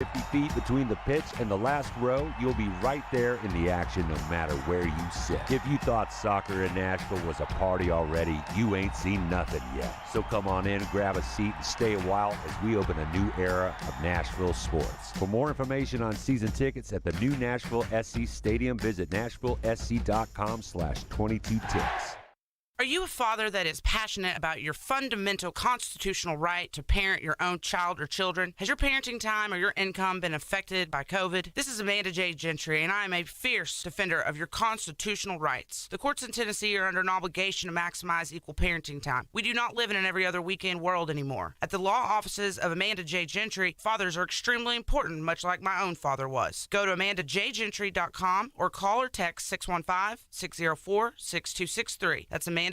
50 feet between the pitch and the last row, you'll be right there in the action no matter where you sit. If you thought soccer in Nashville was a party already, you ain't seen nothing yet. So come on in, grab a seat, and stay a while as we open a new era of Nashville sports. For more information on season tickets at the new Nashville SC Stadium, visit nashvillesc.com/22tix. Are you a father that is passionate about your fundamental constitutional right to parent your own child or children? Has your parenting time or your income been affected by COVID? This is Amanda J. Gentry, and I am a fierce defender of your constitutional rights. The courts in Tennessee are under an obligation to maximize equal parenting time. We do not live in an every other weekend world anymore. At the law offices of Amanda J. Gentry, fathers are extremely important, much like my own father was. Go to AmandaJGentry.com or call or text 615-604-6263. That's AmandaJGentry.com.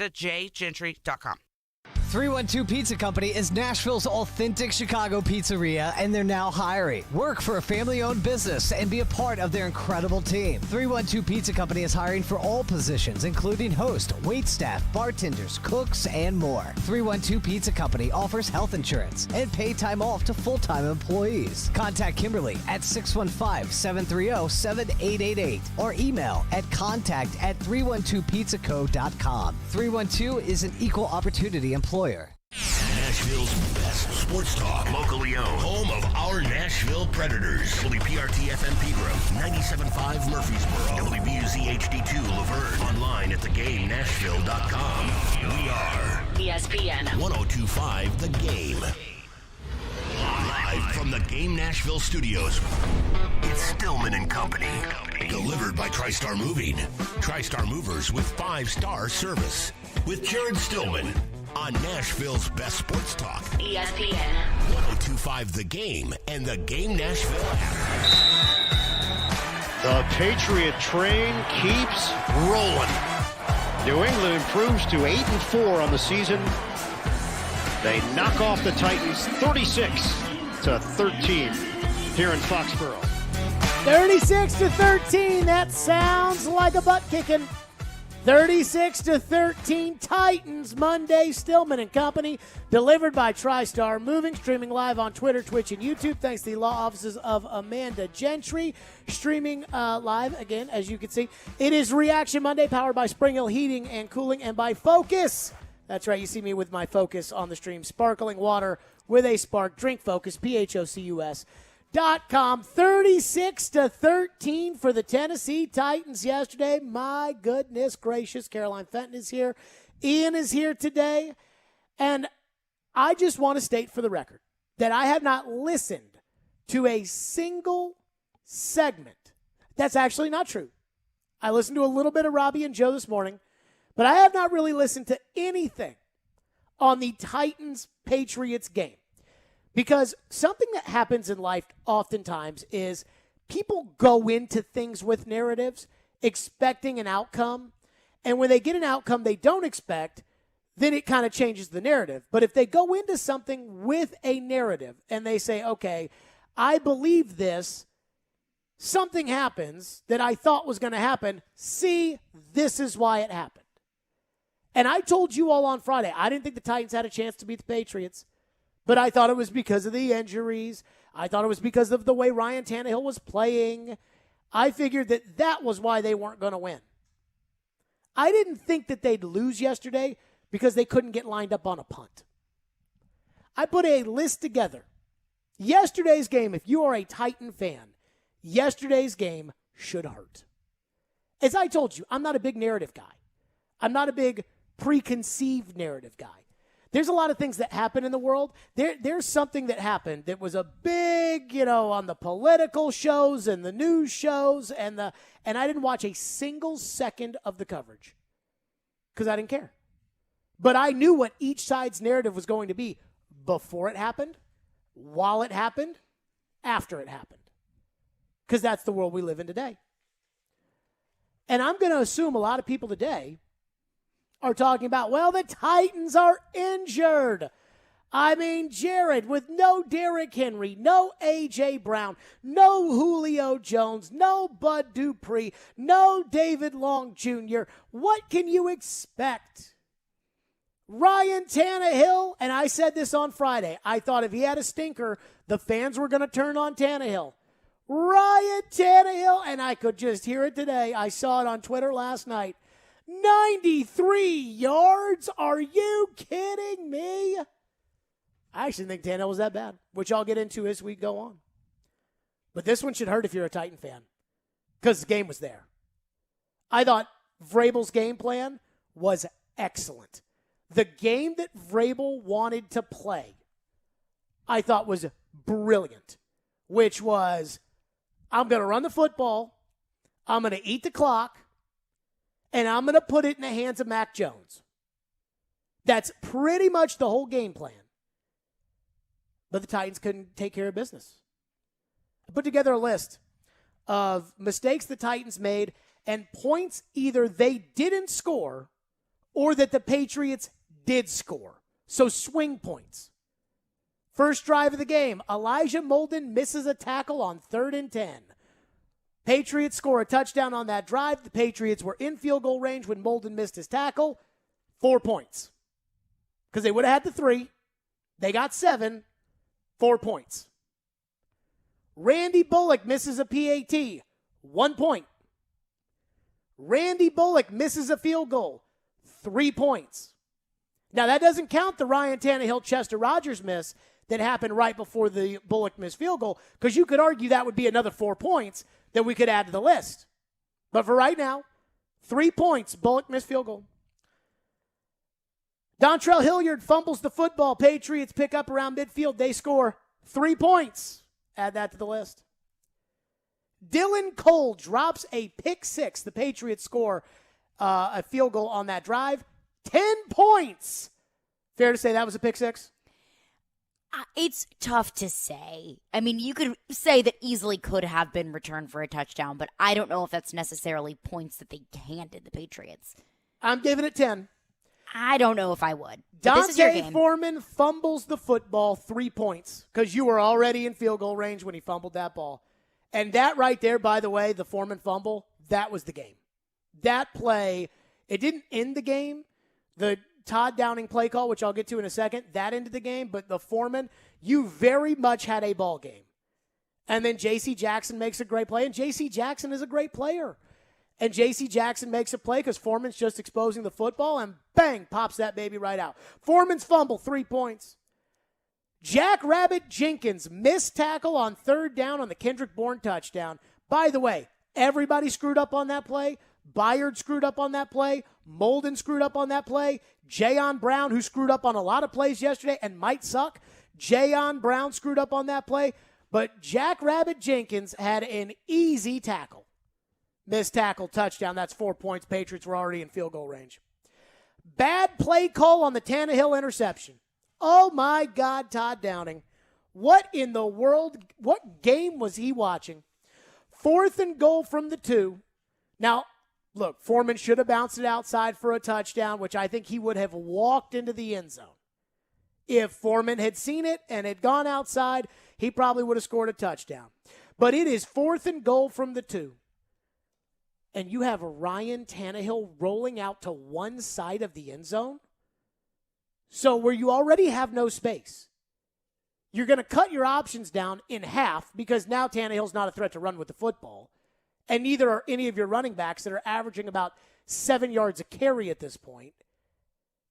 312 Pizza Company is Nashville's authentic Chicago pizzeria, and they're now hiring. Work for a family-owned business and be a part of their incredible team. 312 Pizza Company is hiring for all positions, including host, waitstaff, bartenders, cooks, and more. 312 Pizza Company offers health insurance and paid time off to full-time employees. Contact Kimberly at 615-730-7888 or email at contact@312pizzaco.com. 312 is an equal opportunity employer. Nashville's best sports talk, locally owned, home of our Nashville Predators. WPRT-FM Pegram, 97.5 Murfreesboro, WBUZ HD2 Laverne, online at thegamenashville.com. We are ESPN 102.5 The Game. Live from the Game Nashville studios, it's Stillman and Company. Delivered by TriStar Moving. TriStar Movers with 5-star service. With Jared Stillman on Nashville's best sports talk. ESPN 102.5 The Game and the Game Nashville app. The Patriot train keeps rolling. New England improves to 8-4 on the season. They knock off the Titans 36-13 here in Foxborough. 36-13. That sounds like a butt kicking. 36-13 Titans Monday. Stillman and Company, delivered by TriStar Moving, streaming live on Twitter, Twitch, and YouTube. Thanks to the law offices of Amanda Gentry, streaming live again, as you can see. It is Reaction Monday, powered by Spring Hill Heating and Cooling and by Focus. That's right, you see me with my Focus on the stream. Sparkling water with a spark. Drink Focus, PHOCUS.com. 36-13 for the Tennessee Titans yesterday. My goodness gracious. Caroline Fenton is here. Ian is here today. And I just want to state for the record that I have not listened to a single segment. That's actually not true. I listened to a little bit of Robbie and Joe this morning, but I have not really listened to anything on the Titans-Patriots game. Because something that happens in life oftentimes is people go into things with narratives expecting an outcome. And when they get an outcome they don't expect, then it kind of changes the narrative. But if they go into something with a narrative and they say, okay, I believe this, something happens that I thought was going to happen. See, this is why it happened. And I told you all on Friday, I didn't think the Titans had a chance to beat the Patriots. But I thought it was because of the injuries. I thought it was because of the way Ryan Tannehill was playing. I figured that that was why they weren't going to win. I didn't think that they'd lose yesterday because they couldn't get lined up on a punt. I put a list together. Yesterday's game, if you are a Titan fan, yesterday's game should hurt. As I told you, I'm not a big narrative guy. I'm not a big preconceived narrative guy. There's a lot of things that happen in the world. There's something that happened that was a big, on the political shows and the news shows, and I didn't watch a single second of the coverage because I didn't care. But I knew what each side's narrative was going to be before it happened, while it happened, after it happened. Because that's the world we live in today. And I'm going to assume a lot of people today are talking about, well, the Titans are injured. I mean, Jared, with no Derrick Henry, no A.J. Brown, no Julio Jones, no Bud Dupree, no David Long Jr., what can you expect? Ryan Tannehill, and I said this on Friday, I thought if he had a stinker, the fans were going to turn on Tannehill. Ryan Tannehill, and I could just hear it today. I saw it on Twitter last night. 93 yards? Are you kidding me? I actually think Tannehill was that bad, which I'll get into as we go on. But this one should hurt if you're a Titan fan, because the game was there. I thought Vrabel's game plan was excellent. The game that Vrabel wanted to play, I thought was brilliant, which was, I'm going to run the football, I'm going to eat the clock, and I'm going to put it in the hands of Mac Jones. That's pretty much the whole game plan. But the Titans couldn't take care of business. I put together a list of mistakes the Titans made and points either they didn't score or that the Patriots did score. So swing points. First drive of the game, Elijah Molden misses a tackle on 3rd and 10. Patriots score a touchdown on that drive. The Patriots were in field goal range when Molden missed his tackle. 4 points. Because they would have had the 3. They got 7. 4 points. Randy Bullock misses a PAT. 1 point. Randy Bullock misses a field goal. 3 points. Now, that doesn't count the Ryan Tannehill Chester Rogers miss that happened right before the Bullock missed field goal, because you could argue that would be another 4 points that we could add to the list. But for right now, 3 points, Bullock missed field goal. Dontrell Hilliard fumbles the football. Patriots pick up around midfield. They score 3 points. Add that to the list. Dylan Cole drops a pick 6. The Patriots score a field goal on that drive. 10 points. Fair to say that was a pick 6? It's tough to say. I mean, you could say that easily could have been returned for a touchdown, but I don't know if that's necessarily points that they handed the Patriots. I'm giving it 10. I don't know if I would. This is your Dante game. Foreman fumbles the football, 3 points, because you were already in field goal range when he fumbled that ball. And that right there, by the way, the Foreman fumble, that was the game. That play, it didn't end the game. The Todd Downing play call, which I'll get to in a second, that ended the game. But the Foreman, you very much had a ball game. And then J.C. Jackson makes a great play, and J.C. Jackson is a great player. And J.C. Jackson makes a play because Foreman's just exposing the football, and bang, pops that baby right out. Foreman's fumble, 3 points. Jack Rabbit Jenkins missed tackle on 3rd down on the Kendrick Bourne touchdown. By the way, everybody screwed up on that play. Byard screwed up on that play. Molden screwed up on that play. Jayon Brown, who screwed up on a lot of plays yesterday and might suck. Jayon Brown screwed up on that play. But Jack Rabbit Jenkins had an easy tackle. Missed tackle, touchdown. That's 4 points. Patriots were already in field goal range. Bad play call on the Tannehill interception. Oh, my God, Todd Downing. What in the world, what game was he watching? 4th and goal from the 2. Now, look, Foreman should have bounced it outside for a touchdown, which I think he would have walked into the end zone. If Foreman had seen it and had gone outside, he probably would have scored a touchdown. But it is 4th and goal from the 2. And you have Ryan Tannehill rolling out to one side of the end zone? So where you already have no space, you're going to cut your options down in half because now Tannehill's not a threat to run with the football. And neither are any of your running backs that are averaging about 7 yards a carry at this point.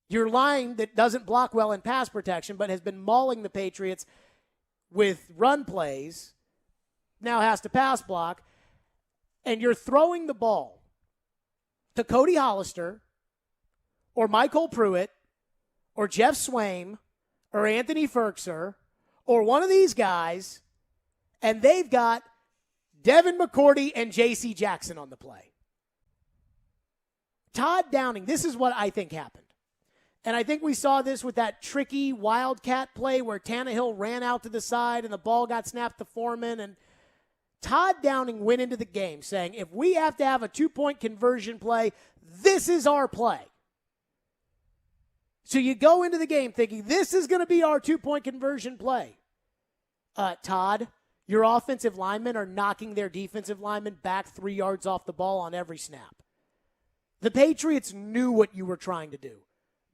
Your line that doesn't block well in pass protection but has been mauling the Patriots with run plays now has to pass block. And you're throwing the ball to Cody Hollister or Michael Pruitt or Jeff Swaim or Anthony Ferkser or one of these guys, and they've got Devin McCourty and J.C. Jackson on the play. Todd Downing, this is what I think happened. And I think we saw this with that tricky Wildcat play where Tannehill ran out to the side and the ball got snapped to Foreman. And Todd Downing went into the game saying, if we have to have a 2-point conversion play, this is our play. So you go into the game thinking, this is going to be our 2-point conversion play. Todd, your offensive linemen are knocking their defensive linemen back 3 yards off the ball on every snap. The Patriots knew what you were trying to do.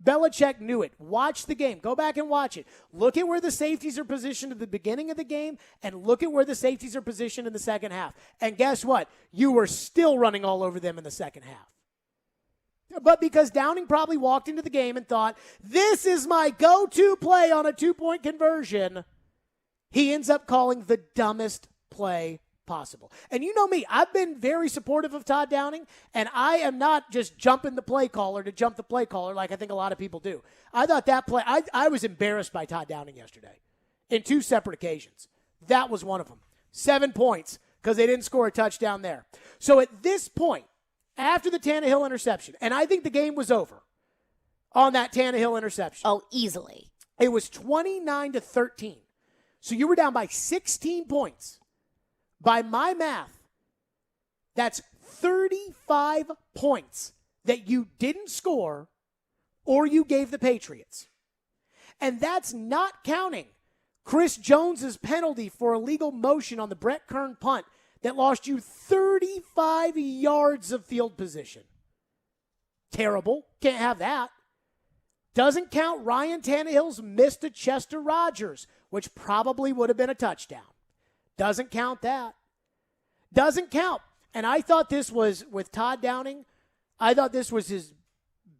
Belichick knew it. Watch the game. Go back and watch it. Look at where the safeties are positioned at the beginning of the game, and look at where the safeties are positioned in the second half. And guess what? You were still running all over them in the second half. But because Downing probably walked into the game and thought, this is my go-to play on a 2-point conversion, he ends up calling the dumbest play possible. And you know me, I've been very supportive of Todd Downing, and I am not just jumping the play caller to jump the play caller like I think a lot of people do. I thought that play, I was embarrassed by Todd Downing yesterday in 2 separate occasions. That was one of them. 7 points because they didn't score a touchdown there. So at this point, after the Tannehill interception, and I think the game was over on that Tannehill interception. Oh, easily. It was 29-13. So you were down by 16 points. By my math, that's 35 points that you didn't score or you gave the Patriots. And that's not counting Chris Jones's penalty for illegal motion on the Brett Kern punt that lost you 35 yards of field position. Terrible. Can't have that. Doesn't count Ryan Tannehill's miss to Chester Rogers, which probably would have been a touchdown. Doesn't count that. Doesn't count. And I thought this was, with Todd Downing, I thought this was his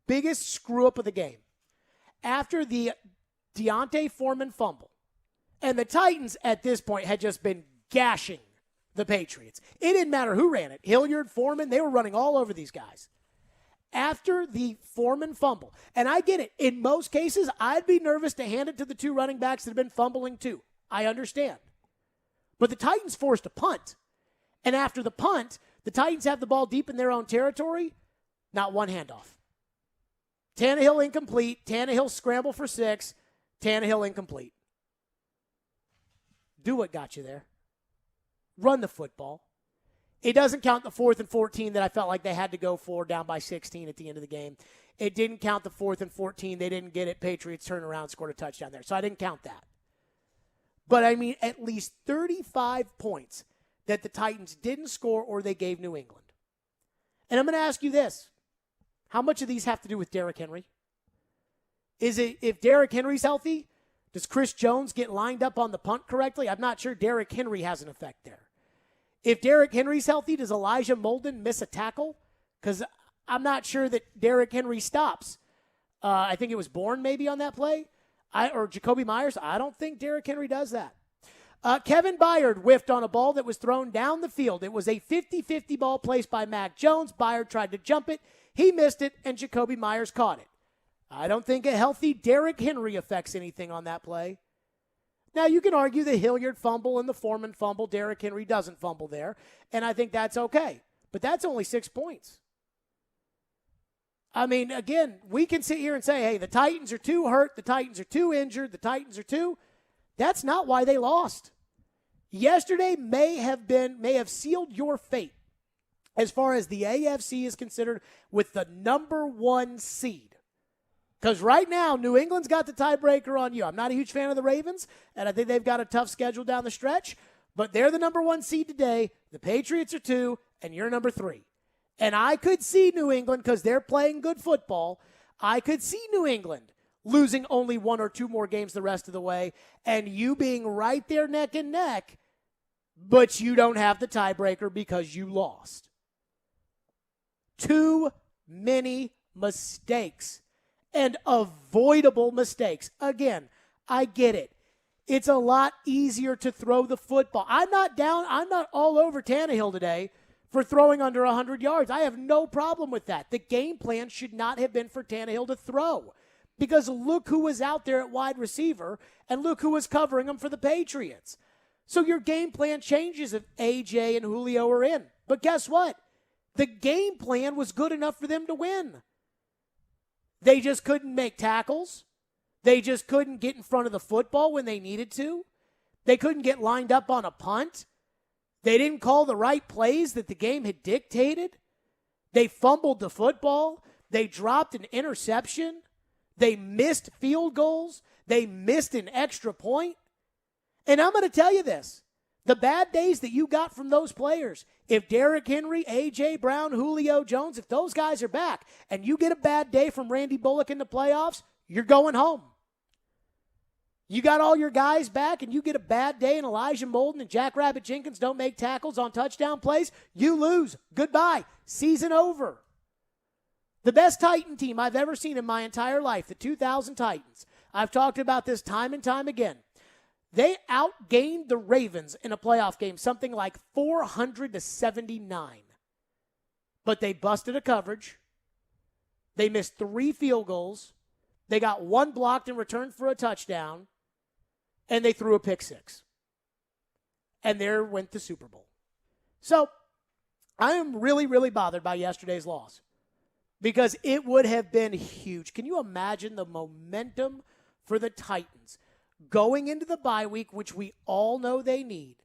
biggest screw-up of the game. After the Deontay Foreman fumble, and the Titans at this point had just been gashing the Patriots. It didn't matter who ran it. Hilliard, Foreman, they were running all over these guys. After the Foreman fumble, and I get it, in most cases, I'd be nervous to hand it to the 2 running backs that have been fumbling too. I understand. But the Titans forced a punt. And after the punt, the Titans have the ball deep in their own territory. Not one handoff. Tannehill incomplete. Tannehill scramble for 6. Tannehill incomplete. Do what got you there. Run the football. It doesn't count the 4th and 14 that I felt like they had to go for down by 16 at the end of the game. It didn't count the 4th and 14. They didn't get it. Patriots turned around, scored a touchdown there. So I didn't count that. But I mean, at least 35 points that the Titans didn't score or they gave New England. And I'm going to ask you this. How much of these have to do with Derrick Henry? Is it, if Derrick Henry's healthy, does Chris Jones get lined up on the punt correctly? I'm not sure Derrick Henry has an effect there. If Derrick Henry's healthy, does Elijah Molden miss a tackle? Because I'm not sure that Derrick Henry stops. I think it was Bourne maybe on that play. Or Jacoby Myers. I don't think Derrick Henry does that. Kevin Byard whiffed on a ball that was thrown down the field. It was a 50-50 ball placed by Mac Jones. Byard tried to jump it. He missed it, and Jacoby Myers caught it. I don't think a healthy Derrick Henry affects anything on that play. Now, you can argue the Hilliard fumble and the Foreman fumble. Derrick Henry doesn't fumble there, and I think that's okay. But that's only 6 points. I mean, again, we can sit here and say, hey, the Titans are too hurt, the Titans are too injured, the Titans are too. That's not why they lost. Yesterday may have sealed your fate as far as the AFC is considered with the number 1 seed. Because right now, New England's got the tiebreaker on you. I'm not a huge fan of the Ravens, and I think they've got a tough schedule down the stretch, but they're the number 1 seed today. The Patriots are 2, and you're number 3. And I could see New England, because they're playing good football, I could see New England losing only 1 or 2 more games the rest of the way, and you being right there neck and neck, but you don't have the tiebreaker because you lost. Too many mistakes, and avoidable mistakes. Again, I get it. It's a lot easier to throw the football. I'm not all over Tannehill today for throwing under 100 yards. I have no problem with that. The game plan should not have been for Tannehill to throw, because look who was out there at wide receiver, and look who was covering him for the Patriots. So your game plan changes if AJ and Julio are in. But guess what? The game plan was good enough for them to win. They just couldn't make tackles. They just couldn't get in front of the football when they needed to. They couldn't get lined up on a punt. They didn't call the right plays that the game had dictated. They fumbled the football. They dropped an interception. They missed field goals. They missed an extra point. And I'm going to tell you this. The bad days that you got from those players, if Derrick Henry, A.J. Brown, Julio Jones, if those guys are back and you get a bad day from Randy Bullock in the playoffs, you're going home. You got all your guys back and you get a bad day and Elijah Molden and Jackrabbit Jenkins don't make tackles on touchdown plays, you lose. Goodbye. Season over. The best Titan team I've ever seen in my entire life, the 2000 Titans. I've talked about this time and time again. They outgained the Ravens in a playoff game, something like 400-79. But they busted a coverage. They missed 3 field goals. They got 1 blocked in return for a touchdown. And they threw a pick 6. And there went the Super Bowl. So I am really, really bothered by yesterday's loss because it would have been huge. Can you imagine the momentum for the Titans going into the bye week, which we all know they need,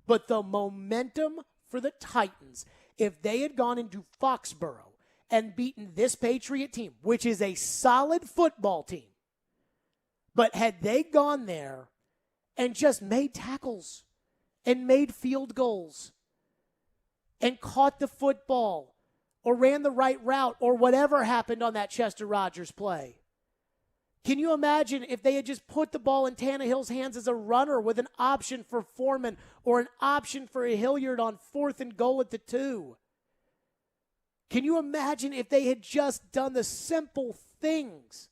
but the momentum for the Titans, if they had gone into Foxborough and beaten this Patriot team, which is a solid football team, but had they gone there and just made tackles and made field goals and caught the football or ran the right route or whatever happened on that Chester Rogers play, can you imagine if they had just put the ball in Tannehill's hands as a runner with an option for Foreman or an option for a Hilliard on 4th and goal at the 2? Can you imagine if they had just done the simple things?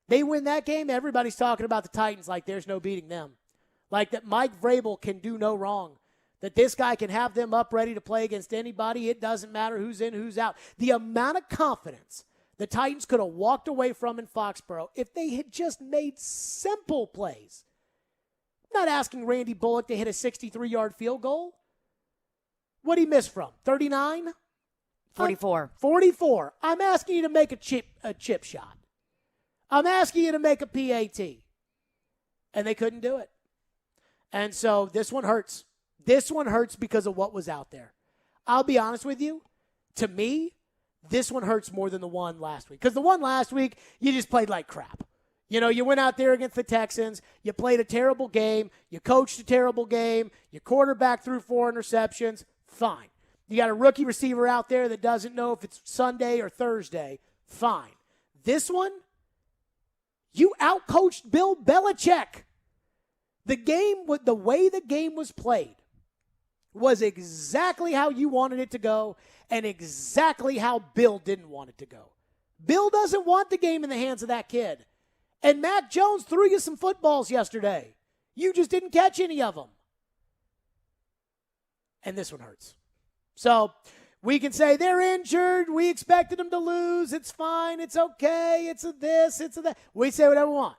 They win that game, everybody's talking about the Titans like there's no beating them. Like that Mike Vrabel can do no wrong. That this guy can have them up ready to play against anybody. It doesn't matter who's in, who's out. The amount of confidence the Titans could have walked away from in Foxborough if they had just made simple plays. I'm not asking Randy Bullock to hit a 63-yard field goal. What'd he miss from? 39? 44. 44. I'm asking you to make a chip shot. I'm asking you to make a PAT. And they couldn't do it. And so this one hurts. This one hurts because of what was out there. I'll be honest with you. To me, this one hurts more than the one last week. Because the one last week, you just played like crap. You know, you went out there against the Texans. You played a terrible game. You coached a terrible game. Your quarterback threw 4 interceptions. Fine. You got a rookie receiver out there that doesn't know if it's Sunday or Thursday. Fine. This one, you outcoached Bill Belichick. The way the game was played was exactly how you wanted it to go and exactly how Bill didn't want it to go. Bill doesn't want the game in the hands of that kid. And Mac Jones threw you some footballs yesterday. You just didn't catch any of them. And this one hurts. So we can say they're injured. We expected them to lose. It's fine. It's okay. It's a this. It's a that. We say whatever we want.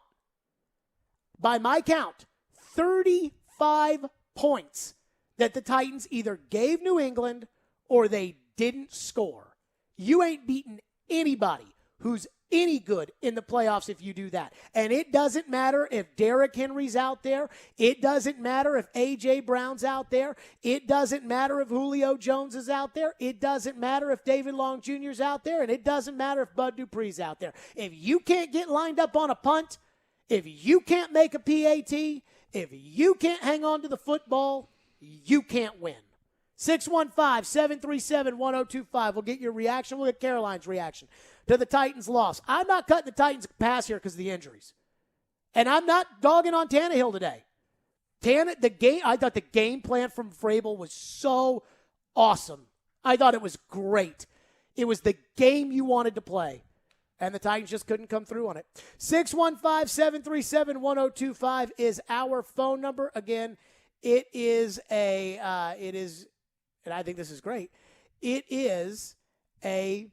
By my count, 35 points that the Titans either gave New England or they didn't score. You ain't beaten anybody who's any good in the playoffs if you do that. And it doesn't matter if Derrick Henry's out there. It doesn't matter if A.J. Brown's out there. It doesn't matter if Julio Jones is out there. It doesn't matter if David Long Jr.'s out there. And it doesn't matter if Bud Dupree's out there. If you can't get lined up on a punt, if you can't make a PAT, if you can't hang on to the football, you can't win. 615-737-1025. We'll get your reaction. We'll get Caroline's reaction to the Titans' loss. I'm not cutting the Titans' pass here because of the injuries. And I'm not dogging on Tannehill today. I thought the game plan from Vrabel was so awesome. I thought it was great. It was the game you wanted to play. And the Titans just couldn't come through on it. 615-737-1025 is our phone number. Again, it is, and I think this is great, it is a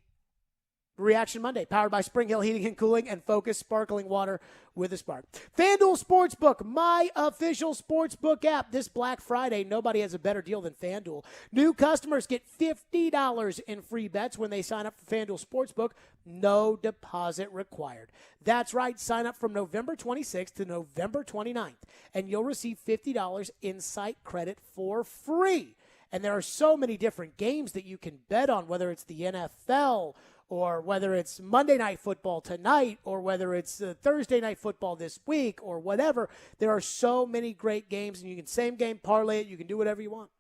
Reaction Monday, powered by Spring Hill Heating and Cooling and Focus Sparkling Water with a spark. FanDuel Sportsbook, my official sportsbook app. This Black Friday, nobody has a better deal than FanDuel. New customers get $50 in free bets when they sign up for FanDuel Sportsbook. No deposit required. That's right. Sign up from November 26th to November 29th, and you'll receive $50 in site credit for free. And there are so many different games that you can bet on, whether it's the NFL or whether it's Monday Night Football tonight, or whether it's Thursday Night Football this week, or whatever. There are so many great games, and you can same game parlay it. You can do whatever you want.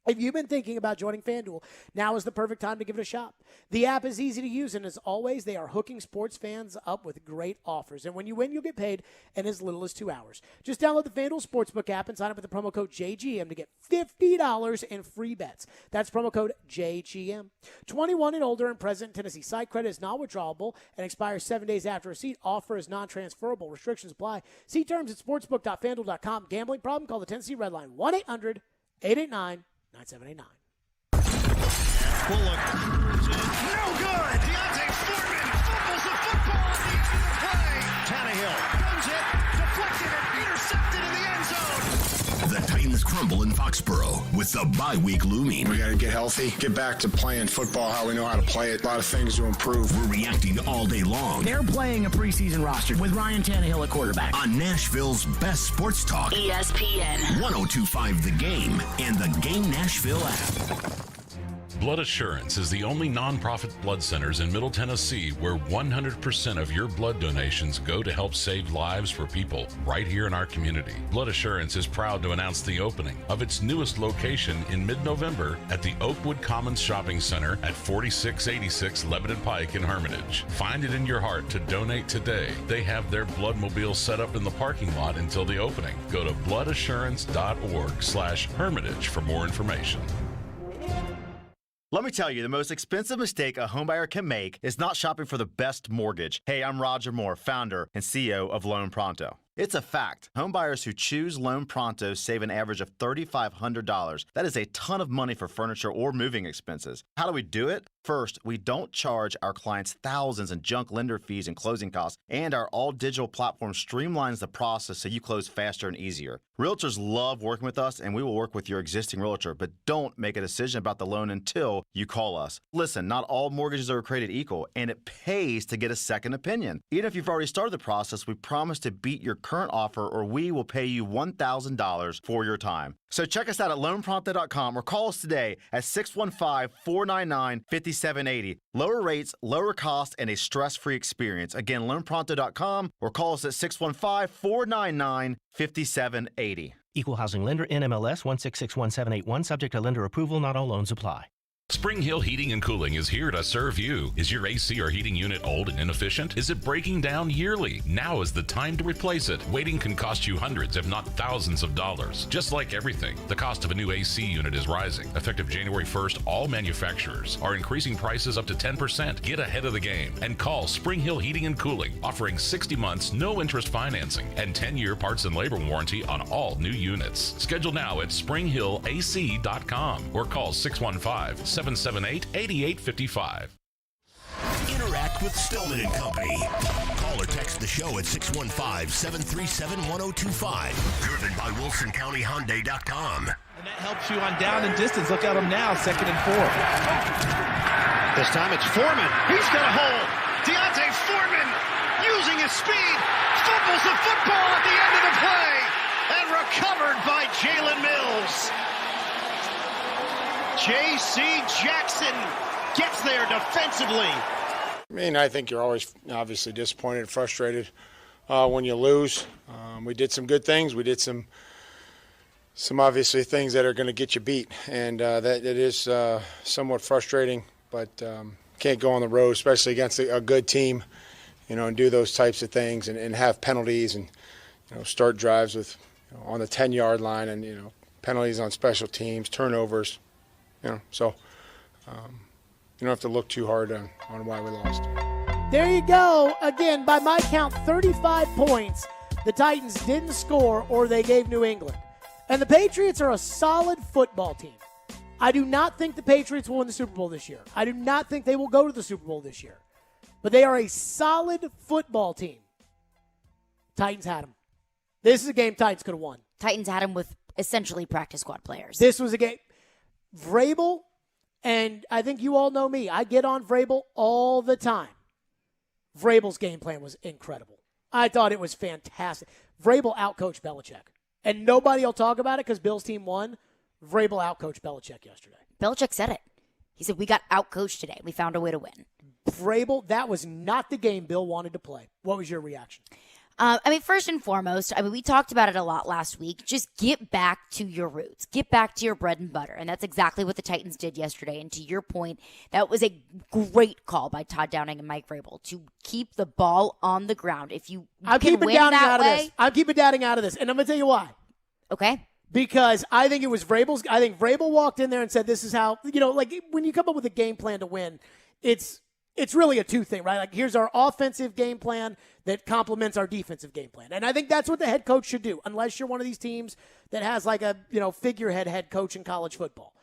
If you've been thinking about joining FanDuel, now is the perfect time to give it a shot. The app is easy to use, and as always, they are hooking sports fans up with great offers. And when you win, you'll get paid in as little as 2 hours. Just download the FanDuel Sportsbook app and sign up with the promo code JGM to get $50 in free bets. That's promo code JGM. 21 and older and present in Tennessee. Site credit is not withdrawable and expires 7 days after receipt. Offer is non-transferable. Restrictions apply. See terms at sportsbook.fanduel.com. Gambling problem? Call the Tennessee Red Line 1-800-889-9789. 9789. Bullock. No good. Deontay Foreman fumbles the football at the end of the play. Tannehill runs it, deflected and intercepted in the end zone. The Titans crumble in Foxborough with the bye week looming. We got to get healthy, get back to playing football how we know how to play it. A lot of things to improve. We're reacting all day long. They're playing a preseason roster with Ryan Tannehill at quarterback. On Nashville's best sports talk, ESPN 102.5 The Game and the Game Nashville app. Blood Assurance is the only nonprofit blood centers in Middle Tennessee where 100% of your blood donations go to help save lives for people right here in our community. Blood Assurance is proud to announce the opening of its newest location in mid-November at the Oakwood Commons Shopping Center at 4686 Lebanon Pike in Hermitage. Find it in your heart to donate today. They have their bloodmobile set up in the parking lot until the opening. Go to bloodassurance.org/Hermitage for more information. Let me tell you, the most expensive mistake a homebuyer can make is not shopping for the best mortgage. Hey, I'm Roger Moore, founder and CEO of Loan Pronto. It's a fact. Homebuyers who choose Loan Pronto save an average of $3,500. That is a ton of money for furniture or moving expenses. How do we do it? First, we don't charge our clients thousands in junk lender fees and closing costs, and our all-digital platform streamlines the process so you close faster and easier. Realtors love working with us, and we will work with your existing realtor, but don't make a decision about the loan until you call us. Listen, not all mortgages are created equal, and it pays to get a second opinion. Even if you've already started the process, we promise to beat your current offer, or we will pay you $1,000 for your time. So check us out at loanpronto.com or call us today at 615-499-5780. Lower rates, lower cost, and a stress-free experience. Again, loanpronto.com or call us at 615-499-5780. Equal housing lender, NMLS 1661781, subject to lender approval. Not all loans apply. Spring Hill Heating and Cooling is here to serve you. Is your AC or heating unit old and inefficient? Is it breaking down yearly? Now is the time to replace it. Waiting can cost you hundreds, if not thousands of dollars. Just like everything, the cost of a new AC unit is rising. Effective January 1st, all manufacturers are increasing prices up to 10%. Get ahead of the game and call Spring Hill Heating and Cooling, offering 60 months, no interest financing, and 10-year parts and labor warranty on all new units. Schedule now at springhillac.com or call 615-778-8855. Interact with Stillman and Company. Call or text the show at 615-737-1025. Driven by WilsonCountyHyundai.com. And that helps you on down and distance. Look at him now, 2nd and 4. This time it's Foreman. He's got a hole. Deontay Foreman using his speed. Fumbles the football at the end of the play. And recovered by Jalen Mills. J.C. Jackson gets there defensively. I mean, I think you're always obviously disappointed and frustrated when you lose. We did some good things. We did some obviously things that are going to get you beat, and that it is somewhat frustrating. But can't go on the road, especially against a good team, and do those types of things and have penalties and start drives with on the 10-yard line and penalties on special teams, turnovers. So you don't have to look too hard on why we lost. There you go. Again, by my count, 35 points. The Titans didn't score or they gave New England. And the Patriots are a solid football team. I do not think the Patriots will win the Super Bowl this year. I do not think they will go to the Super Bowl this year. But they are a solid football team. Titans had them. This is a game Titans could have won. Titans had them with essentially practice squad players. This was a game. Vrabel, and I think you all know me, I get on Vrabel all the time. Vrabel's game plan was incredible. I thought it was fantastic. Vrabel outcoached Belichick. And nobody will talk about it because Bill's team won. Vrabel outcoached Belichick yesterday. Belichick said it. He said, we got outcoached today. We found a way to win. Vrabel, that was not the game Bill wanted to play. What was your reaction? First and foremost, we talked about it a lot last week. Just get back to your roots. Get back to your bread and butter. And that's exactly what the Titans did yesterday. And to your point, that was a great call by Todd Downing and Mike Vrabel to keep the ball on the ground. If you can win that way. I'm keeping Downing out of this. And I'm going to tell you why. Okay. Because I think it was Vrabel's. I think Vrabel walked in there and said, this is how, like when you come up with a game plan to win, it's really a two thing, right? Like, here's our offensive game plan that complements our defensive game plan. And I think that's what the head coach should do, unless you're one of these teams that has like a, figurehead head coach in college football.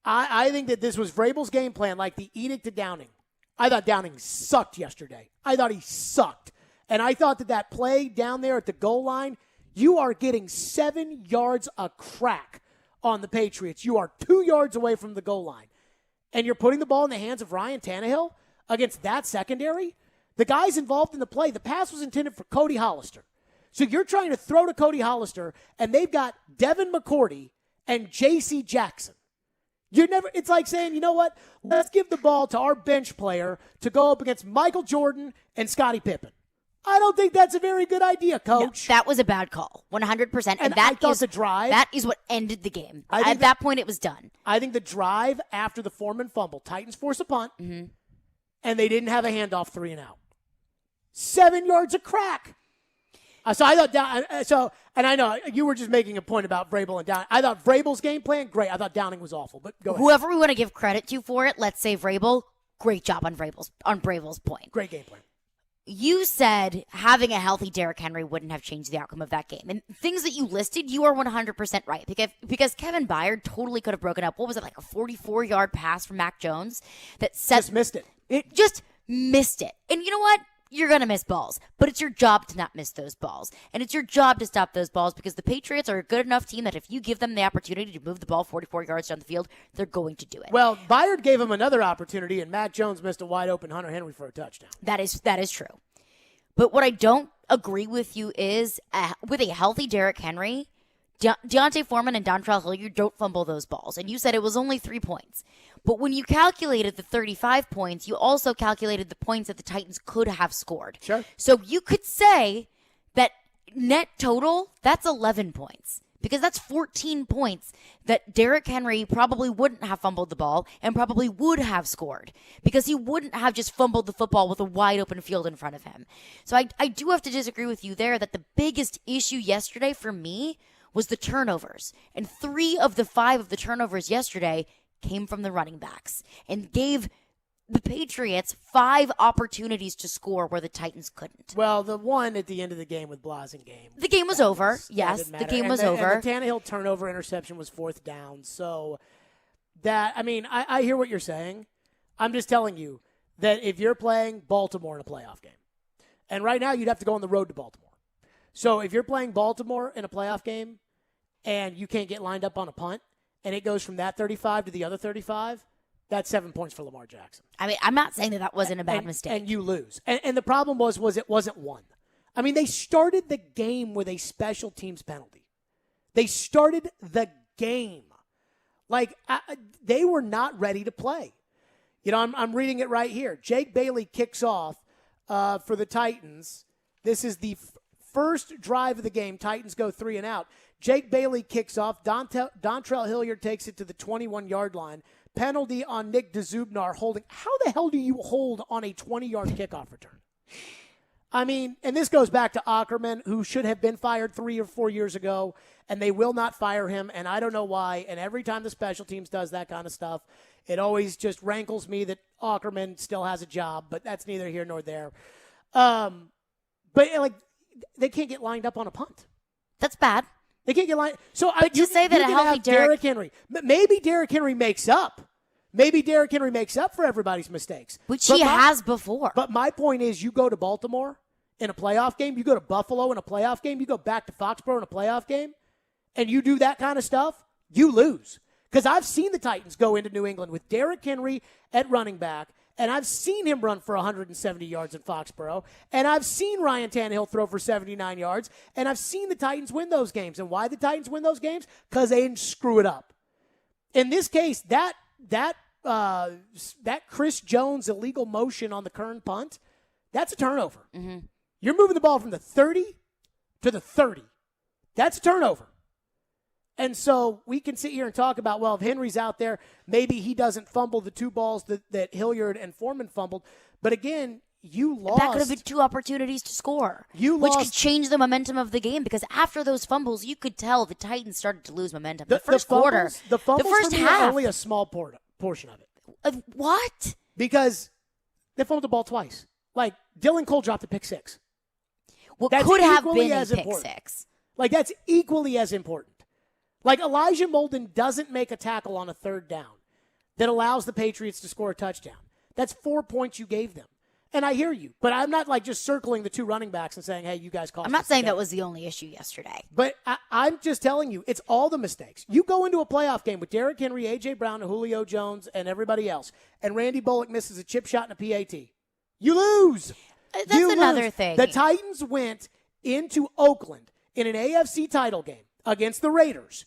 I think that this was Vrabel's game plan, like the edict to Downing. I thought Downing sucked yesterday. I thought he sucked. And I thought that play down there at the goal line, you are getting 7 yards a crack on the Patriots. You are 2 yards away from the goal line. And you're putting the ball in the hands of Ryan Tannehill against that secondary? The guys involved in the play, the pass was intended for Cody Hollister. So you're trying to throw to Cody Hollister, and they've got Devin McCourty and J.C. Jackson. It's like saying, you know what? Let's give the ball to our bench player to go up against Michael Jordan and Scottie Pippen. I don't think that's a very good idea, Coach. No, that was a bad call, 100%. And I thought the drive. That is what ended the game. At that point, it was done. I think the drive after the Foreman fumble, Titans force a punt, and they didn't have a handoff 3 and out. 7 yards a crack. So I thought and I know you were just making a point about Vrabel and Downing. I thought Vrabel's game plan, great. I thought Downing was awful, but go ahead. Whoever we want to give credit to for it, let's say Vrabel, great job on Vrabel's point. Great game plan. You said having a healthy Derrick Henry wouldn't have changed the outcome of that game. And things that you listed, you are 100% right. Because Kevin Byard totally could have broken up, what was it, like a 44-yard pass from Mac Jones? Just missed it. It just missed it. And you know what? You're going to miss balls. But it's your job to not miss those balls. And it's your job to stop those balls because the Patriots are a good enough team that if you give them the opportunity to move the ball 44 yards down the field, they're going to do it. Well, Byard gave him another opportunity, and Mac Jones missed a wide-open Hunter Henry for a touchdown. That is true. But what I don't agree with you is with a healthy Derrick Henry, Deontay Foreman and Dontrell Hilliard don't fumble those balls. And you said it was only 3 points. But when you calculated the 35 points, you also calculated the points that the Titans could have scored. Sure. So you could say that net total, that's 11 points. Because that's 14 points that Derrick Henry probably wouldn't have fumbled the ball and probably would have scored. Because he wouldn't have just fumbled the football with a wide open field in front of him. So I do have to disagree with you there that the biggest issue yesterday for me was the turnovers. And 3 of the 5 of the turnovers yesterday came from the running backs and gave the Patriots 5 opportunities to score where the Titans couldn't. Well, the one at the end of the game with Blasingame. The game was over. Yes, the game was over. And the Tannehill turnover interception was 4th down. So I hear what you're saying. I'm just telling you that if you're playing Baltimore in a playoff game, and right now you'd have to go on the road to Baltimore. So if you're playing Baltimore in a playoff game and you can't get lined up on a punt and it goes from that 35 to the other 35, that's 7 points for Lamar Jackson. I mean, I'm not saying that wasn't a bad mistake. And you lose. And the problem was it wasn't one. I mean, they started the game with a special teams penalty. They started the game. They were not ready to play. I'm reading it right here. Jake Bailey kicks off for the Titans. This is the first drive of the game. Titans go 3 and out. Jake Bailey kicks off. Dontrell Hilliard takes it to the 21-yard line. Penalty on Nick DeZubnar holding. How the hell do you hold on a 20-yard kickoff return? I mean, and this goes back to Ackerman, who should have been fired 3 or 4 years ago, and they will not fire him, and I don't know why. And every time the special teams does that kind of stuff, it always just rankles me that Ackerman still has a job, but that's neither here nor there. They can't get lined up on a punt. That's bad. They can't get lined. So you say that a healthy Derrick Henry. Maybe Derrick Henry makes up. Maybe Derrick Henry makes up for everybody's mistakes, which he has before. But my point is, you go to Baltimore in a playoff game, you go to Buffalo in a playoff game, you go back to Foxborough in a playoff game, and you do that kind of stuff, you lose. Because I've seen the Titans go into New England with Derrick Henry at running back, and I've seen him run for 170 yards in Foxborough, and I've seen Ryan Tannehill throw for 79 yards, and I've seen the Titans win those games. And why the Titans win those games? Because they didn't screw it up. In this case, that Chris Jones illegal motion on the Kern punt, that's a turnover. Mm-hmm. You're moving the ball from the 30 to the 30. That's a turnover. And so we can sit here and talk about, well, if Henry's out there, maybe he doesn't fumble the 2 balls that Hilliard and Foreman fumbled. But again, you lost. That could have been 2 opportunities to score, which could change the momentum of the game, because after those fumbles, you could tell the Titans started to lose momentum. The first quarter, the fumbles first for me half, are only a small portion of it. What? Because they fumbled the ball twice. Like, Dylan Cole dropped a pick 6. What that's could have been as a pick important. 6. Like, that's equally as important. Like, Elijah Molden doesn't make a tackle on a 3rd down that allows the Patriots to score a touchdown. That's 4 points you gave them. And I hear you, but I'm not like just circling the 2 running backs and saying, hey, you guys cost us. I'm not saying the game. that was the only issue yesterday. But I'm just telling you, it's all the mistakes. You go into a playoff game with Derrick Henry, A.J. Brown, and Julio Jones, and everybody else, and Randy Bullock misses a chip shot and a PAT. You lose. That's another thing. The Titans went into Oakland in an AFC title game against the Raiders.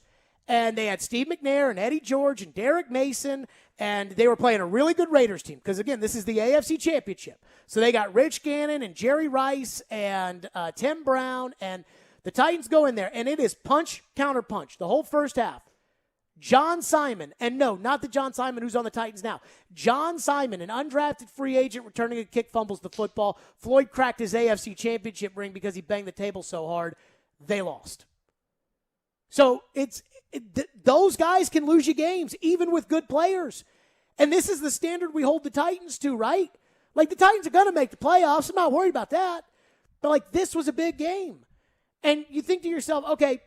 And they had Steve McNair and Eddie George and Derek Mason, and they were playing a really good Raiders team because, again, this is the AFC Championship. So they got Rich Gannon and Jerry Rice and Tim Brown, and the Titans go in there, and it is punch, counter punch the whole first half. John Simon, and no, not the John Simon who's on the Titans now. John Simon, an undrafted free agent returning a kick, fumbles the football. Floyd cracked his AFC Championship ring because he banged the table so hard. They lost. So those guys can lose you games, even with good players. And this is the standard we hold the Titans to, right? Like, the Titans are going to make the playoffs. I'm not worried about that. But, like, this was a big game. And you think to yourself, okay,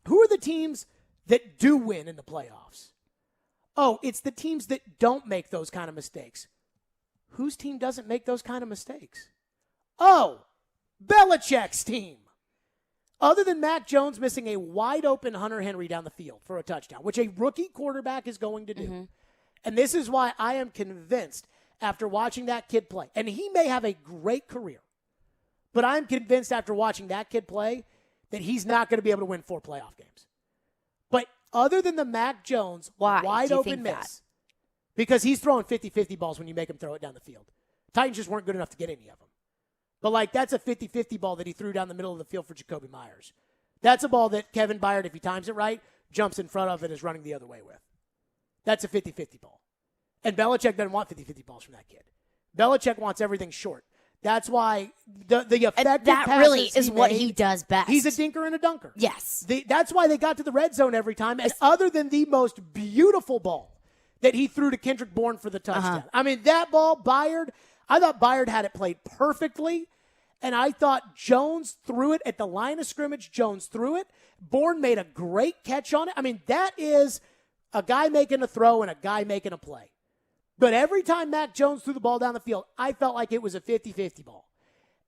who are the teams that do win in the playoffs? Oh, it's the teams that don't make those kind of mistakes. Whose team doesn't make those kind of mistakes? Oh, Belichick's team. Other than Mac Jones missing a wide-open Hunter Henry down the field for a touchdown, which a rookie quarterback is going to do. Mm-hmm. And this is why I am convinced after watching that kid play, and he may have a great career, but I'm convinced after watching that kid play that he's not going to be able to win 4 playoff games. But other than the Mac Jones wide-open miss, because he's throwing 50-50 balls when you make him throw it down the field. Titans just weren't good enough to get any of them. But, like, that's a 50-50 ball that he threw down the middle of the field for Jacoby Myers. That's a ball that Kevin Byard, if he times it right, jumps in front of and is running the other way with. That's a 50-50 ball. And Belichick doesn't want 50-50 balls from that kid. Belichick wants everything short. That's why the effective that passes really is what he does best. He's a dinker and a dunker. Yes. That's why they got to the red zone every time. And other than the most beautiful ball that he threw to Kendrick Bourne for the touchdown. Uh-huh. I mean, that ball, Byard, I thought Byard had it played perfectly. And I thought Jones threw it at the line of scrimmage. Jones threw it. Bourne made a great catch on it. I mean, that is a guy making a throw and a guy making a play. But every time Mac Jones threw the ball down the field, I felt like it was a 50-50 ball.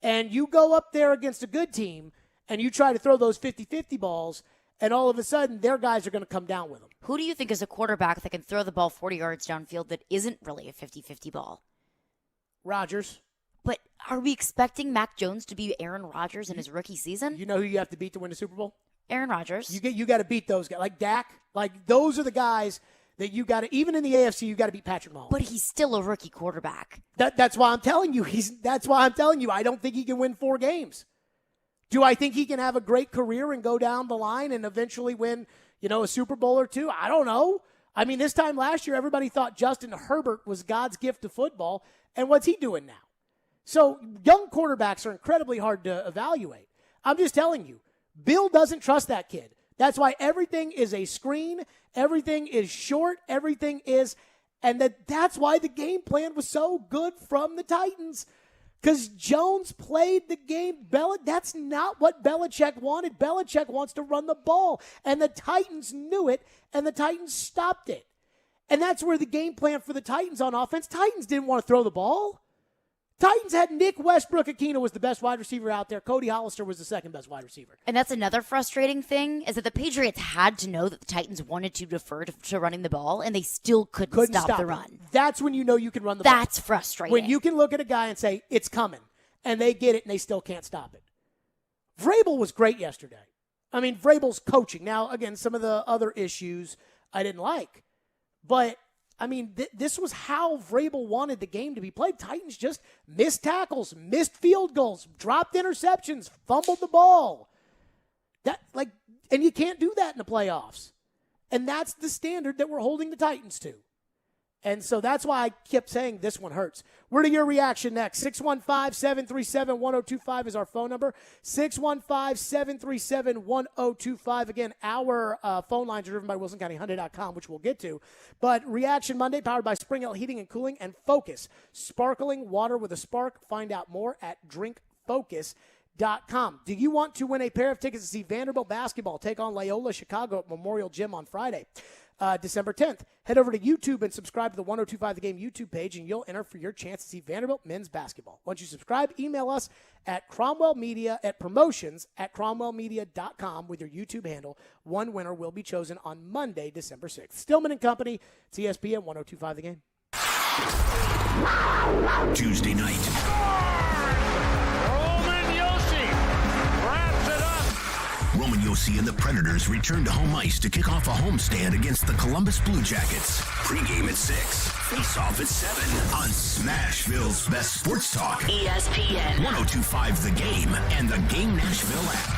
And you go up there against a good team, and you try to throw those 50-50 balls, and all of a sudden, their guys are going to come down with them. Who do you think is a quarterback that can throw the ball 40 yards downfield that isn't really a 50-50 ball? Rodgers. But are we expecting Mac Jones to be Aaron Rodgers in his rookie season? You know who you have to beat to win the Super Bowl? Aaron Rodgers. You got to beat those guys. Like Dak. Like, those are the guys that you got to, even in the AFC, you got to beat Patrick Mahomes. But he's still a rookie quarterback. That's why I'm telling you. That's why I'm telling you. I don't think he can win 4 games. Do I think he can have a great career and go down the line and eventually win, a Super Bowl or 2? I don't know. I mean, this time last year, everybody thought Justin Herbert was God's gift to football. And what's he doing now? So young quarterbacks are incredibly hard to evaluate. I'm just telling you, Bill doesn't trust that kid. That's why everything is a screen, everything is short, everything is, and that's why the game plan was so good from the Titans. Because Jones played the game. That's not what Belichick wanted. Belichick wants to run the ball, and the Titans knew it, and the Titans stopped it. And that's where the game plan for the Titans on offense, Titans didn't want to throw the ball. Titans had Nick Westbrook-Akina was the best wide receiver out there. Cody Hollister was the second best wide receiver. And that's another frustrating thing, is that the Patriots had to know that the Titans wanted to defer to running the ball, and they still couldn't stop the run. That's when you know you can run the ball. That's frustrating. When you can look at a guy and say, it's coming, and they get it, and they still can't stop it. Vrabel was great yesterday. I mean, Vrabel's coaching. Now, again, some of the other issues I didn't like. But I mean, this was how Vrabel wanted the game to be played. Titans just missed tackles, missed field goals, dropped interceptions, fumbled the ball. And you can't do that in the playoffs. And that's the standard that we're holding the Titans to. And so that's why I kept saying this one hurts. We're to your reaction next. 615-737-1025 is our phone number. 615-737-1025. Again, our phone lines are driven by WilsonCountyHyundai.com, which we'll get to. But Reaction Monday, powered by Spring Hill Heating and Cooling and Focus. Sparkling water with a spark. Find out more at drinkfocus.com. Do you want to win a pair of tickets to see Vanderbilt basketball take on Loyola Chicago at Memorial Gym on Friday, December 10th? Head over to YouTube and subscribe to the 1025 The Game YouTube page, and you'll enter for your chance to see Vanderbilt men's basketball. Once you subscribe, email us at promotions@cromwellmedia.com with your YouTube handle. One winner will be chosen on Monday, December 6th. Stillman and Company, it's ESPN 1025 The Game. Tuesday night. Roman Josi and the Predators return to home ice to kick off a homestand against the Columbus Blue Jackets. Pre-game at 6, face-off at 7 on Smashville's best sports talk. ESPN 1025 The Game and the Game Nashville app.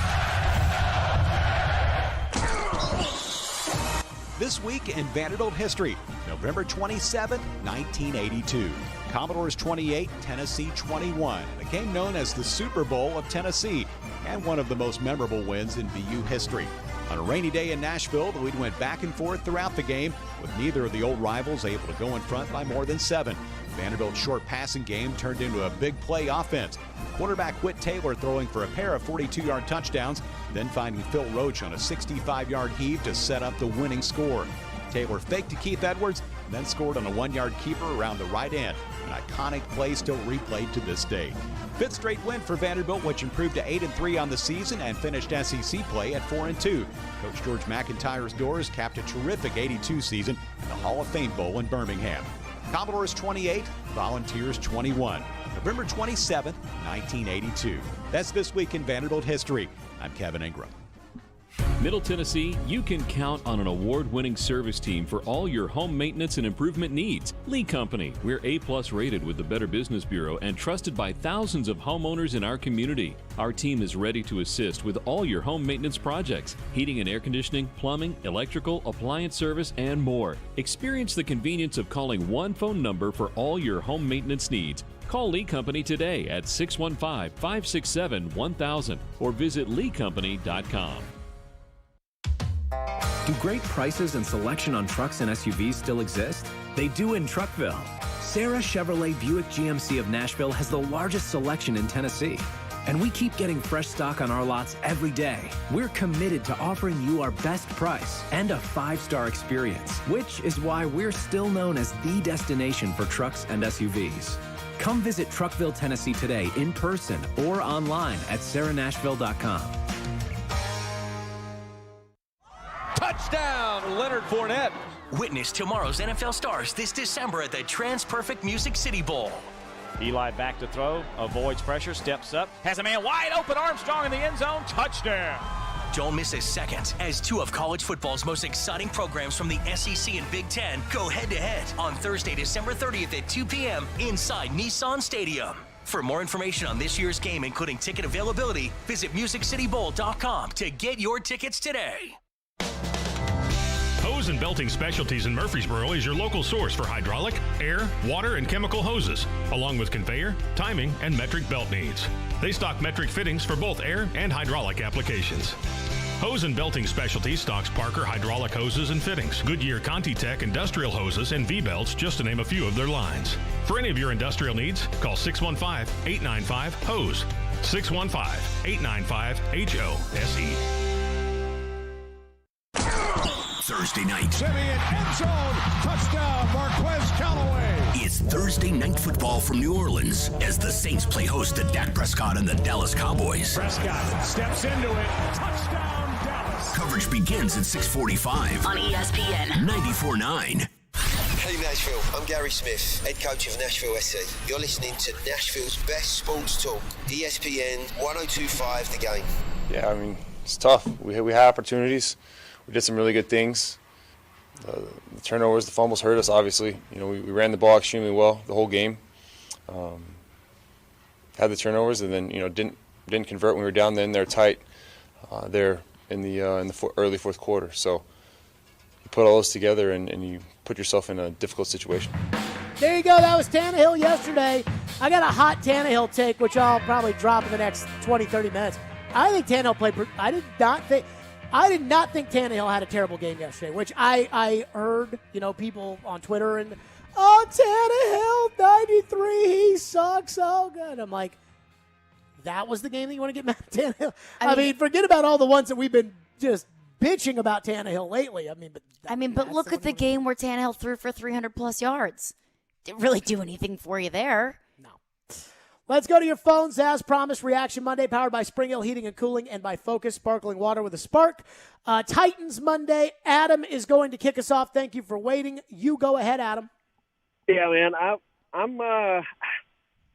This week in Vanderbilt history, November 27, 1982. Commodores 28, Tennessee 21. A game known as the Super Bowl of Tennessee, and one of the most memorable wins in VU history. On a rainy day in Nashville, the lead went back and forth throughout the game, with neither of the old rivals able to go in front by more than 7. Vanderbilt's short passing game turned into a big play offense. Quarterback Whit Taylor throwing for a pair of 42-yard touchdowns, then finding Phil Roach on a 65-yard heave to set up the winning score. Taylor faked to Keith Edwards, and then scored on a 1-yard keeper around the right end. An iconic play still replayed to this day. 5th straight win for Vanderbilt, which improved to 8-3 on the season and finished SEC play at 4-2. Coach George McIntyre's Doors capped a terrific 82 season in the Hall of Fame Bowl in Birmingham. Commodores 28, Volunteers 21. November 27, 1982. That's This Week in Vanderbilt history. I'm Kevin Ingram. Middle Tennessee, you can count on an award-winning service team for all your home maintenance and improvement needs. Lee Company, we're A+ rated with the Better Business Bureau and trusted by thousands of homeowners in our community. Our team is ready to assist with all your home maintenance projects, heating and air conditioning, plumbing, electrical, appliance service, and more. Experience the convenience of calling one phone number for all your home maintenance needs. Call Lee Company today at 615-567-1000 or visit leecompany.com. Do great prices and selection on trucks and SUVs still exist? They do in Truckville. Sarah Chevrolet Buick GMC of Nashville has the largest selection in Tennessee. And we keep getting fresh stock on our lots every day. We're committed to offering you our best price and a 5-star experience, which is why we're still known as the destination for trucks and SUVs. Come visit Truckville, Tennessee today in person or online at sarahnashville.com. Touchdown, Leonard Fournette. Witness tomorrow's NFL stars this December at the Trans-Perfect Music City Bowl. Eli back to throw, avoids pressure, steps up, has a man wide open, Armstrong in the end zone, touchdown. Don't miss a second as 2 of college football's most exciting programs from the SEC and Big Ten go head-to-head on Thursday, December 30th at 2 p.m. inside Nissan Stadium. For more information on this year's game, including ticket availability, visit MusicCityBowl.com to get your tickets today. Hose and Belting Specialties in Murfreesboro is your local source for hydraulic, air, water, and chemical hoses, along with conveyor, timing, and metric belt needs. They stock metric fittings for both air and hydraulic applications. Hose and Belting Specialties stocks Parker hydraulic hoses and fittings, Goodyear Conti-Tech industrial hoses, and V-belts, just to name a few of their lines. For any of your industrial needs, call 615-895-HOSE. 615-895-HOSE. Thursday night. Simeon, end zone, touchdown, Marquez Callaway. It's Thursday night football from New Orleans as the Saints play host to Dak Prescott and the Dallas Cowboys. Prescott steps into it, touchdown Dallas. Coverage begins at 6:45 on ESPN 94.9. Hey Nashville, I'm Gary Smith, head coach of Nashville SC. You're listening to Nashville's best sports talk, ESPN 1025 The Game. Yeah, I mean, it's tough. We had opportunities. We did some really good things. The turnovers, the fumbles hurt us, obviously. You know, we ran the ball extremely well the whole game. Had the turnovers and then, you know, didn't convert when we were down there. They're tight there in the early fourth quarter. So you put all those together and you put yourself in a difficult situation. There you go. That was Tannehill yesterday. I got a hot Tannehill take, which I'll probably drop in the next 20, 30 minutes. I think Tannehill played. I did not think Tannehill had a terrible game yesterday, which I heard, you know, people on Twitter and, oh, Tannehill, 93, he sucks so good. I'm like, that was the game that you want to get mad at Tannehill? I mean, forget about all the ones that we've been just bitching about Tannehill lately. But look at the game where Tannehill threw for 300-plus yards. Didn't really do anything for you there. No. Let's go to your phones. As promised, Reaction Monday, powered by Spring Hill Heating and Cooling and by Focus Sparkling Water with a Spark. Titans Monday. Adam is going to kick us off. Thank you for waiting. You go ahead, Adam. Yeah, man.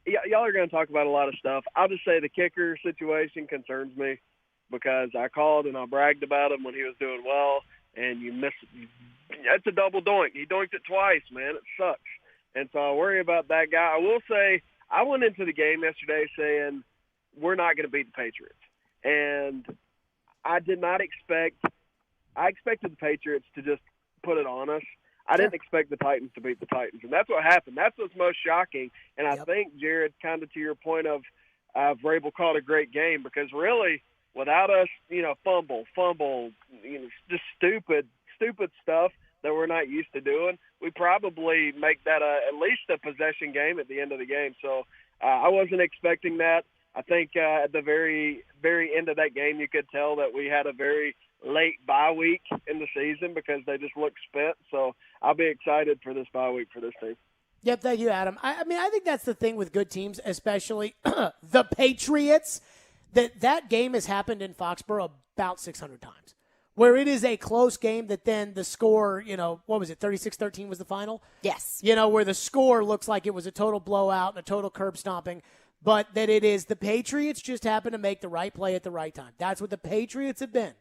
Y'all are going to talk about a lot of stuff. I'll just say the kicker situation concerns me because I called and I bragged about him when he was doing well, and you miss it. That's a double doink. He doinked it twice, man. It sucks. And so I worry about that guy. I will say I went into the game yesterday saying we're not going to beat the Patriots. And I did not expect – I expected the Patriots to just put it on us. I didn't expect the Titans to beat the Titans, and that's what happened. That's what's most shocking. And I think, Jared, kind of to your point of Vrabel called a great game because really, without us, you know, fumble, you know, just stupid stuff that we're not used to doing, we probably make that at least a possession game at the end of the game. So I wasn't expecting that. I think at the very, very end of that game, you could tell that we had a very late bye week in the season because they just looked spent. So I'll be excited for this bye week for this team. Yep, thank you, Adam. I mean, I think that's the thing with good teams, especially the Patriots, that game has happened in Foxborough about 600 times, where it is a close game that then the score, you know, what was it, 36-13 was the final? Yes. You know, where the score looks like it was a total blowout and a total curb stomping, but that it is the Patriots just happen to make the right play at the right time. That's what the Patriots have been.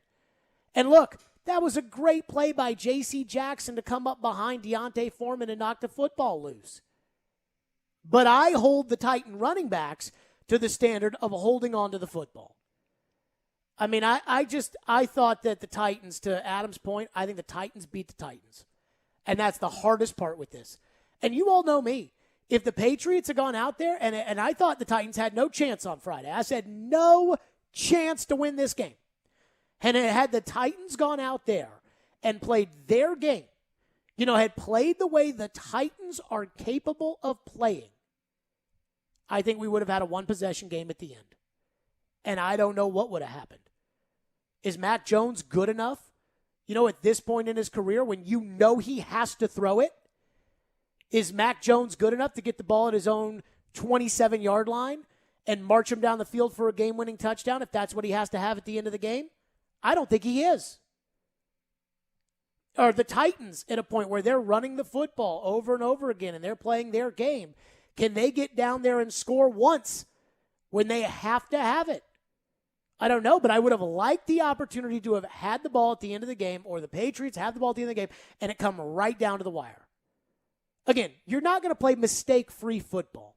And look, that was a great play by J.C. Jackson to come up behind Deontay Foreman and knock the football loose. But I hold the Titan running backs to the standard of holding on to the football. I mean, I thought that the Titans, to Adam's point, I think the Titans beat the Titans. And that's the hardest part with this. And you all know me. If the Patriots had gone out there, and I thought the Titans had no chance on Friday. I said no chance to win this game. And had the Titans gone out there and played their game, you know, had played the way the Titans are capable of playing, I think we would have had a one-possession game at the end. And I don't know what would have happened. Is Mac Jones good enough, you know, at this point in his career when you know he has to throw it? Is Mac Jones good enough to get the ball at his own 27-yard line and march him down the field for a game-winning touchdown if that's what he has to have at the end of the game? I don't think he is. Are the Titans at a point where they're running the football over and over again and they're playing their game? Can they get down there and score once when they have to have it? I don't know, but I would have liked the opportunity to have had the ball at the end of the game, or the Patriots have the ball at the end of the game, and it come right down to the wire. Again, you're not going to play mistake-free football,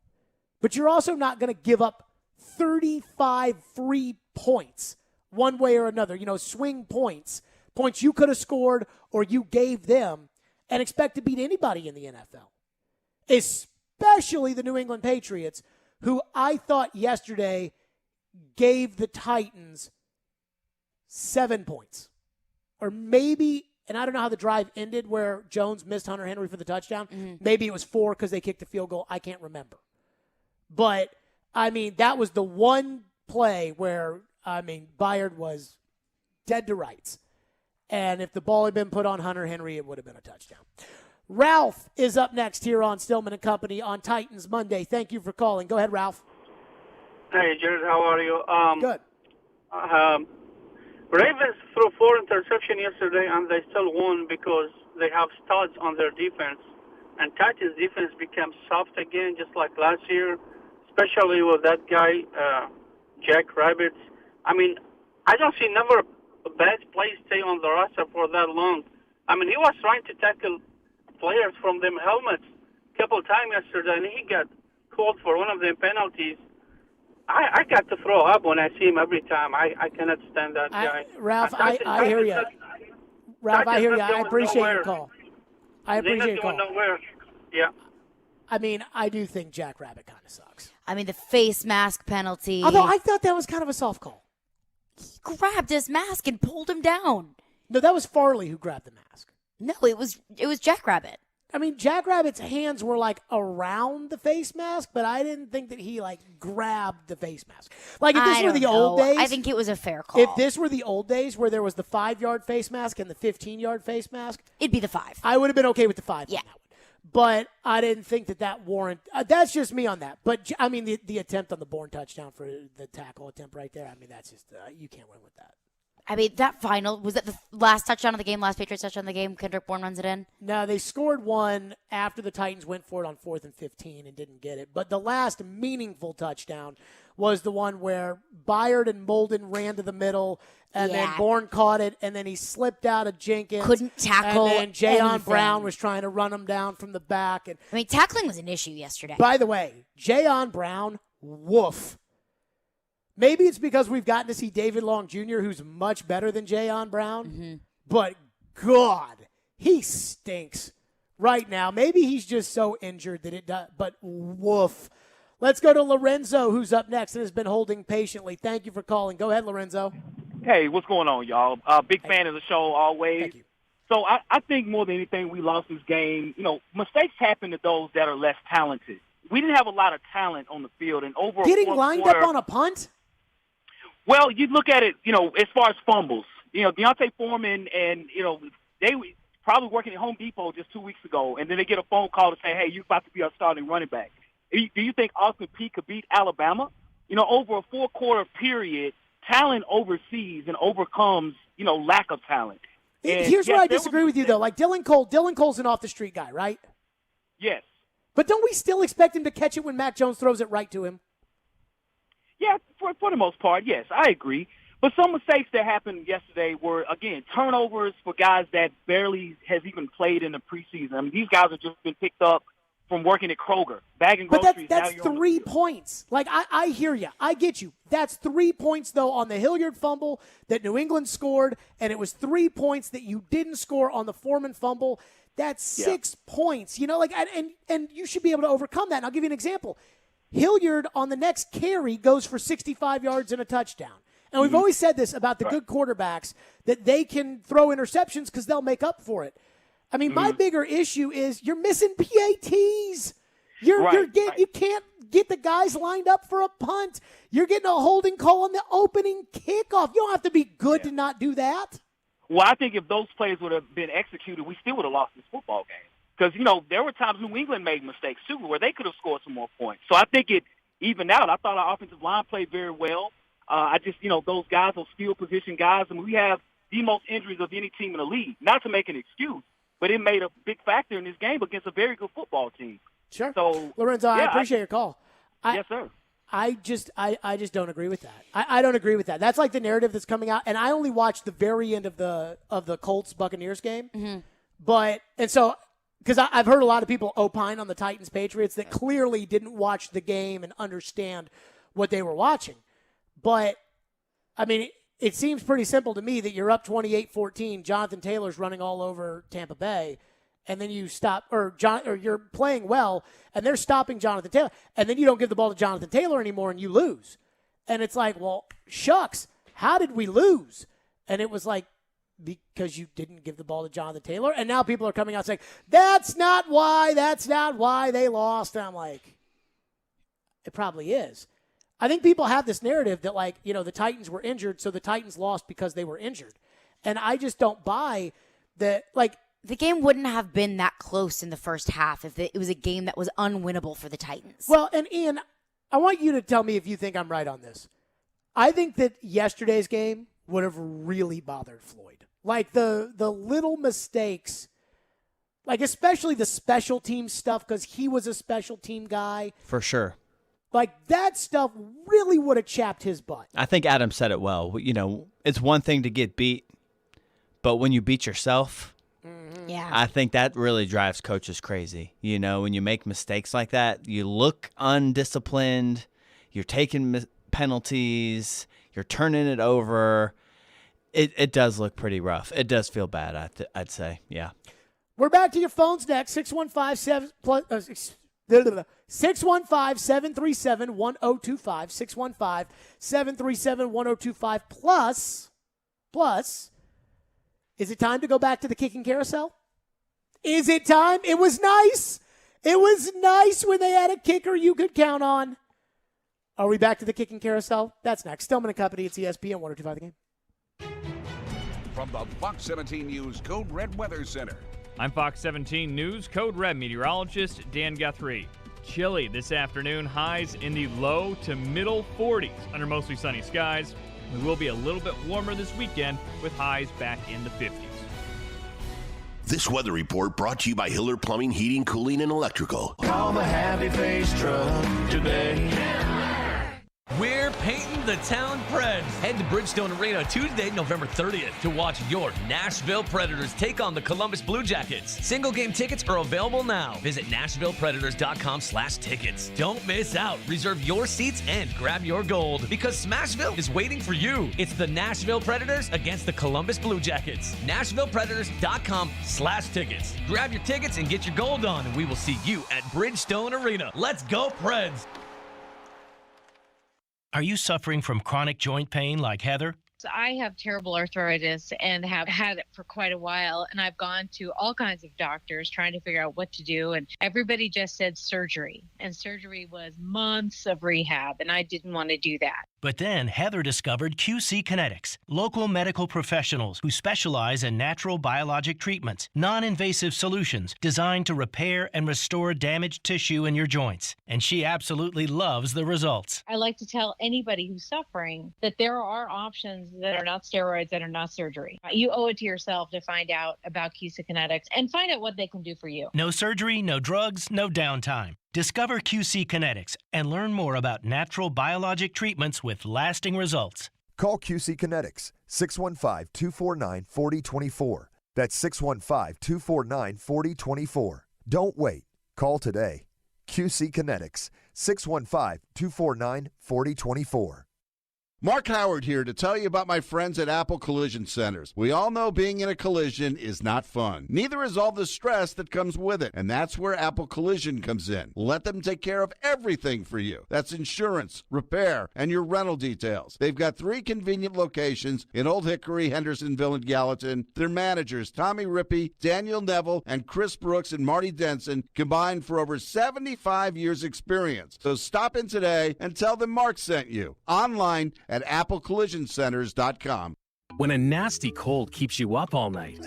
but you're also not going to give up 35 free points one way or another, you know, swing points you could have scored or you gave them, and expect to beat anybody in the NFL, especially the New England Patriots, who I thought yesterday gave the Titans 7 points. Or maybe, and I don't know how the drive ended where Jones missed Hunter Henry for the touchdown. Mm-hmm. Maybe it was 4 because they kicked the field goal. I can't remember. But, I mean, that was the one play where, I mean, Byard was dead to rights. And if the ball had been put on Hunter Henry, it would have been a touchdown. Ralph is up next here on Stillman and Company on Titans Monday. Thank you for calling. Go ahead, Ralph. Hey, Jared, how are you? Good. Ravens threw 4 interceptions yesterday, and they still won because they have studs on their defense. And Titans' defense became soft again, just like last year, especially with that guy, Jack Rabbits. I mean, I don't see never a bad play stay on the roster for that long. I mean, he was trying to tackle players from them helmets a couple of times yesterday, and he got called for one of them penalties. I got to throw up when I see him every time. I cannot stand that guy. Ralph, I hear you. Ralph, I hear you. I appreciate your call. I appreciate your call. Nowhere. Yeah. I mean, I do think Jack Rabbit kind of sucks. I mean, the face mask penalty. Although I thought that was kind of a soft call. He grabbed his mask and pulled him down. No, that was Farley who grabbed the mask. No, it was Jack Rabbit. I mean, Jack Rabbit's hands were like around the face mask, but I didn't think that he like grabbed the face mask. Like if this were the old days, I think it was a fair call. If this were the old days where there was the 5-yard face mask and the 15-yard face mask, it'd be the 5. I would have been okay with the 5. Yeah. On that one. But I didn't think that warrant. That's just me on that. But I mean, the attempt on the Bourne touchdown for the tackle attempt right there. I mean, that's just you can't win with that. I mean, that final, was that the last touchdown of the game, last Patriots touchdown of the game? Kendrick Bourne runs it in? No, they scored one after the Titans went for it on 4th and 15 and didn't get it. But the last meaningful touchdown was the one where Byard and Molden ran to the middle, and then Bourne caught it, and then he slipped out of Jenkins. Couldn't tackle And then Jayon anything. Brown was trying to run him down from the back. And I mean, tackling was an issue yesterday. by the way, Jayon Brown, woof. Maybe it's because we've gotten to see David Long Jr., who's much better than Jayon Brown. But, God, he stinks right now. Maybe he's just so injured that it does. But, woof. Let's go to Lorenzo, who's up next and has been holding patiently. Thank you for calling. Go ahead, Lorenzo. Hey, what's going on, y'all? Big fan of the show always. Thank you. So I think more than anything, we lost this game. You know, mistakes happen to those that are less talented. We didn't have a lot of talent on the field. And over Getting a lined quarter, up on a punt? Well, you look at it, you know, as far as fumbles. You know, Deontay Foreman and, you know, they were probably working at Home Depot just 2 weeks ago, and then they get a phone call to say, hey, you're about to be our starting running back. Do you think Austin Peay could beat Alabama? You know, over a 4-quarter period, talent oversees and overcomes, you know, lack of talent. And Here's yes, where I there disagree was- with you, though. Like Dylan Cole's an off-the-street guy, right? Yes. But don't we still expect him to catch it when Mac Jones throws it right to him? Yeah, for the most part, yes, I agree. But some mistakes that happened yesterday were, again, turnovers for guys that barely has even played in the preseason. I mean, these guys have just been picked up from working at Kroger, bagging But groceries. that's now you're on 3 points. Like, I hear you. I get you. That's 3 points, though, on the Hilliard fumble that New England scored, and it was 3 points that you didn't score on the Foreman fumble. That's 6 points. You know, like, and you should be able to overcome that. And I'll give you an example. Hilliard on the next carry goes for 65 yards and a touchdown. And we've always said this about the good quarterbacks, that they can throw interceptions because they'll make up for it. I mean, my bigger issue is you're missing PATs. You can't get the guys lined up for a punt. You're getting a holding call on the opening kickoff. You don't have to be good to not do that. Well, I think if those plays would have been executed, we still would have lost this football game. Because, you know, there were times New England made mistakes, too, where they could have scored some more points. So I think it evened out. I thought our offensive line played very well. I just, you know, those guys, those field position guys, I mean, we have the most injuries of any team in the league. Not to make an excuse, but it made a big factor in this game against a very good football team. Sure. So, Lorenzo, I appreciate your call. Yes, sir. I just don't agree with that. I don't agree with that. That's like the narrative that's coming out. And I only watched the very end of the Colts Buccaneers game. But so because I've heard a lot of people opine on the Titans Patriots that clearly didn't watch the game and understand what they were watching. But I mean, it seems pretty simple to me that you're up 28-14. Jonathan Taylor's running all over Tampa Bay. And then you stop, or you're playing well, and they're stopping Jonathan Taylor. And then you don't give the ball to Jonathan Taylor anymore, and you lose. And it's like, well, shucks, how did we lose? And it was like, because you didn't give the ball to Jonathan Taylor. And now people are coming out saying, that's not why they lost. And I'm like, it probably is. I think people have this narrative that, like, you know, the Titans were injured, so the Titans lost because they were injured. And I just don't buy that, like, the game wouldn't have been that close in the first half if it was a game that was unwinnable for the Titans. Well, and Ian, I want you to tell me if you think I'm right on this. I think that yesterday's game would have really bothered Floyd. Like the little mistakes, like especially the special team stuff, because he was a special team guy. For sure. Like that stuff really would have chapped his butt. I think Adam said it well. You know, it's one thing to get beat, but when you beat yourself, Yeah. I think that really drives coaches crazy. You know, when you make mistakes like that, you look undisciplined, you're taking penalties, you're turning it over. It does look pretty rough. It does feel bad, I'd say. Yeah. We're back to your phones next. 615-737-1025. 615-737-1025. Plus, is it time to go back to the kicking carousel? Is it time? It was nice. It was nice when they had a kicker you could count on. Are we back to the kicking carousel? That's next. Stillman and Company. It's ESPN 102.5 The Game. From the Fox 17 News Code Red Weather Center. I'm Fox 17 News Code Red meteorologist Dan Guthrie. Chilly this afternoon, highs in the low to middle 40s under mostly sunny skies. We will be a little bit warmer this weekend with highs back in the 50s. This weather report brought to you by Hiller Plumbing, Heating, Cooling, and Electrical. Call the Happy Face Truck today. We're painting the town Preds. Head to Bridgestone Arena Tuesday, November 30th to watch your Nashville Predators take on the Columbus Blue Jackets. Single game tickets are available now. Visit NashvillePredators.com/tickets. Don't miss out. Reserve your seats and grab your gold because Smashville is waiting for you. It's the Nashville Predators against the Columbus Blue Jackets. NashvillePredators.com/tickets. Grab your tickets and get your gold on, and we will see you at Bridgestone Arena. Let's go, Preds. Are you suffering from chronic joint pain like Heather? I have terrible arthritis and have had it for quite a while, and I've gone to all kinds of doctors trying to figure out what to do, and everybody just said surgery, and surgery was months of rehab, and I didn't want to do that. But then Heather discovered QC Kinetics, local medical professionals who specialize in natural biologic treatments, non-invasive solutions designed to repair and restore damaged tissue in your joints. And she absolutely loves the results. I like to tell anybody who's suffering that there are options that are not steroids, that are not surgery. You owe it to yourself to find out about QC Kinetics and find out what they can do for you. No surgery, no drugs, no downtime. Discover QC Kinetics and learn more about natural biologic treatments with lasting results. Call QC Kinetics, 615-249-4024. That's 615-249-4024. Don't wait. Call today. QC Kinetics, 615-249-4024. Mark Howard here to tell you about my friends at Apple Collision Centers. We all know being in a collision is not fun. Neither is all the stress that comes with it, and that's where Apple Collision comes in. Let them take care of everything for you. That's insurance, repair, and your rental details. They've got 3 convenient locations in Old Hickory, Hendersonville, and Gallatin. Their managers, Tommy Rippey, Daniel Neville, and Chris Brooks and Marty Denson, combined for over 75 years experience. So stop in today and tell them Mark sent you. Online at applecollisioncenters.com. When a nasty cold keeps you up all night,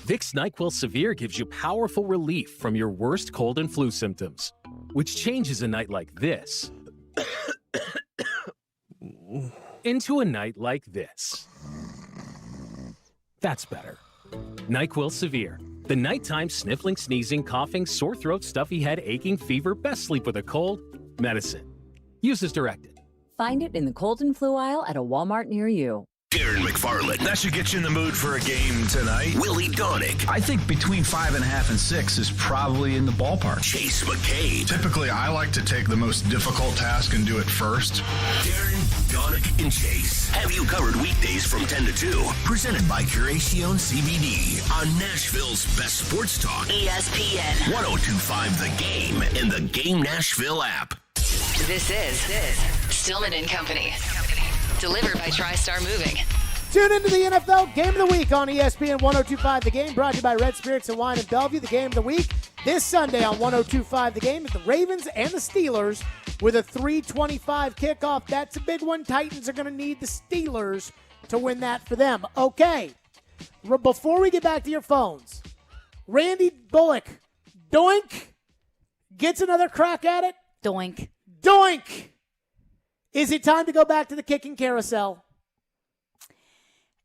Vicks NyQuil Severe gives you powerful relief from your worst cold and flu symptoms, which changes a night like this into a night like this. That's better. NyQuil Severe. The nighttime sniffling, sneezing, coughing, sore throat, stuffy head, aching, fever, best sleep with a cold, medicine. Use as directed. Find it in the cold and flu aisle at a Walmart near you. Darren McFarland. That should get you in the mood for a game tonight. Willie Donick. I think between 5.5 and 6 is probably in the ballpark. Chase McCabe. Typically, I like to take the most difficult task and do it first. Darren, Donick, and Chase have you covered weekdays from 10 to 2. Presented by Curacion CBD on Nashville's best sports talk. ESPN 102.5 The Game and the Game Nashville app. This is Stillman and Company. Delivered by TriStar Moving. Tune into the NFL Game of the Week on ESPN 102.5 The Game, brought to you by Red Spirits and Wine in Bellevue. The Game of the Week this Sunday on 102.5 The Game is the Ravens and the Steelers with a 3:25 kickoff. That's a big one. Titans are going to need the Steelers to win that for them. Okay, before we get back to your phones, Randy Bullock, doink, gets another crack at it. Doink. Doink! Is it time to go back to the kicking carousel?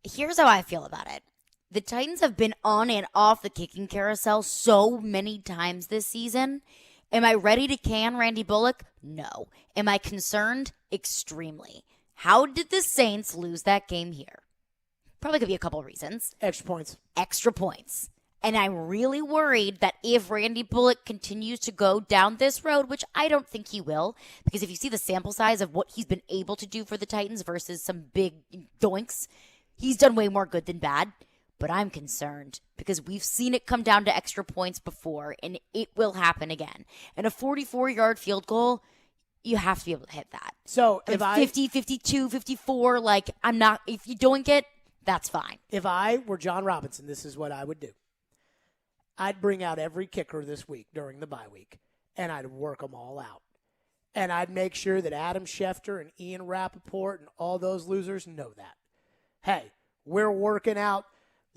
Here's how I feel about it. The Titans have been on and off the kicking carousel so many times this season. Am I ready to can Randy Bullock? No. Am I concerned? Extremely. How did the Saints lose that game here? Probably could be a couple reasons. Extra points. Extra points. And I'm really worried that if Randy Bullock continues to go down this road, which I don't think he will, because if you see the sample size of what he's been able to do for the Titans versus some big doinks, he's done way more good than bad. But I'm concerned because we've seen it come down to extra points before, and it will happen again. And a 44-yard field goal, you have to be able to hit that. So if 50, 52, 54, if you doink it, that's fine. If I were John Robinson, this is what I would do. I'd bring out every kicker this week during the bye week, and I'd work them all out. And I'd make sure that Adam Schefter and Ian Rappaport and all those losers know that. Hey, we're working out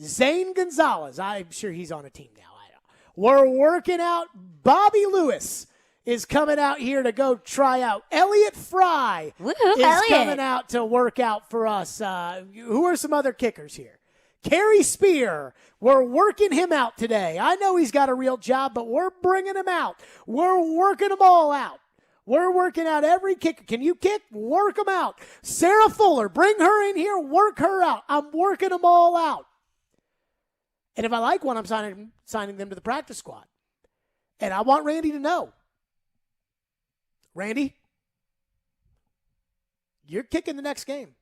Zane Gonzalez. I'm sure he's on a team now. I don't. We're working out Bobby Lewis is coming out here to go try out. Elliott Fry is coming out to work out for us. Who are some other kickers here? Kerry Spear, we're working him out today. I know he's got a real job, but we're bringing him out. We're working them all out. We're working out every kicker. Can you kick? Work them out. Sarah Fuller, bring her in here, work her out. I'm working them all out. And if I like one, I'm signing them to the practice squad. And I want Randy to know. Randy, you're kicking the next game.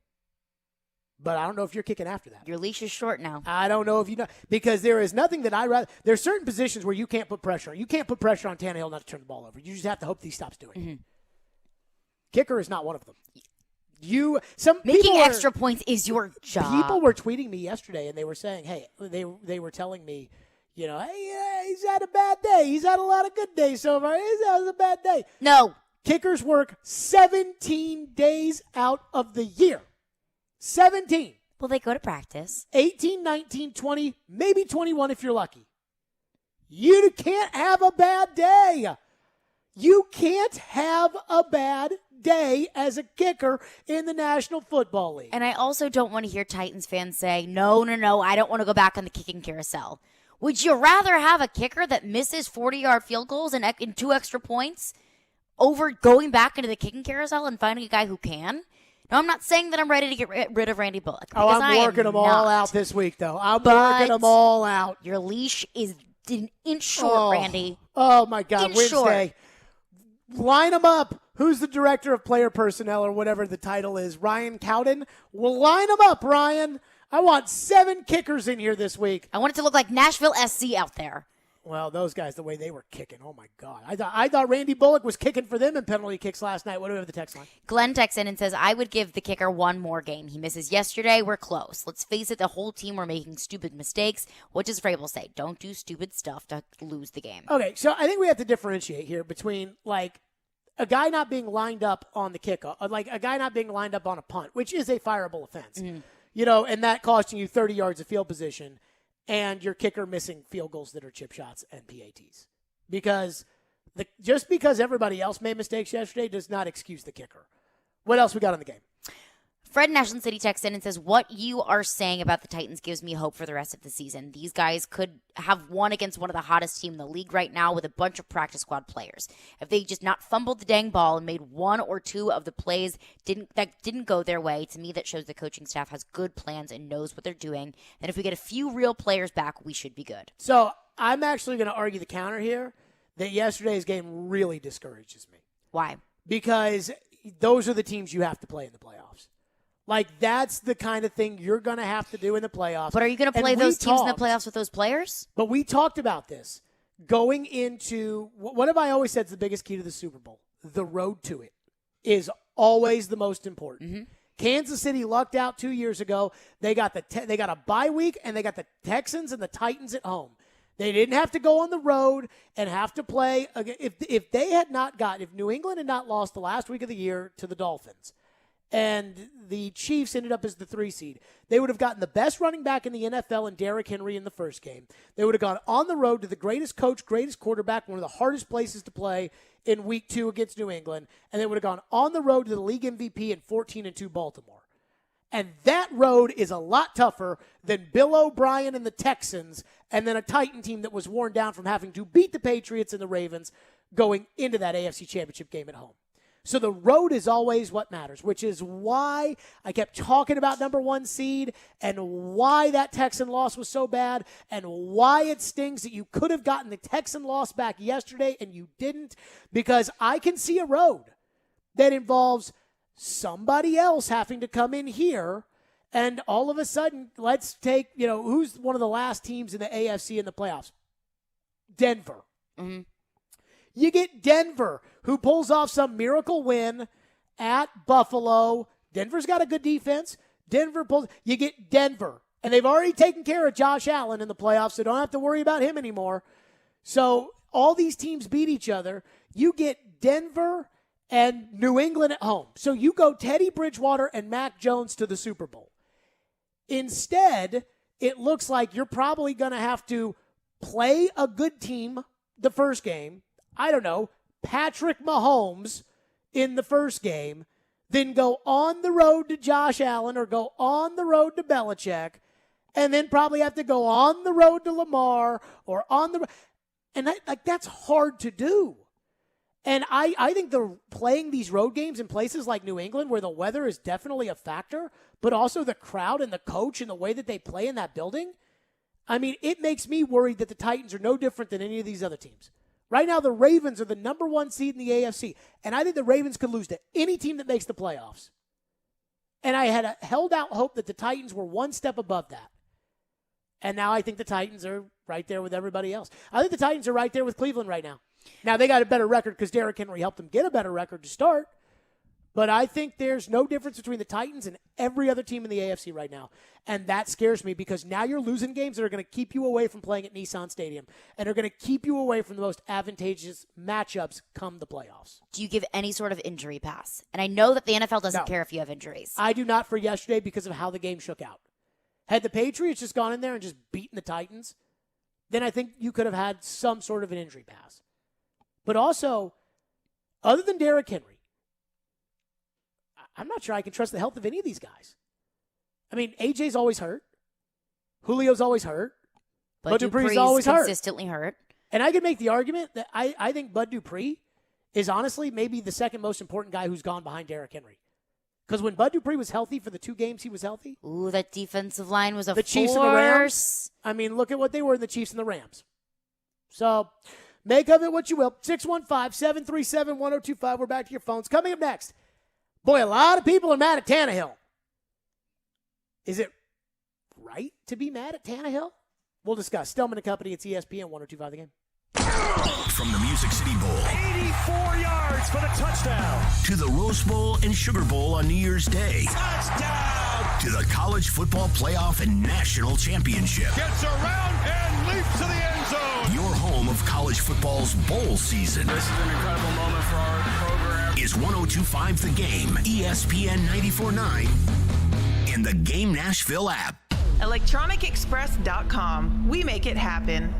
But I don't know if you're kicking after that. Your leash is short now. I don't know if you know. Because there is nothing that I'd rather. There's certain positions where you can't put pressure on. You can't put pressure on Tannehill not to turn the ball over. You just have to hope that he stops doing it. Kicker is not one of them. Making extra points is your job. People were tweeting me yesterday, and they were saying, hey, they were telling me, hey, he's had a bad day. He's had a lot of good days so far. He's had a bad day. No. Kickers work 17 days out of the year. 17. Well, they go to practice. 18, 19, 20, maybe 21 if you're lucky. You can't have a bad day. You can't have a bad day as a kicker in the National Football League. And I also don't want to hear Titans fans say, no, I don't want to go back on the kicking carousel. Would you rather have a kicker that misses 40-yard field goals and 2 extra points over going back into the kicking carousel and finding a guy who can? Now, I'm not saying that I'm ready to get rid of Randy Bullock. I'm working them all out this week, though. I'm working them all out. Your leash is an inch short, Randy. Oh, my God. Inch Wednesday. Short. Line them up. Who's the director of player personnel or whatever the title is? Ryan Cowden? Well, line them up, Ryan. I want 7 kickers in here this week. I want it to look like Nashville SC out there. Well, those guys, the way they were kicking, oh, my God. I thought Randy Bullock was kicking for them in penalty kicks last night. What do we have the text line? Glenn texts in and says, I would give the kicker one more game. He misses yesterday. We're close. Let's face it, the whole team were making stupid mistakes. What does Vrabel say? Don't do stupid stuff to lose the game. Okay, so I think we have to differentiate here between, a guy not being lined up on the kickoff, like a guy not being lined up on a punt, which is a fireable offense, and that costing you 30 yards of field position, and your kicker missing field goals that are chip shots and PATs. Because just because everybody else made mistakes yesterday does not excuse the kicker. What else we got on the game? Fred in Ashland City texts in and says, what you are saying about the Titans gives me hope for the rest of the season. These guys could have won against one of the hottest teams in the league right now with a bunch of practice squad players. If they just not fumbled the dang ball and made 1 or 2 of the plays that didn't go their way, to me that shows the coaching staff has good plans and knows what they're doing. And if we get a few real players back, we should be good. So I'm actually going to argue the counter here that yesterday's game really discourages me. Why? Because those are the teams you have to play in the playoffs. That's the kind of thing you're going to have to do in the playoffs. But are you going to play those teams in the playoffs with those players? But we talked about this going into what have I always said is the biggest key to the Super Bowl? The road to it is always the most important. Mm-hmm. Kansas City lucked out 2 years ago. They got they got a bye week, and they got the Texans and the Titans at home. They didn't have to go on the road and have to play. If New England had not lost the last week of the year to the Dolphins, and the Chiefs ended up as the 3 seed, they would have gotten the best running back in the NFL in Derrick Henry in the first game. They would have gone on the road to the greatest coach, greatest quarterback, one of the hardest places to play in week 2 against New England, and they would have gone on the road to the league MVP in 14-2 Baltimore. And that road is a lot tougher than Bill O'Brien and the Texans, and then a Titan team that was worn down from having to beat the Patriots and the Ravens going into that AFC Championship game at home. So the road is always what matters, which is why I kept talking about number 1 seed and why that Texan loss was so bad and why it stings that you could have gotten the Texan loss back yesterday and you didn't, because I can see a road that involves somebody else having to come in here. And all of a sudden, let's take, who's one of the last teams in the AFC in the playoffs? Denver. Mm-hmm. You get Denver, who pulls off some miracle win at Buffalo. Denver's got a good defense. You get Denver. And they've already taken care of Josh Allen in the playoffs, so don't have to worry about him anymore. So all these teams beat each other. You get Denver and New England at home. So you go Teddy Bridgewater and Mac Jones to the Super Bowl. Instead, it looks like you're probably going to have to play a good team the first game. I don't know, Patrick Mahomes in the first game, then go on the road to Josh Allen or go on the road to Belichick, and then probably have to go on the road to Lamar or and that's hard to do. And I think they're playing these road games in places like New England where the weather is definitely a factor, but also the crowd and the coach and the way that they play in that building. I mean, it makes me worried that the Titans are no different than any of these other teams. Right now, the Ravens are the number 1 seed in the AFC, and I think the Ravens could lose to any team that makes the playoffs. And I had held out hope that the Titans were one step above that. And now I think the Titans are right there with everybody else. I think the Titans are right there with Cleveland right now. Now, they got a better record because Derrick Henry helped them get a better record to start. But I think there's no difference between the Titans and every other team in the AFC right now. And that scares me because now you're losing games that are going to keep you away from playing at Nissan Stadium and are going to keep you away from the most advantageous matchups come the playoffs. Do you give any sort of injury pass? And I know that the NFL doesn't care if you have injuries. I do not for yesterday because of how the game shook out. Had the Patriots just gone in there and just beaten the Titans, then I think you could have had some sort of an injury pass. But also, other than Derrick Henry, I'm not sure I can trust the health of any of these guys. I mean, AJ's always hurt. Julio's always hurt. Bud Dupree's always consistently hurt. And I could make the argument that I think Bud Dupree is honestly maybe the second most important guy who's gone behind Derrick Henry. Because when Bud Dupree was healthy for the 2 games he was healthy. Ooh, that defensive line was a force. The Chiefs and the Rams. I mean, look at what they were in the Chiefs and the Rams. So make of it what you will. 615-737-1025. We're back to your phones. Coming up next. Boy, a lot of people are mad at Tannehill. Is it right to be mad at Tannehill? We'll discuss. Stillman and Company, it's ESPN 102.5 The Game. From the Music City Bowl, 84 yards for the touchdown, to the Rose Bowl and Sugar Bowl on New Year's Day, touchdown, to the College Football Playoff and National Championship. Gets around and leaps to the end zone. Your home of college football's bowl season. This is an incredible moment for our program. Is 102.5 The Game, ESPN 94.9, and the Game Nashville app. ElectronicExpress.com. We make it happen.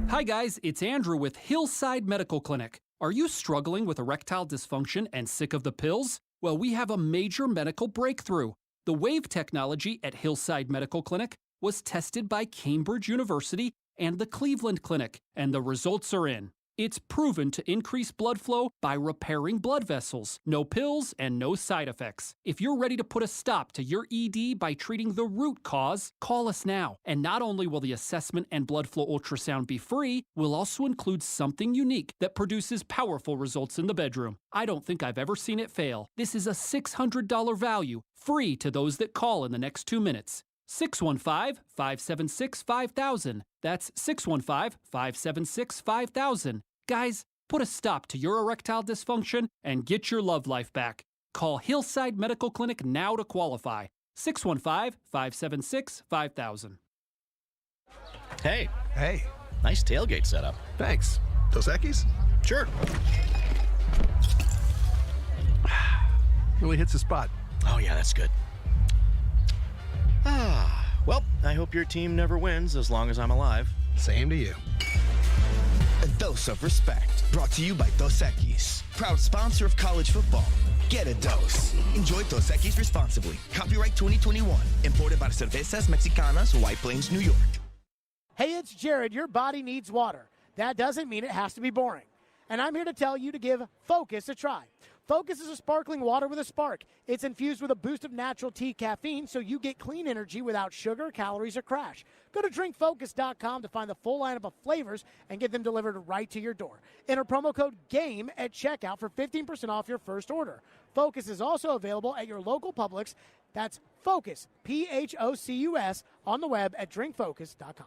Hi guys, it's Andrew with Hillside Medical Clinic. Are you struggling with erectile dysfunction and sick of the pills? Well, we have a major medical breakthrough. The Wave technology at Hillside Medical Clinic was tested by Cambridge University and the Cleveland Clinic, and the results are in. It's proven to increase blood flow by repairing blood vessels. No pills and no side effects. If you're ready to put a stop to your ED by treating the root cause, call us now. And not only will the assessment and blood flow ultrasound be free, we'll also include something unique that produces powerful results in the bedroom. I don't think I've ever seen it fail. This is a $600 value, free to those that call in the next 2 minutes. 615-576-5000. That's 615-576-5000. Guys, put a stop to your erectile dysfunction and get your love life back. Call Hillside Medical Clinic now to qualify. 615-576-5000. Hey. Hey. Nice tailgate setup. Thanks. Dos Equis? Sure. Really hits the spot. Oh, yeah, that's good. Well, I hope your team never wins as long as I'm alive. Same to you. A dose of respect. Brought to you by Dos Equis, proud sponsor of college football. Get a dose. Enjoy Dos Equis responsibly. Copyright 2021. Imported by Cervezas Mexicanas, White Plains, New York. Hey, it's Jared. Your body needs water. That doesn't mean it has to be boring. And I'm here to tell you to give Focus a try. Focus is a sparkling water with a spark. It's infused with a boost of natural tea caffeine, so you get clean energy without sugar, calories, or crash. Go to drinkfocus.com to find the full lineup of flavors and get them delivered right to your door. Enter promo code GAME at checkout for 15% off your first order. Focus is also available at your local Publix. That's Focus, P-H-O-C-U-S, on the web at drinkfocus.com.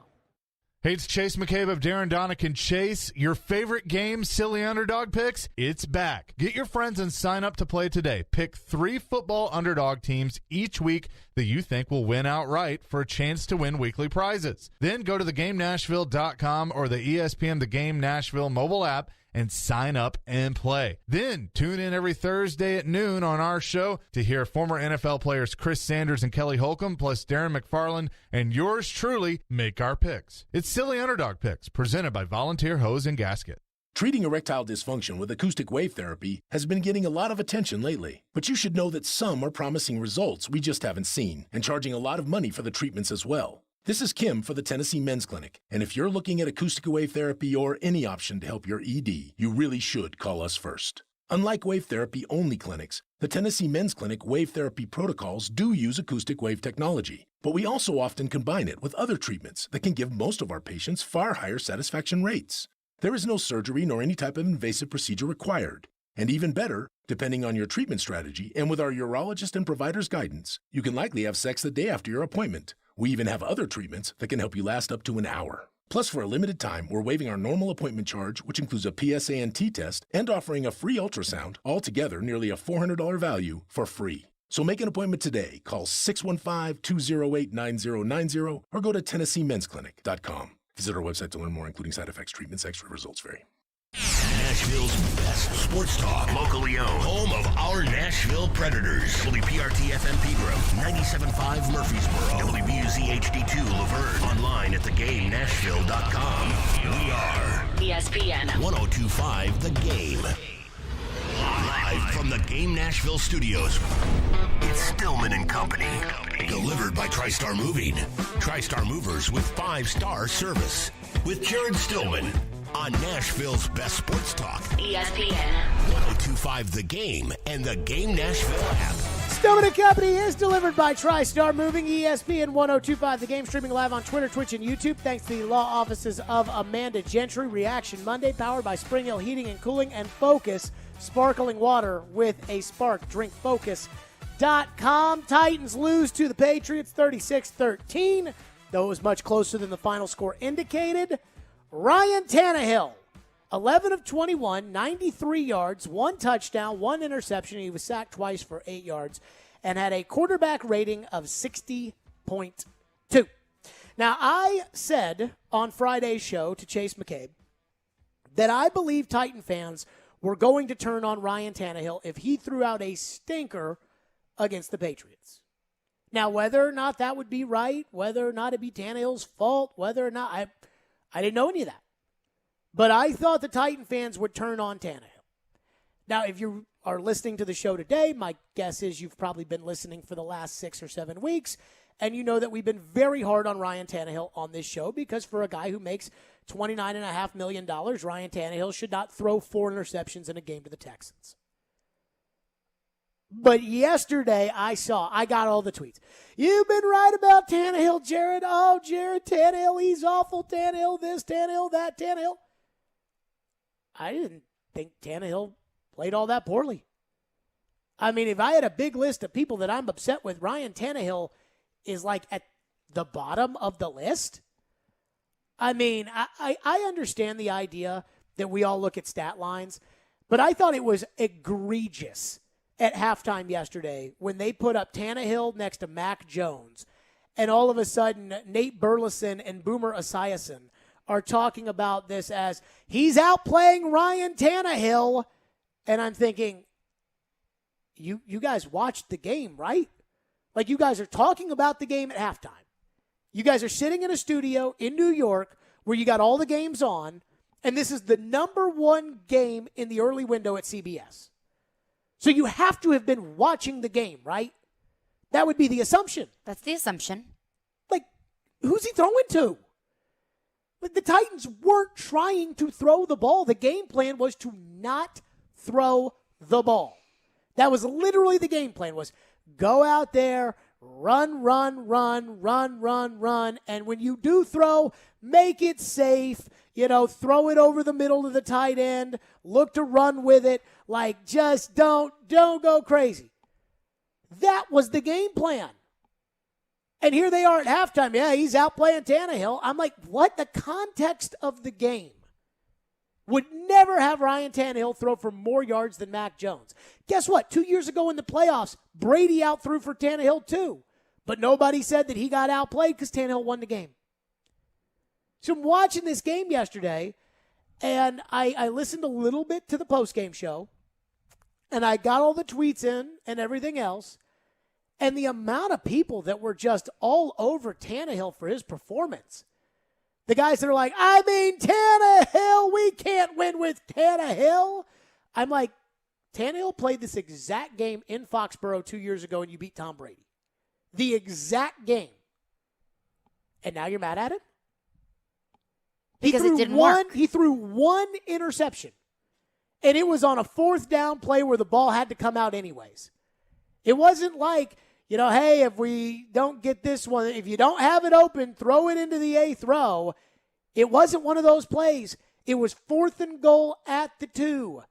Hey, it's Chase McCabe of Darren Donick and Chase. Your favorite game, Silly Underdog Picks, it's back. Get your friends and sign up to play today. Pick 3 football underdog teams each week that you think will win outright for a chance to win weekly prizes. Then go to thegamenashville.com or the ESPN The Game Nashville mobile app and sign up and play. Then tune in every Thursday at noon on our show to hear former NFL players Chris Sanders and Kelly Holcomb plus Darren McFarland and yours truly make our picks. It's Silly Underdog Picks, presented by Volunteer Hose and Gasket. Treating erectile dysfunction with acoustic wave therapy has been getting a lot of attention lately. But you should know that some are promising results we just haven't seen and charging a lot of money for the treatments as well. This is Kim for the Tennessee Men's Clinic, and if you're looking at acoustic wave therapy or any option to help your ED, you really should call us first. Unlike wave therapy-only clinics, the Tennessee Men's Clinic wave therapy protocols do use acoustic wave technology, but we also often combine it with other treatments that can give most of our patients far higher satisfaction rates. There is no surgery nor any type of invasive procedure required. And even better, depending on your treatment strategy and with our urologist and provider's guidance, you can likely have sex the day after your appointment. We even have other treatments that can help you last up to an hour. Plus, for a limited time, we're waiving our normal appointment charge, which includes a PSA and T test, and offering a free ultrasound, altogether nearly a $400 value for free. So make an appointment today. Call 615-208-9090 or go to TennesseeMen'sClinic.com. Visit our website to learn more, including side effects, treatments, extra results vary. Nashville's best sports talk, locally owned, home of our Nashville Predators. WPRT FM Pegram, 97.5 Murfreesboro, WBUZ HD2 Laverne, online at thegamenashville.com. We are ESPN 102.5 The Game. Live from the Game Nashville studios, it's Stillman and Company. Delivered by TriStar Moving. TriStar Movers with 5-star service. With Jared Stillman. On Nashville's best sports talk. ESPN 102.5 The Game and the Game Nashville app. Stillman and Company is delivered by TriStar Moving. ESPN 102.5 The Game, streaming live on Twitter, Twitch, and YouTube. Thanks to the law offices of Amanda Gentry. Reaction Monday, powered by Spring Hill Heating and Cooling and Focus Sparkling Water with a spark. DrinkFocus.com. Titans lose to the Patriots 36-13, though it was much closer than the final score indicated. Ryan Tannehill, 11 of 21, 93 yards, 1 touchdown, 1 interception. He was sacked twice for 8 yards and had a quarterback rating of 60.2. Now, I said on Friday's show to Chase McCabe that I believe Titan fans were going to turn on Ryan Tannehill if he threw out a stinker against the Patriots. Now, whether or not that would be right, whether or not it'd be Tannehill's fault, whether or not I didn't know any of that. But I thought the Titan fans would turn on Tannehill. Now, if you are listening to the show today, my guess is you've probably been listening for the last 6 or 7 weeks, and you know that we've been very hard on Ryan Tannehill on this show because for a guy who makes $29.5 million, Ryan Tannehill should not throw 4 interceptions in a game to the Texans. But yesterday, I got all the tweets. You've been right about Tannehill, Jared. Oh, Jared, Tannehill, he's awful. Tannehill this, Tannehill that, Tannehill. I didn't think Tannehill played all that poorly. I mean, if I had a big list of people that I'm upset with, Ryan Tannehill is like at the bottom of the list. I mean, I understand the idea that we all look at stat lines, but I thought it was egregious at halftime yesterday when they put up Tannehill next to Mac Jones, and all of a sudden Nate Burleson and Boomer Esiason are talking about this as he's outplaying Ryan Tannehill, and I'm thinking, you guys watched the game, right? Like, you guys are talking about the game at halftime. You guys are sitting in a studio in New York where you got all the games on, and this is the number 1 game in the early window at CBS. So you have to have been watching the game, right? That would be the assumption. That's the assumption. Like, who's he throwing to? But the Titans weren't trying to throw the ball. The game plan was to not throw the ball. That was literally the game plan, was go out there, run, run, run, run, run, run, and when you do throw, make it safe. Throw it over the middle of the tight end. Look to run with it. Like, just don't go crazy. That was the game plan. And here they are at halftime. Yeah, he's out playing Tannehill. I'm like, what? The context of the game would never have Ryan Tannehill throw for more yards than Mac Jones. Guess what? 2 years ago in the playoffs, Brady outthrew for Tannehill too. But nobody said that he got outplayed because Tannehill won the game. So I'm watching this game yesterday, and I listened a little bit to the postgame show, and I got all the tweets in and everything else, and the amount of people that were just all over Tannehill for his performance. The guys that are like, Tannehill, we can't win with Tannehill. I'm like, Tannehill played this exact game in Foxborough 2 years ago, and you beat Tom Brady. The exact game. And now you're mad at him? Because it didn't work. He threw one interception, and it was on a fourth down play where the ball had to come out anyways. It wasn't like, hey, if we don't get this one, if you don't have it open, throw it into the eighth row. It wasn't one of those plays. It was 4th and goal at the 2.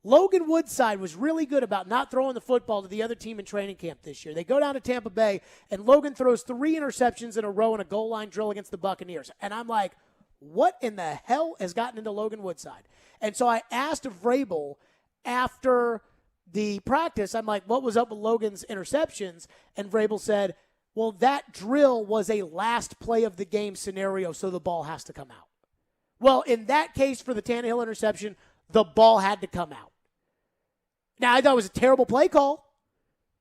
Logan Woodside was really good about not throwing the football to the other team in training camp this year. They go down to Tampa Bay, and Logan throws 3 interceptions in a row in a goal line drill against the Buccaneers. And I'm like, what in the hell has gotten into Logan Woodside? And so I asked Vrabel after the practice, I'm like, what was up with Logan's interceptions? And Vrabel said, well, that drill was a last play of the game scenario, so the ball has to come out. Well, in that case, for the Tannehill interception, the ball had to come out. Now, I thought it was a terrible play call,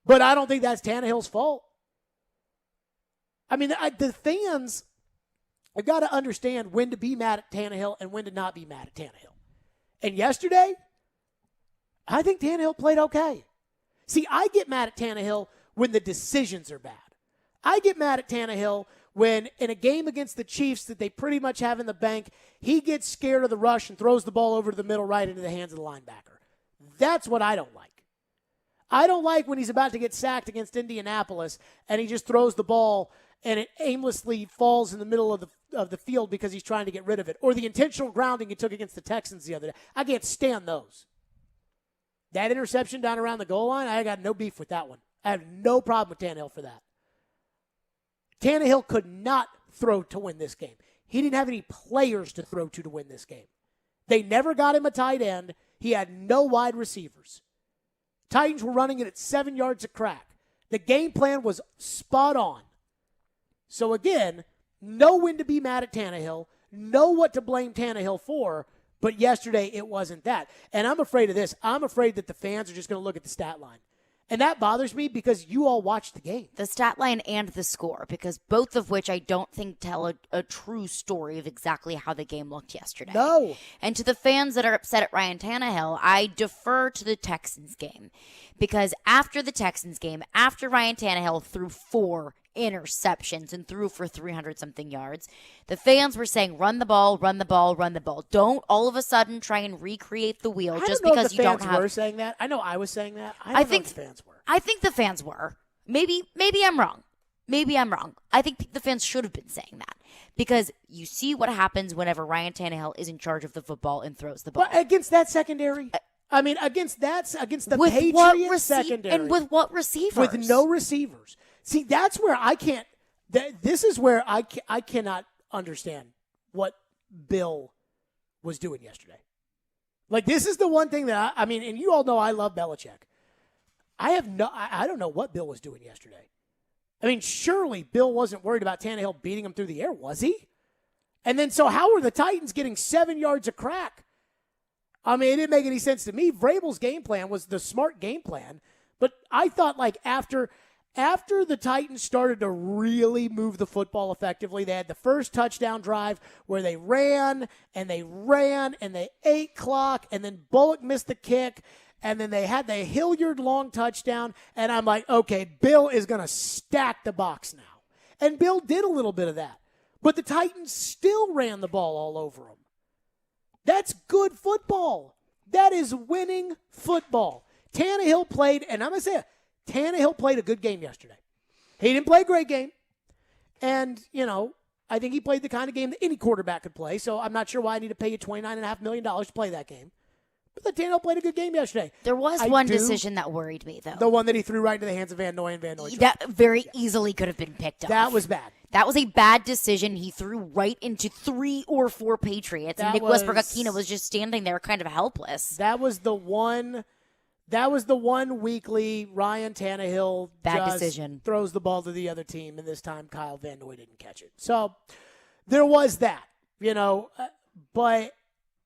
but I don't think that's Tannehill's fault. I mean, the fans have got to understand when to be mad at Tannehill and when to not be mad at Tannehill. And yesterday, I think Tannehill played okay. See, I get mad at Tannehill when the decisions are bad. I get mad at Tannehill when, in a game against the Chiefs that they pretty much have in the bank, he gets scared of the rush and throws the ball over to the middle right into the hands of the linebacker. That's what I don't like. I don't like when he's about to get sacked against Indianapolis and he just throws the ball and it aimlessly falls in the middle of the field because he's trying to get rid of it. Or the intentional grounding he took against the Texans the other day. I can't stand those. That interception down around the goal line, I got no beef with that one. I have no problem with Tannehill for that. Tannehill could not throw to win this game. He didn't have any players to throw to win this game. They never got him a tight end. He had no wide receivers. Titans were running it at 7 yards a crack. The game plan was spot on. So again, know when to be mad at Tannehill, know what to blame Tannehill for, but yesterday it wasn't that. And I'm afraid of this. I'm afraid that the fans are just going to look at the stat line. And that bothers me because you all watched the game. The stat line and the score, because both of which I don't think tell a true story of exactly how the game looked yesterday. No. And to the fans that are upset at Ryan Tannehill, I defer to the Texans game. Because after the Texans game, after Ryan Tannehill threw 4 interceptions and threw for 300-something yards, the fans were saying, run the ball, run the ball, run the ball. Don't all of a sudden try and recreate the wheel just because you don't have... I don't know if the fans were saying that. I know I was saying that. I think the fans were. I think the fans were. Maybe I'm wrong. Maybe I'm wrong. I think the fans should have been saying that. Because you see what happens whenever Ryan Tannehill is in charge of the football and throws the ball. But against that secondary... against the Patriots secondary. And with what receivers? With no receivers. See, that's where I can't – this is where I cannot understand what Bill was doing yesterday. Like, this is the one thing that and you all know I love Belichick. I don't know what Bill was doing yesterday. I mean, surely Bill wasn't worried about Tannehill beating him through the air, was he? And then, so how were the Titans getting 7 yards a crack? I mean, it didn't make any sense to me. Vrabel's game plan was the smart game plan, but I thought, like, after the Titans started to really move the football effectively, they had the first touchdown drive where they ran and they ate clock, and then Bullock missed the kick, and then they had the Hilliard long touchdown, and I'm like, okay, Bill is going to stack the box now. And Bill did a little bit of that, but the Titans still ran the ball all over them. That's good football. That is winning football. Tannehill played, and I'm going to say it, Tannehill played a good game yesterday. He didn't play a great game. And, I think he played the kind of game that any quarterback could play, so I'm not sure why I need to pay you $29.5 million to play that game. But Tannehill played a good game yesterday. There was one decision that worried me, though. The one that he threw right into the hands of Van Noy, and Van Noy. That very easily could have been picked up. That was bad. That was a bad decision. He threw right into 3 or 4 Patriots, and Nick Westbrook-Akina was just standing there kind of helpless. That was the one weekly Ryan Tannehill bad decision. Throws the ball to the other team, and this time Kyle Van Noy didn't catch it. So there was that, but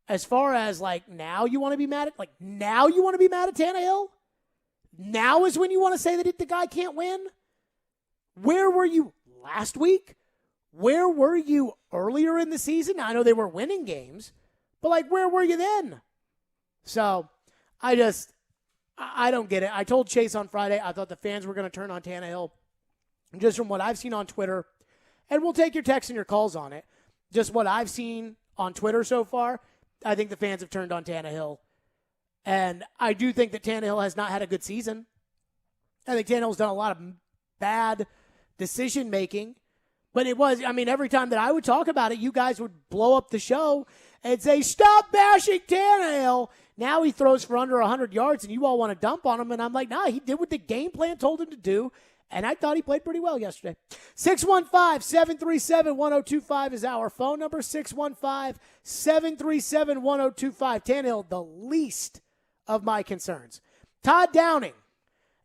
as far as now you want to be mad at Tannehill? Now is when you want to say that the guy can't win? Where were you last week? Where were you earlier in the season? Now, I know they were winning games, but where were you then? So I don't get it. I told Chase on Friday I thought the fans were going to turn on Tannehill. Just from what I've seen on Twitter, and we'll take your texts and your calls on it, just what I've seen on Twitter so far, I think the fans have turned on Tannehill. And I do think that Tannehill has not had a good season. I think Tannehill's done a lot of bad decision-making. But every time that I would talk about it, you guys would blow up the show and say, stop bashing Tannehill. Now he throws for under 100 yards, and you all want to dump on him. And I'm like, nah, he did what the game plan told him to do. And I thought he played pretty well yesterday. 615-737-1025 is our phone number. 615-737-1025. Tannehill, the least of my concerns. Todd Downing.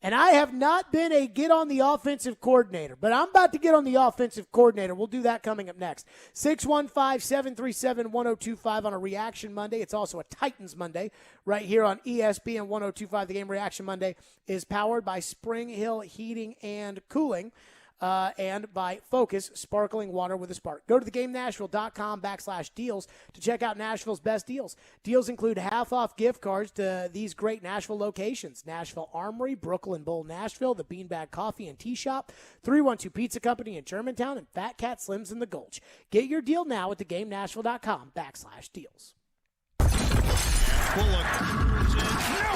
And I have not been a get on the offensive coordinator, but I'm about to get on the offensive coordinator. We'll do that coming up next. 615-737-1025 on a Reaction Monday. It's also a Titans Monday right here on ESPN 1025. The Game Reaction Monday is powered by Spring Hill Heating and Cooling and by Focus Sparkling Water with a Spark. Go to thegamenashville.com/deals to check out Nashville's best deals. Deals include half-off gift cards to these great Nashville locations: Nashville Armory, Brooklyn Bowl, Nashville, the Beanbag Coffee and Tea Shop, 312 Pizza Company in Germantown, and Fat Cat Slims in the Gulch. Get your deal now at thegamenashville.com/deals. Bullock. No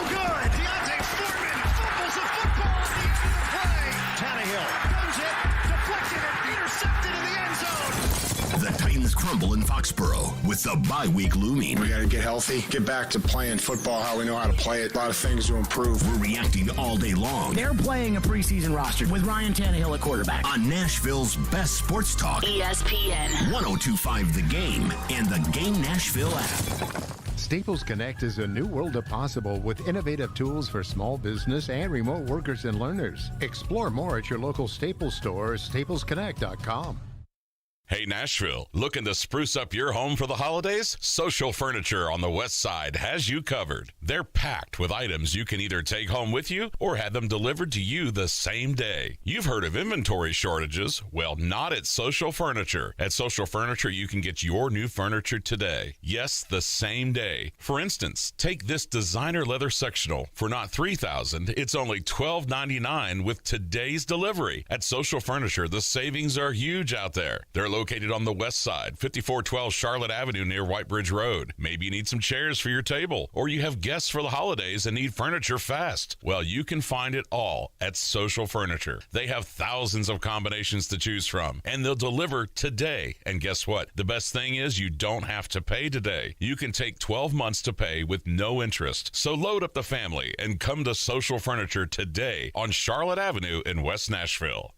good. Deontay Foreman fumbles the football at the end of the play. Tannehill runs it, deflected and intercepted in the end zone. The Titans crumble in Foxborough with the bye week looming. We got to get healthy, get back to playing football how we know how to play it. A lot of things to improve. We're reacting all day long. They're playing a preseason roster with Ryan Tannehill at quarterback. On Nashville's best sports talk. ESPN 1025 The Game and the Game Nashville app. Staples Connect is a new world of possible with innovative tools for small business and remote workers and learners. Explore more at your local Staples store or staplesconnect.com. Hey, Nashville, looking to spruce up your home for the holidays? Social Furniture on the West Side has you covered. They're packed with items you can either take home with you or have them delivered to you the same day. You've heard of inventory shortages. Well, not at Social Furniture. At Social Furniture, you can get your new furniture today. Yes, the same day. For instance, take this designer leather sectional. For not $3,000, it's only $1,299 with today's delivery. At Social Furniture, the savings are huge out there. They're located on the west side, 5412 Charlotte Avenue near White Bridge Road. Maybe you need some chairs for your table, or you have guests for the holidays and need furniture fast. Well, you can find it all at Social Furniture. They have thousands of combinations to choose from, and they'll deliver today. And guess what? The best thing is you don't have to pay today. You can take 12 months to pay with no interest. So load up the family and come to Social Furniture today on Charlotte Avenue in West Nashville.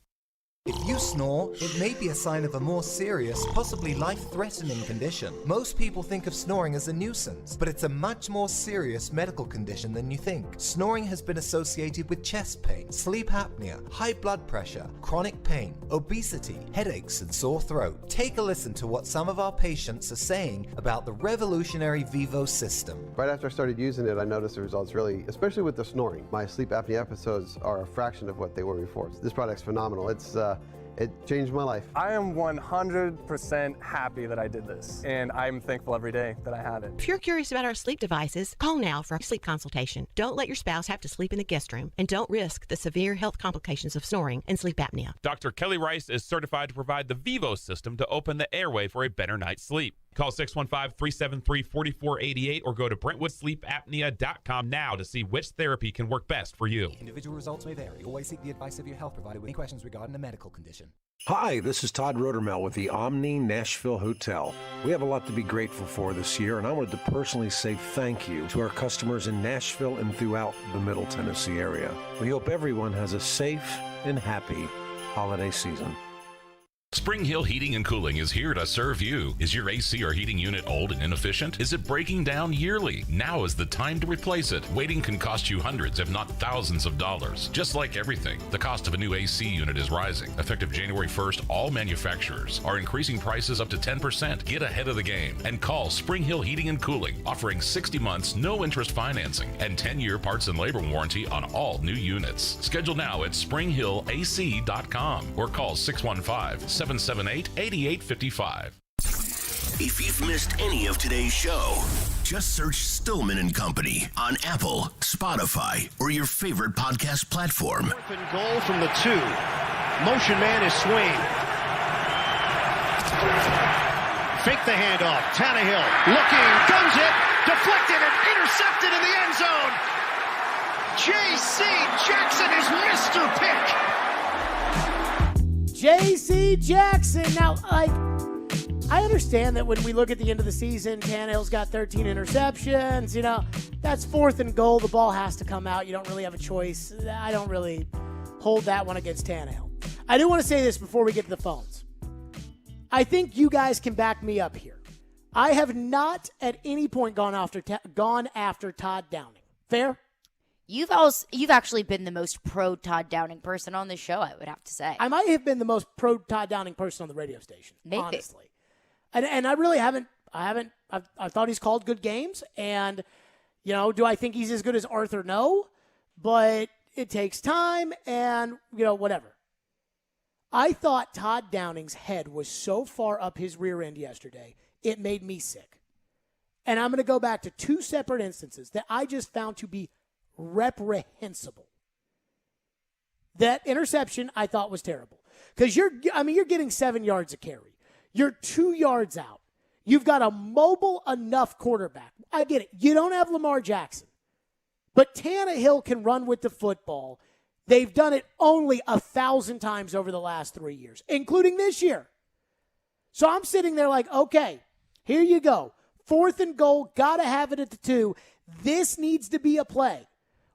If you snore, it may be a sign of a more serious, possibly life-threatening condition. Most people think of snoring as a nuisance, but it's a much more serious medical condition than you think. Snoring has been associated with chest pain, sleep apnea, high blood pressure, chronic pain, obesity, headaches, and sore throat. Take a listen to what some of our patients are saying about the revolutionary Vivo system. Right after I started using it, I noticed the results really, especially with the snoring. My sleep apnea episodes are a fraction of what they were before. This product's phenomenal. It changed my life. I am 100% happy that I did this, and I'm thankful every day that I have it. If you're curious about our sleep devices, call now for a sleep consultation. Don't let your spouse have to sleep in the guest room, and don't risk the severe health complications of snoring and sleep apnea. Dr. Kelly Rice is certified to provide the Vivo system to open the airway for a better night's sleep. Call 615-373-4488 or go to BrentwoodSleepApnea.com now to see which therapy can work best for you. Individual results may vary. Always seek the advice of your health provider with any questions regarding a medical condition. Hi, this is Todd Rodermel with the Omni Nashville Hotel. We have a lot to be grateful for this year, and I wanted to personally say thank you to our customers in Nashville and throughout the Middle Tennessee area. We hope everyone has a safe and happy holiday season. Spring Hill Heating and Cooling is here to serve you. Is your AC or heating unit old and inefficient? Is it breaking down yearly? Now is the time to replace it. Waiting can cost you hundreds, if not thousands of dollars. Just like everything, the cost of a new AC unit is rising. Effective January 1st, all manufacturers are increasing prices up to 10%. Get ahead of the game and call Spring Hill Heating and Cooling, offering 60 months, no interest financing, and 10-year parts and labor warranty on all new units. Schedule now at springhillac.com or call 615-778-8855. If you've missed any of today's show, just search Stillman and Company on Apple, Spotify, or your favorite podcast platform. Fourth and goal from the 2. Motion man is Swain. Fake the handoff. Tannehill looking, guns it, deflected and intercepted in the end zone. J.C. Jackson is Mr. Pick. J.C. Jackson. Now, I understand that when we look at the end of the season, Tannehill's got 13 interceptions. You know, that's fourth and goal. The ball has to come out. You don't really have a choice. I don't really hold that one against Tannehill. I do want to say this before we get to the phones. I think you guys can back me up here. I have not at any point gone after Todd Downing. Fair? You've actually been the most pro Todd Downing person on this show, I would have to say. I might have been the most pro Todd Downing person on the radio station, maybe. Honestly. And I really haven't. I thought he's called good games, and you know, do I think he's as good as Arthur? No, but it takes time, and you know, whatever. I thought Todd Downing's head was so far up his rear end yesterday, it made me sick. And I'm going to go back to 2 separate instances that I just found to be reprehensible. That interception I thought was terrible because you're getting 7 yards a carry. You're 2 yards out. You've got a mobile enough quarterback. I get it. You don't have Lamar Jackson, but Tannehill can run with the football. They've done it only 1,000 times over the last 3 years, including this year. So I'm sitting there like, okay, here you go. Fourth and goal, got to have it at the 2. This needs to be a play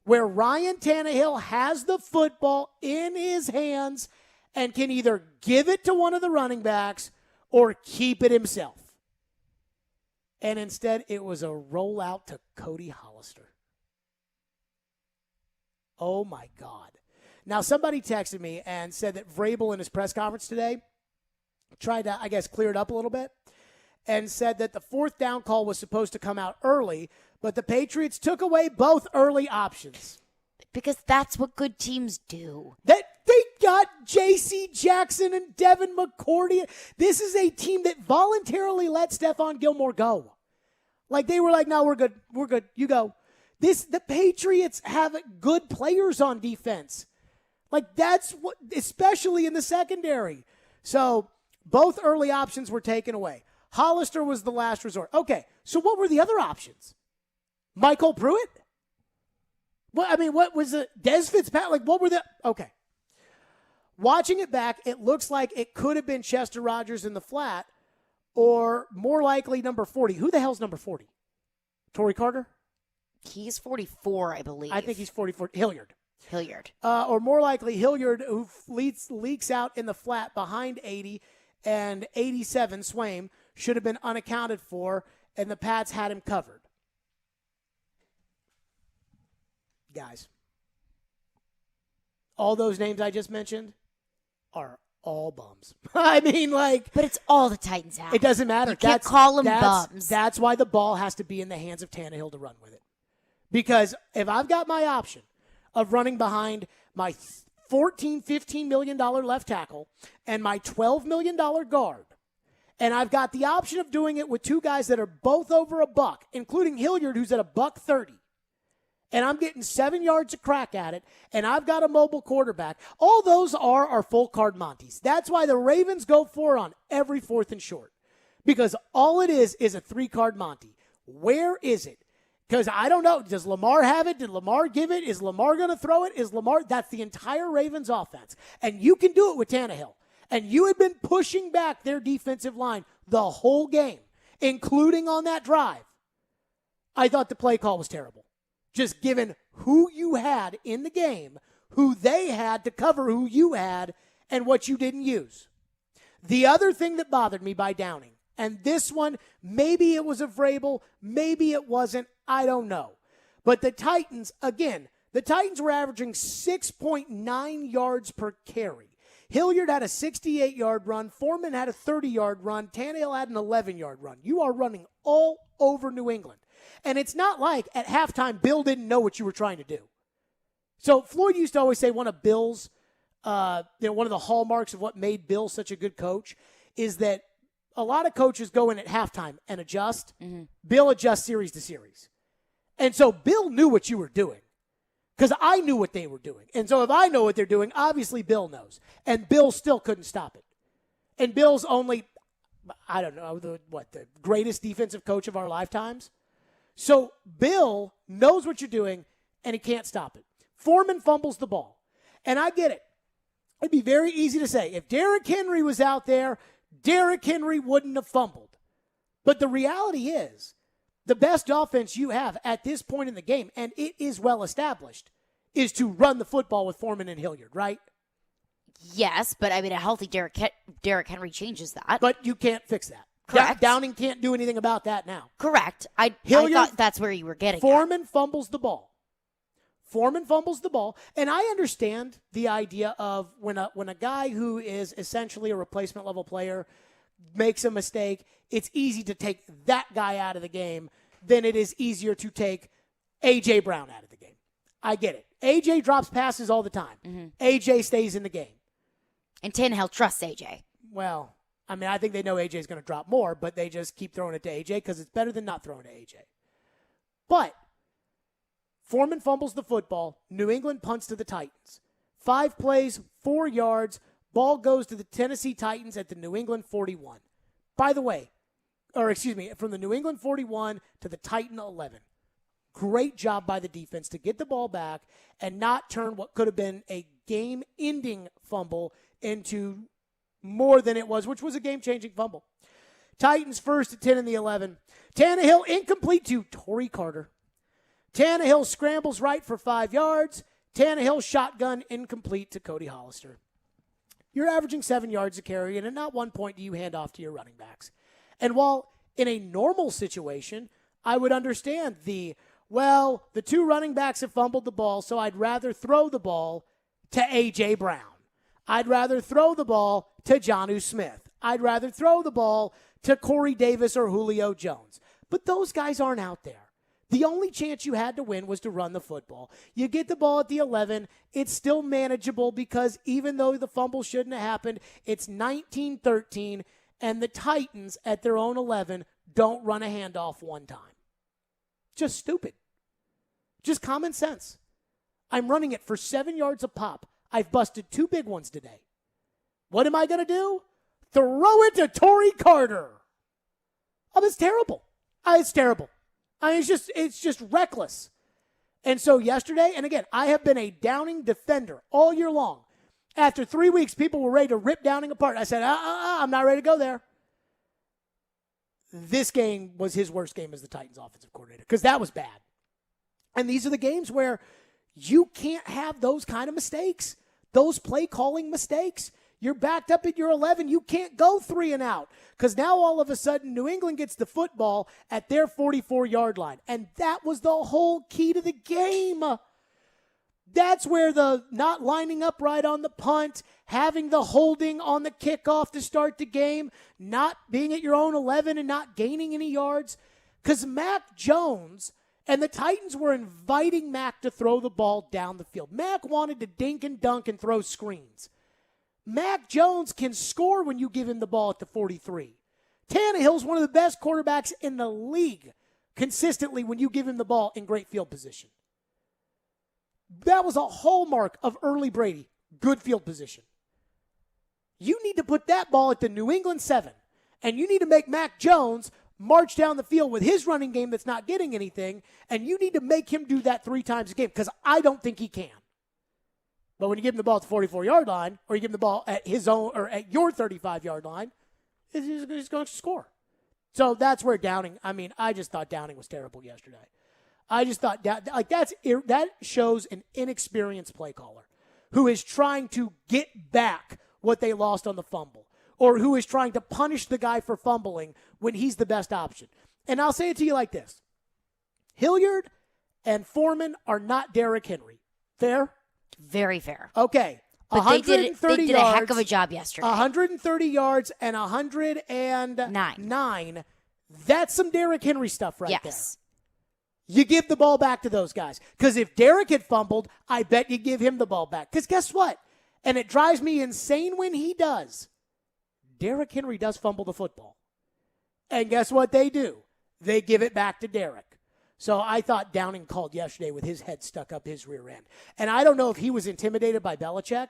where Ryan Tannehill has the football in his hands and can either give it to one of the running backs or keep it himself. And instead, it was a rollout to Cody Hollister. Oh, my God. Now, somebody texted me and said that Vrabel in his press conference today tried to, I guess, clear it up a little bit and said that the 4th down call was supposed to come out early, but the Patriots took away both early options. Because that's what good teams do. They got J.C. Jackson and Devin McCourty. This is a team that voluntarily let Stephon Gilmore go. Like, they were like, no, we're good. We're good. You go. The Patriots have good players on defense. Like, that's what, especially in the secondary. So both early options were taken away. Hollister was the last resort. Okay, so what were the other options? Michael Pruitt? What was it? Des Fitzpatrick? Like, what were the... Okay. Watching it back, it looks like it could have been Chester Rogers in the flat, or more likely number 40. Who the hell's number 40? Torrey Carter? He's 44, I believe. I think he's 44. Hilliard. Or more likely Hilliard, who leaks out in the flat behind 80, and 87, Swaim, should have been unaccounted for, and the Pats had him covered. Guys, all those names I just mentioned are all bums. But it's all the Titans have. It doesn't matter. You can't call them bums. That's why the ball has to be in the hands of Tannehill to run with it. Because if I've got my option of running behind my $14, $15 million left tackle and my $12 million guard, and I've got the option of doing it with 2 guys that are both over $100, including Hilliard, who's at $130, and I'm getting 7 yards a crack at it, and I've got a mobile quarterback, all those are our full card Monties. That's why the Ravens go for on every 4th and short. Because all it is a 3-card Monty. Where is it? Because I don't know. Does Lamar have it? Did Lamar give it? Is Lamar going to throw it? That's the entire Ravens offense. And you can do it with Tannehill. And you had been pushing back their defensive line the whole game, including on that drive. I thought the play call was terrible. Just given who you had in the game, who they had to cover who you had, and what you didn't use. The other thing that bothered me by Downing, and this one, maybe it was a Vrabel, maybe it wasn't, I don't know. But the Titans, again, the Titans were averaging 6.9 yards per carry. Hilliard had a 68-yard run. Foreman had a 30-yard run. Tannehill had an 11-yard run. You are running all over New England. And it's not like at halftime Bill didn't know what you were trying to do. So Floyd used to always say one of Bill's, one of the hallmarks of what made Bill such a good coach is that a lot of coaches go in at halftime and adjust. Mm-hmm. Bill adjusts series to series. And so Bill knew what you were doing because I knew what they were doing. And so if I know what they're doing, obviously Bill knows. And Bill still couldn't stop it. And Bill's only, I don't know, the greatest defensive coach of our lifetimes. So Bill knows what you're doing, and he can't stop it. Foreman fumbles the ball. And I get it. It'd be very easy to say, if Derrick Henry was out there, Derrick Henry wouldn't have fumbled. But the reality is, the best offense you have at this point in the game, and it is well established, is to run the football with Foreman and Hilliard, right? Yes, but I mean, a healthy Derrick Henry changes that. But you can't fix that. Correct. Downing can't do anything about that now. Correct. I thought that's where you were getting Foreman fumbles the ball. And I understand the idea of when a guy who is essentially a replacement level player makes a mistake, it's easy to take that guy out of the game than it is easier to take A.J. Brown out of the game. I get it. A.J. drops passes all the time. Mm-hmm. A.J. stays in the game. And Tannehill trusts A.J. Well, I mean, I think they know A.J. is going to drop more, but they just keep throwing it to A.J. because it's better than not throwing to A.J. But Foreman fumbles the football. New England punts to the Titans. 5 plays, 4 yards. Ball goes to the Tennessee Titans at the New England 41. By the way, from the New England 41 to the Titan 11. Great job by the defense to get the ball back and not turn what could have been a game-ending fumble into more than it was, which was a game-changing fumble. Titans first at 10 in the 11. Tannehill incomplete to Torrey Carter. Tannehill scrambles right for 5 yards. Tannehill shotgun incomplete to Cody Hollister. You're averaging 7 yards a carry, and at not one point do you hand off to your running backs. And while in a normal situation, I would understand the 2 running backs have fumbled the ball, so I'd rather throw the ball to A.J. Brown. I'd rather throw the ball to Jonnu Smith. I'd rather throw the ball to Corey Davis or Julio Jones. But those guys aren't out there. The only chance you had to win was to run the football. You get the ball at the 11. It's still manageable because even though the fumble shouldn't have happened, it's 19-13, and the Titans at their own 11 don't run a handoff one time. Just stupid. Just common sense. I'm running it for 7 yards a pop. I've busted 2 big ones today. What am I going to do? Throw it to Torrey Carter. Oh, it's terrible. It's terrible. It's just reckless. And so yesterday, and again, I have been a Downing defender all year long. After 3 weeks, people were ready to rip Downing apart. I said, I'm not ready to go there. This game was his worst game as the Titans offensive coordinator because that was bad. And these are the games where you can't have those kind of mistakes, those play calling mistakes. You're backed up at your 11. You can't go 3 and out because now all of a sudden New England gets the football at their 44-yard line. And that was the whole key to the game. That's where the not lining up right on the punt, having the holding on the kickoff to start the game, not being at your own 11 and not gaining any yards. Because Mac Jones and the Titans were inviting Mac to throw the ball down the field. Mac wanted to dink and dunk and throw screens. Mac Jones can score when you give him the ball at the 43. Tannehill's one of the best quarterbacks in the league consistently when you give him the ball in great field position. That was a hallmark of early Brady, good field position. You need to put that ball at the New England 7 And you need to make Mac Jones march down the field with his running game that's not getting anything, and you need to make him do that 3 times a game because I don't think he can. But when you give him the ball at the 44-yard line or you give him the ball at his own or at your 35-yard line, he's going to score. So that's where Downing, I just thought Downing was terrible yesterday. I just thought that shows an inexperienced play caller who is trying to get back what they lost on the fumble or who is trying to punish the guy for fumbling when he's the best option. And I'll say it to you like this. Hilliard and Foreman are not Derrick Henry. Fair? Very fair. Okay. But they did a heck of a job yesterday. 130 yards and 109. That's some Derrick Henry stuff right there. Yes. You give the ball back to those guys. Because if Derrick had fumbled, I bet you give him the ball back. Because guess what? And it drives me insane when he does. Derrick Henry does fumble the football. And guess what they do? They give it back to Derrick. So I thought Downing called yesterday with his head stuck up his rear end. And I don't know if he was intimidated by Belichick,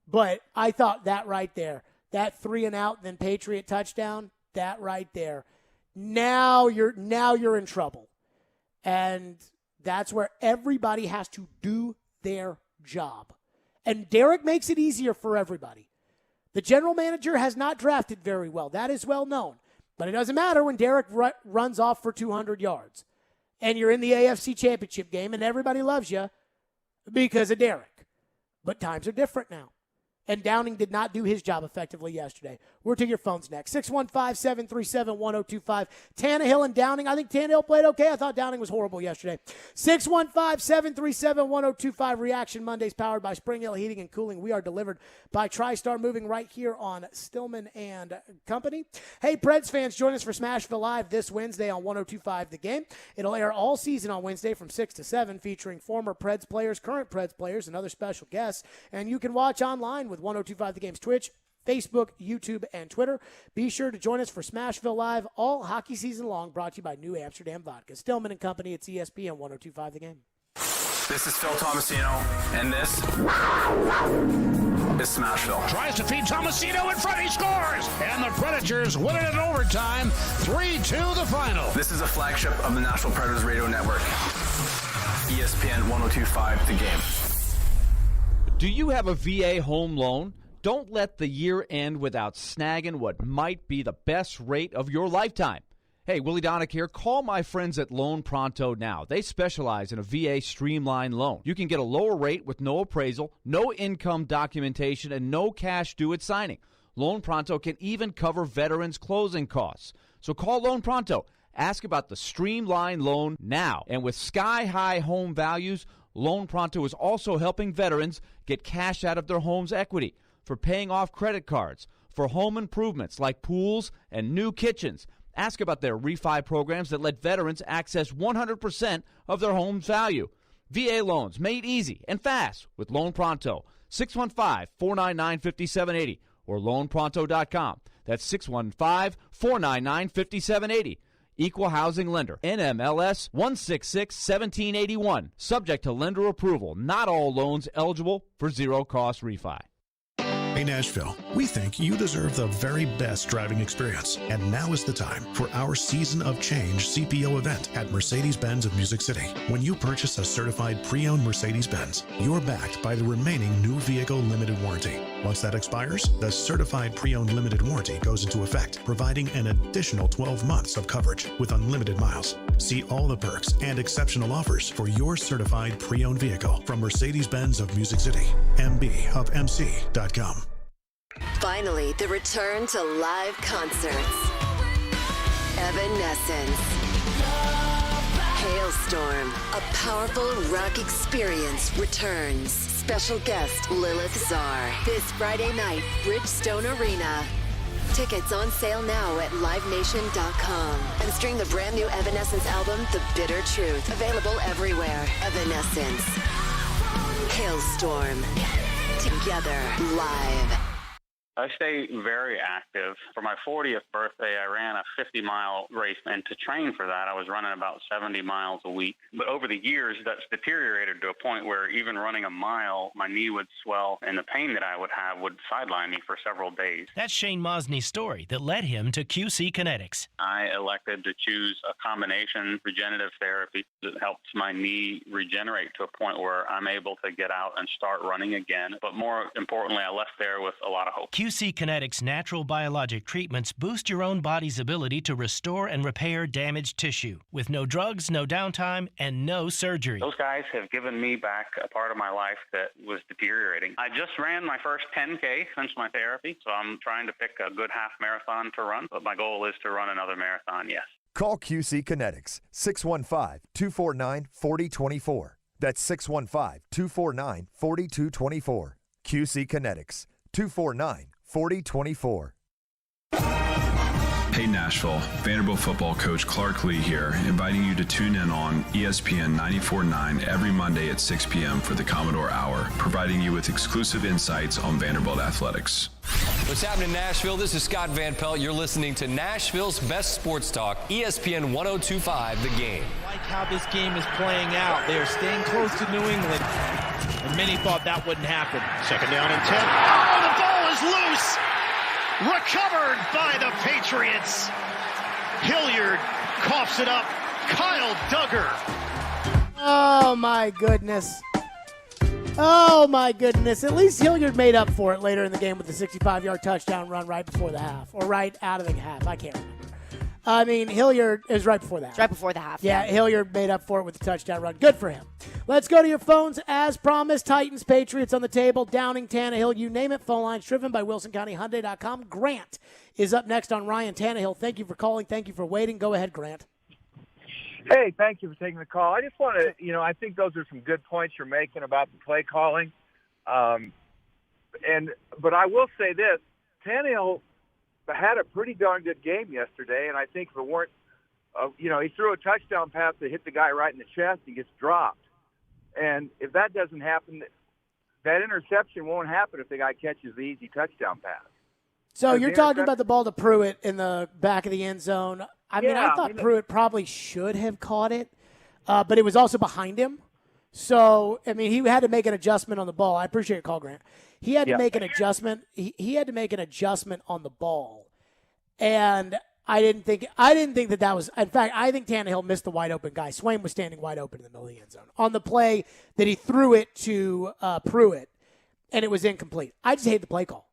but I thought that right there, that 3-and-out, then Patriot touchdown, that right there. Now you're in trouble. And that's where everybody has to do their job. And Derrick makes it easier for everybody. The general manager has not drafted very well. That is well known. But it doesn't matter when Derrick runs off for 200 yards. And you're in the AFC Championship game, and everybody loves you because of Derrick. But times are different now. And Downing did not do his job effectively yesterday. We're to your phones next. 615-737-1025. Tannehill and Downing. I think Tannehill played okay. I thought Downing was horrible yesterday. 615-737-1025. Reaction Mondays powered by Spring Hill Heating and Cooling. We are delivered by TriStar Moving right here on Stillman and Company. Hey, Preds fans, join us for Smashville Live this Wednesday on 1025 The Game. It'll air all season on Wednesday from 6 to 7, featuring former Preds players, current Preds players, and other special guests. And you can watch online with 1025 The Game's Twitch, Facebook, YouTube, and Twitter. Be sure to join us for Smashville Live all hockey season long, brought to you by New Amsterdam Vodka. Stillman and Company, it's ESPN 1025 The Game. This is Phil Tomasino, and this is Smashville. Tries to feed Tomasino in front, he scores! And the Predators win it in overtime, 3-2 the final. This is a flagship of the Nashville Predators Radio Network. ESPN 1025 The Game. Do you have a VA home loan? Don't let the year end without snagging what might be the best rate of your lifetime. Hey, Willie Donick here. Call my friends at Loan Pronto now. They specialize in a VA streamlined loan. You can get a lower rate with no appraisal, no income documentation, and no cash due at signing. Loan Pronto can even cover veterans' closing costs. So call Loan Pronto. Ask about the streamlined loan now. And with sky-high home values, Loan Pronto is also helping veterans get cash out of their home's equity for paying off credit cards, for home improvements like pools and new kitchens. Ask about their refi programs that let veterans access 100% of their home's value. VA loans made easy and fast with Loan Pronto. 615-499-5780 or loanpronto.com. That's 615-499-5780. Equal housing lender. NMLS 166-1781. Subject to lender approval. Not all loans eligible for zero-cost refi. Hey Nashville, we think you deserve the very best driving experience, and now is the time for our Season of Change CPO event at Mercedes-Benz of Music City. When you purchase a certified pre-owned Mercedes-Benz, you're backed by the remaining new vehicle limited warranty. Once that expires, the certified pre-owned limited warranty goes into effect, providing an additional 12 months of coverage with unlimited miles. See all the perks and exceptional offers for your certified pre-owned vehicle from Mercedes-Benz of Music City, mbofmc.com. Finally, the return to live concerts. Evanescence. Hailstorm. A powerful rock experience returns. Special guest Lilith Czar. This Friday night, Bridgestone Arena. Tickets on sale now at livenation.com. And stream the brand new Evanescence album, The Bitter Truth. Available everywhere. Evanescence. Hailstorm. Together. Live. I stay very active. For my 40th birthday, I ran a 50-mile race, and to train for that, I was running about 70 miles a week. But over the years, that's deteriorated to a point where even running a mile, my knee would swell, and the pain that I would have would sideline me for several days. That's Shane Mosney's story that led him to QC Kinetics. I elected to choose a combination regenerative therapy that helps my knee regenerate to a point where I'm able to get out and start running again. But more importantly, I left there with a lot of hope. QC Kinetics natural biologic treatments boost your own body's ability to restore and repair damaged tissue with no drugs, no downtime, and no surgery. Those guys have given me back a part of my life that was deteriorating. I just ran my first 10K since my therapy, so I'm trying to pick a good half marathon to run, but my goal is to run another marathon, yes. Call QC Kinetics, 615-249-4024. That's 615-249-4224. QC Kinetics, 249-4024. Hey Nashville, Vanderbilt football coach Clark Lee here, inviting you to tune in on ESPN 94.9 every Monday at 6 p.m. for the Commodore Hour, providing you with exclusive insights on Vanderbilt athletics. What's happening in Nashville? This is Scott Van Pelt. You're listening to Nashville's best sports talk, ESPN 102.5 The Game. I like how this game is playing out. They are staying close to New England, and many thought that wouldn't happen. Second down and 10. Oh, the ball is loose. Recovered by the Patriots. Hilliard coughs it up. Kyle Duggar. Oh, my goodness. Oh, my goodness. At least Hilliard made up for it later in the game with the 65-yard touchdown run right before the half, or right out of the half. I can't remember. I mean, Hilliard is right before that. It's right before the half. Yeah, Hilliard made up for it with the touchdown run. Good for him. Let's go to your phones. As promised, Titans, Patriots on the table. Downing, Tannehill, you name it. Phone lines driven by WilsonCountyHyundai.com. Grant is up next on Ryan Tannehill. Thank you for calling. Thank you for waiting. Go ahead, Grant. Hey, thank you for taking the call. I just want to, I think those are some good points you're making about the play calling. But I will say this, Tannehill had a pretty darn good game yesterday, and I think if it weren't, he threw a touchdown pass that hit the guy right in the chest, he gets dropped. And if that doesn't happen, that interception won't happen if the guy catches the easy touchdown pass. So you're talking about the ball to Pruitt in the back of the end zone. I thought Pruitt probably should have caught it, but it was also behind him. So, he had to make an adjustment on the ball. I appreciate your call, Grant. He had to make an adjustment. He had to make an adjustment on the ball. And I didn't think that was – in fact, I think Tannehill missed the wide-open guy. Swain was standing wide open in the middle of the end zone. On the play that he threw it to Pruitt, and it was incomplete. I just hate the play call.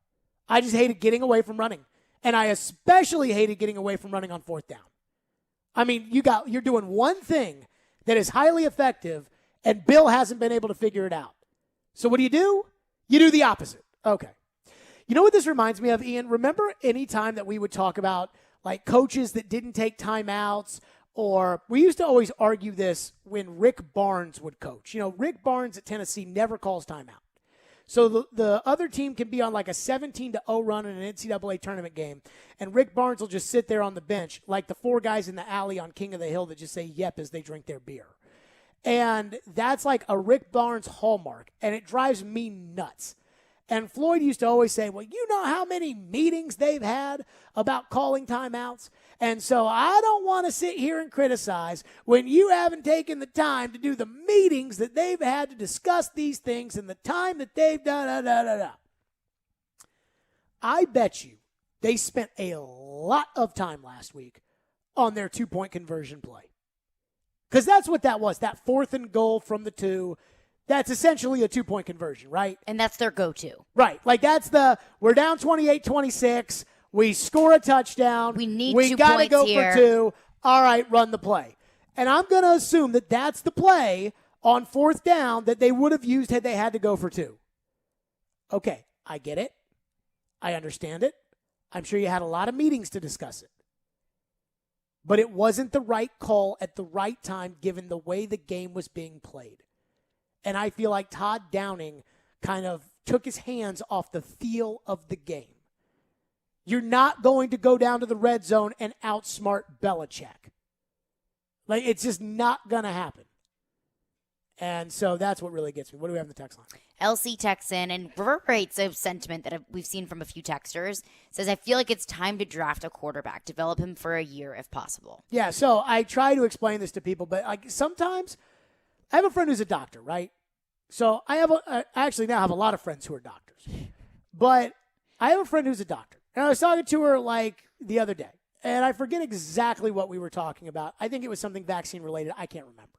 I just hated getting away from running. And I especially hated getting away from running on fourth down. You're doing one thing that is highly effective, and Bill hasn't been able to figure it out. So what do? You do the opposite. Okay. You know what this reminds me of, Ian? Remember any time that we would talk about like coaches that didn't take timeouts, or we used to always argue this when Rick Barnes would coach. Rick Barnes at Tennessee never calls timeout. So the other team can be on like a 17-0 run in an NCAA tournament game, and Rick Barnes will just sit there on the bench like the four guys in the alley on King of the Hill that just say yep as they drink their beer. And that's like a Rick Barnes hallmark, and it drives me nuts. And Floyd used to always say, well, you know how many meetings they've had about calling timeouts? And so I don't want to sit here and criticize when you haven't taken the time to do the meetings that they've had to discuss these things and the time that they've da-da-da-da-da. I bet you they spent a lot of time last week on their two-point conversion play. Because that's what that was, that 4th and goal from the 2. That's essentially a two-point conversion, right? And that's their go-to. Right. Like we're down 28-26. We score a touchdown. We gotta go here. for 2. All right, run the play. And I'm going to assume that that's the play on 4th down that they would have used had they had to go for 2. Okay, I get it. I understand it. I'm sure you had a lot of meetings to discuss it. But it wasn't the right call at the right time given the way the game was being played. And I feel like Todd Downing kind of took his hands off the feel of the game. You're not going to go down to the red zone and outsmart Belichick. It's just not going to happen. And so that's what really gets me. What do we have in the text line? LC texts in and reverberates a sentiment that we've seen from a few texters. Says, I feel like it's time to draft a quarterback, develop him for a year if possible. Yeah, so I try to explain this to people, but like sometimes I have a friend who's a doctor, right? So I actually now have a lot of friends who are doctors. But I have a friend who's a doctor. And I was talking to her like the other day. And I forget exactly what we were talking about. I think it was something vaccine related. I can't remember.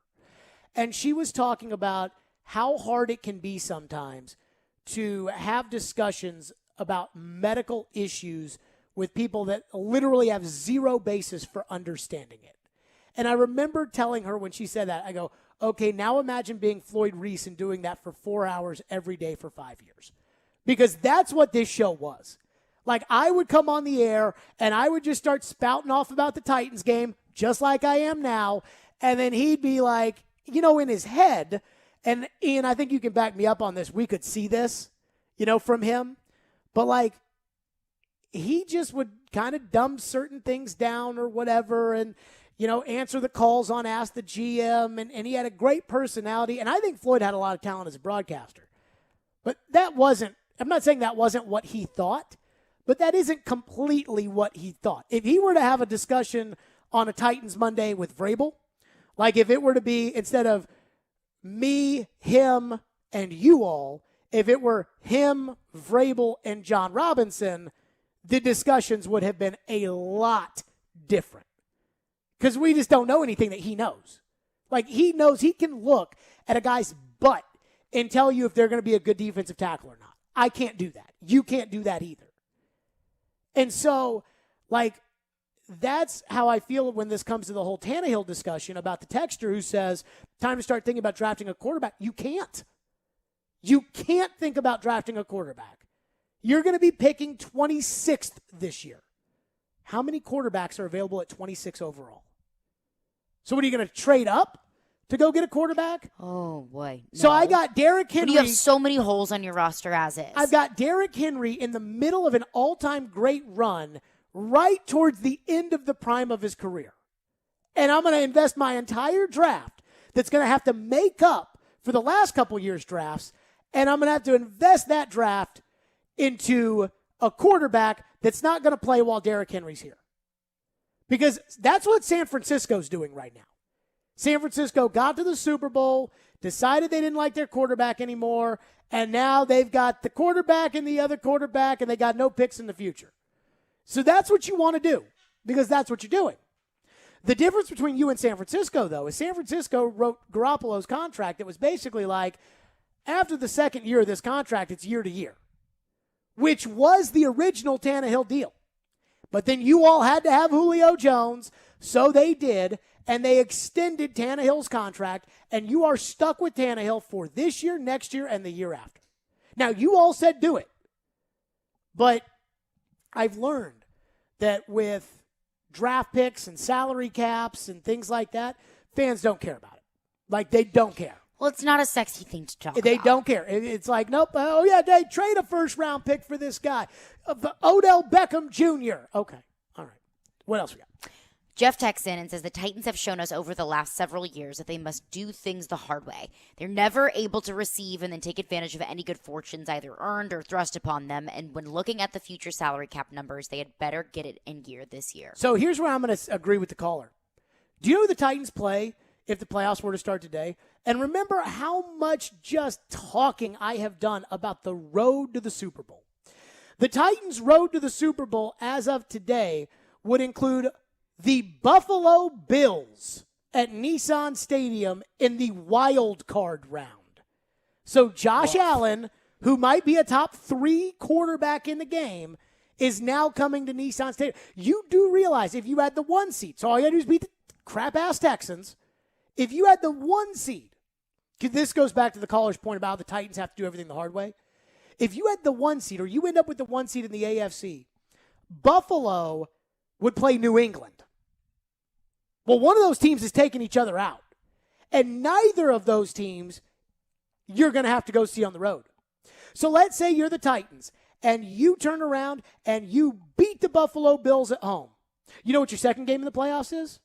And she was talking about how hard it can be sometimes to have discussions about medical issues with people that literally have zero basis for understanding it. And I remember telling her when she said that, I go, okay, now imagine being Floyd Reese and doing that for 4 hours every day for 5 years. Because that's what this show was. Like, I would come on the air, and I would just start spouting off about the Titans game, just like I am now, and then he'd be like, in his head, and Ian, I think you can back me up on this, we could see this, from him, but, like, he just would kind of dumb certain things down or whatever, and, answer the calls on Ask the GM, and he had a great personality, and I think Floyd had a lot of talent as a broadcaster. But I'm not saying that wasn't what he thought, but that isn't completely what he thought. If he were to have a discussion on a Titans Monday with Vrabel, like if it were to be instead of me, him, and you all, if it were him, Vrabel, and John Robinson, the discussions would have been a lot different. Because we just don't know anything that he knows. Like, he knows he can look at a guy's butt and tell you if they're going to be a good defensive tackle or not. I can't do that. You can't do that either. And so, like, that's how I feel when this comes to the whole Tannehill discussion about the texter who says, time to start thinking about drafting a quarterback. You can't. You can't think about drafting a quarterback. You're going to be picking 26th this year. How many quarterbacks are available at 26 overall? So what are you going to trade up to go get a quarterback? Oh, boy. No. So I got Derrick Henry. But you have so many holes on your roster as is. I've got Derrick Henry in the middle of an all-time great run right towards the end of the prime of his career. And I'm going to invest my entire draft that's going to have to make up for the last couple years' drafts, and I'm going to have to invest that draft into a quarterback that's not going to play while Derrick Henry's here. Because that's what San Francisco's doing right now. San Francisco got to the Super Bowl, decided they didn't like their quarterback anymore, and now they've got the quarterback and the other quarterback, and they got no picks in the future. So that's what you want to do, because that's what you're doing. The difference between you and San Francisco, though, is San Francisco wrote Garoppolo's contract that was basically like, after the second year of this contract, it's year to year, which was the original Tannehill deal. But then you all had to have Julio Jones, so they did, and they extended Tannehill's contract, and you are stuck with Tannehill for this year, next year, and the year after. Now, you all said do it, but I've learned that with draft picks and salary caps and things like that, fans don't care about it. Like, they don't care. Well, it's not a sexy thing to talk about. They don't care. It's like, nope, oh, yeah, they trade a first-round pick for this guy. Odell Beckham Jr. Okay, all right. What else we got? Jeff texts in and says, the Titans have shown us over the last several years that they must do things the hard way. They're never able to receive and then take advantage of any good fortunes either earned or thrust upon them. And when looking at the future salary cap numbers, they had better get it in gear this year. So here's where I'm going to agree with the caller. Do you know who the Titans play if the playoffs were to start today? And remember how much just talking I have done about the road to the Super Bowl. The Titans' road to the Super Bowl as of today would include the Buffalo Bills at Nissan Stadium in the wild card round. So Josh Allen, who might be a top 3 quarterback in the game, is now coming to Nissan Stadium. You do realize if you had the 1 seed, so all you had to do is beat the crap-ass Texans. If you had the 1 seed, this goes back to the caller's point about how the Titans have to do everything the hard way. If you had the 1 seed, or you end up with the 1 seed in the AFC, Buffalo would play New England. Well, one of those teams is taking each other out. And neither of those teams you're going to have to go see on the road. So let's say you're the Titans, and you turn around and you beat the Buffalo Bills at home. You know what your second game in the playoffs is?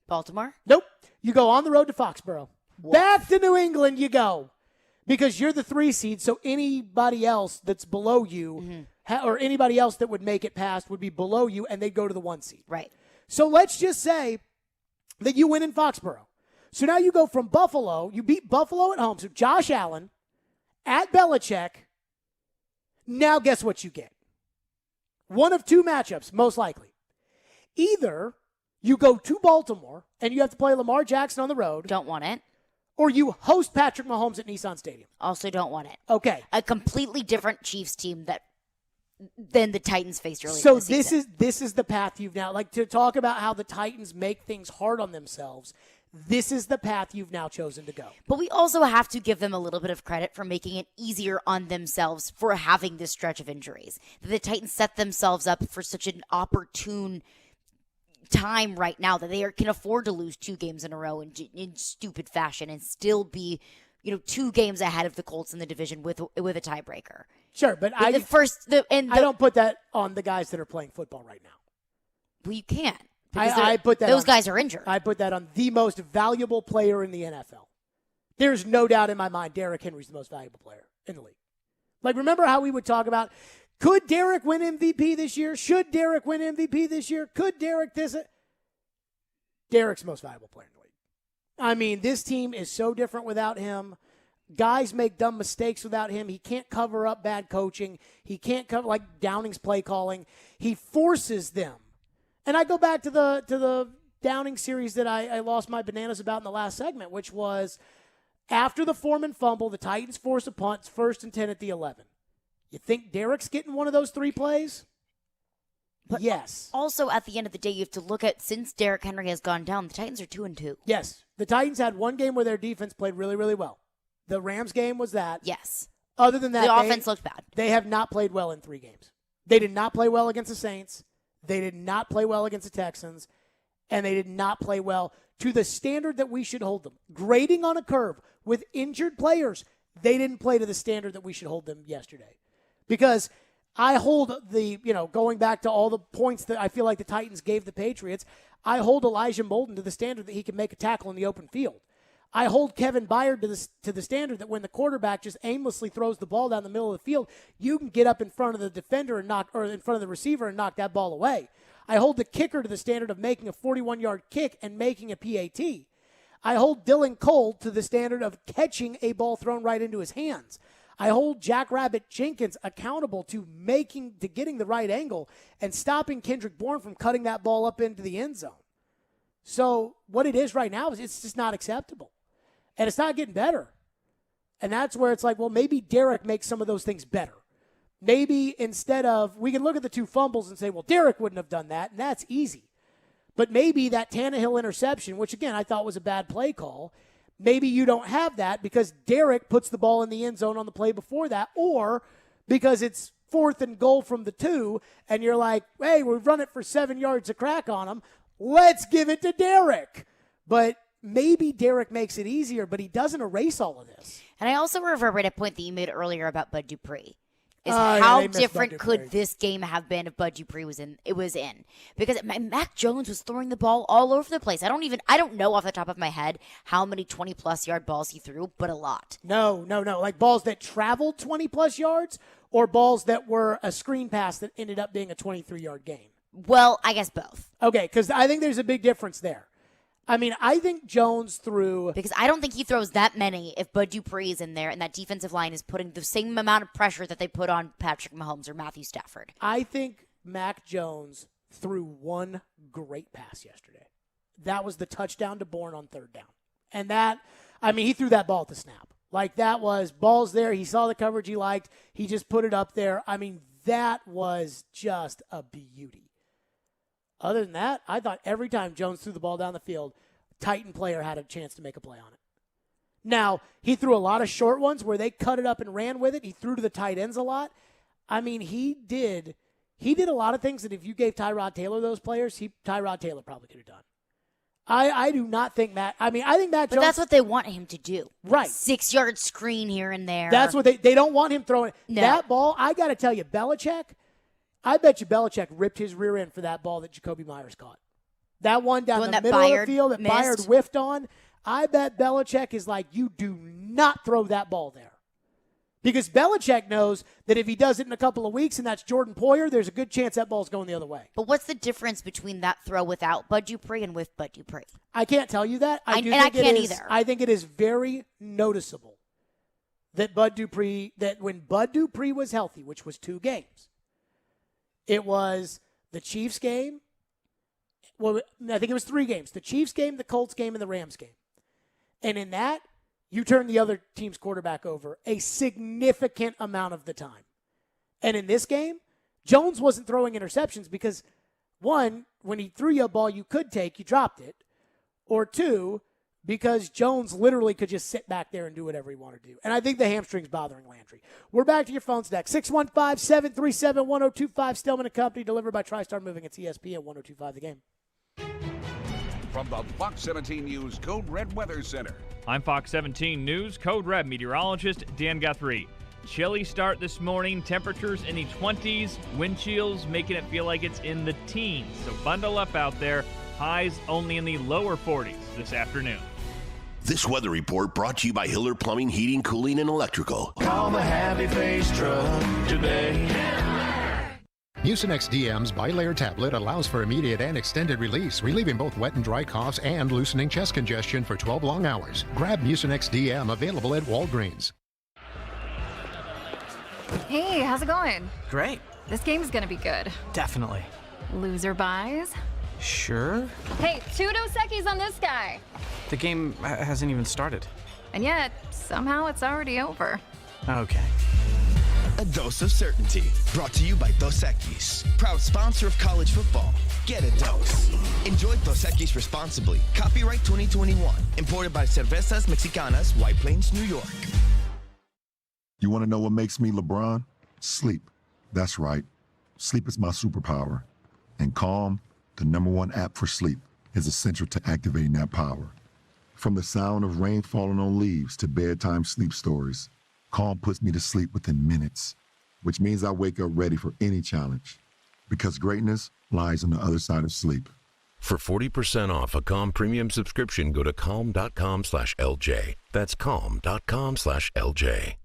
Baltimore? Nope. You go on the road to Foxborough. What? Back to New England you go. Because you're the 3 seed, so anybody else that's below you or anybody else that would make it past would be below you, and they'd go to the 1 seed. Right. So let's just say that you win in Foxborough. So now you go from Buffalo. You beat Buffalo at home. So Josh Allen at Belichick. Now guess what you get? One of 2 matchups, most likely. Either you go to Baltimore and you have to play Lamar Jackson on the road. Don't want it. Or you host Patrick Mahomes at Nissan Stadium. Also don't want it. Okay. A completely different Chiefs team than the Titans faced earlier So this season. this is the path you've now, like, to talk about how the Titans make things hard on themselves. This is the path you've now chosen to go. But we also have to give them a little bit of credit for making it easier on themselves for having this stretch of injuries. The Titans set themselves up for such an opportune time right now that they can afford to lose 2 games in a row in stupid fashion and still be, 2 games ahead of the Colts in the division with a tiebreaker. Sure, but I don't put that on the guys that are playing football right now. Well, you can't. I put that those guys are injured. I put that on the most valuable player in the NFL. There's no doubt in my mind Derrick Henry's the most valuable player in the league. Like, remember how we would talk about, could Derrick win MVP this year? Should Derrick win MVP this year? Could Derrick this? Derrick's the most valuable player in the league. I mean, this team is so different without him. Guys make dumb mistakes without him. He can't cover up bad coaching. He can't cover, like Downing's play calling. He forces them. And I go back to the Downing series that I lost my bananas about in the last segment, which was after the Foreman fumble, the Titans force a punt, 1st and 10 at the 11. You think Derrick's getting one of those 3 plays? But yes. Also, at the end of the day, you have to look at, since Derrick Henry has gone down, the Titans are 2-2. Yes. The Titans had one game where their defense played really, really well. The Rams game was that. Yes. Other than that, the offense looked bad. They have not played well in 3 games. They did not play well against the Saints. They did not play well against the Texans. And they did not play well to the standard that we should hold them. Grading on a curve with injured players, they didn't play to the standard that we should hold them yesterday. Because I hold going back to all the points that I feel like the Titans gave the Patriots, I hold Elijah Molden to the standard that he can make a tackle in the open field. I hold Kevin Byard to the standard that when the quarterback just aimlessly throws the ball down the middle of the field, you can get up in front of the defender and in front of the receiver and knock that ball away. I hold the kicker to the standard of making a 41-yard kick and making a PAT. I hold Dylan Cole to the standard of catching a ball thrown right into his hands. I hold Jackrabbit Jenkins accountable to getting the right angle and stopping Kendrick Bourne from cutting that ball up into the end zone. So what it is right now is it's just not acceptable. And it's not getting better. And that's where it's like, well, maybe Derrick makes some of those things better. Maybe instead of, we can look at the 2 fumbles and say, well, Derrick wouldn't have done that, and that's easy. But maybe that Tannehill interception, which again I thought was a bad play call, maybe you don't have that because Derrick puts the ball in the end zone on the play before that, or because it's 4th and goal from the 2, and you're like, hey, we've run it for 7 yards of crack on them. Let's give it to Derrick. But maybe Derrick makes it easier, but he doesn't erase all of this. And I also reverberate a point that you made earlier about Bud Dupree. How different could this game have been if Bud Dupree was in? It was in because Mac Jones was throwing the ball all over the place. I don't know off the top of my head how many 20+ yard balls he threw, but a lot. No. Like balls that traveled 20+ yards, or balls that were a screen pass that ended up being a 23-yard gain. Well, I guess both. Okay, because I think there's a big difference there. I mean, I think Jones threw... Because I don't think he throws that many if Bud Dupree is in there and that defensive line is putting the same amount of pressure that they put on Patrick Mahomes or Matthew Stafford. I think Mac Jones threw one great pass yesterday. That was the touchdown to Bourne on 3rd down. And he threw that ball at the snap. Like, that was balls there. He saw the coverage he liked. He just put it up there. I mean, that was just a beauty. Other than that, I thought every time Jones threw the ball down the field, Titan player had a chance to make a play on it. Now, he threw a lot of short ones where they cut it up and ran with it. He threw to the tight ends a lot. I mean, he did a lot of things that if you gave Tyrod Taylor those players, Tyrod Taylor probably could have done. I do not think Matt. I think Matt Jones. But that's what they want him to do. Right. 6-yard screen here and there. That's what they don't want him throwing. No. That ball, I got to tell you, Belichick, I bet you Belichick ripped his rear end for that ball that Jacoby Myers caught. That one down the middle of the field that Byard whiffed on. I bet Belichick is like, you do not throw that ball there. Because Belichick knows that if he does it in a couple of weeks and that's Jordan Poyer, there's a good chance that ball's going the other way. But what's the difference between that throw without Bud Dupree and with Bud Dupree? I can't tell you that. I can't either. I think it is very noticeable that when Bud Dupree was healthy, which was 2 games, it was the Chiefs game. Well, I think it was 3 games. The Chiefs game, the Colts game, and the Rams game. And in that, you turn the other team's quarterback over a significant amount of the time. And in this game, Jones wasn't throwing interceptions because, 1, when he threw you a ball you could take, you dropped it. Or 2, because Jones literally could just sit back there and do whatever he wanted to do. And I think the hamstring's bothering Landry. We're back to your phones next. 615-737-1025, Stillman & Company, delivered by TriStar Moving. It's ESPN 1025 The Game. From the Fox 17 News Code Red Weather Center. I'm Fox 17 News Code Red meteorologist Dan Guthrie. Chilly start this morning, temperatures in the 20s, wind chills making it feel like it's in the teens. So bundle up out there. Highs only in the lower 40s this afternoon. This weather report brought to you by Hiller Plumbing, Heating, Cooling, and Electrical. Call the Happy Face Truck today. Mucinex DM's bilayer tablet allows for immediate and extended release, relieving both wet and dry coughs and loosening chest congestion for 12 long hours. Grab Mucinex DM, available at Walgreens. Hey, how's it going? Great. This game's gonna be good. Definitely. Loser buys? Sure. Hey, 2 Dos Equis on this guy. The game hasn't even started. And yet, somehow it's already over. Okay. A dose of certainty. Brought to you by Dos Equis, proud sponsor of college football. Get a dose. Enjoy Dos Equis responsibly. Copyright 2021. Imported by Cervezas Mexicanas, White Plains, New York. You want to know what makes me LeBron? Sleep. That's right. Sleep is my superpower. And Calm, the #1 app for sleep, is essential to activating that power. From the sound of rain falling on leaves to bedtime sleep stories, Calm puts me to sleep within minutes, which means I wake up ready for any challenge. Because greatness lies on the other side of sleep. For 40% off a Calm premium subscription, go to calm.com/LJ. That's calm.com/LJ.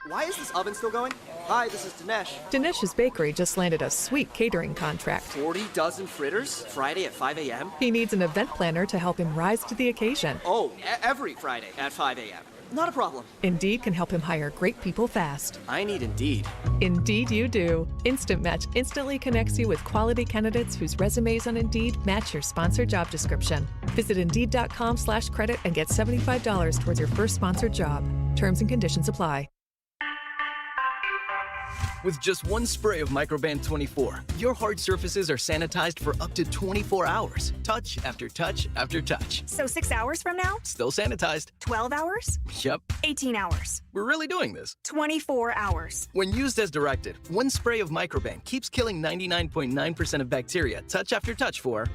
Why is this oven still going? Hi, this is Dinesh. Dinesh's Bakery just landed a sweet catering contract. 40 dozen fritters? Friday at 5 a.m.? He needs an event planner to help him rise to the occasion. Oh, every Friday at 5 a.m. Not a problem. Indeed can help him hire great people fast. I need Indeed. Indeed you do. Instant Match instantly connects you with quality candidates whose resumes on Indeed match your sponsored job description. Visit Indeed.com/credit and get $75 towards your first sponsored job. Terms and conditions apply. With just one spray of Microban 24, your hard surfaces are sanitized for up to 24 hours. Touch after touch after touch. So 6 hours from now? Still sanitized. 12 hours? Yep. 18 hours. We're really doing this. 24 hours. When used as directed, one spray of Microban keeps killing 99.9% of bacteria touch after touch for,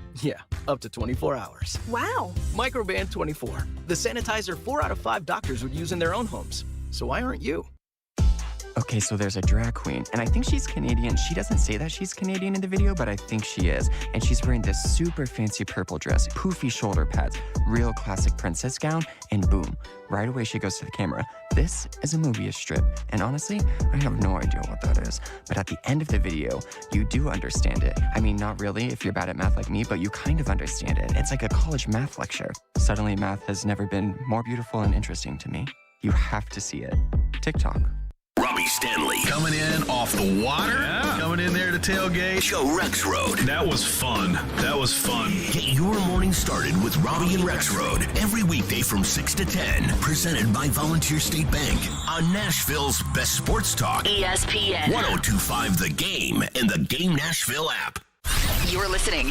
up to 24 hours. Wow. Microban 24. The sanitizer 4 out of 5 doctors would use in their own homes. So why aren't you? Okay, so there's a drag queen, and I think she's Canadian. She doesn't say that she's Canadian in the video, but I think she is. And she's wearing this super fancy purple dress, poofy shoulder pads, real classic princess gown, and boom, right away she goes to the camera. This is a movie strip, and honestly, I have no idea what that is. But at the end of the video, you do understand it. I mean, not really if you're bad at math like me, but you kind of understand it. It's like a college math lecture. Suddenly, math has never been more beautiful and interesting to me. You have to see it. TikTok. Robbie Stanley. Coming in off the water. Yeah. Coming in there to tailgate. Joe Rexroad. That was fun. Get your morning started with Robbie and Rexroad every weekday from 6 to 10. Presented by Volunteer State Bank on Nashville's best sports talk. ESPN 1025 The Game and the Game Nashville app. You're listening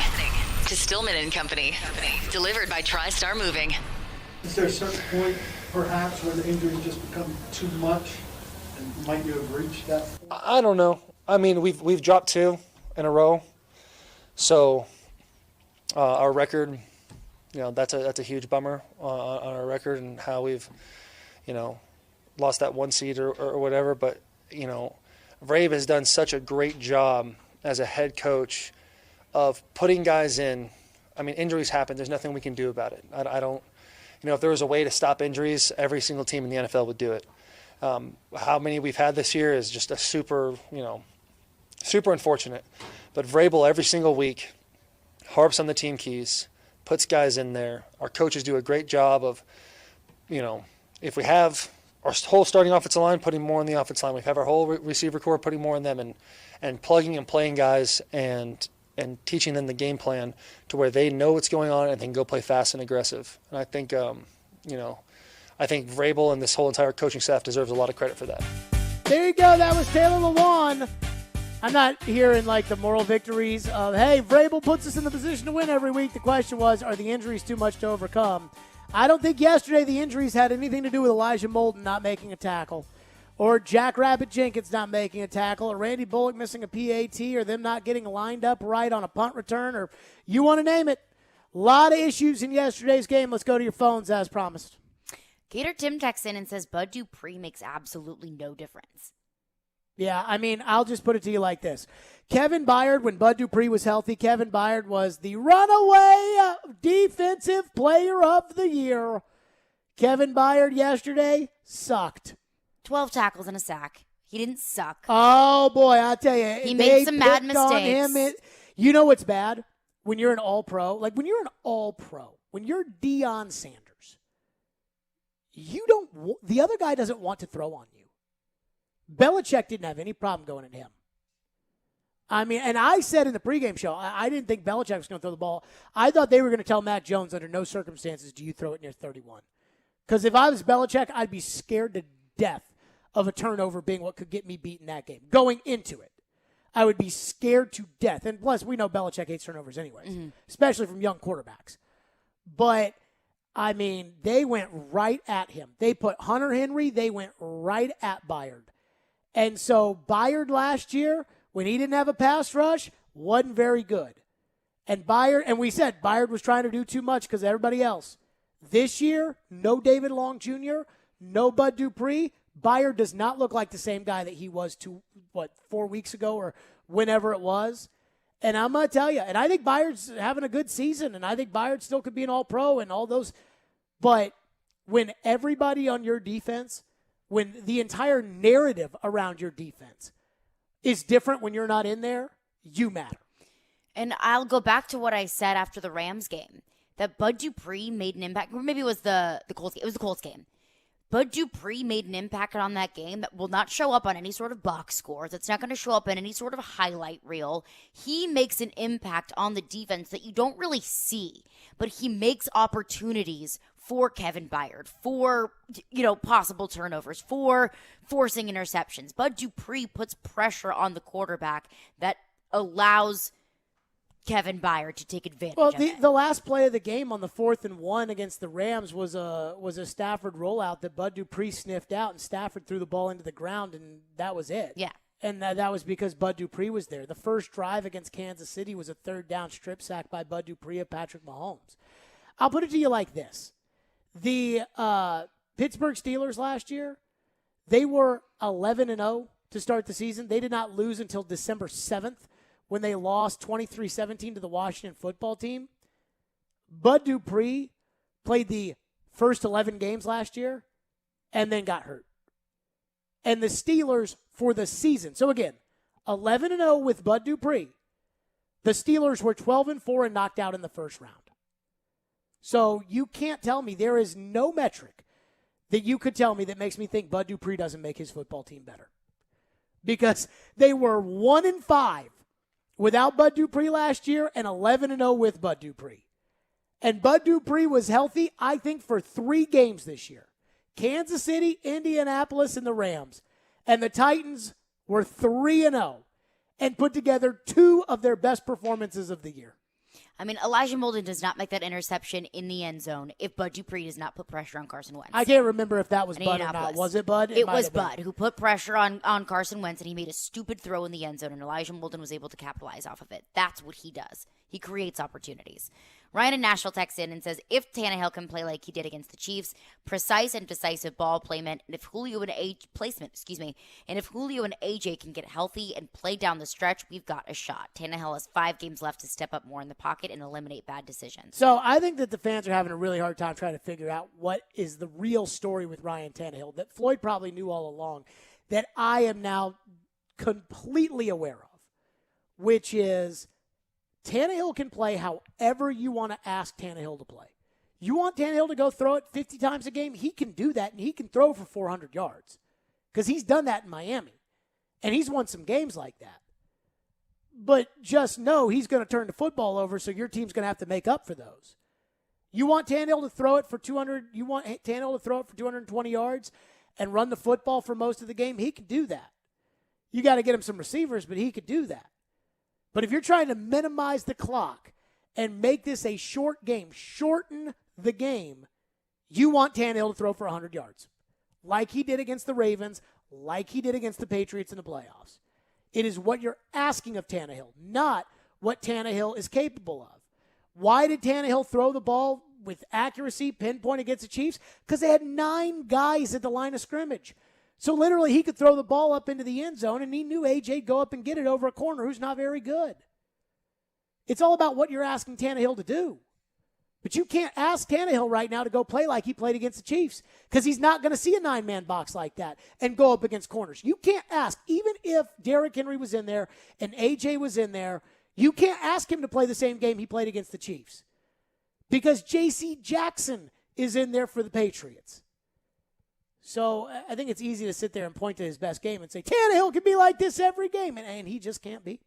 to Stillman and Company. Delivered by TriStar Moving. Is there a certain point, perhaps, where the injuries just become too much? And might you have reached that point? I don't know. I mean, we've dropped 2 in a row, so our record, that's a huge bummer on our record and how we've, lost that 1 seed or whatever. But Vrave has done such a great job as a head coach of putting guys in. I mean, injuries happen. There's nothing we can do about it. I don't. If there was a way to stop injuries, every single team in the NFL would do it. How many we've had this year is just a super unfortunate. But Vrabel every single week harps on the team keys, puts guys in there. Our coaches do a great job of, if we have our whole starting offensive line, putting more in the offensive line. We have our whole receiver core, putting more in them, and plugging and playing guys and teaching them the game plan to where they know what's going on and they can go play fast and aggressive. And I think, I think Vrabel and this whole entire coaching staff deserves a lot of credit for that. There you go. That was Taylor Lewan. I'm not hearing like the moral victories of, hey, Vrabel puts us in the position to win every week. The question was, are the injuries too much to overcome? I don't think yesterday the injuries had anything to do with Elijah Molden not making a tackle, or Jackrabbit Jenkins not making a tackle, or Randy Bullock missing a PAT, or them not getting lined up right on a punt return, or you want to name it. A lot of issues in yesterday's game. Let's go to your phones as promised. Gator Tim texts in and says Bud Dupree makes absolutely no difference. Yeah, I mean, I'll just put it to you like this. Kevin Byard, when Bud Dupree was healthy, Kevin Byard was the runaway defensive player of the year. Kevin Byard yesterday sucked. 12 tackles and a sack. He didn't suck. Oh, boy, I tell you. He made some mad mistakes. You know what's bad? When you're an all-pro. Like, when you're an all-pro, when you're Deion Sanders, the other guy doesn't want to throw on you. Belichick didn't have any problem going at him. I mean, and I said in the pregame show, I didn't think Belichick was going to throw the ball. I thought they were going to tell Mac Jones under no circumstances do you throw it near 31. Because if I was Belichick, I'd be scared to death of a turnover being what could get me beat in that game. Going into it, I would be scared to death. And plus, we know Belichick hates turnovers anyways, especially from young quarterbacks. But, I mean, they went right at him. They put Hunter Henry, they went right at Byard. And so Byard last year, when he didn't have a pass rush, wasn't very good. And we said Byard was trying to do too much because of everybody else. This year, no David Long Jr., no Bud Dupree. Byard does not look like the same guy that he was 4 weeks ago or whenever it was. And I'm going to tell you, and I think Byard's having a good season, and I think Byard still could be an all-pro and all those. But when everybody on your defense, when the entire narrative around your defense is different when you're not in there, you matter. And I'll go back to what I said after the Rams game, that Bud Dupree made an impact. Or maybe it was the Colts game. It was the Colts game. Bud Dupree made an impact on that game that will not show up on any sort of box score. That's not going to show up in any sort of highlight reel. He makes an impact on the defense that you don't really see, but he makes opportunities for Kevin Byard, for, possible turnovers, for forcing interceptions. Bud Dupree puts pressure on the quarterback that allows Kevin Byard to take advantage of it. The last play of the game on the 4th and 1 against the Rams was a Stafford rollout that Bud Dupree sniffed out, and Stafford threw the ball into the ground, and that was it. Yeah. And that was because Bud Dupree was there. The first drive against Kansas City was a 3rd down strip sack by Bud Dupree of Patrick Mahomes. I'll put it to you like this. The Pittsburgh Steelers last year, they were 11-0 to start the season. They did not lose until December 7th when they lost 23-17 to the Washington football team. Bud Dupree played the first 11 games last year and then got hurt. And the Steelers for the season, so again, 11-0 with Bud Dupree. The Steelers were 12-4 and knocked out in the first round. So you can't tell me, there is no metric that you could tell me that makes me think Bud Dupree doesn't make his football team better. Because they were 1-5 without Bud Dupree last year and 11-0 with Bud Dupree. And Bud Dupree was healthy, I think, for 3 games this year. Kansas City, Indianapolis, and the Rams. And the Titans were 3-0 and put together 2 of their best performances of the year. I mean, Elijah Molden does not make that interception in the end zone if Bud Dupree does not put pressure on Carson Wentz. I can't remember if that was Bud or not. Was it Bud? It was Bud who put pressure on Carson Wentz, and he made a stupid throw in the end zone, and Elijah Molden was able to capitalize off of it. That's what he does. He creates opportunities. Ryan in Nashville texts in and says, if Tannehill can play like he did against the Chiefs, precise and decisive ball placement, and if Julio and AJ can get healthy and play down the stretch, we've got a shot. Tannehill has 5 games left to step up more in the pocket and eliminate bad decisions. So I think that the fans are having a really hard time trying to figure out what is the real story with Ryan Tannehill that Floyd probably knew all along, that I am now completely aware of, which is Tannehill can play however you want to ask Tannehill to play. You want Tannehill to go throw it 50 times a game? He can do that, and he can throw for 400 yards because he's done that in Miami, and he's won some games like that. But just know he's going to turn the football over, so your team's going to have to make up for those. You want Tannehill to throw it for 200? You want Tannehill to throw it for 220 yards and run the football for most of the game? He can do that. You got to get him some receivers, but he could do that. But if you're trying to minimize the clock and make this a short game, shorten the game, you want Tannehill to throw for 100 yards, like he did against the Ravens, like he did against the Patriots in the playoffs. It is what you're asking of Tannehill, not what Tannehill is capable of. Why did Tannehill throw the ball with accuracy, pinpoint against the Chiefs? Because they had 9 guys at the line of scrimmage. So literally he could throw the ball up into the end zone, and he knew AJ'd go up and get it over a corner who's not very good. It's all about what you're asking Tannehill to do. But you can't ask Tannehill right now to go play like he played against the Chiefs because he's not going to see a 9-man box like that and go up against corners. You can't ask, even if Derrick Henry was in there and AJ was in there, you can't ask him to play the same game he played against the Chiefs because J.C. Jackson is in there for the Patriots. So I think it's easy to sit there and point to his best game and say, Tannehill can be like this every game, and he just can't be.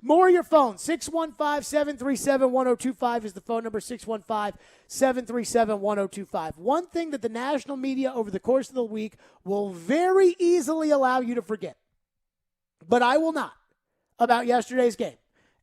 More of your phone. 615-737-1025 is the phone number, 615-737-1025. One thing that the national media over the course of the week will very easily allow you to forget, but I will not, about yesterday's game.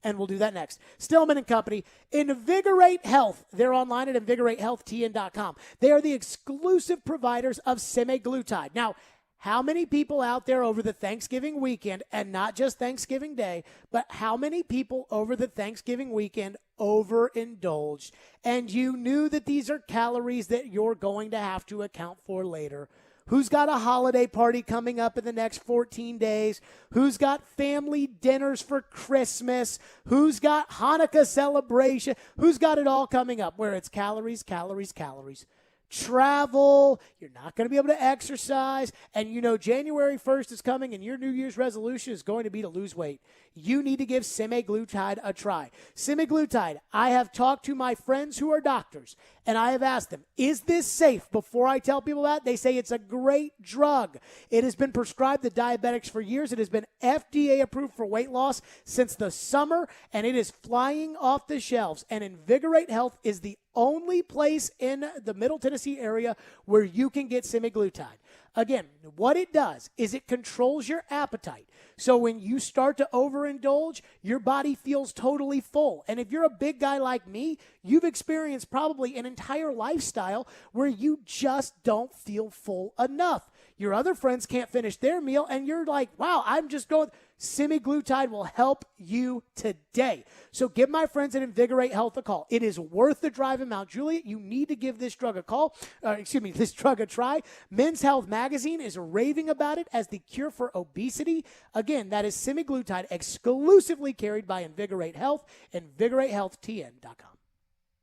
And we'll do that next. Stillman and Company, Invigorate Health. They're online at InvigorateHealthTN.com. They are the exclusive providers of semaglutide. Now, how many people out there over the Thanksgiving weekend, and not just Thanksgiving Day, but how many people over the Thanksgiving weekend overindulged, and you knew that these are calories that you're going to have to account for later? Who's got a holiday party coming up in the next 14 days? Who's got family dinners for Christmas? Who's got Hanukkah celebration? Who's got it all coming up where it's calories, calories, calories? Travel, you're not going to be able to exercise, and you know January 1st is coming and your New Year's resolution is going to be to lose weight. You need to give semaglutide a try. Semaglutide, I have talked to my friends who are doctors, and I have asked them, is this safe? Before I tell people that, they say it's a great drug. It has been prescribed to diabetics for years. It has been FDA approved for weight loss since the summer, and it is flying off the shelves. And Invigorate Health is the only place in the Middle Tennessee area where you can get semaglutide. Again, what it does is it controls your appetite. So when you start to overindulge, your body feels totally full. And if you're a big guy like me, you've experienced probably an entire lifestyle where you just don't feel full enough. Your other friends can't finish their meal, and you're like, wow, I'm just going. Semaglutide will help you today. So give my friends at Invigorate Health a call. It is worth the drive in Mount Juliet. You need to give this drug a call. This drug a try. Men's Health Magazine is raving about it as the cure for obesity. Again, that is semaglutide, exclusively carried by Invigorate Health, InvigorateHealthTN.com.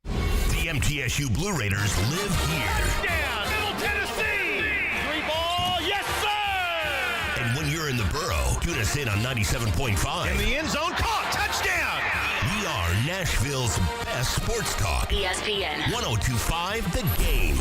The MTSU Blue Raiders live here. Down, Middle Tennessee! 3-ball, yes, sir! And when you're in the borough, tune us in on 97.5. In the end zone, caught, touchdown! We are Nashville's best sports talk. ESPN 102.5 The Game.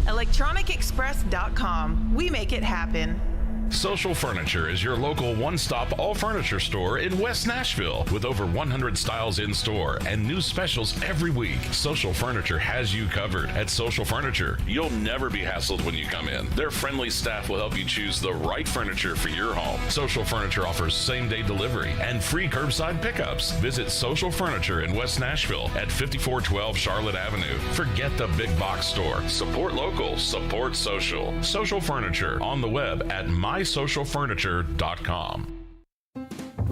ElectronicExpress.com. We make it happen. Social Furniture is your local one-stop all-furniture store in West Nashville with over 100 styles in store and new specials every week. Social Furniture has you covered. At Social Furniture, you'll never be hassled when you come in. Their friendly staff will help you choose the right furniture for your home. Social Furniture offers same-day delivery and free curbside pickups. Visit Social Furniture in West Nashville at 5412 Charlotte Avenue. Forget the big box store. Support local. Support social. Social Furniture on the web at mysocialfurniture.com.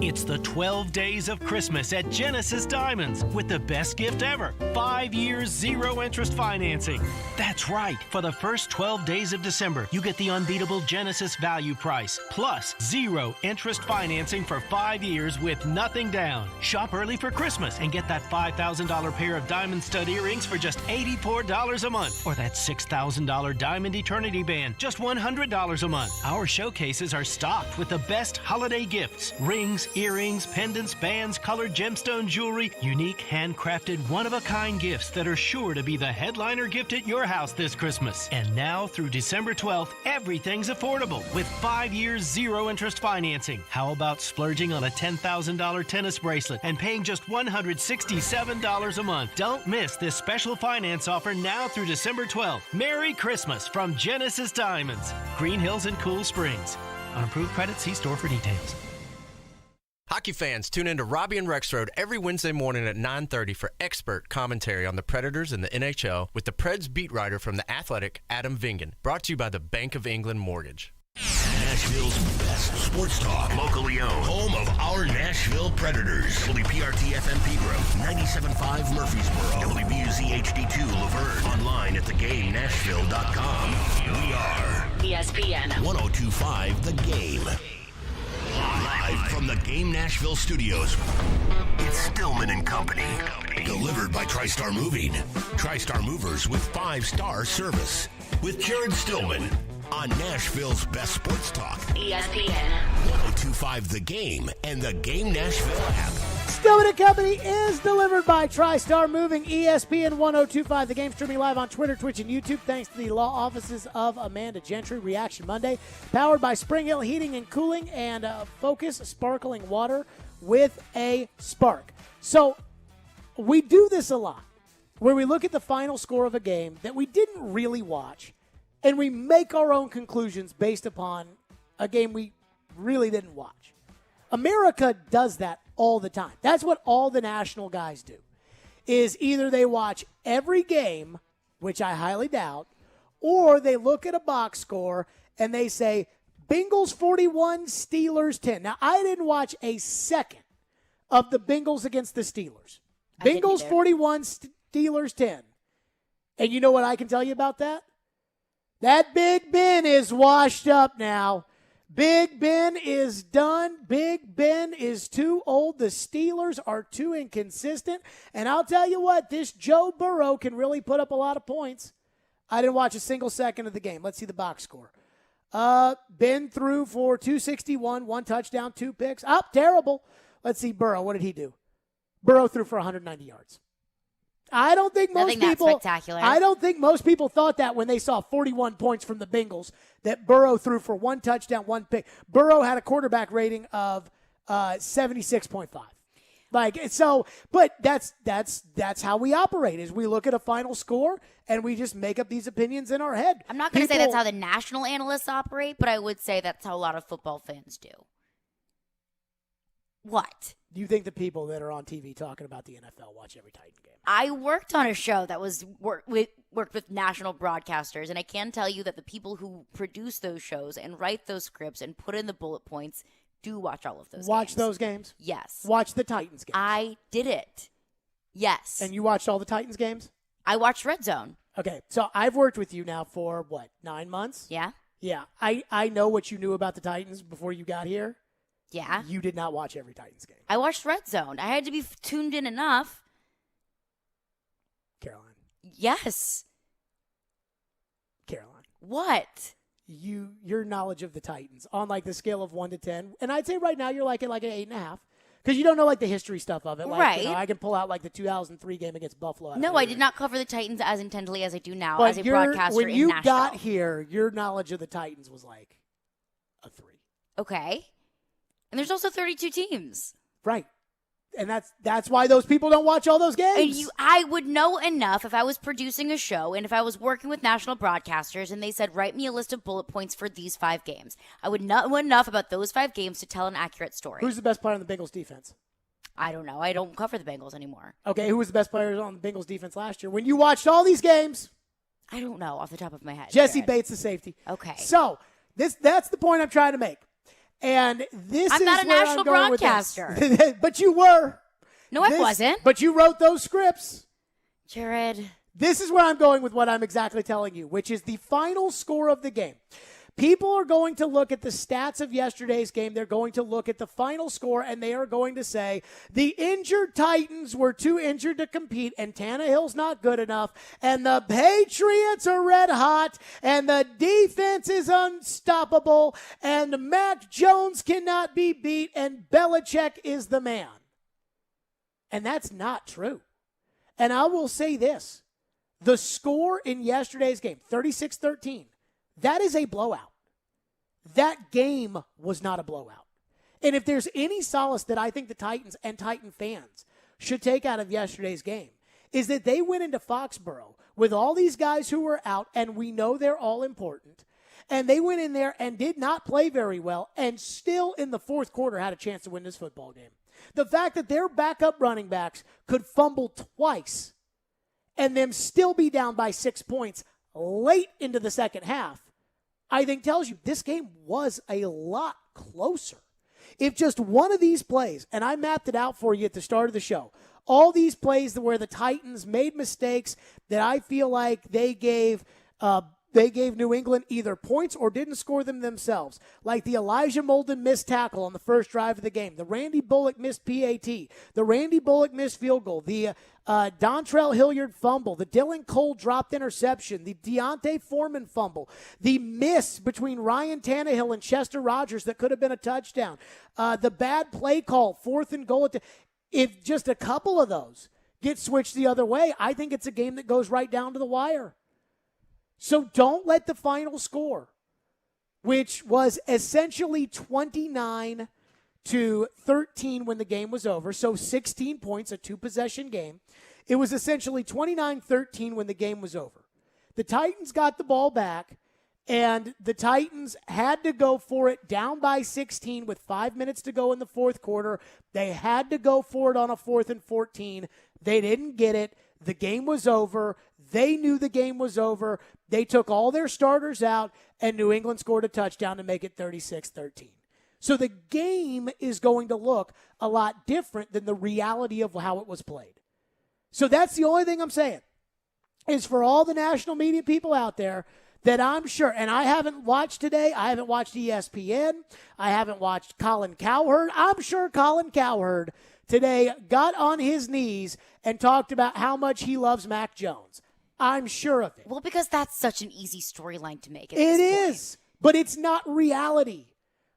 It's the 12 days of Christmas at Genesis Diamonds with the best gift ever. 5 years, 0 interest financing. That's right. For the first 12 days of December, you get the unbeatable Genesis value price plus 0 interest financing for 5 years with nothing down. Shop early for Christmas and get that $5,000 pair of diamond stud earrings for just $84 a month. Or that $6,000 diamond eternity band, just $100 a month. Our showcases are stocked with the best holiday gifts. Rings, earrings, pendants, bands, colored gemstone jewelry, unique handcrafted one-of-a-kind gifts that are sure to be the headliner gift at your house this Christmas. And now through December 12th, everything's affordable with 5 years, 0 interest financing. How about splurging on a $10,000 tennis bracelet and paying just $167 a month? Don't miss this special finance offer now through December 12th. Merry Christmas from Genesis Diamonds, Green Hills and Cool Springs. On approved credit, see store for details. Hockey fans, tune in to Robbie and Rexroad every Wednesday morning at 9:30 for expert commentary on the Predators and the NHL with the Preds beat writer from The Athletic, Adam Vingan. Brought to you by the Bank of England Mortgage. Nashville's best sports talk, locally owned, home of our Nashville Predators. WPRT-FM Pegram, 97.5 Murfreesboro, WBUZ HD2 Laverne, online at thegamenashville.com. We are ESPN 102.5 The Game. Live from the Game Nashville studios, it's Stillman and Company. Delivered by TriStar Moving. TriStar Movers with 5-star service. With Jared Stillman on Nashville's best sports talk. ESPN 102.5 The Game and the Game Nashville app. Stillman & Company is delivered by TriStar Moving, ESPN 102.5. The Game streaming live on Twitter, Twitch, and YouTube. Thanks to the law offices of Amanda Gentry. Reaction Monday, powered by Spring Hill Heating and Cooling and Focus Sparkling Water with a spark. So we do this a lot, where we look at the final score of a game that we didn't really watch, and we make our own conclusions based upon a game we really didn't watch. America does that all the time. That's what all the national guys do, is either they watch every game, which I highly doubt, or they look at a box score and they say, Bengals 41, Steelers 10. Now, I didn't watch a second of the Bengals against the Steelers. Bengals 41, Steelers 10. And you know what I can tell you about that? That Big Ben is washed up now. Big Ben is done. Big Ben is too old. The Steelers are too inconsistent. And I'll tell you what, this Joe Burrow can really put up a lot of points. I didn't watch a single second of the game. Let's see the box score. Ben threw for 261, 1 touchdown, 2 picks. Oh, terrible. Let's see Burrow. What did he do? Burrow threw for 190 yards. I don't think most people. Spectacular. I don't think most people thought that when they saw 41 points from the Bengals that Burrow threw for 1 touchdown, 1 pick. Burrow had a quarterback rating of 76.5. Like so, but that's how we operate. Is we look at a final score and we just make up these opinions in our head. I'm not going to say that's how the national analysts operate, but I would say that's how a lot of football fans do. What? Do you think the people that are on TV talking about the NFL watch every Titan game? I worked on a show that was worked with national broadcasters, and I can tell you that the people who produce those shows and write those scripts and put in the bullet points do watch all of those games. Watch those games? Yes. Watch the Titans games? I did it. Yes. And you watched all the Titans games? I watched Red Zone. Okay, so I've worked with you now for, 9 months? Yeah. Yeah, I know what you knew about the Titans before you got here. Yeah. You did not watch every Titans game. I watched Red Zone. I had to be tuned in enough. Caroline. Yes. Caroline. What? Your knowledge of the Titans on like the scale of 1 to 10, and I'd say right now you're like at like an 8.5 because you don't know like the history stuff of it. Like, right. I can pull out like the 2003 game against Buffalo. No, I did not cover the Titans as intently as I do now but as a broadcaster when in you Nashville. got here, your knowledge of the Titans was like a 3. Okay. And there's also 32 teams. Right. And that's why those people don't watch all those games. And I would know enough if I was producing a show and if I was working with national broadcasters and they said, write me a list of bullet points for these 5 games. I would know enough about those 5 games to tell an accurate story. Who's the best player on the Bengals defense? I don't know. I don't cover the Bengals anymore. Okay, who was the best player on the Bengals defense last year? When you watched all these games? I don't know off the top of my head. Jesse Bates, the safety. Okay. So, that's the point I'm trying to make. And this I'm is not a where national I'm going with this. broadcaster. But you were. No, I wasn't. But you wrote those scripts. Jared. This is where I'm going with what I'm exactly telling you, which is the final score of the game. People are going to look at the stats of yesterday's game. They're going to look at the final score, and they are going to say the injured Titans were too injured to compete, and Tannehill's not good enough, and the Patriots are red hot, and the defense is unstoppable, and Mac Jones cannot be beat, and Belichick is the man. And that's not true. And I will say this. The score in yesterday's game, 36-13, that is a blowout. That game was not a blowout. And if there's any solace that I think the Titans and Titan fans should take out of yesterday's game, is that they went into Foxborough with all these guys who were out, and we know they're all important, and they went in there and did not play very well, and still in the fourth quarter had a chance to win this football game. The fact that their backup running backs could fumble twice and them still be down by 6 points late into the second half, I think tells you this game was a lot closer. If just one of these plays, and I mapped it out for you at the start of the show, all these plays where the Titans made mistakes that I feel like they gave New England either points or didn't score them themselves, like the Elijah Molden missed tackle on the first drive of the game, the Randy Bullock missed PAT, the Randy Bullock missed field goal, the Dontrell Hilliard fumble, the Dylan Cole dropped interception, the Deontay Foreman fumble, the miss between Ryan Tannehill and Chester Rogers that could have been a touchdown, the bad play call, 4th and goal. If just a couple of those get switched the other way, I think it's a game that goes right down to the wire. So don't let the final score, which was essentially 29-13 when the game was over, so 16 points, a two-possession game. It was essentially 29-13 when the game was over. The Titans got the ball back, and the Titans had to go for it down by 16 with 5 minutes to go in the fourth quarter. They had to go for it on a 4th and 14. They didn't get it. The game was over. They knew the game was over. They took all their starters out, and New England scored a touchdown to make it 36-13. So the game is going to look a lot different than the reality of how it was played. So that's the only thing I'm saying, is for all the national media people out there that I'm sure, and I haven't watched today, I haven't watched ESPN, I haven't watched Colin Cowherd. I'm sure Colin Cowherd today got on his knees and talked about how much he loves Mac Jones. I'm sure of it. Well, because that's such an easy storyline to make. It is, but it's not reality.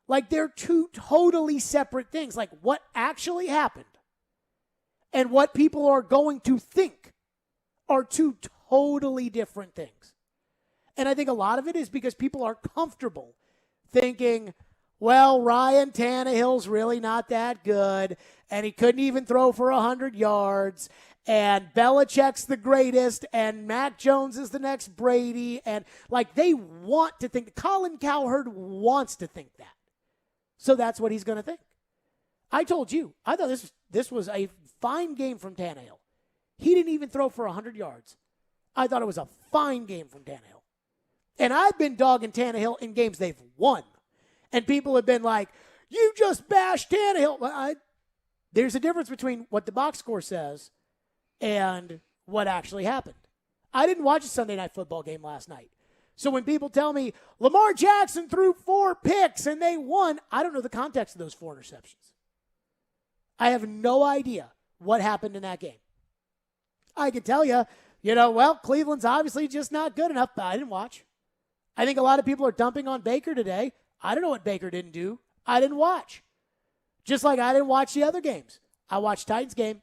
Like, they're two totally separate things. Like, what actually happened and what people are going to think are two totally different things. And I think a lot of it is because people are comfortable thinking, well, Ryan Tannehill's really not that good, and he couldn't even throw for 100 yards, and Belichick's the greatest, and Mac Jones is the next Brady, and like they want to think, Colin Cowherd wants to think that. So that's what he's going to think. I told you, I thought this was a fine game from Tannehill. He didn't even throw for 100 yards. I thought it was a fine game from Tannehill. And I've been dogging Tannehill in games they've won. And people have been like, you just bashed Tannehill. There's a difference between what the box score says and what actually happened. I didn't watch a Sunday Night Football game last night. So when people tell me Lamar Jackson threw 4 picks and they won, I don't know the context of those 4 interceptions. I have no idea what happened in that game. I can tell you, Cleveland's obviously just not good enough, but I didn't watch. I think a lot of people are dumping on Baker today. I don't know what Baker didn't do. I didn't watch. Just like I didn't watch the other games. I watched Titans game.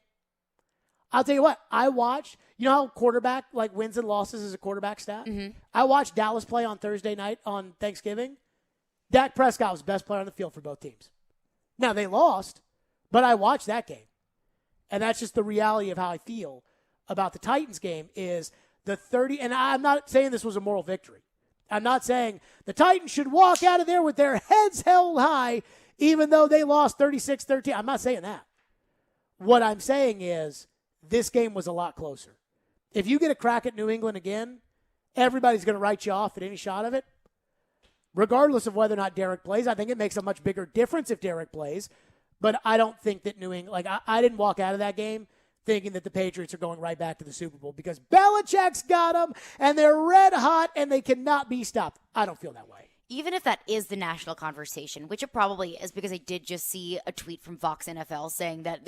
I'll tell you what, I watched, how quarterback, like wins and losses is a quarterback stat? Mm-hmm. I watched Dallas play on Thursday night on Thanksgiving. Dak Prescott was the best player on the field for both teams. Now, they lost, but I watched that game. And that's just the reality of how I feel about the Titans game is the 30, and I'm not saying this was a moral victory. I'm not saying the Titans should walk out of there with their heads held high even though they lost 36-13. I'm not saying that. What I'm saying is this game was a lot closer. If you get a crack at New England again, everybody's going to write you off at any shot of it. regardless of whether or not Derek plays. I think it makes a much bigger difference if Derek plays. But I don't think that New England, I didn't walk out of that game thinking that the Patriots are going right back to the Super Bowl because Belichick's got them and they're red hot and they cannot be stopped. I don't feel that way. Even if that is the national conversation, which it probably is, because I did just see a tweet from Fox NFL saying that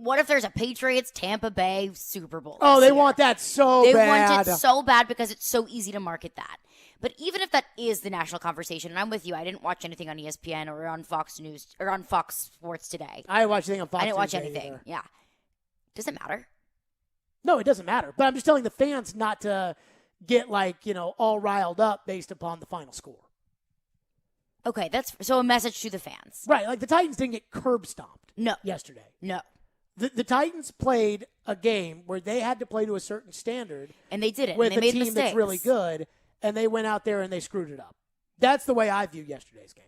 what if there's a Patriots Tampa Bay Super Bowl? Oh, they want that so bad. They want it so bad because it's so easy to market that. But even if that is the national conversation, and I'm with you, I didn't watch anything on ESPN or on Fox News or on Fox Sports today. I didn't watch anything on Fox I didn't watch News anything. either. Yeah. Does it matter? No, it doesn't matter. But I'm just telling the fans not to get all riled up based upon the final score. Okay, that's so a message to the fans. Right, like the Titans didn't get curb stomped yesterday. No. The Titans played a game where they had to play to a certain standard. And they did it. With and they a made team mistakes. that's really good, and they went out there and they screwed it up. That's the way I view yesterday's game.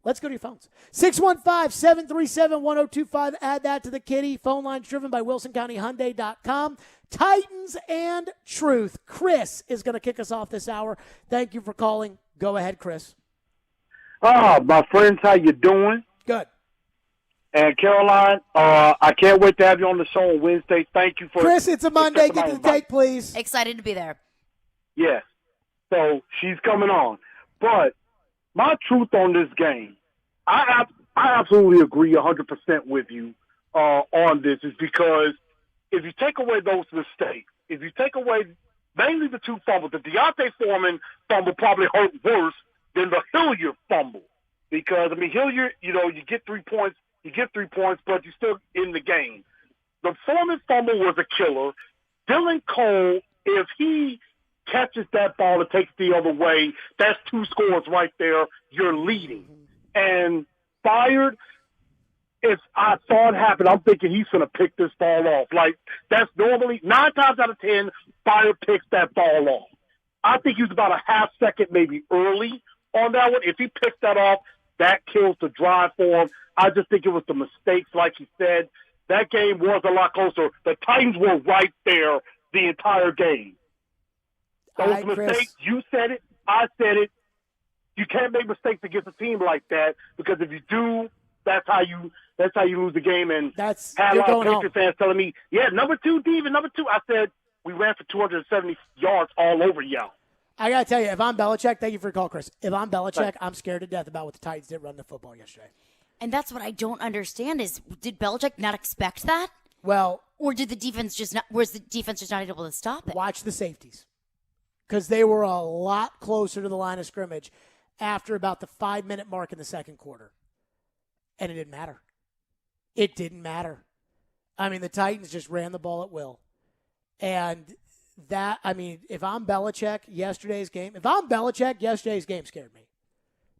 Let's go to your phones. 615-737-1025. Add that to the kitty. Phone lines driven by WilsonCountyHyundai.com. Titans and Truth. Chris is going to kick us off this hour. Thank you for calling. Go ahead, Chris. My friends, how you doing? Good. And Caroline, I can't wait to have you on the show on Wednesday. Thank you for Chris, it's a Monday. Get to the take, please. Excited to be there. Yes. So she's coming on. But my truth on this game, I absolutely agree 100% with you on this, is because if you take away those mistakes, if you take away mainly the two fumbles, the Deontay Foreman fumble probably hurt worse than the Hilliard fumble. Because, Hilliard, you get 3 points, but you're still in the game. The Foreman fumble was a killer. Dylan Cole, if he catches that ball and takes the other way, that's 2 scores right there. You're leading. And Fired, if I saw it happen, I'm thinking he's going to pick this ball off. Like, that's normally 9 times out of 10, Fired picks that ball off. I think he was about a half second maybe early on that one. If he picks that off, that kills the drive for him. I just think it was the mistakes, like you said. That game was a lot closer. The Titans were right there the entire game. Those mistakes, you said it, I said it. You can't make mistakes against a team like that, because if you do, that's how you lose the game. And had a lot of Patriots fans telling me, number 2, Devin, number 2. I said, we ran for 270 yards all over y'all. I got to tell you, if I'm Belichick, thank you for your call, Chris. If I'm Belichick, I'm scared to death about what the Titans did run the football yesterday. And that's what I don't understand is, did Belichick not expect that? Well, or did the defense was the defense just not able to stop it? Watch the safeties, because they were a lot closer to the line of scrimmage after about the 5-minute mark in the second quarter. And it didn't matter. It didn't matter. The Titans just ran the ball at will. And if I'm Belichick, yesterday's game scared me.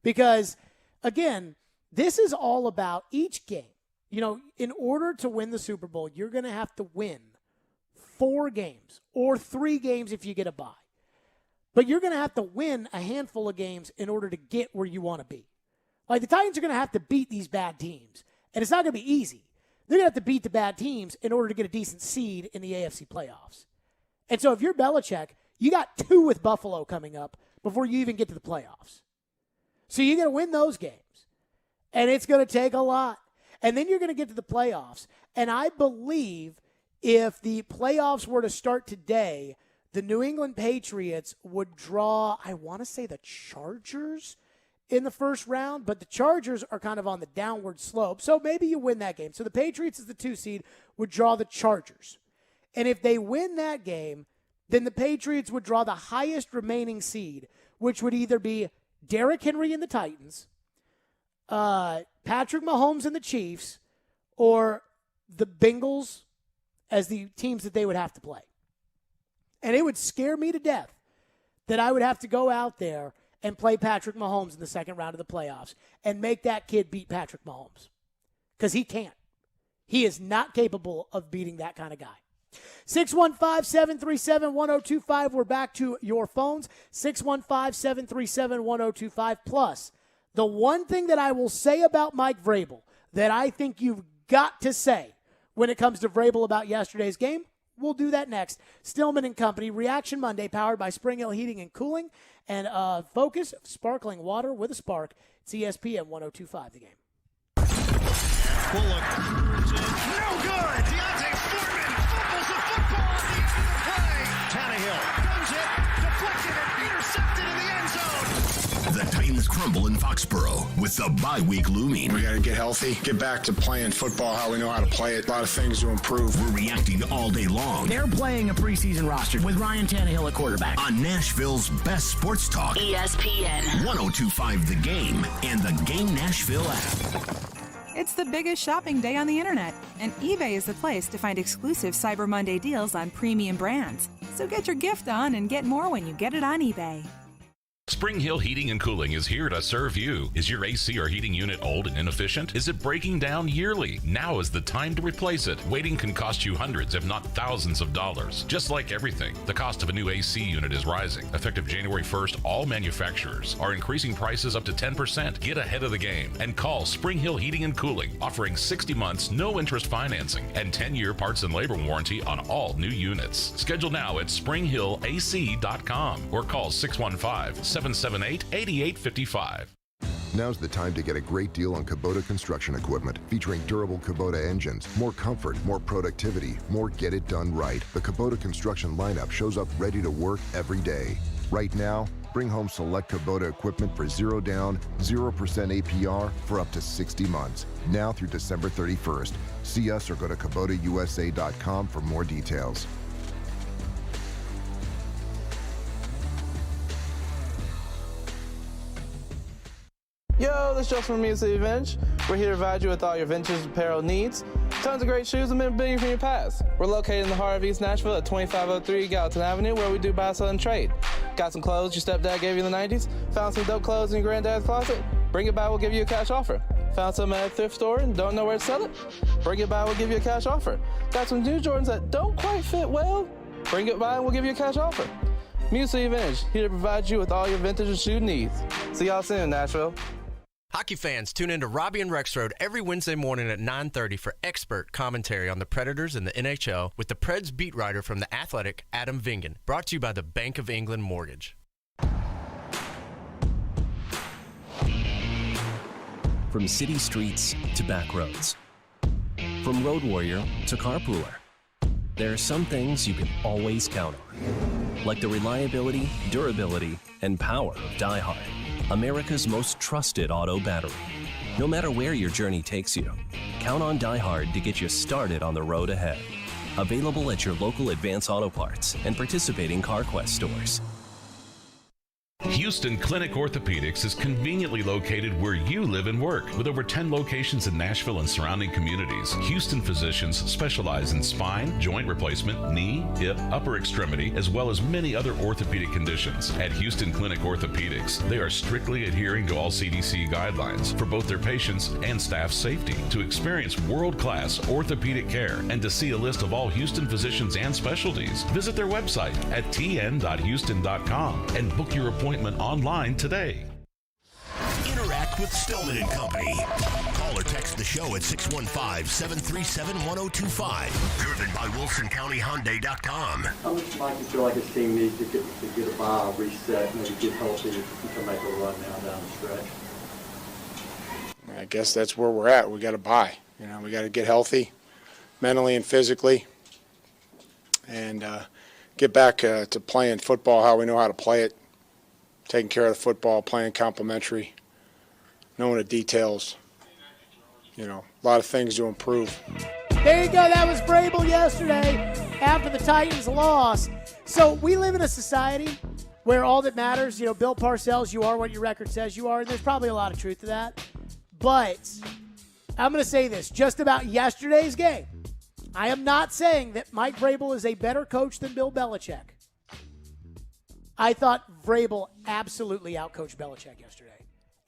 Because, again, this is all about each game. In order to win the Super Bowl, you're going to have to win 4 games or 3 games if you get a bye. But you're going to have to win a handful of games in order to get where you want to be. Like, the Titans are going to have to beat these bad teams. And it's not going to be easy. They're going to have to beat the bad teams in order to get a decent seed in the AFC playoffs. And so if you're Belichick, you got 2 with Buffalo coming up before you even get to the playoffs. So you're going to win those games. And it's going to take a lot. And then you're going to get to the playoffs. And I believe if the playoffs were to start today, the New England Patriots would draw, I want to say, the Chargers in the first round, but the Chargers are kind of on the downward slope, so maybe you win that game. So the Patriots as the 2 seed would draw the Chargers. And if they win that game, then the Patriots would draw the highest remaining seed, which would either be Derrick Henry and the Titans, Patrick Mahomes and the Chiefs, or the Bengals as the teams that they would have to play. And it would scare me to death that I would have to go out there and play Patrick Mahomes in the second round of the playoffs and make that kid beat Patrick Mahomes. Because he can't. He is not capable of beating that kind of guy. 615-737-1025. We're back to your phones. 615-737-1025. Plus, the one thing that I will say about Mike Vrabel that I think you've got to say when it comes to Vrabel about yesterday's game, we'll do that next. Stillman and Company, Reaction Monday, powered by Spring Hill Heating and Cooling, and Focus, sparkling water with a spark. It's ESPN 102.5 The Game. Bullock. No good. Deontay Foreman fumbles the football at the end of the play. Tannehill runs it, deflected and intercepted in the end zone. The Titans crumble in Foxborough with the bye week looming. We got to get healthy, get back to playing football how we know how to play it. A lot of things to improve. We're reacting all day long. They're playing a preseason roster with Ryan Tannehill at quarterback. On Nashville's best sports talk. ESPN 102.5 The Game and the Game Nashville app. It's the biggest shopping day on the internet, and eBay is the place to find exclusive Cyber Monday deals on premium brands. So get your gift on and get more when you get it on eBay. Spring Hill Heating and Cooling is here to serve you. Is your AC or heating unit old and inefficient? Is it breaking down yearly? Now is the time to replace it. Waiting can cost you hundreds, if not thousands of dollars. Just like everything, the cost of a new AC unit is rising. Effective January 1st, all manufacturers are increasing prices up to 10%. Get ahead of the game and call Spring Hill Heating and Cooling, offering 60 months, no interest financing, and 10-year parts and labor warranty on all new units. Schedule now at springhillac.com or call 615-778-8855. Now's the time to get a great deal on Kubota construction equipment, featuring durable Kubota engines, more comfort, more productivity, more get it done right. The Kubota construction lineup shows up ready to work every day. Right now, bring home select Kubota equipment for 0 down, 0% APR for up to 60 months. Now through December 31st. See us or go to KubotaUSA.com for more details. Yo, this is Justin from Music Vintage. We're here to provide you with all your vintage apparel needs. Tons of great shoes and memorabilia from your past. We're located in the heart of East Nashville at 2503 Gallatin Avenue, where we do buy, sell, and trade. Got some clothes your stepdad gave you in the 90s? Found some dope clothes in your granddad's closet? Bring it by, we'll give you a cash offer. Found some at a thrift store and don't know where to sell it? Bring it by, we'll give you a cash offer. Got some new Jordans that don't quite fit well? Bring it by and we'll give you a cash offer. Music Vintage, here to provide you with all your vintage and shoe needs. See y'all soon in Nashville. Hockey fans, tune in to Robbie and Rexroad every Wednesday morning at 9:30 for expert commentary on the Predators and the NHL with the Preds beat writer from The Athletic, Adam Vingan. Brought to you by the Bank of England Mortgage. From city streets to back roads. From road warrior to carpooler. There are some things you can always count on. Like the reliability, durability, and power of Die Hard. America's most trusted auto battery. No matter where your journey takes you, count on Die Hard to get you started on the road ahead. Available at your local Advance Auto Parts and participating CarQuest stores. Houston Clinic Orthopedics is conveniently located where you live and work. With over 10 locations in Nashville and surrounding communities, Houston physicians specialize in spine, joint replacement, knee, hip, upper extremity, as well as many other orthopedic conditions. At Houston Clinic Orthopedics, they are strictly adhering to all CDC guidelines for both their patients and staff safety. To experience world-class orthopedic care and to see a list of all Houston physicians and specialties, visit their website at tn.houston.com and book your appointment online today. Interact with Stillman and Company. Call or text the show at 615-737-1025. Driven by WilsonCountyHyundai.com. How much might you feel like this team needs to get a bye, reset, maybe get healthy if you can make a run now down the stretch? I guess that's where we're at. We got to buy. We got to get healthy, mentally and physically, and get back to playing football how we know how to play it. Taking care of the football, playing complimentary, knowing the details. A lot of things to improve. There you go. That was Vrabel yesterday after the Titans lost. So we live in a society where all that matters, Bill Parcells, you are what your record says you are, and there's probably a lot of truth to that. But I'm going to say this, just about yesterday's game, I am not saying that Mike Vrabel is a better coach than Bill Belichick. I thought Vrabel absolutely outcoached Belichick yesterday.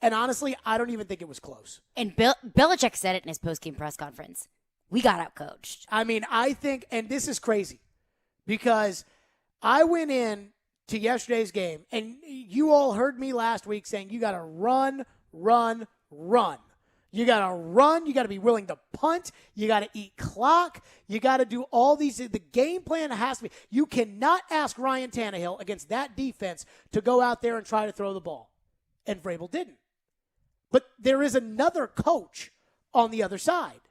And honestly, I don't even think it was close. And Belichick said it in his postgame press conference. We got outcoached. I mean, I think, and this is crazy, because I went in to yesterday's game, and you all heard me last week saying you got to run, run, run. You got to run. You got to be willing to punt. You got to eat clock. You got to do all these. The game plan has to be. You cannot ask Ryan Tannehill against that defense to go out there and try to throw the ball. And Vrabel didn't. But there is another coach on the other side.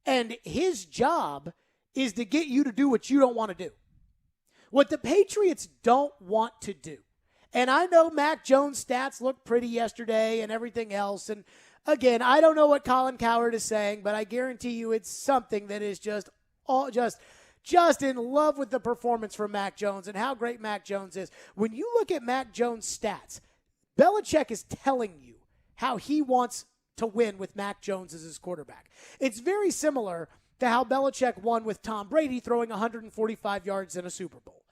And his job is to get you to do what you don't want to do. What the Patriots don't want to do. And I know Mac Jones' stats looked pretty yesterday and everything else. And again, I don't know what Colin Cowherd is saying, but I guarantee you it's something that is just in love with the performance from Mac Jones and how great Mac Jones is. When you look at Mac Jones' stats, Belichick is telling you how he wants to win with Mac Jones as his quarterback. It's very similar to how Belichick won with Tom Brady throwing 145 yards in a Super Bowl.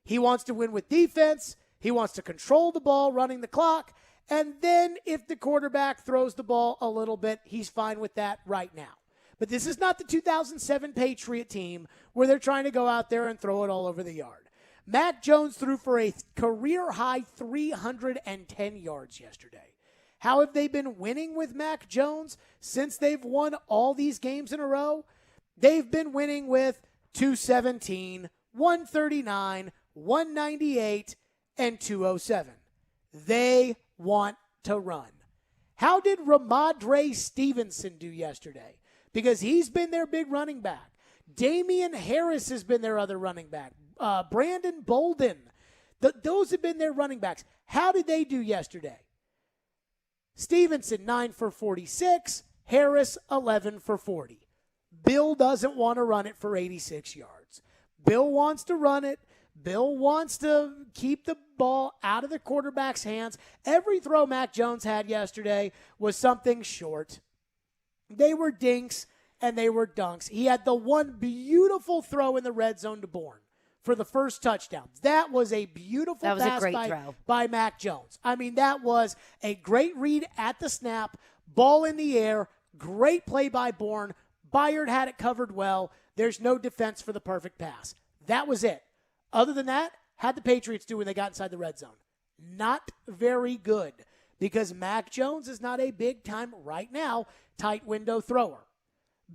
He wants to win with defense. He wants to control the ball, running the clock. And then if the quarterback throws the ball a little bit, he's fine with that right now. But this is not the 2007 Patriot team where they're trying to go out there and throw it all over the yard. Mac Jones threw for a career-high 310 yards yesterday. How have they been winning with Mac Jones since they've won all these games in a row? They've been winning with 217, 139, 198, and 207. They want to run. How did Ramondre Stevenson do yesterday? Because he's been their big running back. Damian Harris has been their other running back. Brandon Bolden. Those have been their running backs. How did they do yesterday? Stevenson, 9 for 46. Harris, 11 for 40. Bill doesn't want to run it for 86 yards. Bill wants to run it. Bill wants to keep the ball out of the quarterback's hands. Every throw Mac Jones had yesterday was something short. They were dinks and they were dunks. He had the one beautiful throw in the red zone to Bourne for the first touchdown. That was a beautiful pass by Mac Jones. I mean, that was a great read at the snap, ball in the air, great play by Bourne. Byard had it covered well. There's no defense for the perfect pass. That was it. Other than that, how'd the Patriots do when they got inside the red zone? Not very good, because Mac Jones is not a big-time, right now, tight window thrower.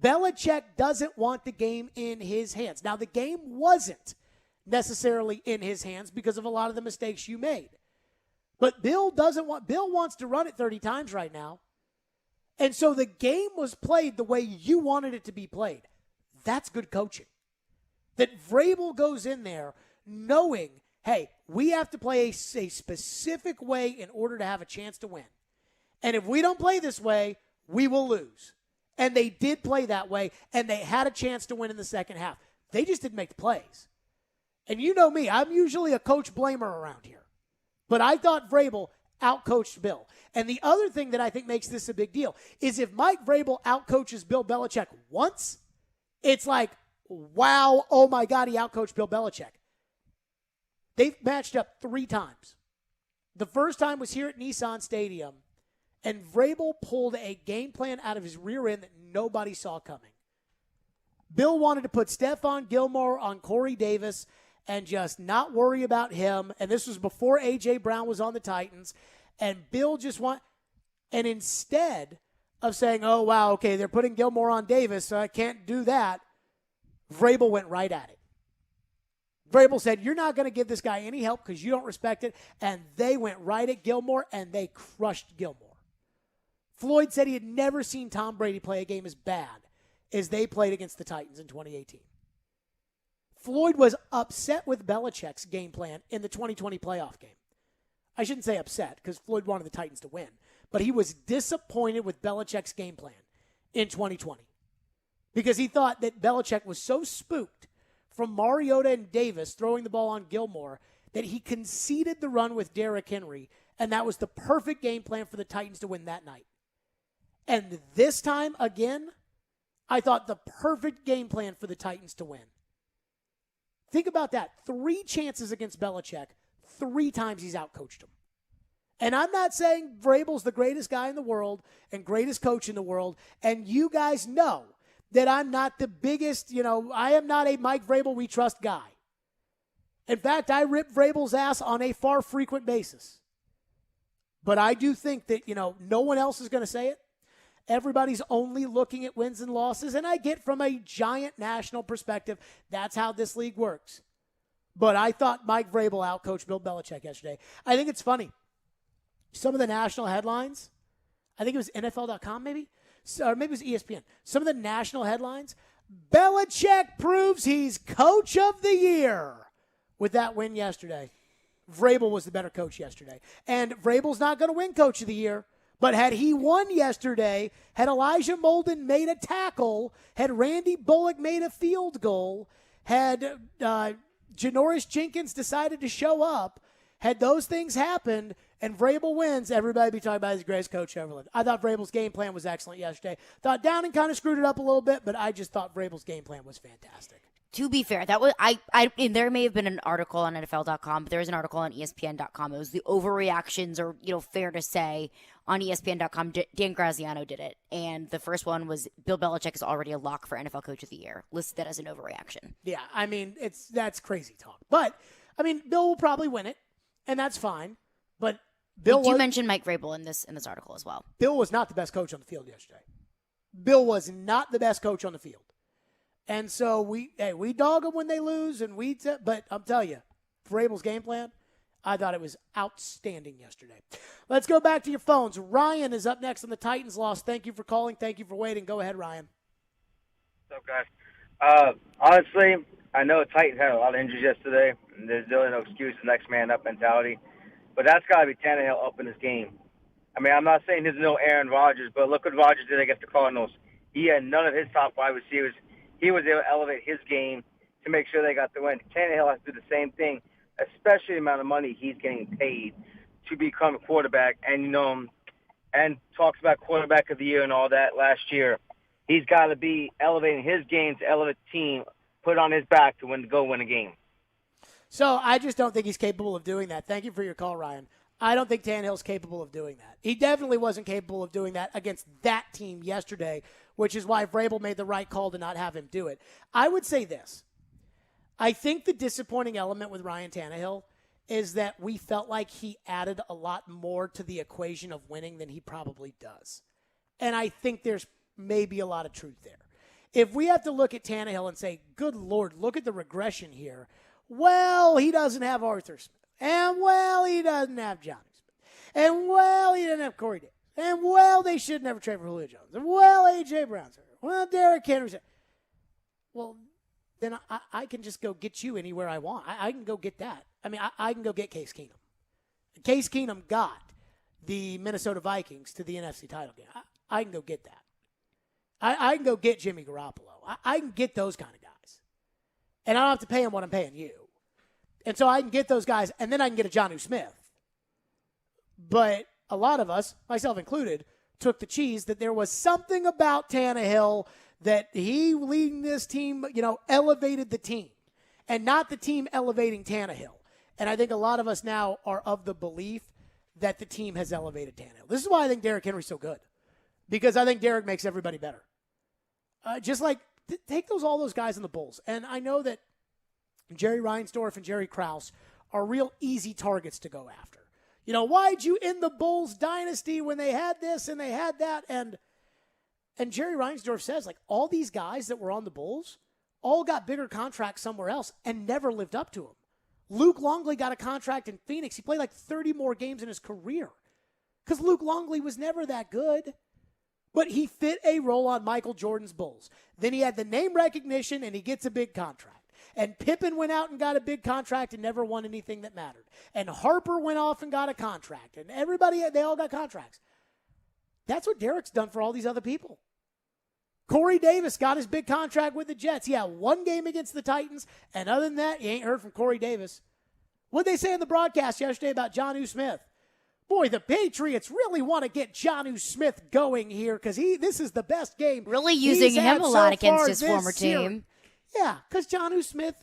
Belichick doesn't want the game in his hands. Now, the game wasn't necessarily in his hands because of a lot of the mistakes you made. But Bill wants to run it 30 times right now. And so the game was played the way you wanted it to be played. That's good coaching. That Vrabel goes in there knowing, hey, we have to play a specific way in order to have a chance to win. And if we don't play this way, we will lose. And they did play that way, and they had a chance to win in the second half. They just didn't make the plays. And you know me, I'm usually a coach blamer around here. But I thought Vrabel outcoached Bill. And the other thing that I think makes this a big deal is if Mike Vrabel outcoaches Bill Belichick once, it's like, wow, oh my God, he outcoached Bill Belichick. They've matched up 3 times. The first time was here at Nissan Stadium, and Vrabel pulled a game plan out of his rear end that nobody saw coming. Bill wanted to put Stephon Gilmore on Corey Davis and just not worry about him. And this was before A.J. Brown was on the Titans. And Bill and instead of saying, oh, wow, okay, they're putting Gilmore on Davis, so I can't do that, Vrabel went right at it. Vrabel said, you're not going to give this guy any help because you don't respect it. And they went right at Gilmore, and they crushed Gilmore. Floyd said he had never seen Tom Brady play a game as bad as they played against the Titans in 2018. Floyd was upset with Belichick's game plan in the 2020 playoff game. I shouldn't say upset because Floyd wanted the Titans to win, but he was disappointed with Belichick's game plan in 2020 because he thought that Belichick was so spooked from Mariota and Davis throwing the ball on Gilmore that he conceded the run with Derrick Henry, and that was the perfect game plan for the Titans to win that night. And this time, again, I thought the perfect game plan for the Titans to win. Think about that. 3 chances against Belichick. 3 times he's outcoached him. And I'm not saying Vrabel's the greatest guy in the world and greatest coach in the world. And you guys know that I'm not the biggest, I am not a Mike Vrabel we trust guy. In fact, I rip Vrabel's ass on a far frequent basis. But I do think that, no one else is going to say it. Everybody's only looking at wins and losses, and I get from a giant national perspective, that's how this league works. But I thought Mike Vrabel outcoached Bill Belichick yesterday. I think it's funny. Some of the national headlines, I think it was NFL.com maybe, or maybe it was ESPN. Some of the national headlines, Belichick proves he's coach of the year with that win yesterday. Vrabel was the better coach yesterday. And Vrabel's not going to win coach of the year. But had he won yesterday, had Elijah Molden made a tackle, had Randy Bullock made a field goal, had Janoris Jenkins decided to show up, had those things happened, and Vrabel wins, everybody would be talking about his greatest coach ever. I thought Vrabel's game plan was excellent yesterday. Thought Downing kind of screwed it up a little bit, but I just thought Vrabel's game plan was fantastic. To be fair, that was and there may have been an article on NFL.com, but there was an article on ESPN.com. It was the overreactions, or fair to say, on ESPN.com. Dan Graziano did it, and the first one was Bill Belichick is already a lock for NFL Coach of the Year. Listed that as an overreaction. Yeah, I mean that's crazy talk, but I mean Bill will probably win it, and that's fine. But Bill, you mentioned Mike Vrabel in this article as well. Bill was not the best coach on the field yesterday. Bill was not the best coach on the field. And so we dog them when they lose, and but I'm telling you, Vrabel's game plan, I thought it was outstanding yesterday. Let's go back to your phones. Ryan is up next on the Titans loss. Thank you for calling. Thank you for waiting. Go ahead, Ryan. What's up, guys? Honestly, I know the Titans had a lot of injuries yesterday, and there's really no excuse, the next man up mentality. But that's got to be Tannehill up in his game. I mean, I'm not saying there's no Aaron Rodgers, but look what Rodgers did against the Cardinals. He had none of his top wide receivers. He was able to elevate his game to make sure they got the win. Tannehill has to do the same thing, especially the amount of money he's getting paid to become a quarterback. And, and talks about quarterback of the year and all that last year. He's got to be elevating his game to elevate the team, put it on his back to go win a game. So I just don't think he's capable of doing that. Thank you for your call, Ryan. I don't think Tannehill's capable of doing that. He definitely wasn't capable of doing that against that team yesterday, which is why Vrabel made the right call to not have him do it. I would say this. I think the disappointing element with Ryan Tannehill is that we felt like he added a lot more to the equation of winning than he probably does. And I think there's maybe a lot of truth there. If we have to look at Tannehill and say, good Lord, look at the regression here. Well, he doesn't have Arthur Smith. And, well, he doesn't have Johnny Smith. And, well, he doesn't have Corey Davis. And, well, they should never trade for Julio Jones. And, well, A.J. Brown's hurt. Well, Derrick Henry's hurt. Well, then I can just go get you anywhere I want. I can go get that. I mean, I can go get Case Keenum. Case Keenum got the Minnesota Vikings to the NFC title game. I can go get that. I can go get Jimmy Garoppolo. I can get those kind of guys. And I don't have to pay him what I'm paying you. And so I can get those guys, and then I can get a Jonnu Smith. But a lot of us, myself included, took the cheese that there was something about Tannehill that he leading this team, elevated the team, and not the team elevating Tannehill. And I think a lot of us now are of the belief that the team has elevated Tannehill. This is why I think Derrick Henry's so good, because I think Derrick makes everybody better. Just like, take all those guys in the Bulls. And I know that Jerry Reinsdorf and Jerry Krause are real easy targets to go after. Why'd you end the Bulls dynasty when they had this and they had that? And Jerry Reinsdorf says, all these guys that were on the Bulls all got bigger contracts somewhere else and never lived up to them. Luke Longley got a contract in Phoenix. He played 30 more games in his career because Luke Longley was never that good. But he fit a role on Michael Jordan's Bulls. Then he had the name recognition, and he gets a big contract. And Pippen went out and got a big contract and never won anything that mattered. And Harper went off and got a contract. And they all got contracts. That's what Derrick's done for all these other people. Corey Davis got his big contract with the Jets. He had one game against the Titans, and other than that, you ain't heard from Corey Davis. What'd they say in the broadcast yesterday about Jonnu Smith? Boy, the Patriots really want to get Jonnu Smith going here because this is the best game. Really using him a lot against his former team. Yeah, because Jonnu Smith,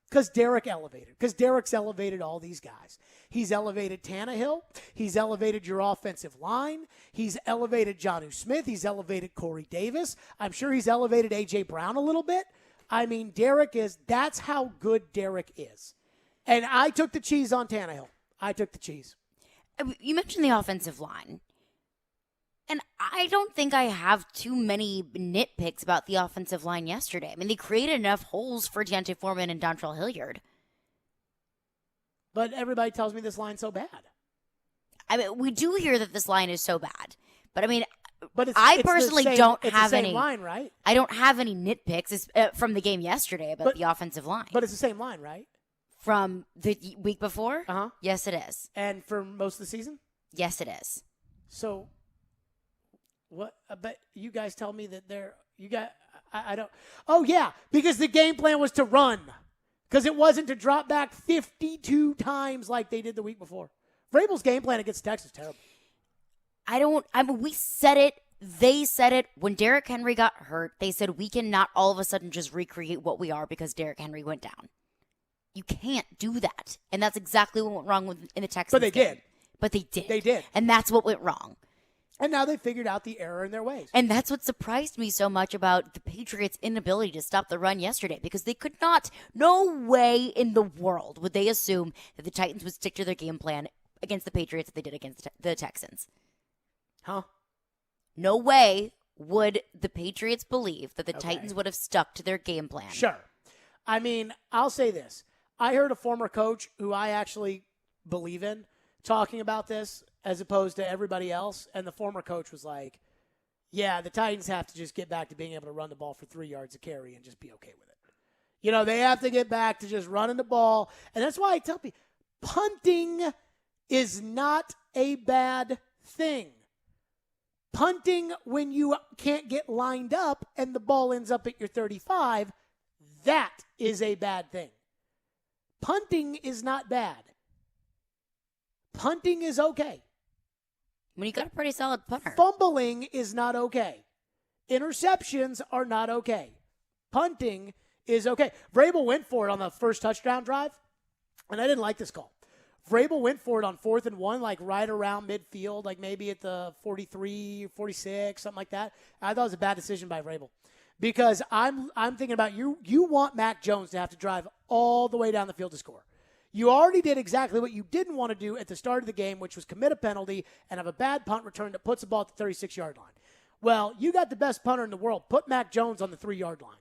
because Derrick elevated. Because Derrick's elevated all these guys. He's elevated Tannehill. He's elevated your offensive line. He's elevated Jonnu Smith. He's elevated Corey Davis. I'm sure he's elevated A.J. Brown a little bit. I mean, that's how good Derrick is. And I took the cheese on Tannehill. I took the cheese. You mentioned the offensive line. And I don't think I have too many nitpicks about the offensive line yesterday. I mean, they created enough holes for Deontay Foreman and Dontrell Hilliard. But everybody tells me this line's so bad. I mean, we do hear that this line is so bad. But I mean, but I personally don't it's have the same any line, right? I don't have any nitpicks from the game yesterday about the offensive line. But it's the same line, right? From the week before? Uh-huh. Yes, it is. And for most of the season? Yes, it is. So, what? But you guys tell me that I don't. Oh, yeah, because the game plan was to run. Because it wasn't to drop back 52 times like they did the week before. Vrabel's game plan against Texas is terrible. We said it. They said it. When Derrick Henry got hurt, they said we cannot all of a sudden just recreate what we are because Derrick Henry went down. You can't do that. And that's exactly what went wrong in the Texans But they game. did. But they did. They did. And that's what went wrong. And now they figured out the error in their ways. And that's what surprised me so much about the Patriots' inability to stop the run yesterday, because they could not, no way in the world would they assume that the Titans would stick to their game plan against the Patriots that they did against the Texans. Huh? No way would the Patriots believe that the Titans would have stuck to their game plan. Sure. I mean, I'll say this. I heard a former coach who I actually believe in talking about this as opposed to everybody else, and the former coach was like, yeah, the Titans have to just get back to being able to run the ball for 3 yards a carry and just be okay with it. You know, they have to get back to just running the ball, and that's why I tell people, punting is not a bad thing. Punting when you can't get lined up and the ball ends up at your 35, that is a bad thing. Punting is not bad. Punting is okay. When you got a pretty solid punter. Fumbling is not okay. Interceptions are not okay. Punting is okay. Vrabel went for it on the first touchdown drive, and I didn't like this call. Vrabel went for it on 4th and 1, like right around midfield, like maybe at the 43, 46, something like that. I thought it was a bad decision by Vrabel. Because I'm thinking about you want Mac Jones to have to drive all the way down the field to score. You already did exactly what you didn't want to do at the start of the game, which was commit a penalty and have a bad punt return that puts the ball at the 36-yard line. Well, you got the best punter in the world. Put Mac Jones on the 3-yard line.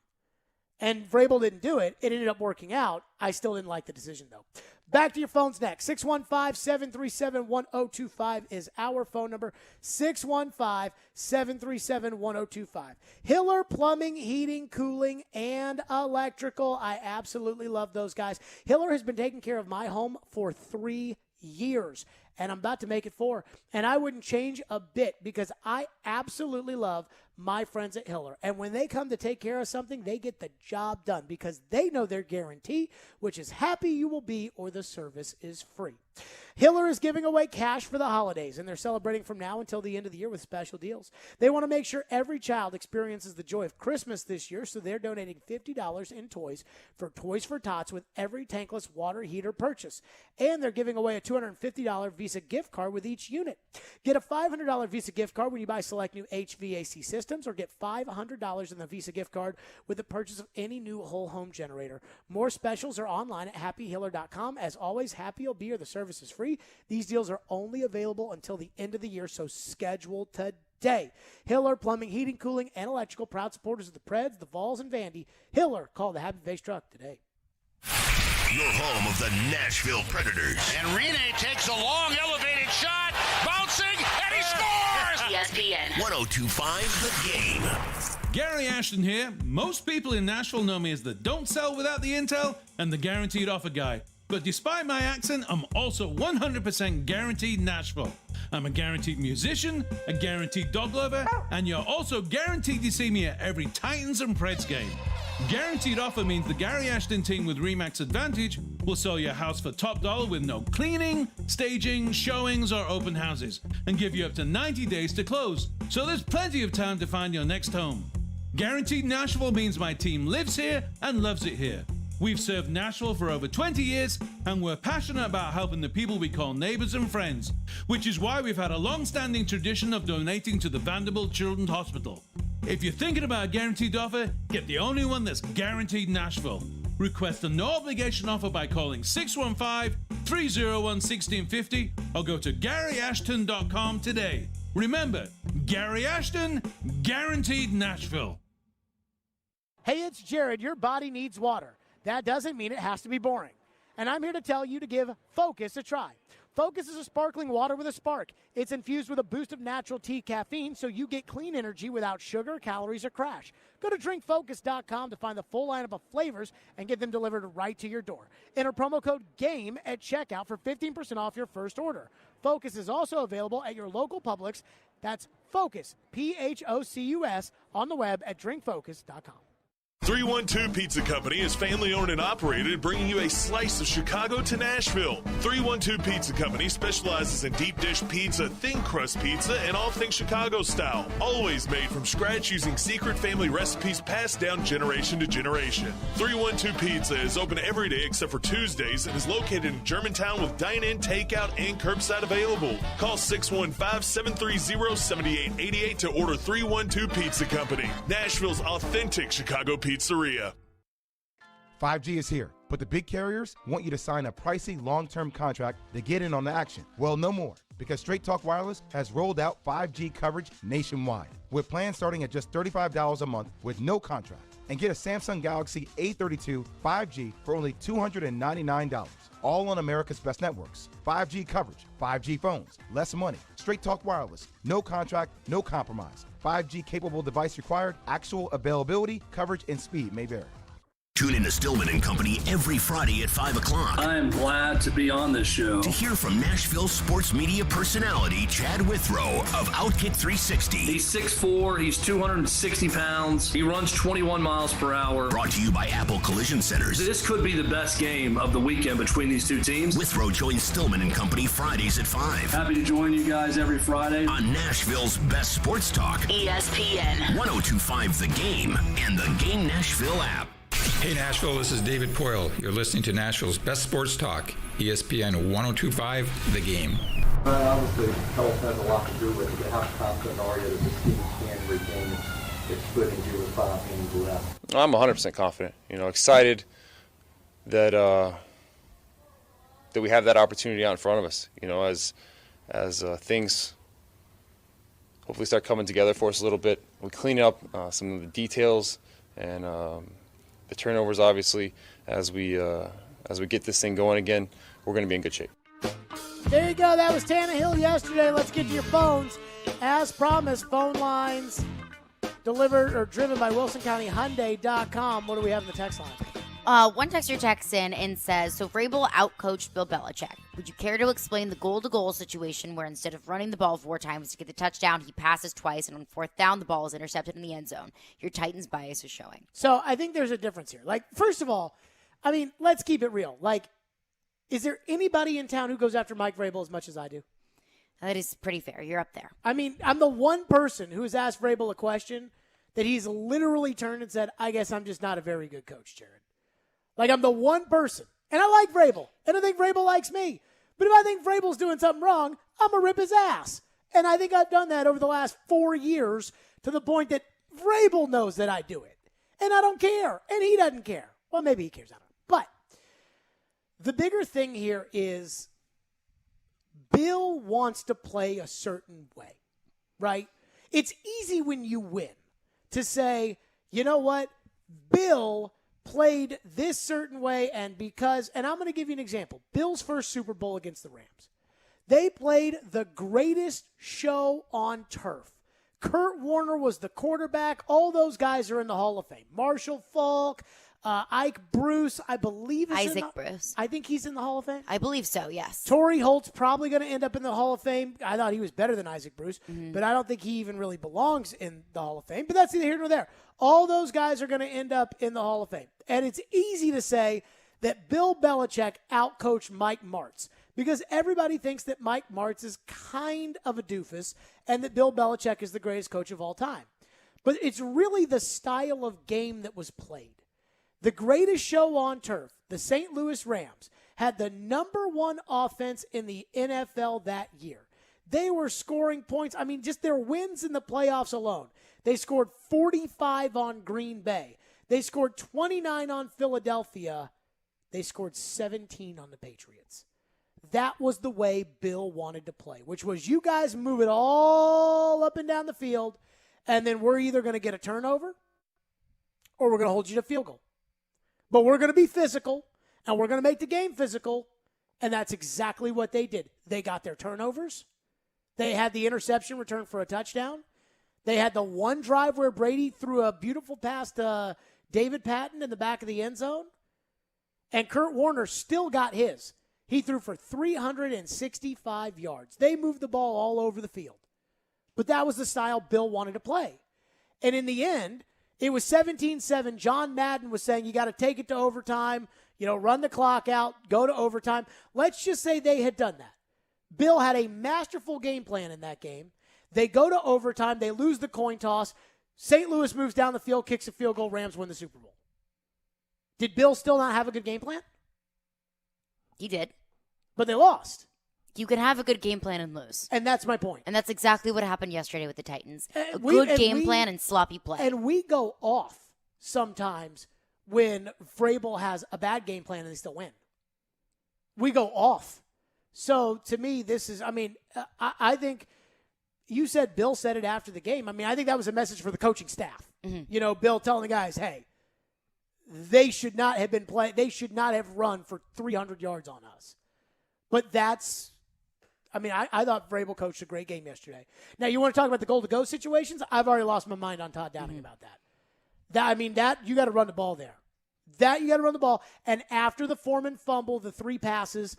And Vrabel didn't do it. It ended up working out. I still didn't like the decision, though. Back to your phones next. 615-737-1025 is our phone number. 615-737-1025. Hiller Plumbing, Heating, Cooling, and Electrical. I absolutely love those guys. Hiller has been taking care of my home for 3 years, and I'm about to make it 4. And I wouldn't change a bit because I absolutely love my friends at Hiller. And when they come to take care of something, they get the job done because they know their guarantee, which is happy you will be or the service is free. Hiller is giving away cash for the holidays, and they're celebrating from now until the end of the year with special deals. They want to make sure every child experiences the joy of Christmas this year, so they're donating $50 in toys for Toys for Tots with every tankless water heater purchase. And they're giving away a $250 Visa gift card with each unit. Get a $500 Visa gift card when you buy select new HVAC systems, or get $500 in the Visa gift card with the purchase of any new whole home generator. More specials are online at happyhiller.com. As always, Happy will be here. The service is free. These deals are only available until the end of the year, so schedule today. Hiller Plumbing, Heating, Cooling, and Electrical, proud supporters of the Preds, the Vols, and Vandy. Hiller, call the Happy Face truck today. Your home of the Nashville Predators. And Rene takes a long elevated shot, bouncing, and he scores! ESPN 102.5 The Game. Gary Ashton here. Most people in Nashville know me as the don't sell without the intel and the guaranteed offer guy. But despite my accent, I'm also 100% guaranteed Nashville. I'm a guaranteed musician, a guaranteed dog lover, and you're also guaranteed to see me at every Titans and Preds game. Guaranteed offer means the Gary Ashton team with RE/MAX Advantage will sell your house for top dollar with no cleaning, staging, showings, or open houses, and give you up to 90 days to close. So there's plenty of time to find your next home. Guaranteed Nashville means my team lives here and loves it here. We've served Nashville for over 20 years, and we're passionate about helping the people we call neighbors and friends, which is why we've had a long-standing tradition of donating to the Vanderbilt Children's Hospital. If you're thinking about a guaranteed offer, get the only one that's guaranteed Nashville. Request a no-obligation offer by calling 615-301-1650 or go to GaryAshton.com today. Remember, Gary Ashton, guaranteed Nashville. Hey, it's Jared. Your body needs water. That doesn't mean it has to be boring. And I'm here to tell you to give Focus a try. Focus is a sparkling water with a spark. It's infused with a boost of natural tea caffeine, so you get clean energy without sugar, calories, or crash. Go to drinkfocus.com to find the full lineup of flavors and get them delivered right to your door. Enter promo code GAME at checkout for 15% off your first order. Focus is also available at your local Publix. That's Focus, P-H-O-C-U-S, on the web at drinkfocus.com. 312 Pizza Company is family-owned and operated, bringing you a slice of Chicago to Nashville. 312 Pizza Company specializes in deep dish pizza, thin crust pizza, and all things Chicago style. Always made from scratch using secret family recipes passed down generation to generation. 312 Pizza is open every day except for Tuesdays and is located in Germantown with dine-in, takeout, and curbside available. Call 615-730-7888 to order 312 Pizza Company, Nashville's authentic Chicago pizzeria. 5G is here, but the big carriers want you to sign a pricey long-term contract to get in on the action. Well, no more, because Straight Talk Wireless has rolled out 5G coverage nationwide, with plans starting at just $35 a month with no contract. And get a Samsung Galaxy A32 5G for only $299, all on America's best networks. 5G coverage, 5G phones, less money. Straight Talk Wireless, no contract, no compromise. 5G capable device required, actual availability, coverage, and speed may vary. Tune in to Stillman and Company every Friday at 5 o'clock. I am glad to be on this show. To hear from Nashville sports media personality Chad Withrow of Outkick 360. He's 6'4", he's 260 pounds, he runs 21 miles per hour. Brought to you by Apple Collision Centers. This could be the best game of the weekend between these two teams. Withrow joins Stillman and Company Fridays at 5. Happy to join you guys every Friday. On Nashville's best sports talk. ESPN. 102.5 The Game and the Game Nashville app. Hey Nashville, this is David Poyle. You're listening to Nashville's best sports talk, ESPN 102.5 The Game. Obviously, health has a lot to do with it. How confident are you that this team can regain its footing here with 5 games left? I'm 100% confident. Excited that that we have that opportunity out in front of us. As things hopefully start coming together for us a little bit, we clean up some of the details and the turnovers. Obviously, as we get this thing going again, we're going to be in good shape. There you go. That was Tannehill yesterday. Let's get to your phones. As promised, phone lines delivered or driven by WilsonCountyHyundai.com. What do we have in the text line? One texter texts in and says, so Vrabel outcoached Bill Belichick. Would you care to explain the goal-to-goal situation where instead of running the ball 4 times to get the touchdown, he passes twice, and on 4th down, the ball is intercepted in the end zone? Your Titans bias is showing. So I think there's a difference here. First of all, let's keep it real. Is there anybody in town who goes after Mike Vrabel as much as I do? That is pretty fair. You're up there. I'm the one person who has asked Vrabel a question that he's literally turned and said, I guess I'm just not a very good coach, Jared. I'm the one person. And I like Vrabel. And I think Vrabel likes me. But if I think Vrabel's doing something wrong, I'm going to rip his ass. And I think I've done that over the last 4 years to the point that Vrabel knows that I do it. And I don't care. And he doesn't care. Well, maybe he cares. I don't know. But the bigger thing here is Bill wants to play a certain way, right? It's easy when you win to say, you know what? Bill played this certain way, and I'm going to give you an example. Bill's first Super Bowl against the Rams. They played the greatest show on turf. Kurt Warner was the quarterback. All those guys are in the Hall of Fame. Marshall Faulk, Ike Bruce, I believe is Isaac Bruce. I think he's in the Hall of Fame. I believe so, yes. Torrey Holt's probably going to end up in the Hall of Fame. I thought he was better than Isaac Bruce, but I don't think he even really belongs in the Hall of Fame. But that's neither here nor there. All those guys are going to end up in the Hall of Fame. And it's easy to say that Bill Belichick outcoached Mike Martz because everybody thinks that Mike Martz is kind of a doofus and that Bill Belichick is the greatest coach of all time. But it's really the style of game that was played. The greatest show on turf, the St. Louis Rams, had the number 1 offense in the NFL that year. They were scoring points. Just their wins in the playoffs alone. They scored 45 on Green Bay. They scored 29 on Philadelphia. They scored 17 on the Patriots. That was the way Bill wanted to play, which was you guys move it all up and down the field, and then we're either going to get a turnover or we're going to hold you to field goal. But we're going to be physical, and we're going to make the game physical, and that's exactly what they did. They got their turnovers. They had the interception return for a touchdown. They had the one drive where Brady threw a beautiful pass to David Patton in the back of the end zone, and Kurt Warner still got his. He threw for 365 yards. They moved the ball all over the field. But that was the style Bill wanted to play. And in the end, it was 17-7. John Madden was saying you got to take it to overtime, run the clock out, go to overtime. Let's just say they had done that. Bill had a masterful game plan in that game. They go to overtime. They lose the coin toss. St. Louis moves down the field, kicks a field goal. Rams win the Super Bowl. Did Bill still not have a good game plan? He did. But they lost. You can have a good game plan and lose. And that's my point. And that's exactly what happened yesterday with the Titans. A good game plan and sloppy play. And we go off sometimes when Vrabel has a bad game plan and they still win. We go off. So, to me, this is, I think you said Bill said it after the game. I think that was a message for the coaching staff. Mm-hmm. Bill telling the guys, hey, they should not have they should not have run for 300 yards on us. But that's, I thought Vrabel coached a great game yesterday. Now, you want to talk about the goal-to-go situations? I've already lost my mind on Todd Downing about that. That you got to run the ball there. That you got to run the ball. And after the Foreman fumble, the 3 passes,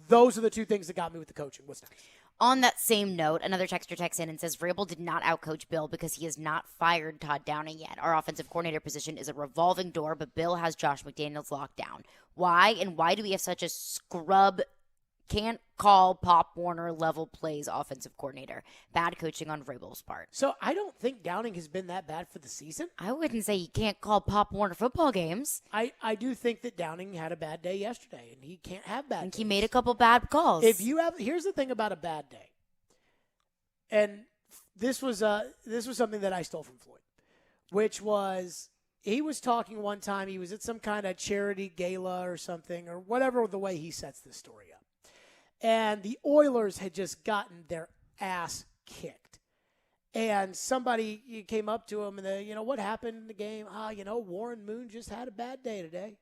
those are the 2 things that got me with the coaching. What's next? On that same note, another texter texts in and says, Vrabel did not outcoach Bill because he has not fired Todd Downing yet. Our offensive coordinator position is a revolving door, but Bill has Josh McDaniels locked down. Why? And why do we have such a scrub, can't call Pop Warner level plays offensive coordinator? Bad coaching on Vrabel's part. So I don't think Downing has been that bad for the season. I wouldn't say you can't call Pop Warner football games. I do think that Downing had a bad day yesterday, and he can't have bad days. He made a couple bad calls. Here's the thing about a bad day, and this was something that I stole from Floyd, which was he was talking one time. He was at some kind of charity gala or something, or whatever the way he sets this story up. And the Oilers had just gotten their ass kicked. And somebody came up to him and, what happened in the game? Warren Moon just had a bad day today.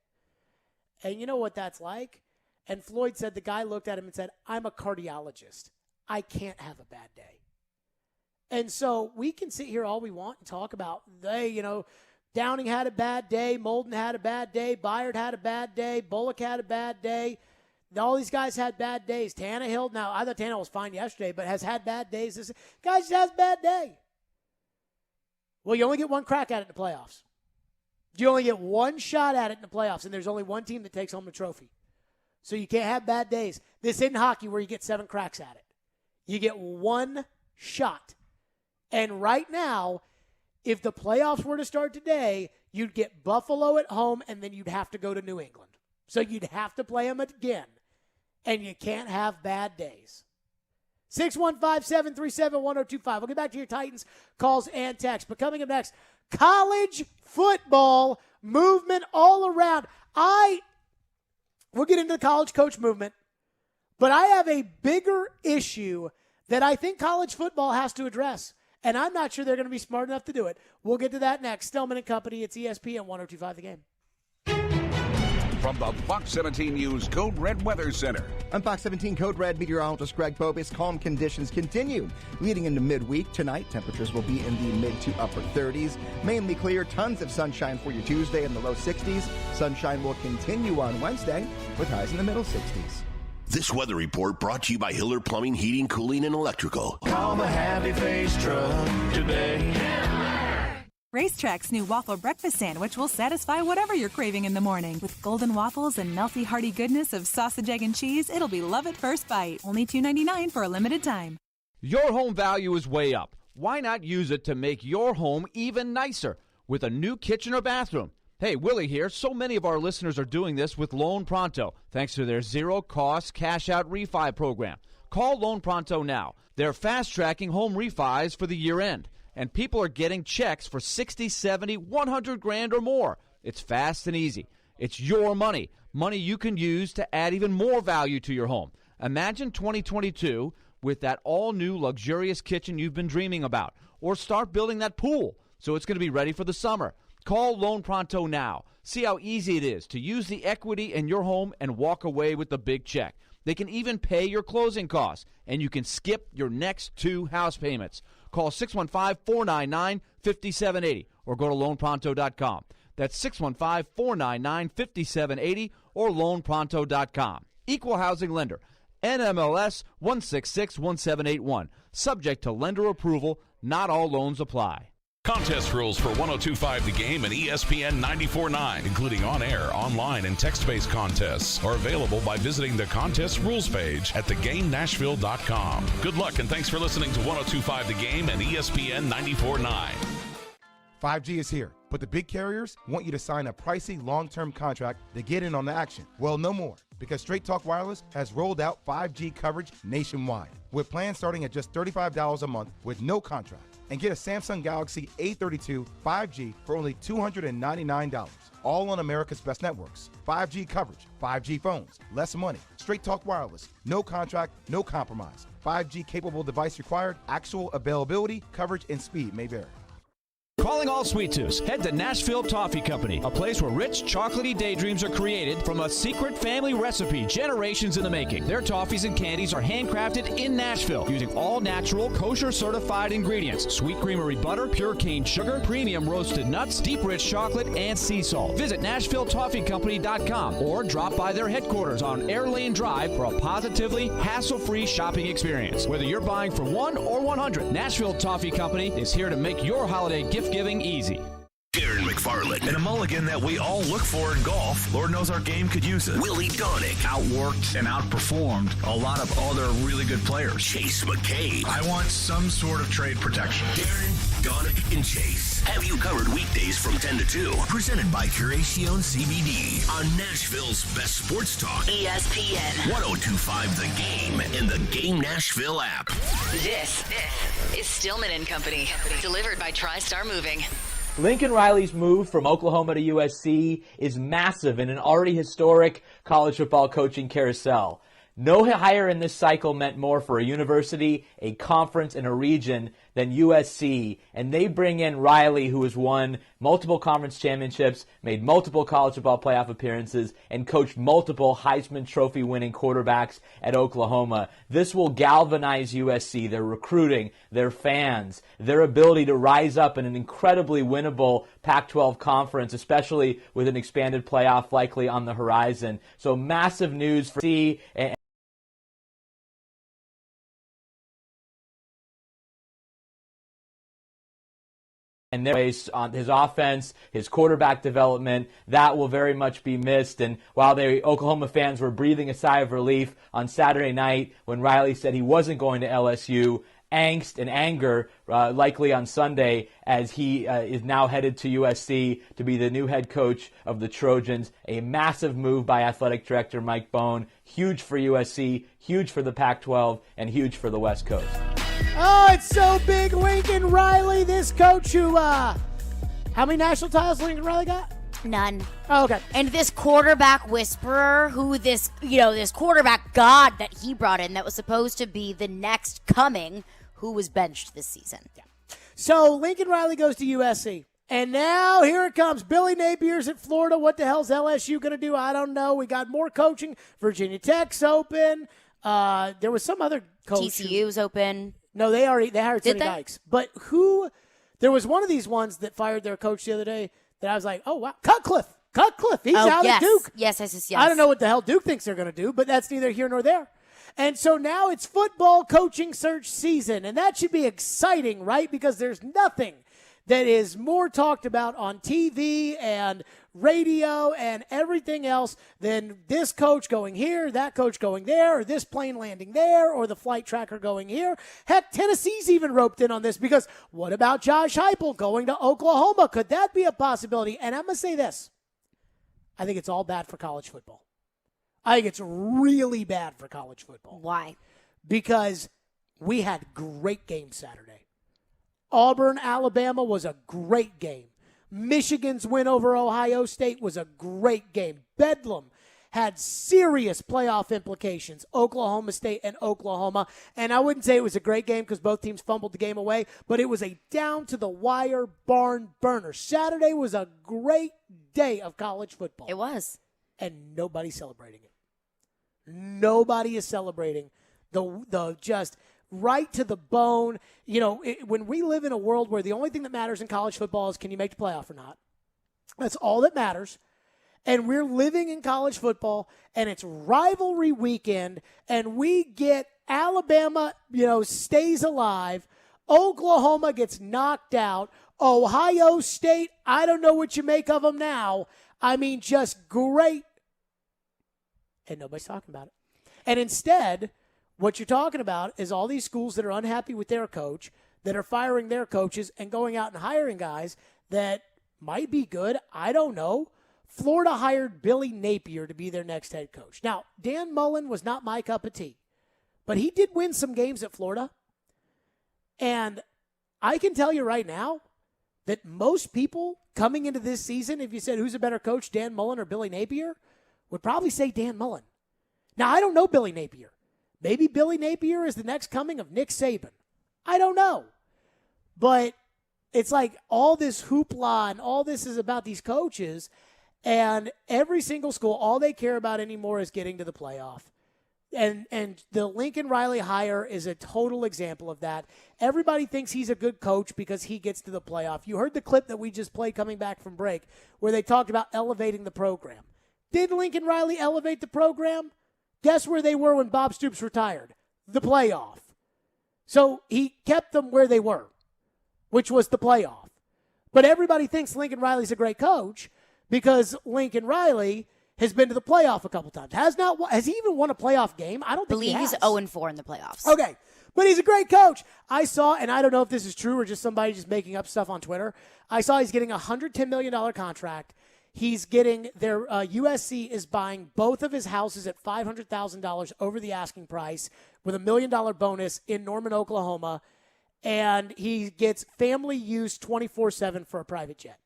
And you know what that's like? And Floyd said the guy looked at him and said, I'm a cardiologist. I can't have a bad day. And so we can sit here all we want and talk about, Downing had a bad day, Molden had a bad day, Byard had a bad day, Bullock had a bad day. All these guys had bad days. Tannehill, now I thought Tannehill was fine yesterday, but has had bad days. This guy just has a bad day. Well, you only get one crack at it in the playoffs. You only get one shot at it in the playoffs, and there's only one team that takes home the trophy. So you can't have bad days. This isn't hockey where you get 7 cracks at it. You get one shot. And right now, if the playoffs were to start today, you'd get Buffalo at home, and then you'd have to go to New England. So you'd have to play them again. And you can't have bad days. 615-737-1025. We'll get back to your Titans calls and texts. But coming up next, college football movement all around. We'll get into the college coach movement. But I have a bigger issue that I think college football has to address. And I'm not sure they're going to be smart enough to do it. We'll get to that next. Stillman and Company. It's ESPN 1025 The Game. From the Fox 17 News Code Red Weather Center. I'm Fox 17 Code Red meteorologist Greg Bobis. Calm conditions continue. Leading into midweek tonight, temperatures will be in the mid to upper 30s. Mainly clear, tons of sunshine for your Tuesday in the low 60s. Sunshine will continue on Wednesday with highs in the middle 60s. This weather report brought to you by Hiller Plumbing, Heating, Cooling, and Electrical. Call the Happy Face Truck today. Racetrack's new waffle breakfast sandwich will satisfy whatever you're craving in the morning. With golden waffles and melty, hearty goodness of sausage, egg, and cheese, it'll be love at first bite. Only $2.99 for a limited time. Your home value is way up. Why not use it to make your home even nicer with a new kitchen or bathroom? Hey, Willie here. So many of our listeners are doing this with Loan Pronto, thanks to their zero-cost cash-out refi program. Call Loan Pronto now. They're fast-tracking home refis for the year-end. And people are getting checks for 60, 70, 100 grand or more. It's fast and easy. It's your money, money you can use to add even more value to your home. Imagine 2022 with that all-new luxurious kitchen you've been dreaming about. Or start building that pool so it's going to be ready for the summer. Call Loan Pronto now. See how easy it is to use the equity in your home and walk away with the big check. They can even pay your closing costs, and you can skip your next 2 house payments. Call 615-499-5780 or go to loanpronto.com. That's 615-499-5780 or loanpronto.com. Equal housing lender. NMLS 1661781. Subject to lender approval. Not all loans apply. Contest rules for 102.5 The Game and ESPN 94.9, including on-air, online, and text-based contests, are available by visiting the contest rules page at thegamenashville.com. Good luck and thanks for listening to 102.5 The Game and ESPN 94.9. 5G is here, but the big carriers want you to sign a pricey long-term contract to get in on the action. Well, no more, because Straight Talk Wireless has rolled out 5G coverage nationwide, with plans starting at just $35 a month with no contract. And get a Samsung Galaxy A32 5G for only $299, all on America's best networks. 5G coverage, 5G phones, less money. Straight Talk Wireless, no contract, no compromise. 5G capable device required, actual availability, coverage, and speed may vary. Calling all sweet tooths. Head to Nashville Toffee Company, a place where rich, chocolatey daydreams are created from a secret family recipe generations in the making. Their toffees and candies are handcrafted in Nashville using all natural, kosher-certified ingredients. Sweet creamery butter, pure cane sugar, premium roasted nuts, deep rich chocolate, and sea salt. Visit NashvilleToffeeCompany.com or drop by their headquarters on Air Lane Drive for a positively hassle-free shopping experience. Whether you're buying for 1 or 100, Nashville Toffee Company is here to make your holiday gift-giving easy. Darren McFarland. And a mulligan that we all look for in golf. Lord knows our game could use it. Willie Donick. Outworked and outperformed a lot of other really good players. Chase McCabe. I want some sort of trade protection. Darren, Donick, and Chase have you covered weekdays from 10 to 2. Presented by Curacion CBD on Nashville's best sports talk. ESPN 102.5 The Game and the Game Nashville app. This is Stillman and Company, delivered by TriStar Moving. Lincoln Riley's move from Oklahoma to USC is massive in an already historic college football coaching carousel. No hire in this cycle meant more for a university, a conference, and a region than USC, and they bring in Riley, who has won multiple conference championships, made multiple college football playoff appearances, and coached multiple Heisman Trophy winning quarterbacks at Oklahoma. This will galvanize USC, their recruiting, their fans, their ability to rise up in an incredibly winnable Pac-12 conference, especially with an expanded playoff likely on the horizon. So massive news for USC. And ways on his offense, his quarterback development, that will very much be missed. And while the Oklahoma fans were breathing a sigh of relief on Saturday night when Riley said he wasn't going to LSU, angst and anger likely on Sunday as he is now headed to USC to be the new head coach of the Trojans. A massive move by athletic director Mike Bohn. Huge for USC, huge for the Pac-12, and huge for the West Coast. Oh, it's so big. Lincoln Riley, this coach who, how many national titles Lincoln Riley got? None. Oh, okay. And this quarterback whisperer, who this quarterback god that he brought in that was supposed to be the next coming, who was benched this season. Yeah. So Lincoln Riley goes to USC. And now here it comes. Billy Napier's at Florida. What the hell's LSU going to do? I don't know. We got more coaching. Virginia Tech's open. There was some other coach. TCU's open. No, they hired Sonny Dykes. But there was one of these ones that fired their coach the other day that I was like, oh, wow. Cutcliffe. He's out at Duke. Yes. I don't know what the hell Duke thinks they're going to do, but that's neither here nor there. And so now it's football coaching search season, and that should be exciting, right? Because there's nothing that is more talked about on TV and radio and everything else than this coach going here, that coach going there, or this plane landing there, or the flight tracker going here. Heck, Tennessee's even roped in on this because what about Josh Heupel going to Oklahoma? Could that be a possibility? And I'm going to say this. I think it's all bad for college football. I think it's really bad for college football. Why? Because we had great games Saturday. Auburn, Alabama was a great game. Michigan's win over Ohio State was a great game. Bedlam had serious playoff implications, Oklahoma State and Oklahoma. And I wouldn't say it was a great game because both teams fumbled the game away, but it was a down-to-the-wire barn burner. Saturday was a great day of college football. It was. And nobody's celebrating it. Nobody is celebrating the just right to the bone. You know, when we live in a world where the only thing that matters in college football is can you make the playoff or not, that's all that matters. And we're living in college football, and it's rivalry weekend, and we get Alabama, stays alive. Oklahoma gets knocked out. Ohio State, I don't know what you make of them now. I mean, just great. And nobody's talking about it. And instead, what you're talking about is all these schools that are unhappy with their coach, that are firing their coaches and going out and hiring guys that might be good. I don't know. Florida hired Billy Napier to be their next head coach. Now, Dan Mullen was not my cup of tea, but he did win some games at Florida. And I can tell you right now that most people coming into this season, if you said who's a better coach, Dan Mullen or Billy Napier, would probably say Dan Mullen. Now, I don't know Billy Napier. Maybe Billy Napier is the next coming of Nick Saban. I don't know. But it's like all this hoopla and all this is about these coaches. And every single school, all they care about anymore is getting to the playoff. And the Lincoln Riley hire is a total example of that. Everybody thinks he's a good coach because he gets to the playoff. You heard the clip that we just played coming back from break where they talked about elevating the program. Did Lincoln Riley elevate the program? Guess where they were when Bob Stoops retired? The playoff. So he kept them where they were, which was the playoff. But everybody thinks Lincoln Riley's a great coach because Lincoln Riley has been to the playoff a couple times. Has he even won a playoff game? I don't think he has. He's 0-4 in the playoffs. Okay. But he's a great coach. I saw, and I don't know if this is true or just somebody just making up stuff on Twitter, I saw he's getting a $110 million contract. He's getting USC is buying both of his houses at $500,000 over the asking price with $1 million bonus in Norman, Oklahoma. And he gets family use 24/7 for a private jet.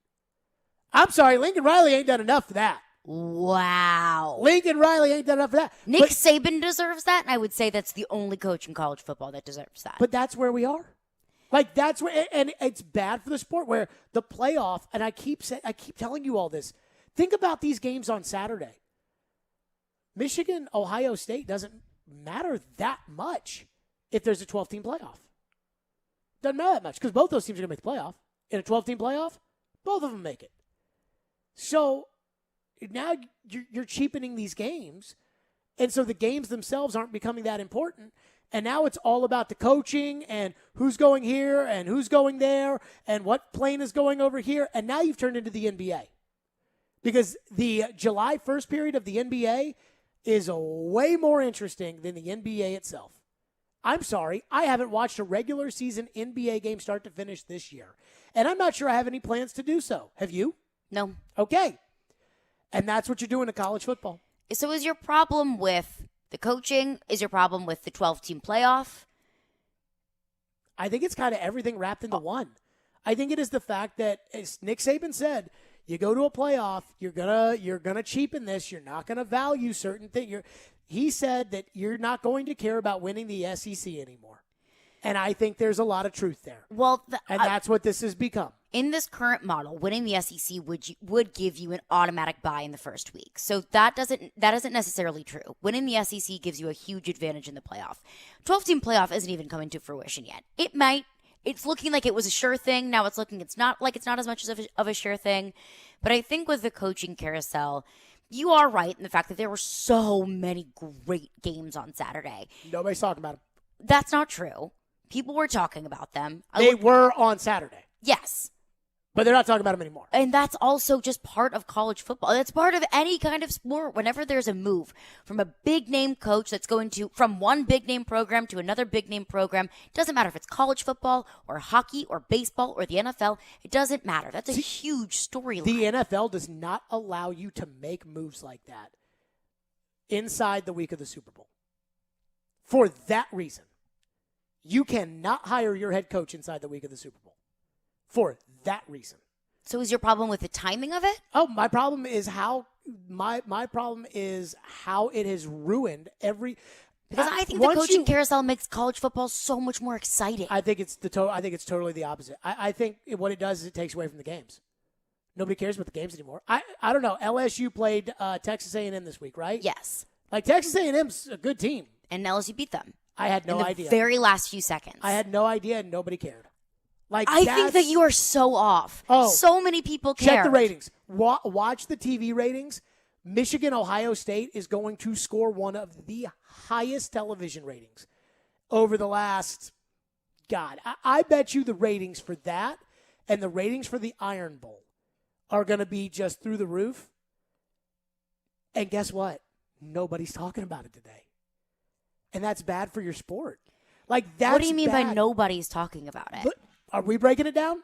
I'm sorry, Lincoln Riley ain't done enough for that. Wow. Lincoln Riley ain't done enough for that. Nick Saban deserves that, and I would say that's the only coach in college football that deserves that. But that's where we are. Like, that's where, and it's bad for the sport where the playoff, and I keep telling you all this. Think about these games on Saturday. Michigan, Ohio State doesn't matter that much if there's a 12-team playoff. Doesn't matter that much because both those teams are going to make the playoff. In a 12-team playoff, both of them make it. So now you're cheapening these games, and so the games themselves aren't becoming that important. And now it's all about the coaching and who's going here and who's going there and what plane is going over here. And now you've turned into the NBA. Because the July 1st period of the NBA is way more interesting than the NBA itself. I'm sorry, I haven't watched a regular season NBA game start to finish this year. And I'm not sure I have any plans to do so. Have you? No. Okay. And that's what you're doing to college football. So is your problem with the coaching? Is your problem with the 12-team playoff? I think it's kind of everything wrapped into one. I think it is the fact that, as Nick Saban said, you go to a playoff, you're gonna cheapen this. You're not gonna value certain things. He said that you're not going to care about winning the SEC anymore, and I think there's a lot of truth there. Well, that's what this has become. In this current model, winning the SEC would give you an automatic bye in the first week. So that isn't necessarily true. Winning the SEC gives you a huge advantage in the playoff. 12-team playoff isn't even coming to fruition yet. It might. It's looking like it was a sure thing. Now it's not as much of a sure thing. But I think with the coaching carousel, you are right in the fact that there were so many great games on Saturday. Nobody's talking about them. That's not true. People were talking about them. They were on Saturday. Yes. But they're not talking about them anymore. And that's also just part of college football. That's part of any kind of sport. Whenever there's a move from a big-name coach that's going from one big-name program to another big-name program, it doesn't matter if it's college football or hockey or baseball or the NFL. It doesn't matter. That's a huge storyline. The NFL does not allow you to make moves like that inside the week of the Super Bowl. For that reason, you cannot hire your head coach inside the week of the Super Bowl. For that reason. So is your problem with the timing of it? Oh, my problem is how my problem is how it has ruined every. Because I think the coaching carousel makes college football so much more exciting. I think it's totally the opposite. I think what it does is it takes away from the games. Nobody cares about the games anymore. I don't know. LSU played Texas A&M this week, right? Yes. Like Texas A&M's a good team, and LSU beat them. I had no idea. In the very last few seconds. I had no idea, and nobody cared. Like I think that you are so off. Oh, so many people care. Check the ratings. Watch the TV ratings. Michigan, Ohio State is going to score one of the highest television ratings over the last. God, I bet you the ratings for that and the ratings for the Iron Bowl are going to be just through the roof. And guess what? Nobody's talking about it today. And that's bad for your sport. Like that's What do you mean bad. by nobody's talking about it? But are we breaking it down?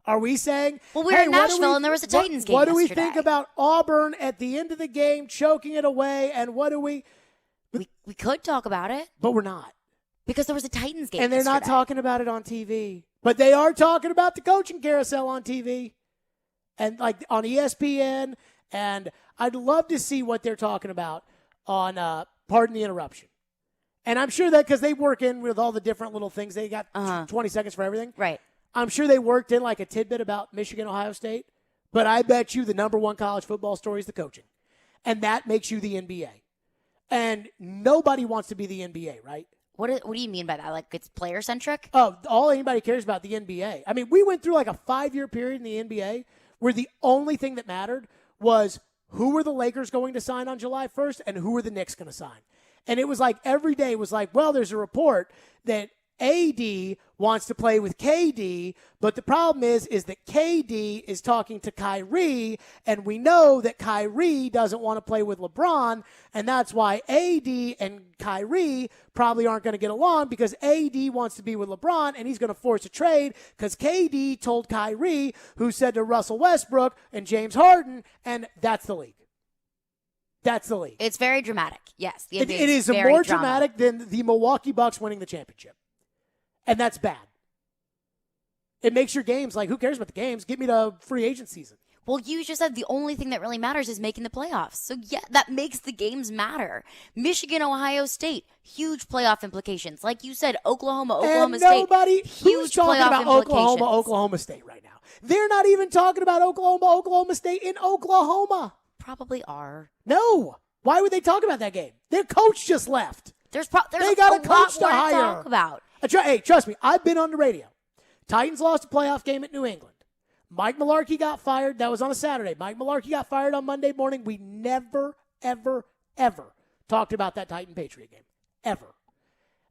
Are we saying, well, we were in Nashville and there was a Titans game What do we yesterday. think about Auburn at the end of the game choking it away? And what do we could talk about it. But we're not. Because there was a Titans game And they're not talking about it on TV. But they are talking about the coaching carousel on TV. And like on ESPN. And I'd love to see what they're talking about on Pardon the Interruption. And I'm sure that because they work in with all the different little things. They got 20 seconds for everything. Right. I'm sure they worked in like a tidbit about Michigan, Ohio State. But I bet you the number one college football story is the coaching. And that makes you the NBA. And nobody wants to be the NBA, right? What do you mean by that? Like it's player-centric? Oh, all anybody cares about the NBA. I mean, we went through like a 5-year period in the NBA where the only thing that mattered was who were the Lakers going to sign on July 1st and who were the Knicks going to sign. And it was like every day was like, well, there's a report that AD wants to play with KD, but the problem is that KD is talking to Kyrie, and we know that Kyrie doesn't want to play with LeBron, and that's why AD and Kyrie probably aren't going to get along because AD wants to be with LeBron, and he's going to force a trade because KD told Kyrie, who said to Russell Westbrook and James Harden, and that's the league. That's the league. It's very dramatic. Yes. The It NBA is very more drama. dramatic than the Milwaukee Bucks winning the championship. And that's bad. It makes your games like, who cares about the games? Get me to free agent season. Well, you just said the only thing that really matters is making the playoffs. So, yeah, that makes the games matter. Michigan, Ohio State, huge playoff implications. Like you said, Oklahoma State, who's talking about Oklahoma State right now? They're not even talking about Oklahoma State in Oklahoma. Probably are. No. Why would they talk about that game? Their coach just left. They got a coach lot to more to hire. talk about. Hey, trust me, I've been on the radio. Titans lost a playoff game at New England. Mike Mularkey got fired. That was on a Saturday. Mike Mularkey got fired on Monday morning. We never, ever, ever talked about that Titan-Patriot game. Ever.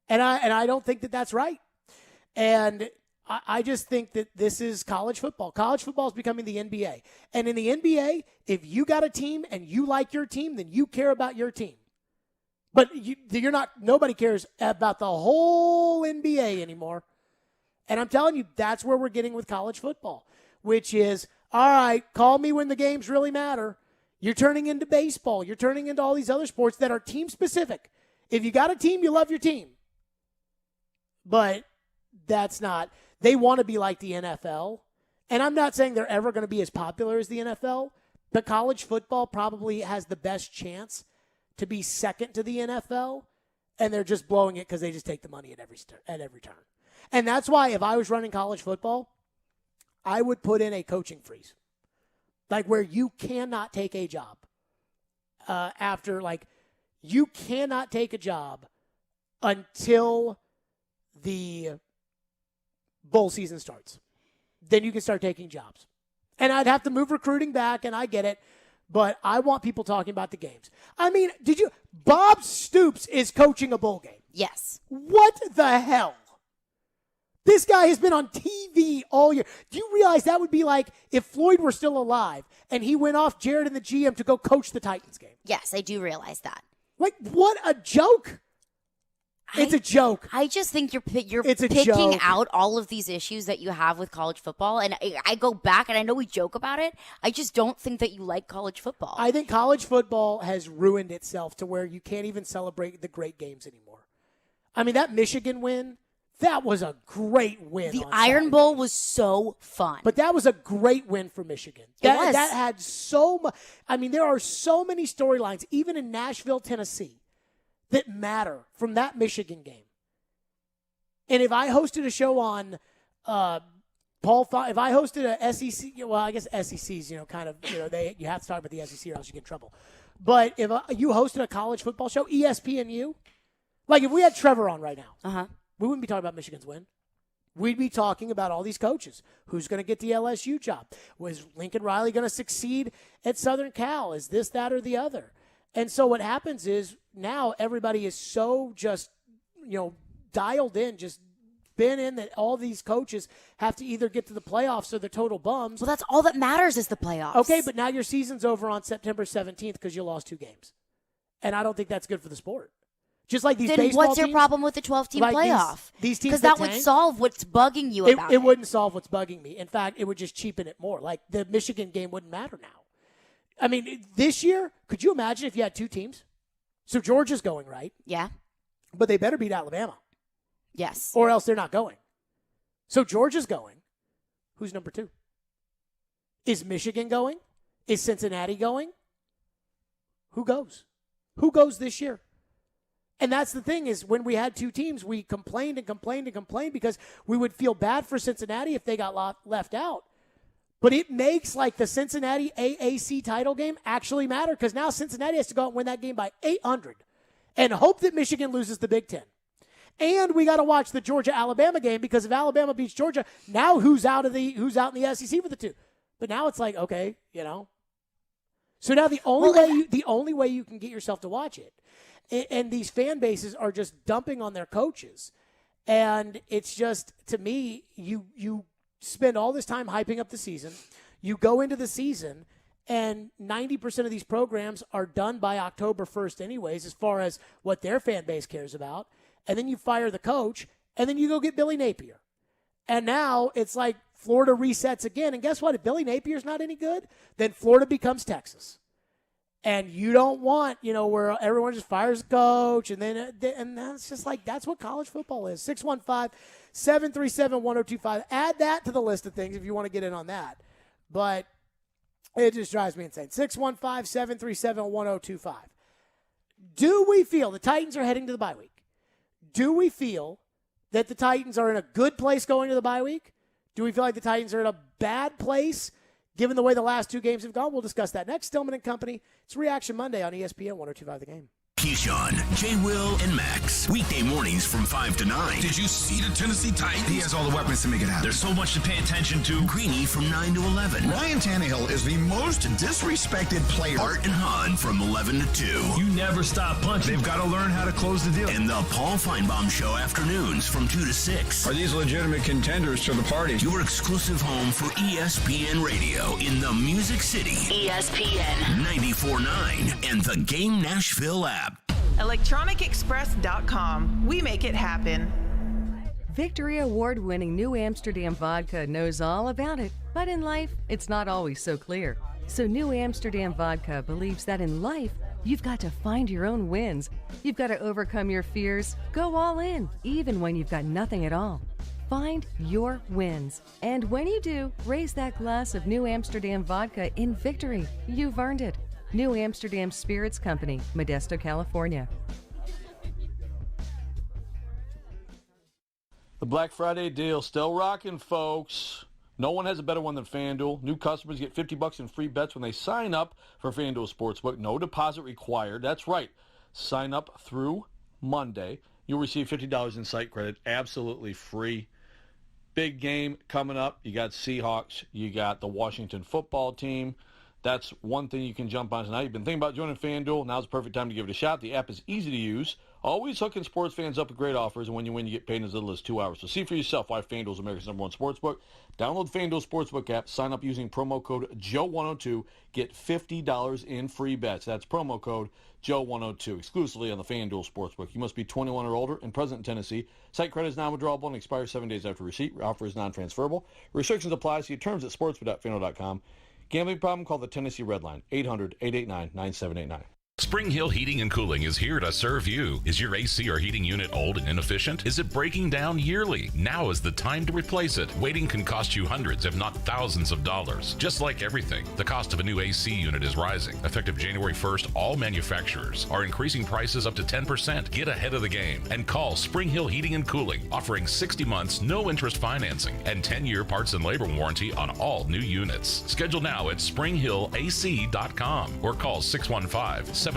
And I don't think that that's right. And I just think that this is college football. College football is becoming the NBA. And in the NBA, if you got a team and you like your team, then you care about your team. But you're not. Nobody cares about the whole NBA anymore. And I'm telling you, that's where we're getting with college football, which is, all right, call me when the games really matter. You're turning into baseball. You're turning into all these other sports that are team-specific. If you got a team, you love your team. But that's not. They want to be like the NFL. And I'm not saying they're ever going to be as popular as the NFL, but college football probably has the best chance to be second to the NFL, and they're just blowing it because they just take the money at every turn. And that's why if I was running college football, I would put in a coaching freeze, like where you cannot take a job you cannot take a job until the bowl season starts. Then you can start taking jobs. And I'd have to move recruiting back, and I get it. But I want people talking about the games. I mean, Bob Stoops is coaching a bowl game. Yes. What the hell? This guy has been on TV all year. Do you realize that would be like if Floyd were still alive and he went off Jared and the GM to go coach the Titans game? Yes, I do realize that. Like, what a joke. It's a joke. I just think you're It's a picking joke. out all of these issues that you have with college football. And I go back, and I know we joke about it. I just don't think that you like college football. I think college football has ruined itself to where you can't even celebrate the great games anymore. I mean, that Michigan win That was a great win. The Iron Bowl was so fun. But that was a great win for Michigan. That had so much. I mean, there are so many storylines, even in Nashville, Tennessee, that matter from that Michigan game. And if I hosted a show on if I hosted a SEC, well, I guess SEC's, you have to talk about the SEC or else you get in trouble. But if you hosted a college football show, ESPNU, like if we had Trevor on right now, we wouldn't be talking about Michigan's win. We'd be talking about all these coaches. Who's going to get the LSU job? Was Lincoln Riley going to succeed at Southern Cal? Is this, that, or the other? And so what happens is now everybody is so just, dialed in, just been in that all these coaches have to either get to the playoffs or they're total bums. Well, that's all that matters is the playoffs. Okay, but now your season's over on September 17th because you lost 2 games. And I don't think that's good for the sport. Just like these baseball teams. Then what's your problem with the 12-team playoff? These teams because that would solve what's bugging you about it. It wouldn't solve what's bugging me. In fact, it would just cheapen it more. Like the Michigan game wouldn't matter now. I mean, this year, could you imagine if you had 2 teams? So Georgia's going, right? Yeah. But they better beat Alabama. Yes. Or else they're not going. So Georgia's going. Who's number 2? Is Michigan going? Is Cincinnati going? Who goes? Who goes this year? And that's the thing is when we had 2 teams, we complained because we would feel bad for Cincinnati if they got left out. But it makes like the Cincinnati AAC title game actually matter because now Cincinnati has to go out and win that game by 800 and hope that Michigan loses the Big Ten. And we got to watch the Georgia-Alabama game because if Alabama beats Georgia, now who's out in the SEC for the 2? But now it's like, okay, So now the only way you can get yourself to watch it, and these fan bases are just dumping on their coaches. And it's just, to me, you spend all this time hyping up the season. You go into the season, and 90% of these programs are done by October 1st anyways, as far as what their fan base cares about. And then you fire the coach, and then you go get Billy Napier. And now it's like Florida resets again. And guess what? If Billy Napier's not any good, then Florida becomes Texas. And you don't want, where everyone just fires the coach. And and that's just like, that's what college football is. 615-737-1025. Add that to the list of things if you want to get in on that. But it just drives me insane. 615-737-1025. Do we feel the Titans are heading to the bye week? Do we feel that the Titans are in a good place going to the bye week? Do we feel like the Titans are in a bad place given the way the last 2 games have gone? We'll discuss that next. Stillman and Company. It's Reaction Monday on ESPN 102.5 The Game. Keyshawn, J. Will, and Max. Weekday mornings from 5 to 9. Did you see the Tennessee Titans? He has all the weapons to make it happen. There's so much to pay attention to. Greeny from 9 to 11. Ryan Tannehill is the most disrespected player. Art and Han from 11 to 2. You never stop punching. They've got to learn how to close the deal. And the Paul Feinbaum Show afternoons from 2 to 6. Are these legitimate contenders to the party? Your exclusive home for ESPN Radio in the Music City. ESPN 94.9 and the Game Nashville app. ElectronicExpress.com. We make it happen. Victory Award-winning New Amsterdam Vodka knows all about it. But in life, it's not always so clear. So New Amsterdam Vodka believes that in life, you've got to find your own wins. You've got to overcome your fears. Go all in, even when you've got nothing at all. Find your wins. And when you do, raise that glass of New Amsterdam Vodka in victory. You've earned it. New Amsterdam Spirits Company, Modesto, California. The Black Friday deal still rocking, folks. No one has a better one than FanDuel. New customers get $50 in free bets when they sign up for FanDuel Sportsbook. No deposit required. That's right. Sign up through Monday. You'll receive $50 in site credit, absolutely free. Big game coming up. You got Seahawks. You got the Washington football team. That's one thing you can jump on tonight. You've been thinking about joining FanDuel. Now's the perfect time to give it a shot. The app is easy to use. Always hooking sports fans up with great offers, and when you win, you get paid in as little as 2 hours. So see for yourself why FanDuel is America's #1 sportsbook. Download the FanDuel Sportsbook app. Sign up using promo code Joe102. Get $50 in free bets. That's promo code Joe102, exclusively on the FanDuel Sportsbook. You must be 21 or older and present in Tennessee. Site credit is non-withdrawable and expires 7 days after receipt. Offer is non-transferable. Restrictions apply. See terms at sportsbook.fanduel.com. Gambling problem? Call the Tennessee Red Line, 800-889-9789. Spring Hill Heating and Cooling is here to serve you. Is your AC or heating unit old and inefficient? Is it breaking down yearly? Now is the time to replace it. Waiting can cost you hundreds, if not thousands of dollars. Just like everything, the cost of a new AC unit is rising. Effective January 1st, all manufacturers are increasing prices up to 10%. Get ahead of the game and call Spring Hill Heating and Cooling, offering 60 months, no interest financing, and 10-year parts and labor warranty on all new units. Schedule now at springhillac.com or call 615-778-8855.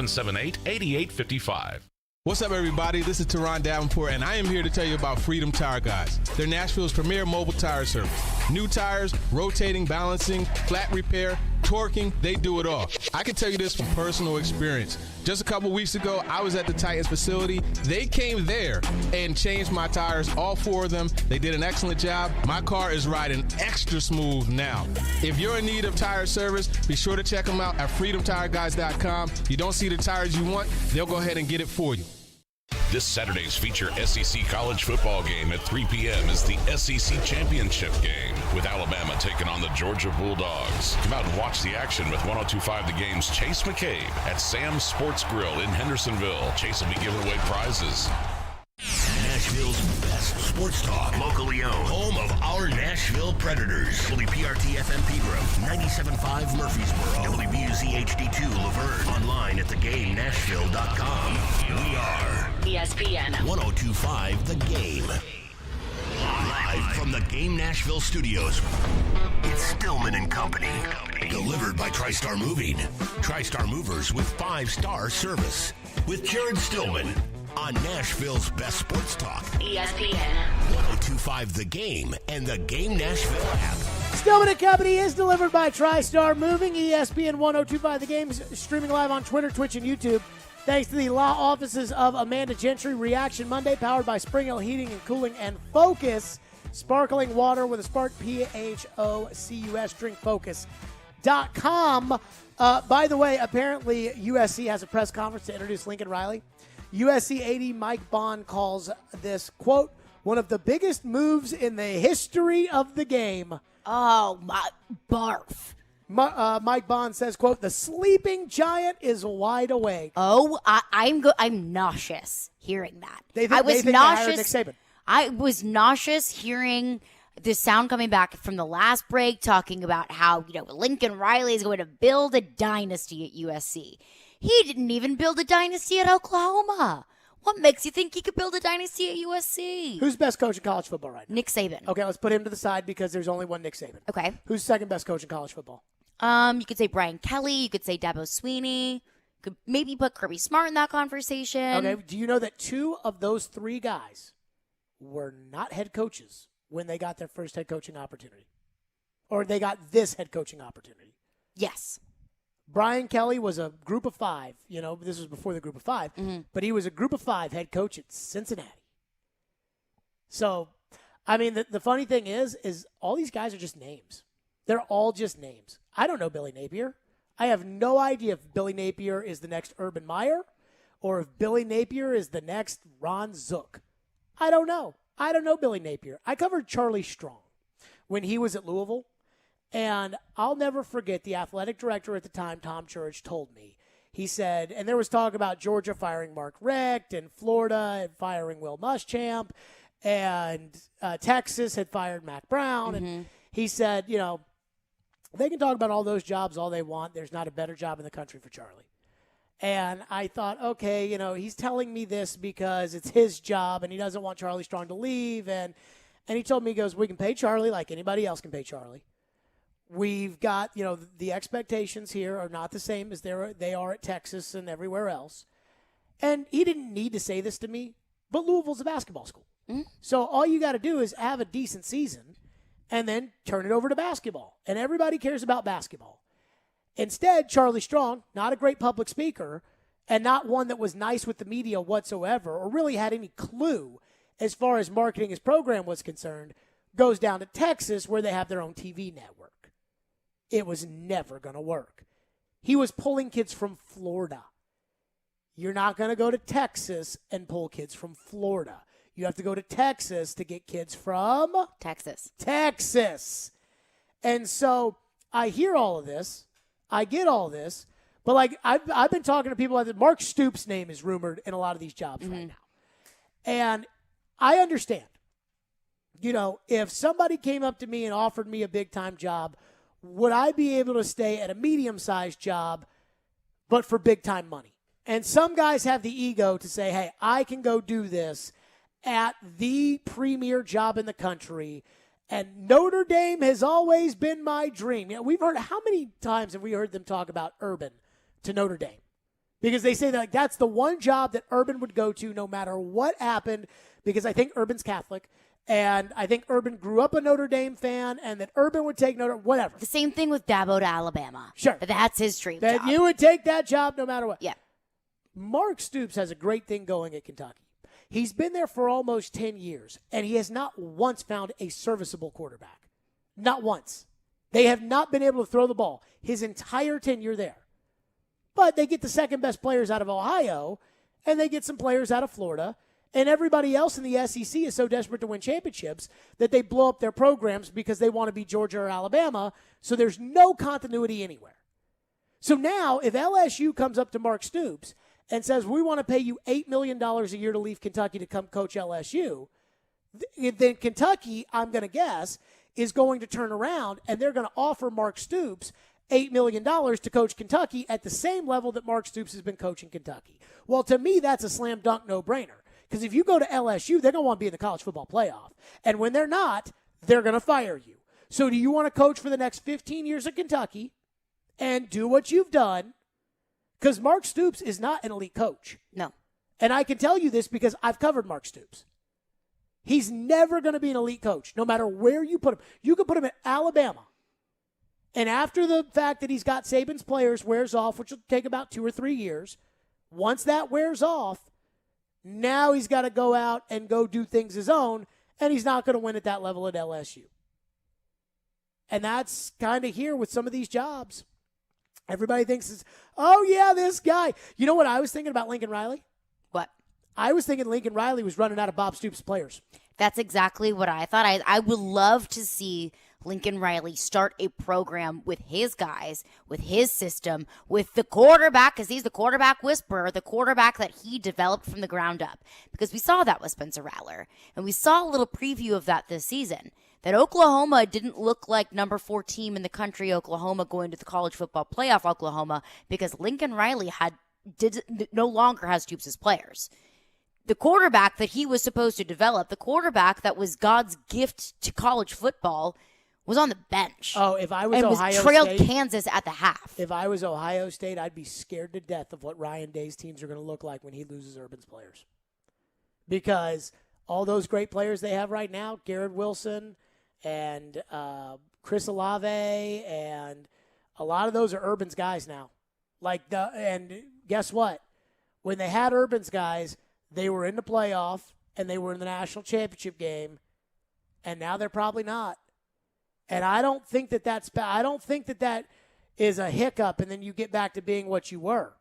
What's up, everybody? This is Teron Davenport, and I am here to tell you about Freedom Tire Guys. They're Nashville's premier mobile tire service. New tires, rotating, balancing, flat repair, torquing, they do it all. I can tell you this from personal experience. Just a couple weeks ago, I was at the Titans facility. They came there and changed my tires, all 4 of them. They did an excellent job. My car is riding extra smooth now. If you're in need of tire service, be sure to check them out at freedomtireguys.com. If you don't see the tires you want, they'll go ahead and get it for you. This Saturday's feature SEC college football game at 3 p.m. is the SEC Championship game, with Alabama taking on the Georgia Bulldogs. Come out and watch the action with 102.5 The Game's Chase McCabe at Sam's Sports Grill in Hendersonville. Chase will be giving away prizes. Nashville's best sports talk, locally owned, home of our Nashville Predators. WPRT-FM Pegram, 97.5 Murfreesboro, WBUZ HD2 Laverne, online at thegamenashville.com. We are ESPN 102.5 The Game. Live from the Game Nashville studios, it's Stillman and Company. Delivered by TriStar Moving. TriStar Movers with 5-star service. With Jared Stillman. On Nashville's best sports talk. ESPN 102.5 The Game and the Game Nashville app. Stillman and Company is delivered by TriStar Moving. ESPN 102.5 The Game is streaming live on Twitter, Twitch, and YouTube. Thanks to the law offices of Amanda Gentry. Reaction Monday, powered by Spring Hill Heating and Cooling and Focus. Sparkling water with a spark, P-H-O-C-U-S. DrinkFocus.com. By the way, apparently USC has a press conference to introduce Lincoln Riley. USC AD Mike Bond calls this, quote, one of the biggest moves in the history of the game. Oh, my barf. Mike Bond says, quote, the sleeping giant is wide awake. Oh, I'm nauseous hearing that. They think nauseous. Nick Saban. I was nauseous hearing the sound coming back from the last break, talking about how, Lincoln Riley is going to build a dynasty at USC. He didn't even build a dynasty at Oklahoma. What makes you think he could build a dynasty at USC? Who's best coach in college football right now? Nick Saban. Okay, let's put him to the side because there's only one Nick Saban. Okay. Who's second best coach in college football? You could say Brian Kelly. You could say Dabo Swinney. Could maybe put Kirby Smart in that conversation. Okay, do you know that 2 of those 3 guys were not head coaches when they got their first head coaching opportunity? Or they got this head coaching opportunity? Yes. Brian Kelly was a group of 5. This was before the group of 5. But he was a group of 5 head coach at Cincinnati. So, I mean, the funny thing is all these guys are just names. They're all just names. I don't know Billy Napier. I have no idea if Billy Napier is the next Urban Meyer or if Billy Napier is the next Ron Zook. I don't know. I don't know Billy Napier. I covered Charlie Strong when he was at Louisville. And I'll never forget the athletic director at the time, Tom Church, told me. He said, and there was talk about Georgia firing Mark Richt and Florida and firing Will Muschamp, and Texas had fired Mac Brown. And he said, they can talk about all those jobs all they want. There's not a better job in the country for Charlie. And I thought, okay, he's telling me this because it's his job and he doesn't want Charlie Strong to leave. And he told me, he goes, we can pay Charlie like anybody else can pay Charlie. We've got, the expectations here are not the same as they are at Texas and everywhere else. And he didn't need to say this to me, but Louisville's a basketball school. So all you got to do is have a decent season and then turn it over to basketball. And everybody cares about basketball. Instead, Charlie Strong, not a great public speaker and not one that was nice with the media whatsoever or really had any clue as far as marketing his program was concerned, goes down to Texas where they have their own TV network. It was never going to work. He was pulling kids from Florida. You're not going to go to Texas and pull kids from Florida. You have to go to Texas to get kids from Texas. And so I hear all of this. I get all this. But, like, I've been talking to people. Mark Stoops' name is rumored in a lot of these jobs right now. And I understand. If somebody came up to me and offered me a big-time job, would I be able to stay at a medium-sized job but for big-time money? And some guys have the ego to say, hey, I can go do this at the premier job in the country. And Notre Dame has always been my dream. We've heard, how many times have we heard them talk about Urban to Notre Dame? Because they say that that's the one job that Urban would go to no matter what happened, because I think Urban's Catholic. And I think Urban grew up a Notre Dame fan, and that Urban would take whatever. The same thing with Dabo to Alabama. Sure. But that's his dream that job. You would take that job no matter what. Yeah. Mark Stoops has a great thing going at Kentucky. He's been there for almost 10 years, and he has not once found a serviceable quarterback. Not once. They have not been able to throw the ball his entire tenure there. But they get the second-best players out of Ohio, and they get some players out of Florida, and everybody else in the SEC is so desperate to win championships that they blow up their programs because they want to be Georgia or Alabama, so there's no continuity anywhere. So now, if LSU comes up to Mark Stoops and says, we want to pay you $8 million a year to leave Kentucky to come coach LSU, then Kentucky, I'm going to guess, is going to turn around and they're going to offer Mark Stoops $8 million to coach Kentucky at the same level that Mark Stoops has been coaching Kentucky. Well, to me, that's a slam dunk no-brainer. Because if you go to LSU, they're going to want to be in the college football playoff. And when they're not, they're going to fire you. So do you want to coach for the next 15 years at Kentucky and do what you've done? Because Mark Stoops is not an elite coach. No. And I can tell you this because I've covered Mark Stoops. He's never going to be an elite coach, no matter where you put him. You can put him at Alabama. And after the fact that he's got Saban's players wears off, which will take about 2 or 3 years, once that wears off, now he's got to go out and go do things his own, and he's not going to win at that level at LSU. And that's kind of here with some of these jobs. Everybody thinks, oh, yeah, this guy. You know what I was thinking about Lincoln Riley? What? I was thinking Lincoln Riley was running out of Bob Stoops players. That's exactly what I thought. I would love to see Lincoln Riley start a program with his guys, with his system, with the quarterback, because he's the quarterback whisperer, the quarterback that he developed from the ground up. Because we saw that with Spencer Rattler. And we saw a little preview of that this season. That Oklahoma didn't look like number 4 team in the country, Oklahoma, going to the college football playoff, Oklahoma, because Lincoln Riley no longer has Stoops' players. The quarterback that he was supposed to develop, the quarterback that was God's gift to college football, was on the bench. Oh, if I was Ohio State, trailed Kansas at the half. If I was Ohio State, I'd be scared to death of what Ryan Day's teams are going to look like when he loses Urban's players. Because all those great players they have right now, Garrett Wilson and Chris Olave, and a lot of those are Urban's guys now. And guess what? When they had Urban's guys, they were in the playoff and they were in the national championship game, and now they're probably not. And I don't think that is a hiccup, and then you get back to being what you were.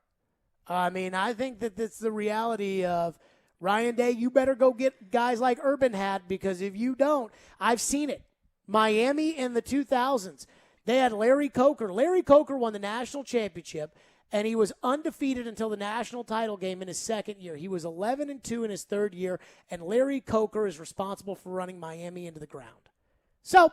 I mean, I think that that's the reality of Ryan Day. You better go get guys like Urban had, because if you don't, I've seen it. Miami in the 2000s, they had Larry Coker. Larry Coker won the national championship, and he was undefeated until the national title game in his second year. He was 11-2 in his third year, and Larry Coker is responsible for running Miami into the ground. So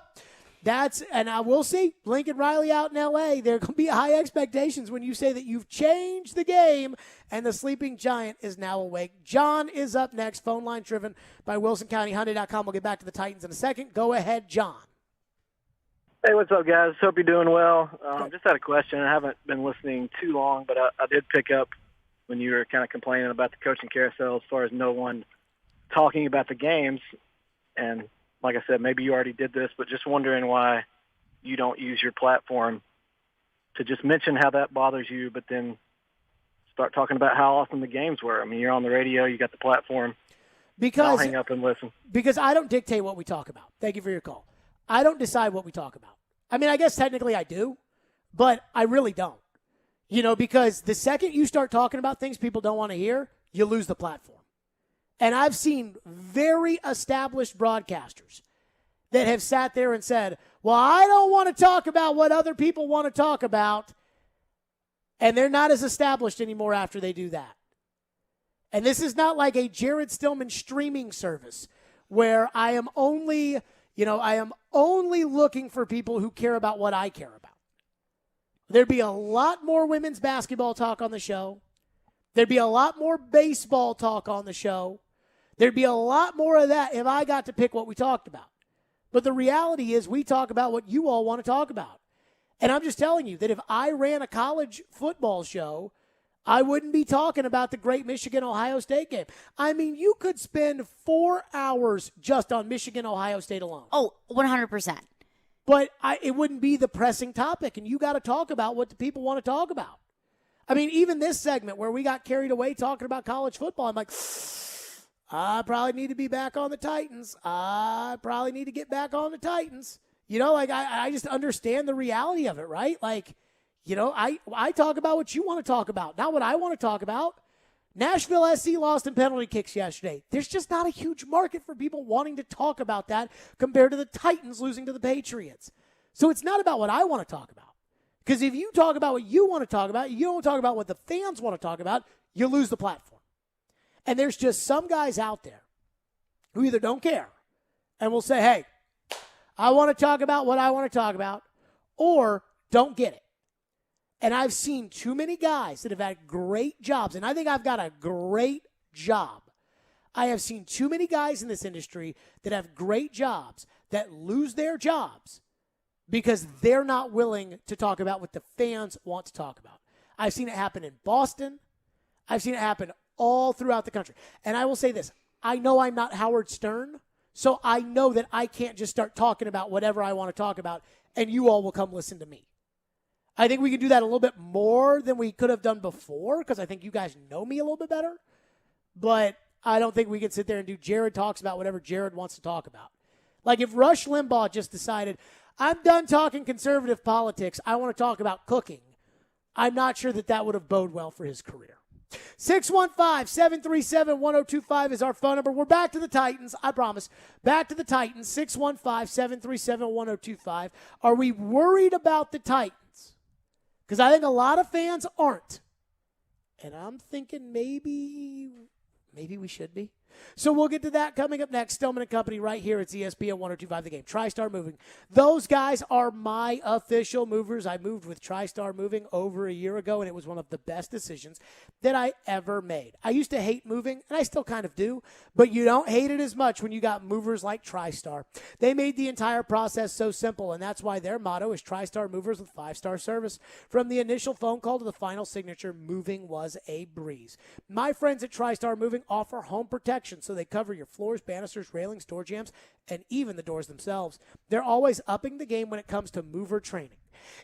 and I will see Lincoln Riley out in L.A. There are going to be high expectations when you say that you've changed the game and the sleeping giant is now awake. John is up next, phone line driven by WilsonCountyHyundai.com. We'll get back to the Titans in a second. Go ahead, John. Hey, what's up, guys? Hope you're doing well. Just had a question. I haven't been listening too long, but I did pick up when you were kind of complaining about the coaching carousel as far as no one talking about the games. And like I said, maybe you already did this, but just wondering why you don't use your platform to just mention how that bothers you, but then start talking about how awesome the games were. I mean, you're on the radio, you got the platform. I'll hang up and listen. Because I don't dictate what we talk about. Thank you for your call. I don't decide what we talk about. I mean, I guess technically I do, but I really don't. Because the second you start talking about things people don't want to hear, you lose the platform. And I've seen very established broadcasters that have sat there and said, well, I don't want to talk about what other people want to talk about. And they're not as established anymore after they do that. And this is not like a Jared Stillman streaming service where I am only looking for people who care about what I care about. There'd be a lot more women's basketball talk on the show. There'd be a lot more baseball talk on the show. There'd be a lot more of that if I got to pick what we talked about. But the reality is we talk about what you all want to talk about. And I'm just telling you that if I ran a college football show, I wouldn't be talking about the great Michigan-Ohio State game. I mean, you could spend 4 hours just on Michigan-Ohio State alone. Oh, 100%. But it wouldn't be the pressing topic, and you got to talk about what the people want to talk about. I mean, even this segment where we got carried away talking about college football, I'm like, I probably need to be back on the Titans. I probably need to get back on the Titans. I just understand the reality of it, right? Like, I talk about what you want to talk about, not what I want to talk about. Nashville SC lost in penalty kicks yesterday. There's just not a huge market for people wanting to talk about that compared to the Titans losing to the Patriots. So it's not about what I want to talk about. Because if you talk about what you want to talk about, you don't talk about what the fans want to talk about, you lose the platform. And there's just some guys out there who either don't care and will say, hey, I want to talk about what I want to talk about, or don't get it. And I've seen too many guys that have had great jobs, and I think I've got a great job. I have seen too many guys in this industry that have great jobs that lose their jobs because they're not willing to talk about what the fans want to talk about. I've seen it happen in Boston. I've seen it happen all throughout the country. And I will say this. I know I'm not Howard Stern, so I know that I can't just start talking about whatever I want to talk about, and you all will come listen to me. I think we can do that a little bit more than we could have done before because I think you guys know me a little bit better. But I don't think we can sit there and do Jared talks about whatever Jared wants to talk about. Like if Rush Limbaugh just decided, I'm done talking conservative politics, I want to talk about cooking, I'm not sure that would have bode well for his career. 615-737-1025 is our phone number. We're back to the Titans, I promise. Back to the Titans, 615-737-1025. Are we worried about the Titans? Because I think a lot of fans aren't. And I'm thinking maybe we should be. So we'll get to that coming up next. Stillman & Company right here at ESPN 102.5 The Game. TriStar Moving. Those guys are my official movers. I moved with TriStar Moving over a year ago, and it was one of the best decisions that I ever made. I used to hate moving, and I still kind of do, but you don't hate it as much when you got movers like TriStar. They made the entire process so simple, and that's why their motto is TriStar Movers with 5-star service. From the initial phone call to the final signature, moving was a breeze. My friends at TriStar Moving offer home protection, so they cover your floors, banisters, railings, door jambs, and even the doors themselves. They're always upping the game when it comes to mover training.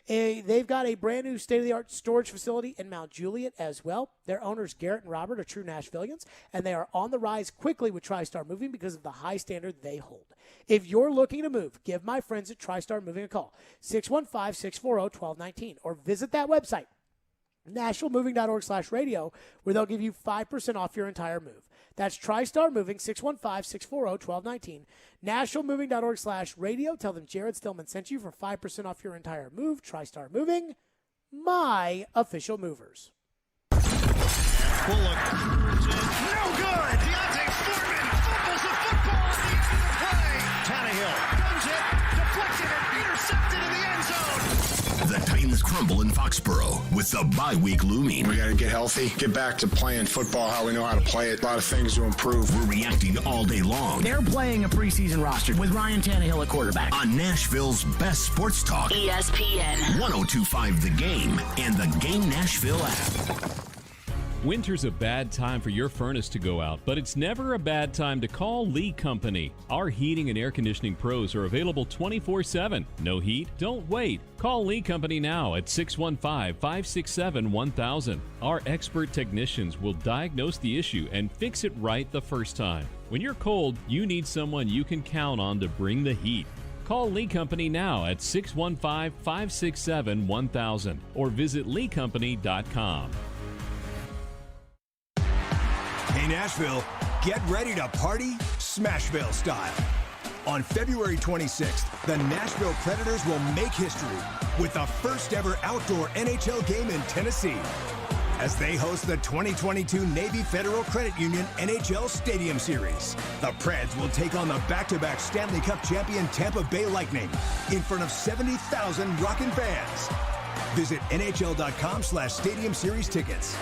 They've got a brand new state-of-the-art storage facility in Mount Juliet as well. Their owners, Garrett and Robert, are true Nashvillians, and they are on the rise quickly with TriStar Moving because of the high standard they hold. If you're looking to move, give my friends at TriStar Moving a call, 615-640-1219, or visit that website, NashvilleMoving.org/radio, where they'll give you 5% off your entire move. That's TriStar Moving, 615-640-1219. NashvilleMoving.org/radio. Tell them Jared Stillman sent you for 5% off your entire move. TriStar Moving, my official movers. Bullock. No good. Deontay Foreman fumbles the football at the end of the play. Tannehill runs it, deflected and intercepted in the end zone. The Titans crumble in Foxborough with the bye week looming. We got to get healthy, get back to playing football how we know how to play it. A lot of things to improve. We're reacting all day long. They're playing a preseason roster with Ryan Tannehill at quarterback. On Nashville's best sports talk. ESPN 102.5 The Game and the Game Nashville app. Winter's a bad time for your furnace to go out, but it's never a bad time to call Lee Company. Our heating and air conditioning pros are available 24/7. No heat? Don't wait. Call Lee Company now at 615-567-1000. Our expert technicians will diagnose the issue and fix it right the first time. When you're cold, you need someone you can count on to bring the heat. Call Lee Company now at 615-567-1000 or visit leecompany.com. Hey Nashville, get ready to party Smashville style. On February 26th, the Nashville Predators will make history with the first ever outdoor NHL game in Tennessee as they host the 2022 Navy Federal Credit Union NHL Stadium Series. The Preds will take on the back-to-back Stanley Cup champion Tampa Bay Lightning in front of 70,000 rockin' fans. Visit NHL.com/Stadium Series tickets.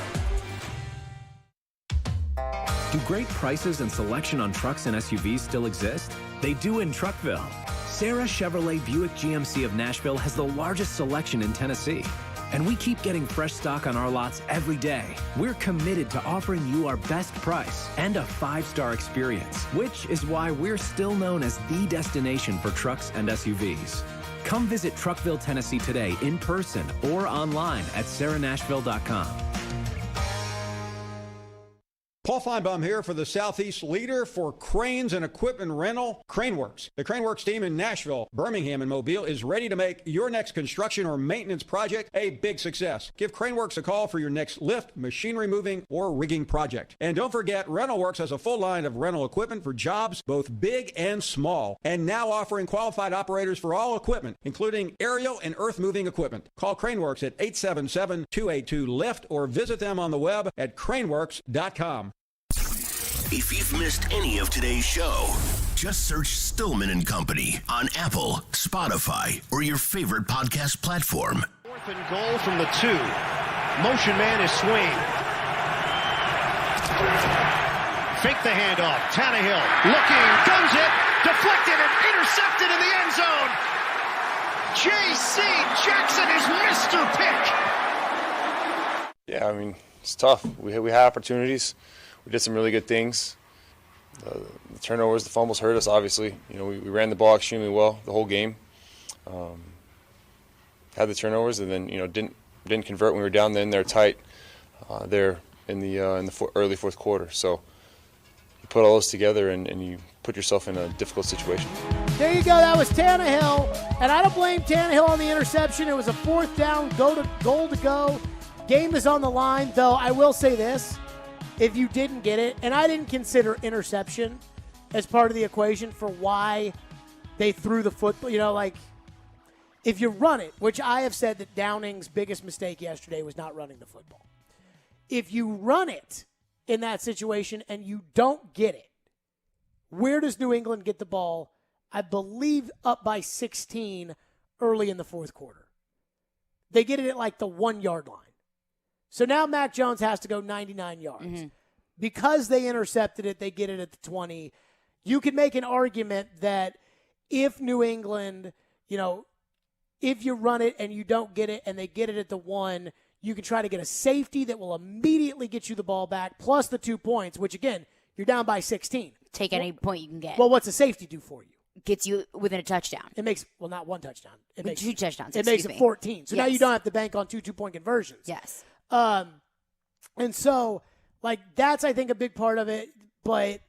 Do great prices and selection on trucks and SUVs still exist? They do in Truckville. Sarah Chevrolet Buick GMC of Nashville has the largest selection in Tennessee. And we keep getting fresh stock on our lots every day. We're committed to offering you our best price and a 5-star experience, which is why we're still known as the destination for trucks and SUVs. Come visit Truckville, Tennessee today in person or online at sarahnashville.com. Paul Feinbaum here for the Southeast leader for cranes and equipment rental, Craneworks. The Craneworks team in Nashville, Birmingham, and Mobile is ready to make your next construction or maintenance project a big success. Give Craneworks a call for your next lift, machinery moving, or rigging project. And don't forget, RentalWorks has a full line of rental equipment for jobs both big and small, and now offering qualified operators for all equipment, including aerial and earth-moving equipment. Call Craneworks at 877-282-LIFT or visit them on the web at craneworks.com. If you've missed any of today's show, just search Stillman and Company on Apple, Spotify, or your favorite podcast platform. 4th and goal from the 2. Motion man is swing. Fake the handoff. Tannehill looking, guns it, deflected and intercepted in the end zone. J.C. Jackson is Mr. Pick. Yeah, I mean, it's tough. We had opportunities. We did some really good things. The turnovers, the fumbles hurt us, obviously. You know, we ran the ball extremely well the whole game. Had the turnovers and then, didn't convert when we were down there in there tight there in the early fourth quarter. So you put all those together and you put yourself in a difficult situation. There you go. That was Tannehill. And I don't blame Tannehill on the interception. It was a 4th down, goal to go. Game is on the line, though I will say this. If you didn't get it, and I didn't consider interception as part of the equation for why they threw the football, if you run it, which I have said that Downing's biggest mistake yesterday was not running the football. If you run it in that situation and you don't get it, where does New England get the ball? I believe up by 16 early in the fourth quarter. They get it at like the 1-yard line. So now Mac Jones has to go 99 yards. Mm-hmm. Because they intercepted it, they get it at the 20. You could make an argument that if New England, if you run it and you don't get it and they get it at the 1, you can try to get a safety that will immediately get you the ball back, plus the 2 points, which, again, you're down by 16. Take any point you can get. Well, what's a safety do for you? Gets you within a touchdown. It makes, not one touchdown. It makes 2 touchdowns. It makes it 14. So now you don't have to bank on 2 2-point conversions. Yes. And so, that's, I think, a big part of it. But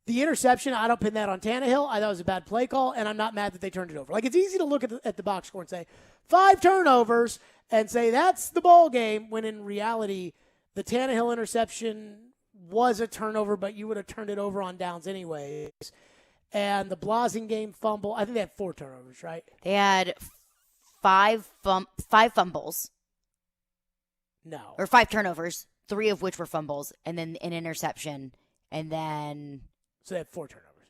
the interception, I don't pin that on Tannehill. I thought it was a bad play call, and I'm not mad that they turned it over. It's easy to look at the box score and say, 5 turnovers, and say that's the ball game, when in reality, the Tannehill interception was a turnover, but you would have turned it over on downs anyways. And the Blasingame fumble, I think they had 4 turnovers, right? They had 5 fumbles. No. Or 5 turnovers, 3 of which were fumbles, and then an interception, and then... So they had 4 turnovers.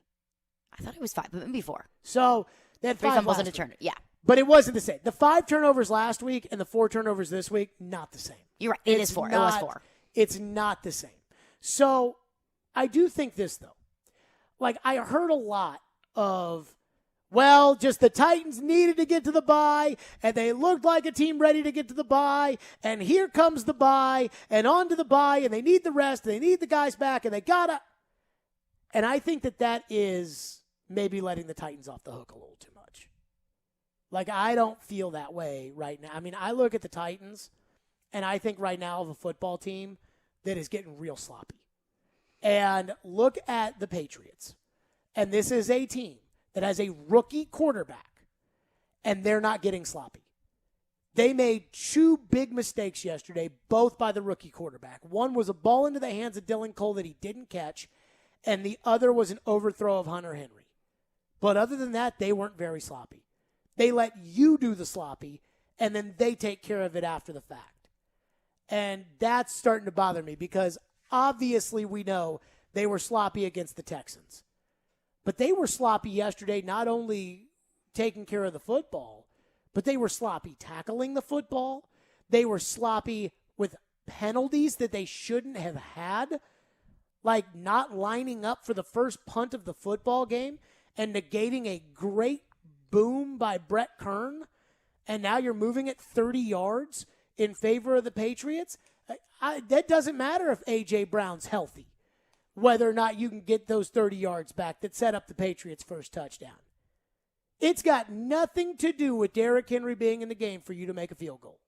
I thought it was 5, but maybe 4. So they had 3 5 fumbles last and a turnover, yeah. But it wasn't the same. The 5 turnovers last week and the 4 turnovers this week, not the same. You're right. It is 4. It was 4. It's not the same. So I do think this, though. I heard a lot of... Well, just the Titans needed to get to the bye, and they looked like a team ready to get to the bye, and here comes the bye, and on to the bye, and they need the rest, and they need the guys back, and they gotta. And I think that is maybe letting the Titans off the hook a little too much. I don't feel that way right now. I mean, I look at the Titans, and I think right now of a football team that is getting real sloppy. And look at the Patriots. And this is a team that has a rookie quarterback, and they're not getting sloppy. They made 2 big mistakes yesterday, both by the rookie quarterback. One was a ball into the hands of Dylan Cole that he didn't catch, and the other was an overthrow of Hunter Henry. But other than that, they weren't very sloppy. They let you do the sloppy, and then they take care of it after the fact. And that's starting to bother me because obviously we know they were sloppy against the Texans. But they were sloppy yesterday, not only taking care of the football, but they were sloppy tackling the football. They were sloppy with penalties that they shouldn't have had, like not lining up for the first punt of the football game and negating a great boom by Brett Kern, and now you're moving it 30 yards in favor of the Patriots. That doesn't matter if A.J. Brown's healthy, whether or not you can get those 30 yards back that set up the Patriots' first touchdown. It's got nothing to do with Derrick Henry being in the game for you to make a field goal.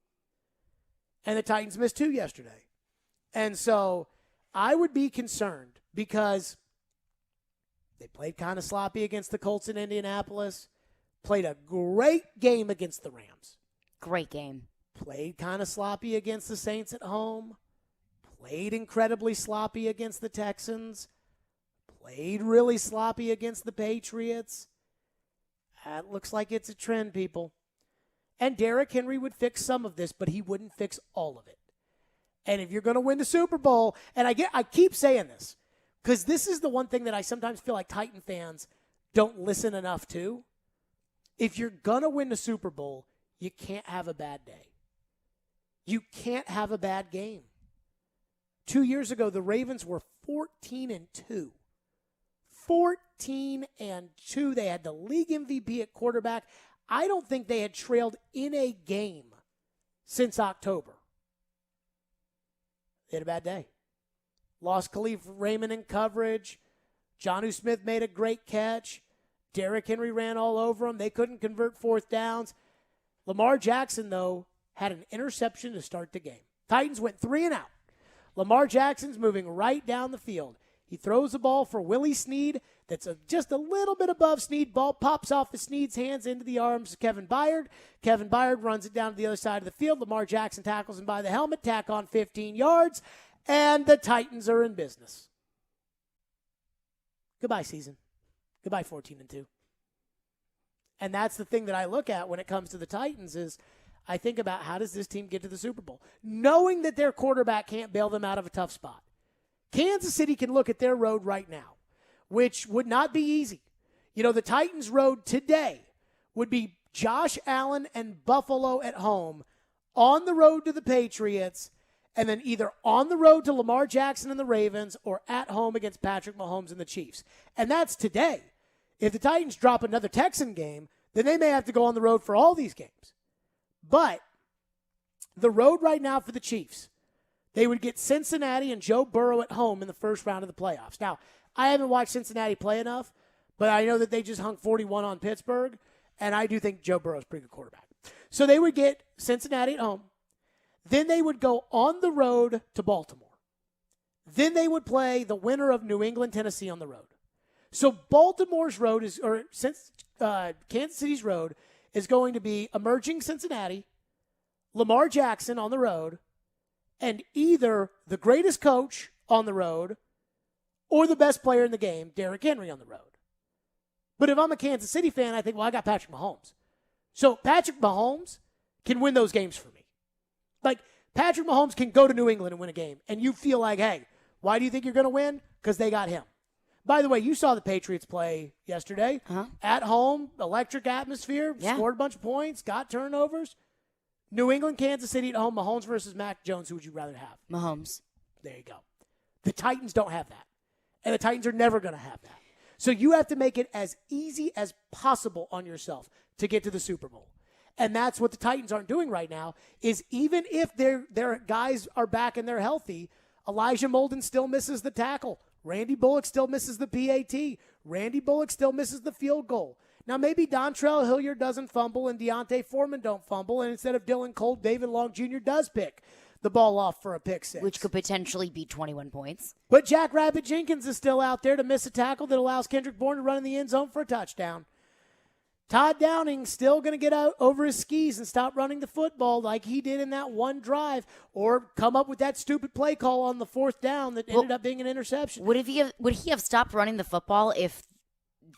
And the Titans missed 2 yesterday. And so I would be concerned because they played kind of sloppy against the Colts in Indianapolis, played a great game against the Rams. Great game. Played kind of sloppy against the Saints at home. Played incredibly sloppy against the Texans. Played really sloppy against the Patriots. That looks like it's a trend, people. And Derrick Henry would fix some of this, but he wouldn't fix all of it. And if you're going to win the Super Bowl, and I keep saying this, because this is the one thing that I sometimes feel like Titan fans don't listen enough to. If you're going to win the Super Bowl, you can't have a bad day. You can't have a bad game. 2 years ago, the Ravens were 14-2. 14-2. They had the league MVP at quarterback. I don't think they had trailed in a game since October. They had a bad day. Lost Khalif Raymond in coverage. Jonnu Smith made a great catch. Derrick Henry ran all over him. They couldn't convert fourth downs. Lamar Jackson, though, had an interception to start the game. Titans went 3 and out. Lamar Jackson's moving right down the field. He throws the ball for Willie Snead. That's just a little bit above Snead. Ball pops off of Snead's hands into the arms of Kevin Byard. Kevin Byard runs it down to the other side of the field. Lamar Jackson tackles him by the helmet, tack on 15 yards, and the Titans are in business. Goodbye, season. Goodbye, 14-2. And that's the thing that I look at when it comes to the Titans is I think about how does this team get to the Super Bowl? Knowing that their quarterback can't bail them out of a tough spot. Kansas City can look at their road right now, which would not be easy. You know, the Titans' road today would be Josh Allen and Buffalo at home, on the road to the Patriots, and then either on the road to Lamar Jackson and the Ravens or at home against Patrick Mahomes and the Chiefs. And that's today. If the Titans drop another Texan game, then they may have to go on the road for all these games. But the road right now for the Chiefs, they would get Cincinnati and Joe Burrow at home in the first round of the playoffs. Now, I haven't watched Cincinnati play enough, but I know that they just hung 41 on Pittsburgh, and I do think Joe Burrow's a pretty good quarterback. So they would get Cincinnati at home. Then they would go on the road to Baltimore. Then they would play the winner of New England, Tennessee on the road. So Baltimore's road is, or Kansas City's road is going to be emerging Cincinnati, Lamar Jackson on the road, and either the greatest coach on the road or the best player in the game, Derrick Henry, on the road. But if I'm a Kansas City fan, I think, well, I got Patrick Mahomes. So Patrick Mahomes can win those games for me. Like, Patrick Mahomes can go to New England and win a game, and you feel like, hey, why do you think you're going to win? Because they got him. By the way, you saw the Patriots play yesterday. At home, electric atmosphere, scored a bunch of points, got turnovers. New England, Kansas City at home, Mahomes versus Mac Jones. Who would you rather have? Mahomes. There you go. The Titans don't have that. And the Titans are never going to have that. So you have to make it as easy as possible on yourself to get to the Super Bowl. And that's what the Titans aren't doing right now, is even if their guys are back and they're healthy, Elijah Molden still misses the tackle. Randy Bullock still misses the PAT. Randy Bullock still misses the field goal. Now, maybe Dontrell Hilliard doesn't fumble and Deontay Foreman don't fumble, and instead of Dylan Cole, David Long Jr. does pick the ball off for a pick six. Which could potentially be 21 points. But Jack Rabbit Jenkins is still out there to miss a tackle that allows Kendrick Bourne to run in the end zone for a touchdown. Todd Downing's still going to get out over his skis and stop running the football like he did in that one drive, or come up with that stupid play call on the fourth down that ended up being an interception. Would he have stopped running the football if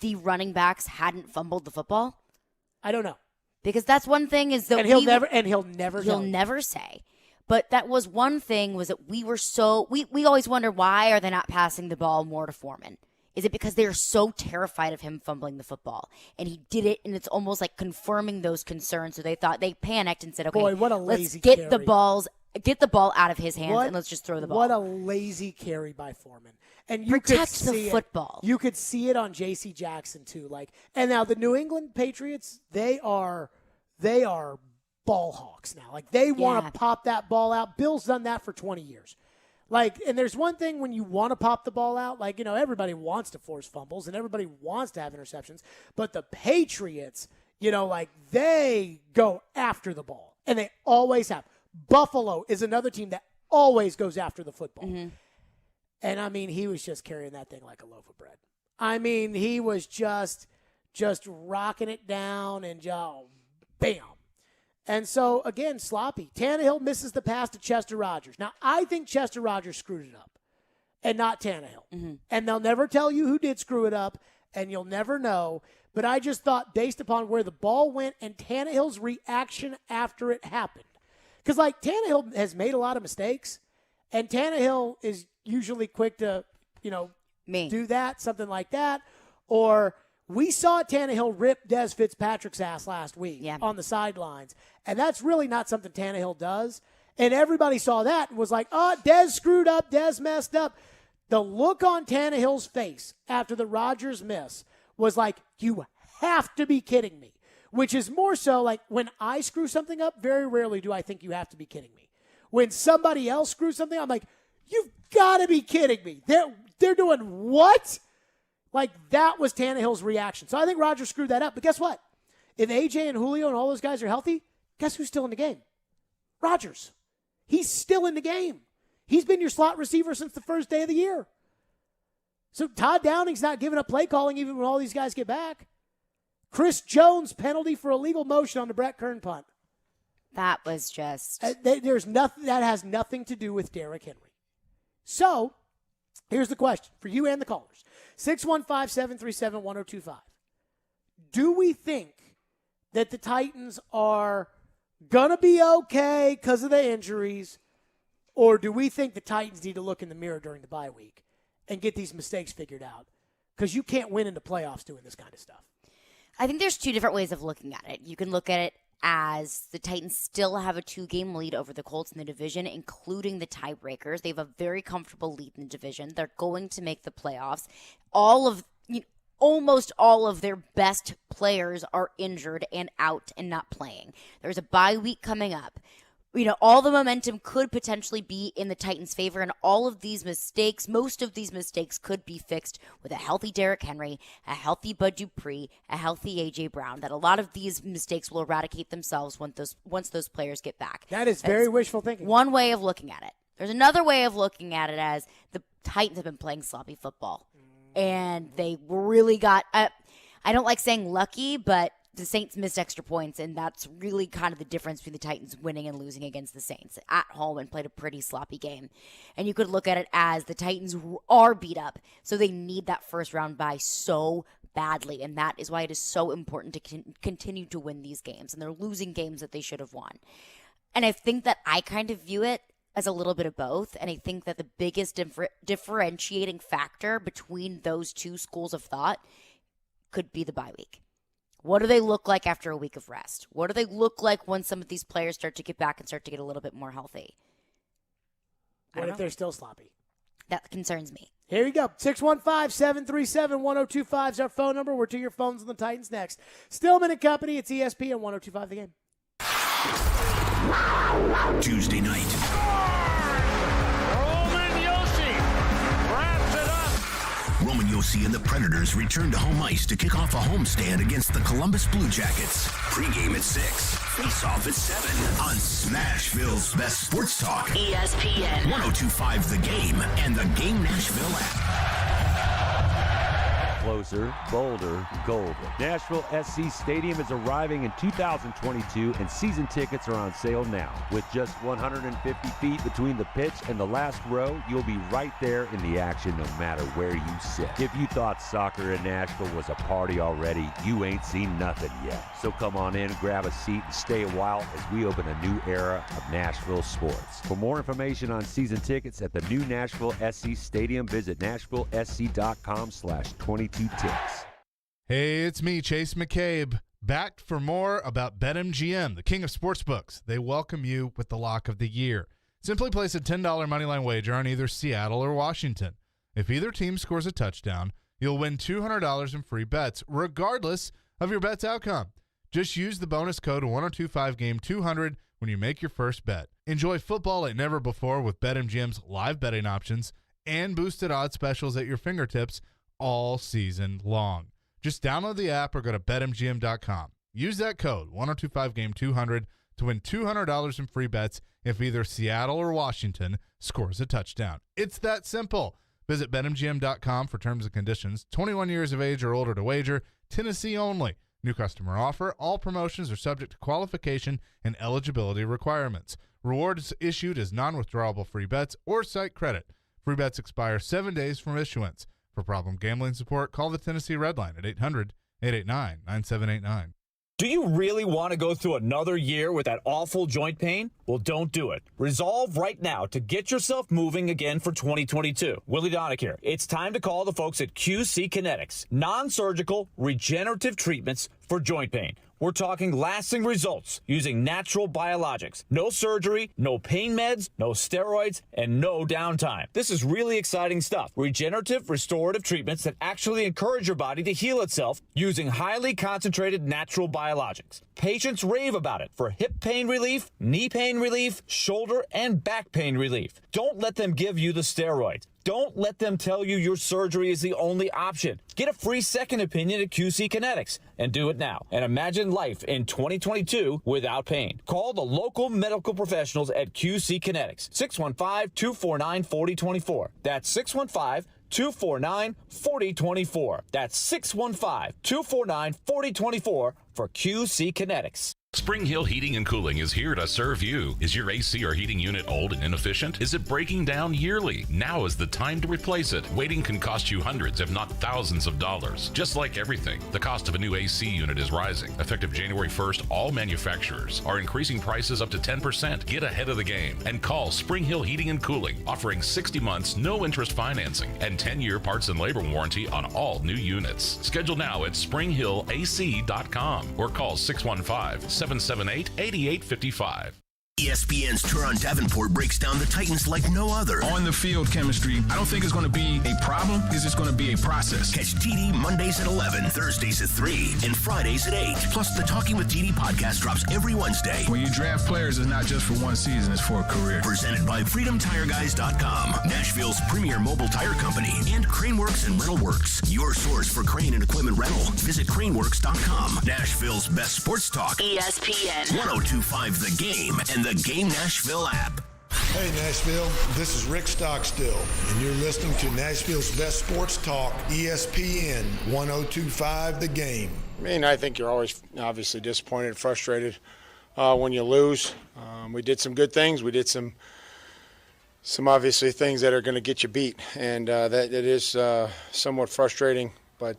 the running backs hadn't fumbled the football? I don't know. Because that's one thing is that he'll never say. But that was one thing was that we always wonder, why are they not passing the ball more to Foreman? Is it because they're so terrified of him fumbling the football? And he did it, and it's almost like confirming those concerns. So they panicked and said, okay, Boy, what a let's lazy get carry. the ball out of his hands and let's just throw the ball. What a lazy carry by Foreman. And you Protect could see the football. You could see it on J.C. Jackson too. And now the New England Patriots, they are ball hawks now. They want to pop that ball out. Bill's done that for 20 years. And there's one thing when you want to pop the ball out, everybody wants to force fumbles and everybody wants to have interceptions, but the Patriots, they go after the ball, and they always have. Buffalo is another team that always goes after the football. Mm-hmm. And, he was just carrying that thing like a loaf of bread. He was just rocking it down and bam. And so, again, sloppy. Tannehill misses the pass to Chester Rogers. Now, I think Chester Rogers screwed it up and not Tannehill. Mm-hmm. And they'll never tell you who did screw it up, and you'll never know. But I just thought, based upon where the ball went and Tannehill's reaction after it happened, because, Tannehill has made a lot of mistakes, and Tannehill is usually quick to, do that, something like that. Or we saw Tannehill rip Des Fitzpatrick's ass last week on the sidelines, and that's really not something Tannehill does. And everybody saw that and was like, oh, Des screwed up, Des messed up. The look on Tannehill's face after the Rodgers miss was like, you have to be kidding me. Which is more so when I screw something up, very rarely do I think you have to be kidding me. When somebody else screws something up, I'm like, you've got to be kidding me. They're doing what? That was Tannehill's reaction. So I think Rodgers screwed that up. But guess what? If AJ and Julio and all those guys are healthy, guess who's still in the game? Rodgers. He's still in the game. He's been your slot receiver since the first day of the year. So Todd Downing's not giving up play calling even when all these guys get back. Chris Jones penalty for illegal motion on the Brett Kern punt. That was just... There's nothing that has nothing to do with Derrick Henry. So, here's the question for you and the callers. 615-737-1025. Do we think that the Titans are going to be okay because of the injuries, or do we think the Titans need to look in the mirror during the bye week and get these mistakes figured out? Because you can't win in the playoffs doing this kind of stuff. I think there's two different ways of looking at it. You can look at it as the Titans still have a 2-game lead over the Colts in the division, including the tiebreakers. They have a very comfortable lead in the division. They're going to make the playoffs. Almost all of their best players are injured and out and not playing. There's a bye week coming up. All the momentum could potentially be in the Titans' favor, and all of these mistakes, most of these mistakes could be fixed with a healthy Derrick Henry, a healthy Bud Dupree, a healthy A.J. Brown, that a lot of these mistakes will eradicate themselves once those players get back. That's very wishful thinking. One way of looking at it. There's another way of looking at it as the Titans have been playing sloppy football, and they really got, I don't like saying lucky, but the Saints missed extra points, and that's really kind of the difference between the Titans winning and losing against the Saints at home and played a pretty sloppy game. And you could look at it as the Titans are beat up, so they need that first-round bye so badly, and that is why it is so important to continue to win these games, and they're losing games that they should have won. And I think that I kind of view it as a little bit of both, and I think that the biggest differentiating factor between those two schools of thought could be the bye week. What do they look like after a week of rest? What do they look like when some of these players start to get back and start to get a little bit more healthy? What if they're still sloppy? That concerns me. Here you go. 615-737-1025 is our phone number. We're to your phones on the Titans next. Stillman and Company, it's ESPN 1025 The Game. Tuesday night. Roman Yossi and the Predators return to home ice to kick off a homestand against the Columbus Blue Jackets. Pre-game at 6, face-off at 7 on Smashville's best sports talk. ESPN 1025 The Game and the Game Nashville app. closer, bolder, golden. Nashville SC Stadium is arriving in 2022, and season tickets are on sale now. With just 150 feet between the pitch and the last row, you'll be right there in the action no matter where you sit. If you thought soccer in Nashville was a party already, you ain't seen nothing yet. So come on in, grab a seat, and stay a while as we open a new era of Nashville sports. For more information on season tickets at the new Nashville SC Stadium, visit nashvillesc.com/22tix. Hey, it's me, Chase McCabe, back for more about BetMGM, the king of sportsbooks. They welcome you with the lock of the year. Simply place a $10 moneyline wager on either Seattle or Washington. If either team scores a touchdown, you'll win $200 in free bets, regardless of your bet's outcome. Just use the bonus code 1025GAME200 when you make your first bet. Enjoy football like never before with BetMGM's live betting options and boosted odds specials at your fingertips all season long. Just download the app or go to BetMGM.com. Use that code 1025GAME200 to win $200 in free bets if either Seattle or Washington scores a touchdown. It's that simple. Visit BetMGM.com for terms and conditions. 21 years of age or older to wager. Tennessee only. New customer offer. All promotions are subject to qualification and eligibility requirements. Rewards issued as non-withdrawable free bets or site credit. Free bets expire 7 days from issuance. For problem gambling support, call the Tennessee Red Line at 800-889-9789. Do you really want to go through another year with that awful joint pain? Well, don't do it. Resolve right now to get yourself moving again for 2022. Willie Donick here. It's time to call the folks at QC Kinetics. Non-surgical regenerative treatments for joint pain. We're talking lasting results using natural biologics. No surgery, no pain meds, no steroids, and no downtime. This is really exciting stuff. Regenerative restorative treatments that actually encourage your body to heal itself using highly concentrated natural biologics. Patients rave about it for hip pain relief, knee pain relief, shoulder and back pain relief. Don't let them give you the steroids. Don't let them tell you your surgery is the only option. Get a free second opinion at QC Kinetics and do it now. And imagine life in 2022 without pain. Call the local medical professionals at QC Kinetics. 615-249-4024. That's 615-249-4024. That's 615-249-4024 for QC Kinetics. Spring Hill Heating and Cooling is here to serve you. Is your AC or heating unit old and inefficient? Is it breaking down yearly? Now is the time to replace it. Waiting can cost you hundreds, if not thousands of dollars. Just like everything, the cost of a new AC unit is rising. Effective January 1st, all manufacturers are increasing prices up to 10%. Get ahead of the game and call Spring Hill Heating and Cooling, offering 60 months, no interest financing, and 10-year parts and labor warranty on all new units. Schedule now at springhillac.com or call 615-778-8855. ESPN's Turon Davenport breaks down the Titans like no other. On the field chemistry, I don't think it's going to be a problem. It's just going to be a process. Catch TD Mondays at 11, Thursdays at 3, and Fridays at 8. Plus, the Talking with TD podcast drops every Wednesday. When you draft players, it's not just for one season, it's for a career. Presented by FreedomTireGuys.com, Nashville's premier mobile tire company, and Craneworks and Rental Works, your source for crane and equipment rental. Visit Craneworks.com. Nashville's best sports talk. ESPN 1025 The Game and the Game Nashville app. Hey Nashville, this is Rick Stockstill, and you're listening to Nashville's best sports talk, ESPN 1025 The Game. I mean, I think you're always obviously disappointed and frustrated when you lose. We did some good things. We did some obviously things that are going to get you beat, and that it is somewhat frustrating, but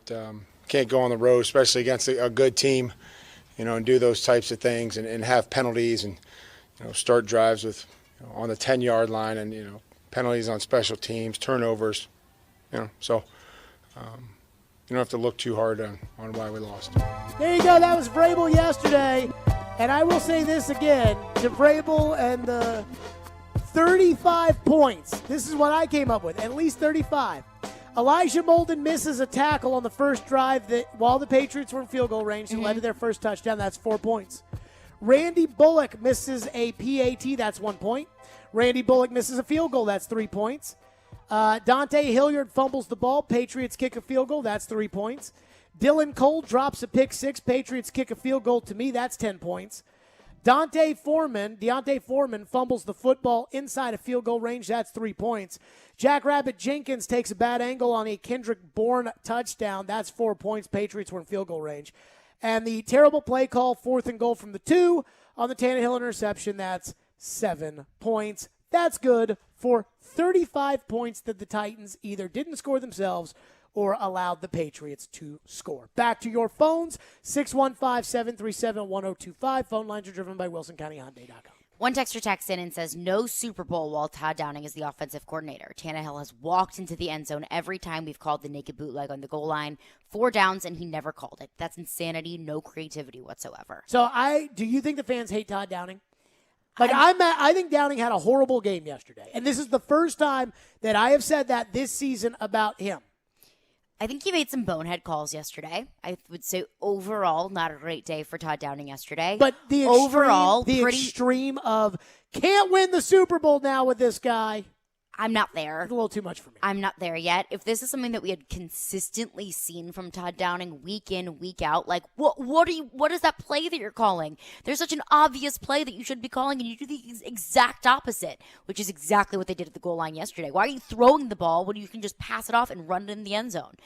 can't go on the road, especially against a good team, and do those types of things and have penalties and start drives with on the 10-yard line and penalties on special teams, turnovers, so you don't have to look too hard on why we lost. There you go. That was Vrabel yesterday, and I will say this again to Vrabel and the 35 points. This is what I came up with, at least 35. Elijah Molden misses a tackle on the first drive while the Patriots were in field goal range, who led to their first touchdown. That's 4 points. Randy Bullock misses a PAT. That's 1 point. Randy Bullock misses a field goal. That's 3 points. Dante Hilliard fumbles the ball. Patriots kick a field goal. That's 3 points. Dylan Cole drops a pick six. Patriots kick a field goal. To me, that's 10 points. Deontay Foreman fumbles the football inside a field goal range. That's 3 points. Jackrabbit Jenkins takes a bad angle on a Kendrick Bourne touchdown. That's 4 points. Patriots were in field goal range. And the terrible play call, 4th and goal from the 2 on the Tannehill interception. That's 7 points. That's good for 35 points that the Titans either didn't score themselves or allowed the Patriots to score. Back to your phones, 615-737-1025. Phone lines are driven by WilsonCountyHyundai.com. One texter texts in and says, no Super Bowl while Todd Downing is the offensive coordinator. Tannehill has walked into the end zone every time we've called the naked bootleg on the goal line. 4 downs, and he never called it. That's insanity, no creativity whatsoever. So do you think the fans hate Todd Downing? I think Downing had a horrible game yesterday. And this is the first time that I have said that this season about him. I think he made some bonehead calls yesterday. I would say overall, not a great day for Todd Downing yesterday. But the extreme of can't win the Super Bowl now with this guy. I'm not there. It's a little too much for me. I'm not there yet. If this is something that we had consistently seen from Todd Downing week in, week out, like what is that play that you're calling? There's such an obvious play that you should be calling, and you do the exact opposite, which is exactly what they did at the goal line yesterday. Why are you throwing the ball when you can just pass it off and run it in the end zone?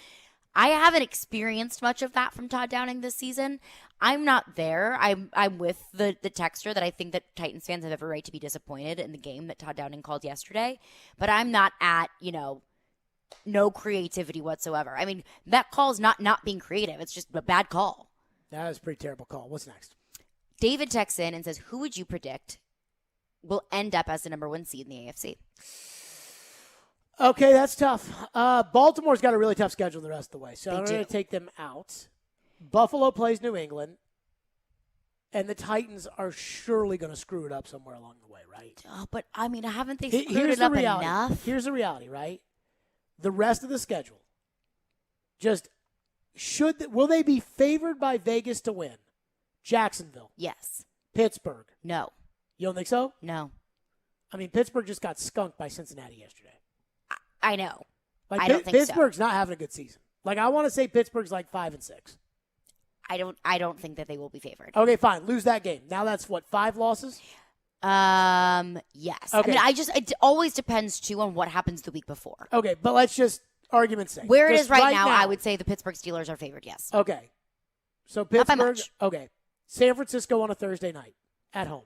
I haven't experienced much of that from Todd Downing this season. I'm not there. I'm with the texter that I think that Titans fans have every right to be disappointed in the game that Todd Downing called yesterday. But I'm not at, no creativity whatsoever. I mean, that call is not being creative. It's just a bad call. That was a pretty terrible call. What's next? David texts in and says, who would you predict will end up as the number 1 seed in the AFC? Okay, that's tough. Baltimore's got a really tough schedule the rest of the way, so I'm going to take them out. Buffalo plays New England, and the Titans are surely going to screw it up somewhere along the way, right? Oh, but, haven't they screwed it up enough? Here's the reality, right? The rest of the schedule, will they be favored by Vegas to win? Jacksonville. Yes. Pittsburgh. No. You don't think so? No. I mean, Pittsburgh just got skunked by Cincinnati yesterday. I know. I don't think Pittsburgh's not having a good season. I want to say Pittsburgh's 5-6. I don't think that they will be favored. Okay, fine. Lose that game. Now that's 5 losses? Yes. Okay. I mean, it always depends too on what happens the week before. Okay, but let's just argument's sake. Where it is right now, I would say the Pittsburgh Steelers are favored, yes. Okay. So Not by Pittsburgh, much. okay. San Francisco on a Thursday night at home.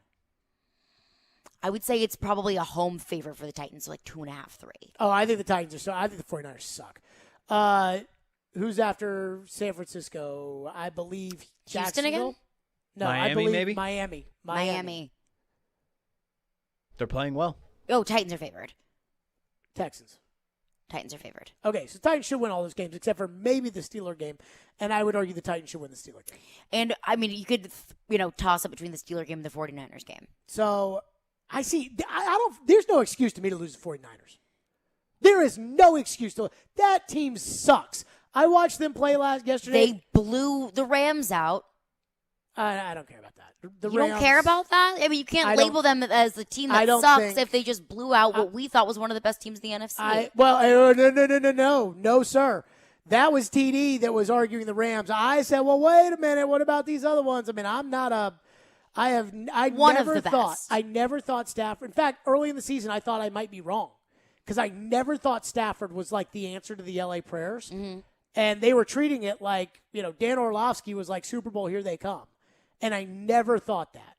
I would say it's probably a home favorite for the Titans, 2.5, 3. Oh, I think the Titans I think the 49ers suck. Who's after San Francisco? I believe Houston again? No, Miami, I believe maybe? Miami. They're playing well. Oh, Titans are favored. Texans. Titans are favored. Okay, so Titans should win all those games except for maybe the Steeler game, and I would argue the Titans should win the Steeler game. And, I mean, you could, toss up between the Steeler game and the 49ers game. So I see. There's no excuse to me to lose the 49ers. There is no excuse to. That team sucks. I watched them play yesterday. They blew the Rams out. I don't care about that. You don't care about that? I mean, you can't label them as the team that sucks if they just blew out what we thought was one of the best teams in the NFC. No, sir. That was TD that was arguing the Rams. I said, well, wait a minute. What about these other ones? I mean, I never thought Stafford. In fact, early in the season, I thought I might be wrong because I never thought Stafford was the answer to the LA Prayers. Mm-hmm. And they were treating it like, Dan Orlovsky was like, Super Bowl, here they come. And I never thought that.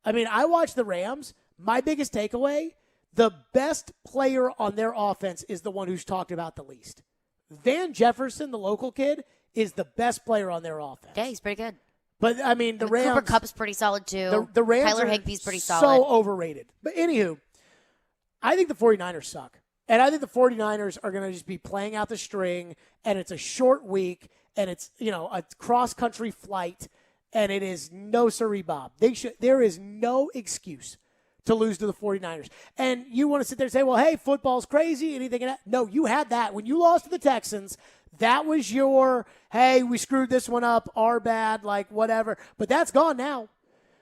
I mean, I watched the Rams. My biggest takeaway, the best player on their offense is the one who's talked about the least. Van Jefferson, the local kid, is the best player on their offense. Yeah, he's pretty good. But, I mean, the Rams. Cooper Kupp's pretty solid, too. The Rams Tyler are Higbee's pretty solid. So overrated. But, anywho, I think the 49ers suck. And I think the 49ers are going to just be playing out the string, and it's a short week, and it's, a cross-country flight, and it is no siree, Bob. There is no excuse to lose to the 49ers. And you want to sit there and say, well, hey, football's crazy, anything like that. No, you had that. When you lost to the Texans, that was your, hey, we screwed this one up, our bad, whatever. But that's gone now.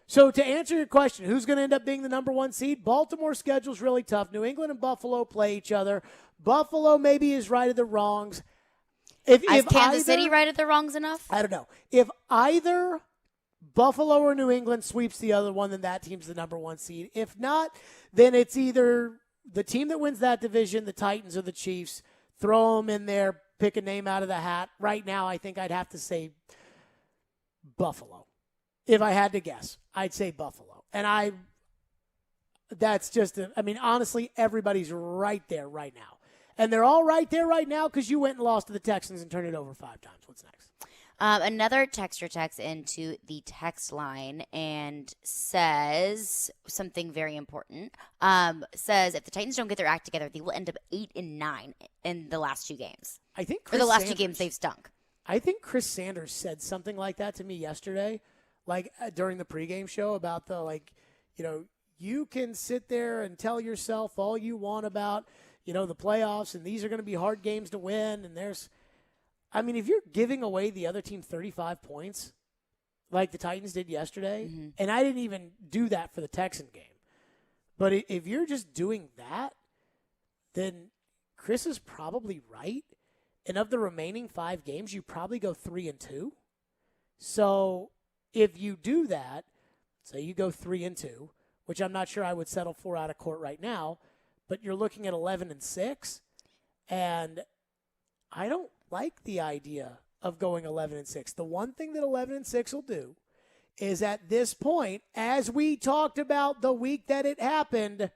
So to answer your question, who's going to end up being the number 1 seed? Baltimore's schedule's really tough. New England and Buffalo play each other. Buffalo maybe is right of the wrongs. Is Kansas City right at the wrongs enough? I don't know. If either Buffalo or New England sweeps the other one, then that team's the number 1 seed. If not, then it's either the team that wins that division, the Titans or the Chiefs. Throw them in there, pick a name out of the hat. Right now, I think I'd have to say Buffalo. If I had to guess, I'd say Buffalo. And that's just, honestly, everybody's right there right now. And they're all right there right now because you went and lost to the Texans and turned it over 5 times. What's next? Another texter texts into the text line and says something very important. Says if the Titans don't get their act together, they will end up 8-9 in the last 2 games. I think for the last 2 games they've stunk. I think Chris Sanders said something like that to me yesterday, during the pregame show about you can sit there and tell yourself all you want about, the playoffs and these are going to be hard games to win. And if you're giving away the other team 35 points like the Titans did yesterday, and I didn't even do that for the Texan game, but if you're just doing that, then Chris is probably right. And of the remaining 5 games, you probably go 3-2. So if you do that, say you go 3-2, which I'm not sure I would settle for out of court right now, but you're looking at 11-6, and I don't like the idea of going 11-6. The one thing that 11-6 will do is at this point, as we talked about the week that it happened,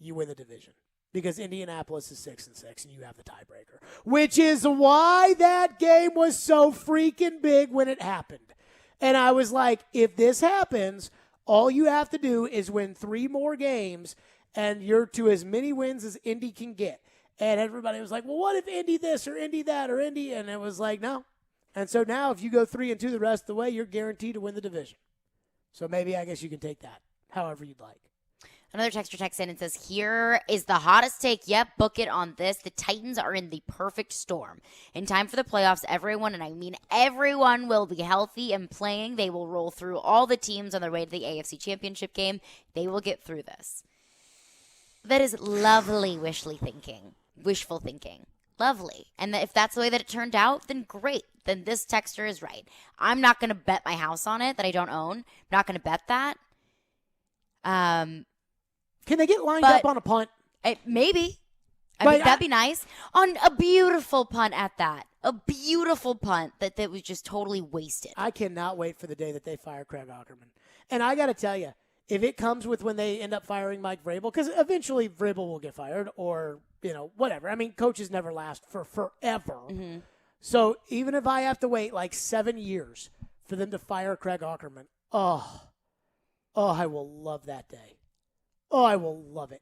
you win the division. Because Indianapolis is 6-6 and you have the tiebreaker. Which is why that game was so freaking big when it happened. And I was like, if this happens, all you have to do is win 3 more games and you're to as many wins as Indy can get. And everybody was like, well, what if Indy this or Indy that or Indy? And it was like, no. And so now if you go 3-2 the rest of the way, you're guaranteed to win the division. So maybe I guess you can take that however you'd like. Another texter texts in and says, here is the hottest take. Yep, book it on this. The Titans are in the perfect storm. In time for the playoffs, everyone, and I mean everyone, will be healthy and playing. They will roll through all the teams on their way to the AFC Championship game. They will get through this. That is lovely wishful thinking. Lovely. And if that's the way that it turned out, then great. Then this texter is right. I'm not going to bet my house on it that I don't own. I'm not going to bet that. Can they get lined up on a punt? Maybe. That'd be nice. On a beautiful punt at that. A beautiful punt that was just totally wasted. I cannot wait for the day that they fire Craig Aukerman. And I got to tell you, if it comes with when they end up firing Mike Vrabel, because eventually Vrabel will get fired or, whatever. Coaches never last for forever. Mm-hmm. So even if I have to wait 7 years for them to fire Craig Aukerman, I will love that day. Oh, I will love it.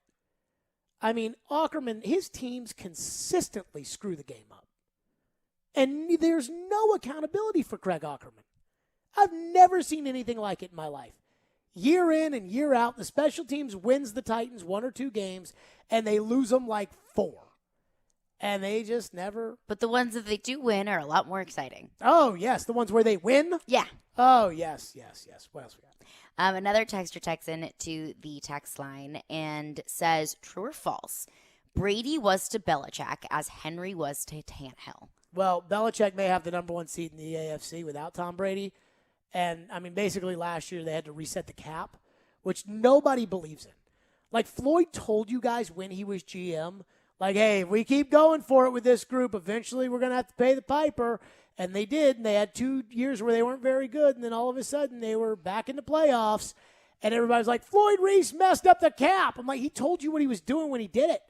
Aukerman, his teams consistently screw the game up. And there's no accountability for Craig Aukerman. I've never seen anything like it in my life. Year in and year out, the special teams wins the Titans 1 or 2 games, and they lose them 4. And they just never... But the ones that they do win are a lot more exciting. Oh, yes. The ones where they win? Yeah. Oh, yes. What else we got? Another texter texts in to the text line and says, true or false, Brady was to Belichick as Henry was to Tannehill. Well, Belichick may have the number 1 seed in the AFC without Tom Brady. And, basically last year they had to reset the cap, which nobody believes in. Floyd told you guys when he was GM, hey, if we keep going for it with this group, eventually we're going to have to pay the piper. And they did, and they had 2 years where they weren't very good, and then all of a sudden they were back in the playoffs, and everybody's like, Floyd Reese messed up the cap. I'm like, he told you what he was doing when he did it.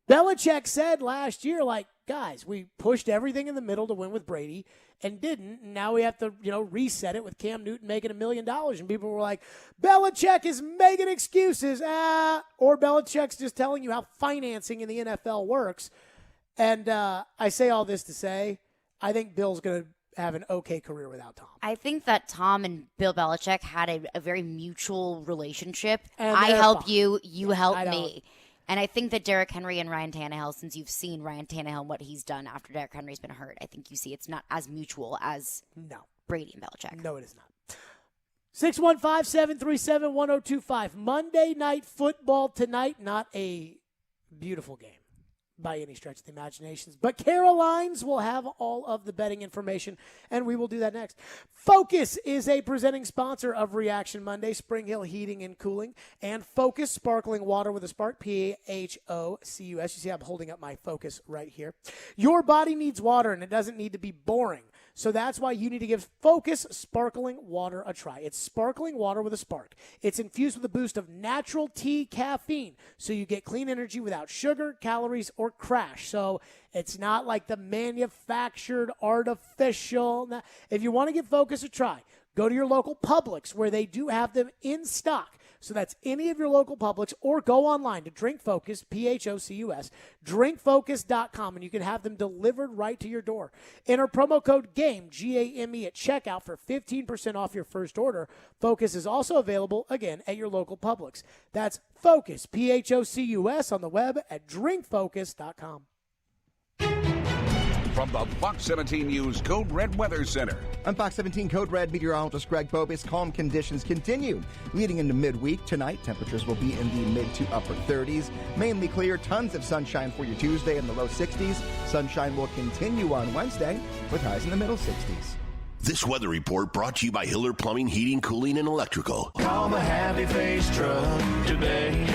Belichick said last year, guys, we pushed everything in the middle to win with Brady and didn't, and now we have to, reset it with Cam Newton making $1 million. And people were like, Belichick is making excuses, or Belichick's just telling you how financing in the NFL works. And I say all this to say, I think Bill's going to have an okay career without Tom. I think that Tom and Bill Belichick had a very mutual relationship. And I help you, you help me. And I think that Derrick Henry and Ryan Tannehill, since you've seen Ryan Tannehill and what he's done after Derrick Henry's been hurt, I think you see it's not as mutual as Brady and Belichick. No, it is not. 615-737-1025. Monday Night Football tonight. Not a beautiful game. by any stretch of the imaginations. But Carolines will have all of the betting information, and we will do that next. Focus is a presenting sponsor of Reaction Monday, Spring Hill Heating and Cooling, and Focus Sparkling Water with a Spark, Phocus. You see I'm holding up my Focus right here. Your body needs water, and it doesn't need to be boring. So that's why you need to give Focus Sparkling Water a try. It's sparkling water with a spark. It's infused with a boost of natural tea caffeine, so you get clean energy without sugar, calories, or crash. So it's not like the manufactured artificial. If you want to give Focus a try, go to your local Publix where they do have them in stock. So that's any of your local Publix, or go online to Drink Focus, Phocus, drinkfocus.com, and you can have them delivered right to your door. Enter promo code GAME, G-A-M-E, at checkout for 15% off your first order. Focus is also available, again, at your local Publix. That's Focus, Phocus, on the web at drinkfocus.com. From the Fox 17 News Code Red Weather Center. I'm Fox 17 Code Red meteorologist Greg Bobis. Calm conditions continue. Leading into midweek tonight, temperatures will be in the mid to upper 30s. Mainly clear, tons of sunshine for your Tuesday in the low 60s. Sunshine will continue on Wednesday with highs in the middle 60s. This weather report brought to you by Hiller Plumbing, Heating, Cooling, and Electrical. Call the Happy Face Truck today.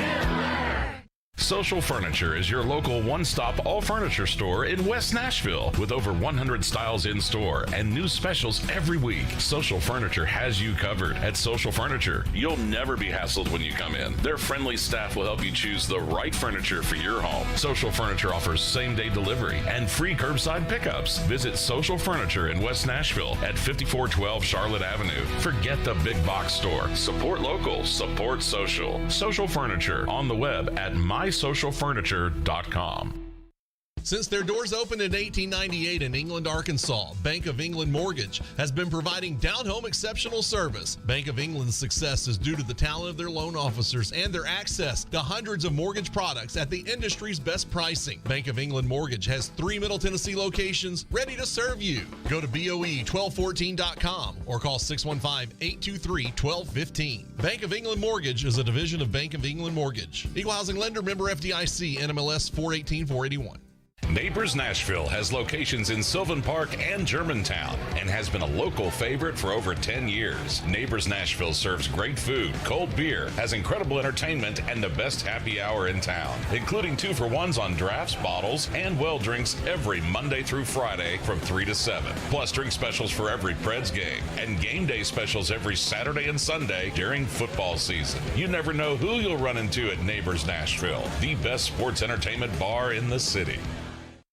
Social Furniture is your local one-stop all-furniture store in West Nashville with over 100 styles in store and new specials every week. Social Furniture has you covered. At Social Furniture, you'll never be hassled when you come in. Their friendly staff will help you choose the right furniture for your home. Social Furniture offers same-day delivery and free curbside pickups. Visit Social Furniture in West Nashville at 5412 Charlotte Avenue. Forget the big box store. Support local. Support social. Social Furniture on the web at mysocialfurniture.com. Since their doors opened in 1898 in England, Arkansas, Bank of England Mortgage has been providing down-home exceptional service. Bank of England's success is due to the talent of their loan officers and their access to hundreds of mortgage products at the industry's best pricing. Bank of England Mortgage has 3 Middle Tennessee locations ready to serve you. Go to BOE1214.com or call 615-823-1215. Bank of England Mortgage is a division of Bank of England Mortgage. Equal housing lender, member FDIC, NMLS 418-481. Neighbors Nashville has locations in Sylvan Park and Germantown and has been a local favorite for over 10 years. Neighbors Nashville serves great food, cold beer, has incredible entertainment, and the best happy hour in town, including 2-for-1s on drafts, bottles, and well drinks every Monday through Friday from 3 to 7. Plus drink specials for every Preds game and game day specials every Saturday and Sunday during football season. You never know who you'll run into at Neighbors Nashville, the best sports entertainment bar in the city.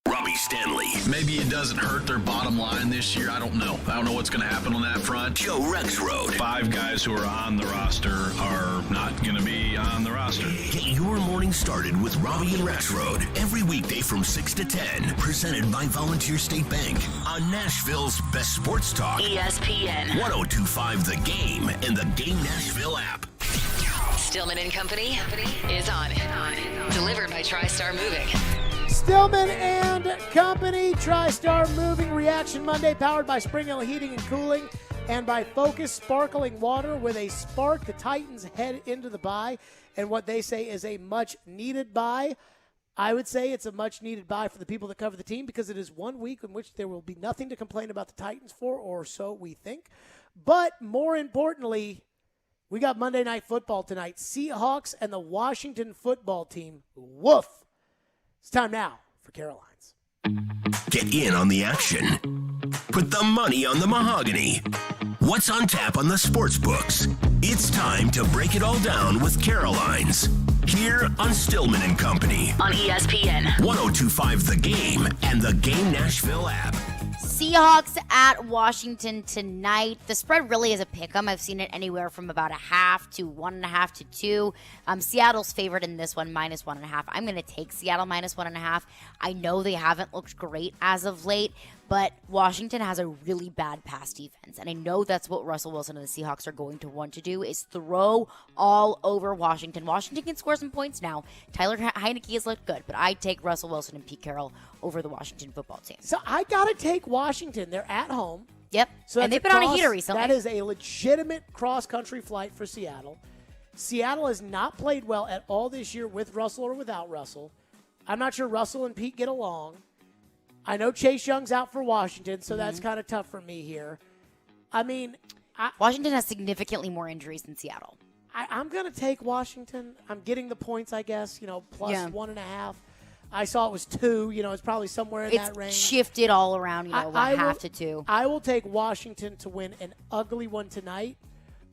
Robbie Stanley. Maybe it doesn't hurt their bottom line this year. I don't know. I don't know what's going to happen on that front. Joe Rexrode. 5 guys who are on the roster are not going to be on the roster. Get your morning started with Robbie and Rexrode every weekday from 6 to 10. Presented by Volunteer State Bank on Nashville's best sports talk. ESPN 102.5 The Game and the Game Nashville app. Stillman and Company is on. Delivered by TriStar Moving. Stillman and Company, TriStar Moving, Reaction Monday, powered by Spring Hill Heating and Cooling and by Focus Sparkling Water. With a spark, the Titans head into the bye, and what they say is a much-needed bye. I would say it's a much-needed bye for the people that cover the team because it is 1 week in which there will be nothing to complain about the Titans for, or so we think. But more importantly, we got Monday Night Football tonight. Seahawks and the Washington football team. Woof. It's time now for Carolines. Get in on the action. Put the money on the mahogany. What's on tap on the sports books? It's time to break it all down with Carolines. Here on Stillman and Company. On ESPN 102.5 The Game and the Game Nashville app. Seahawks at Washington tonight. The spread really is a pick-em. I've seen it anywhere from about 0.5 to 1.5 to 2. Seattle's favored in this one, -1.5. I'm going to take Seattle -1.5. I know they haven't looked great as of late, but Washington has a really bad pass defense, and I know that's what Russell Wilson and the Seahawks are going to want to do is throw all over Washington. Washington can score some points now. Tyler Heineke has looked good, but I'd take Russell Wilson and Pete Carroll over the Washington football team. So I got to take Washington. They're at home. Yep, so and they've been on a heater recently. That is a legitimate cross-country flight for Seattle. Seattle has not played well at all this year with Russell or without Russell. I'm not sure Russell and Pete get along. I know Chase Young's out for Washington, so that's kind of tough for me here. I mean, Washington has significantly more injuries than Seattle. I'm going to take Washington. I'm getting the points, I guess, plus 1.5. I saw it was 2. It's probably somewhere in that range. It's shifted all around, half to 2. I will take Washington to win an ugly one tonight,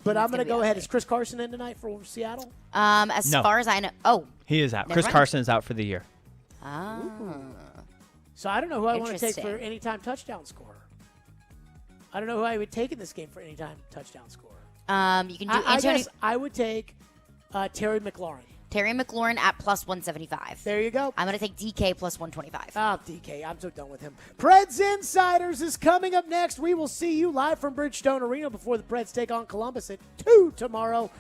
but I'm going to go ahead. Is Chris Carson in tonight for Seattle? As far as I know. He is out. Chris Carson is out for the year. So I don't know who I want to take for anytime touchdown scorer. I don't know who I would take in this game for anytime touchdown scorer. You can do Antonio. I guess I would take Terry McLaurin. Terry McLaurin at plus 175. There you go. I'm going to take DK plus 125. DK. I'm so done with him. Preds Insiders is coming up next. We will see you live from Bridgestone Arena before the Preds take on Columbus at 2 tomorrow.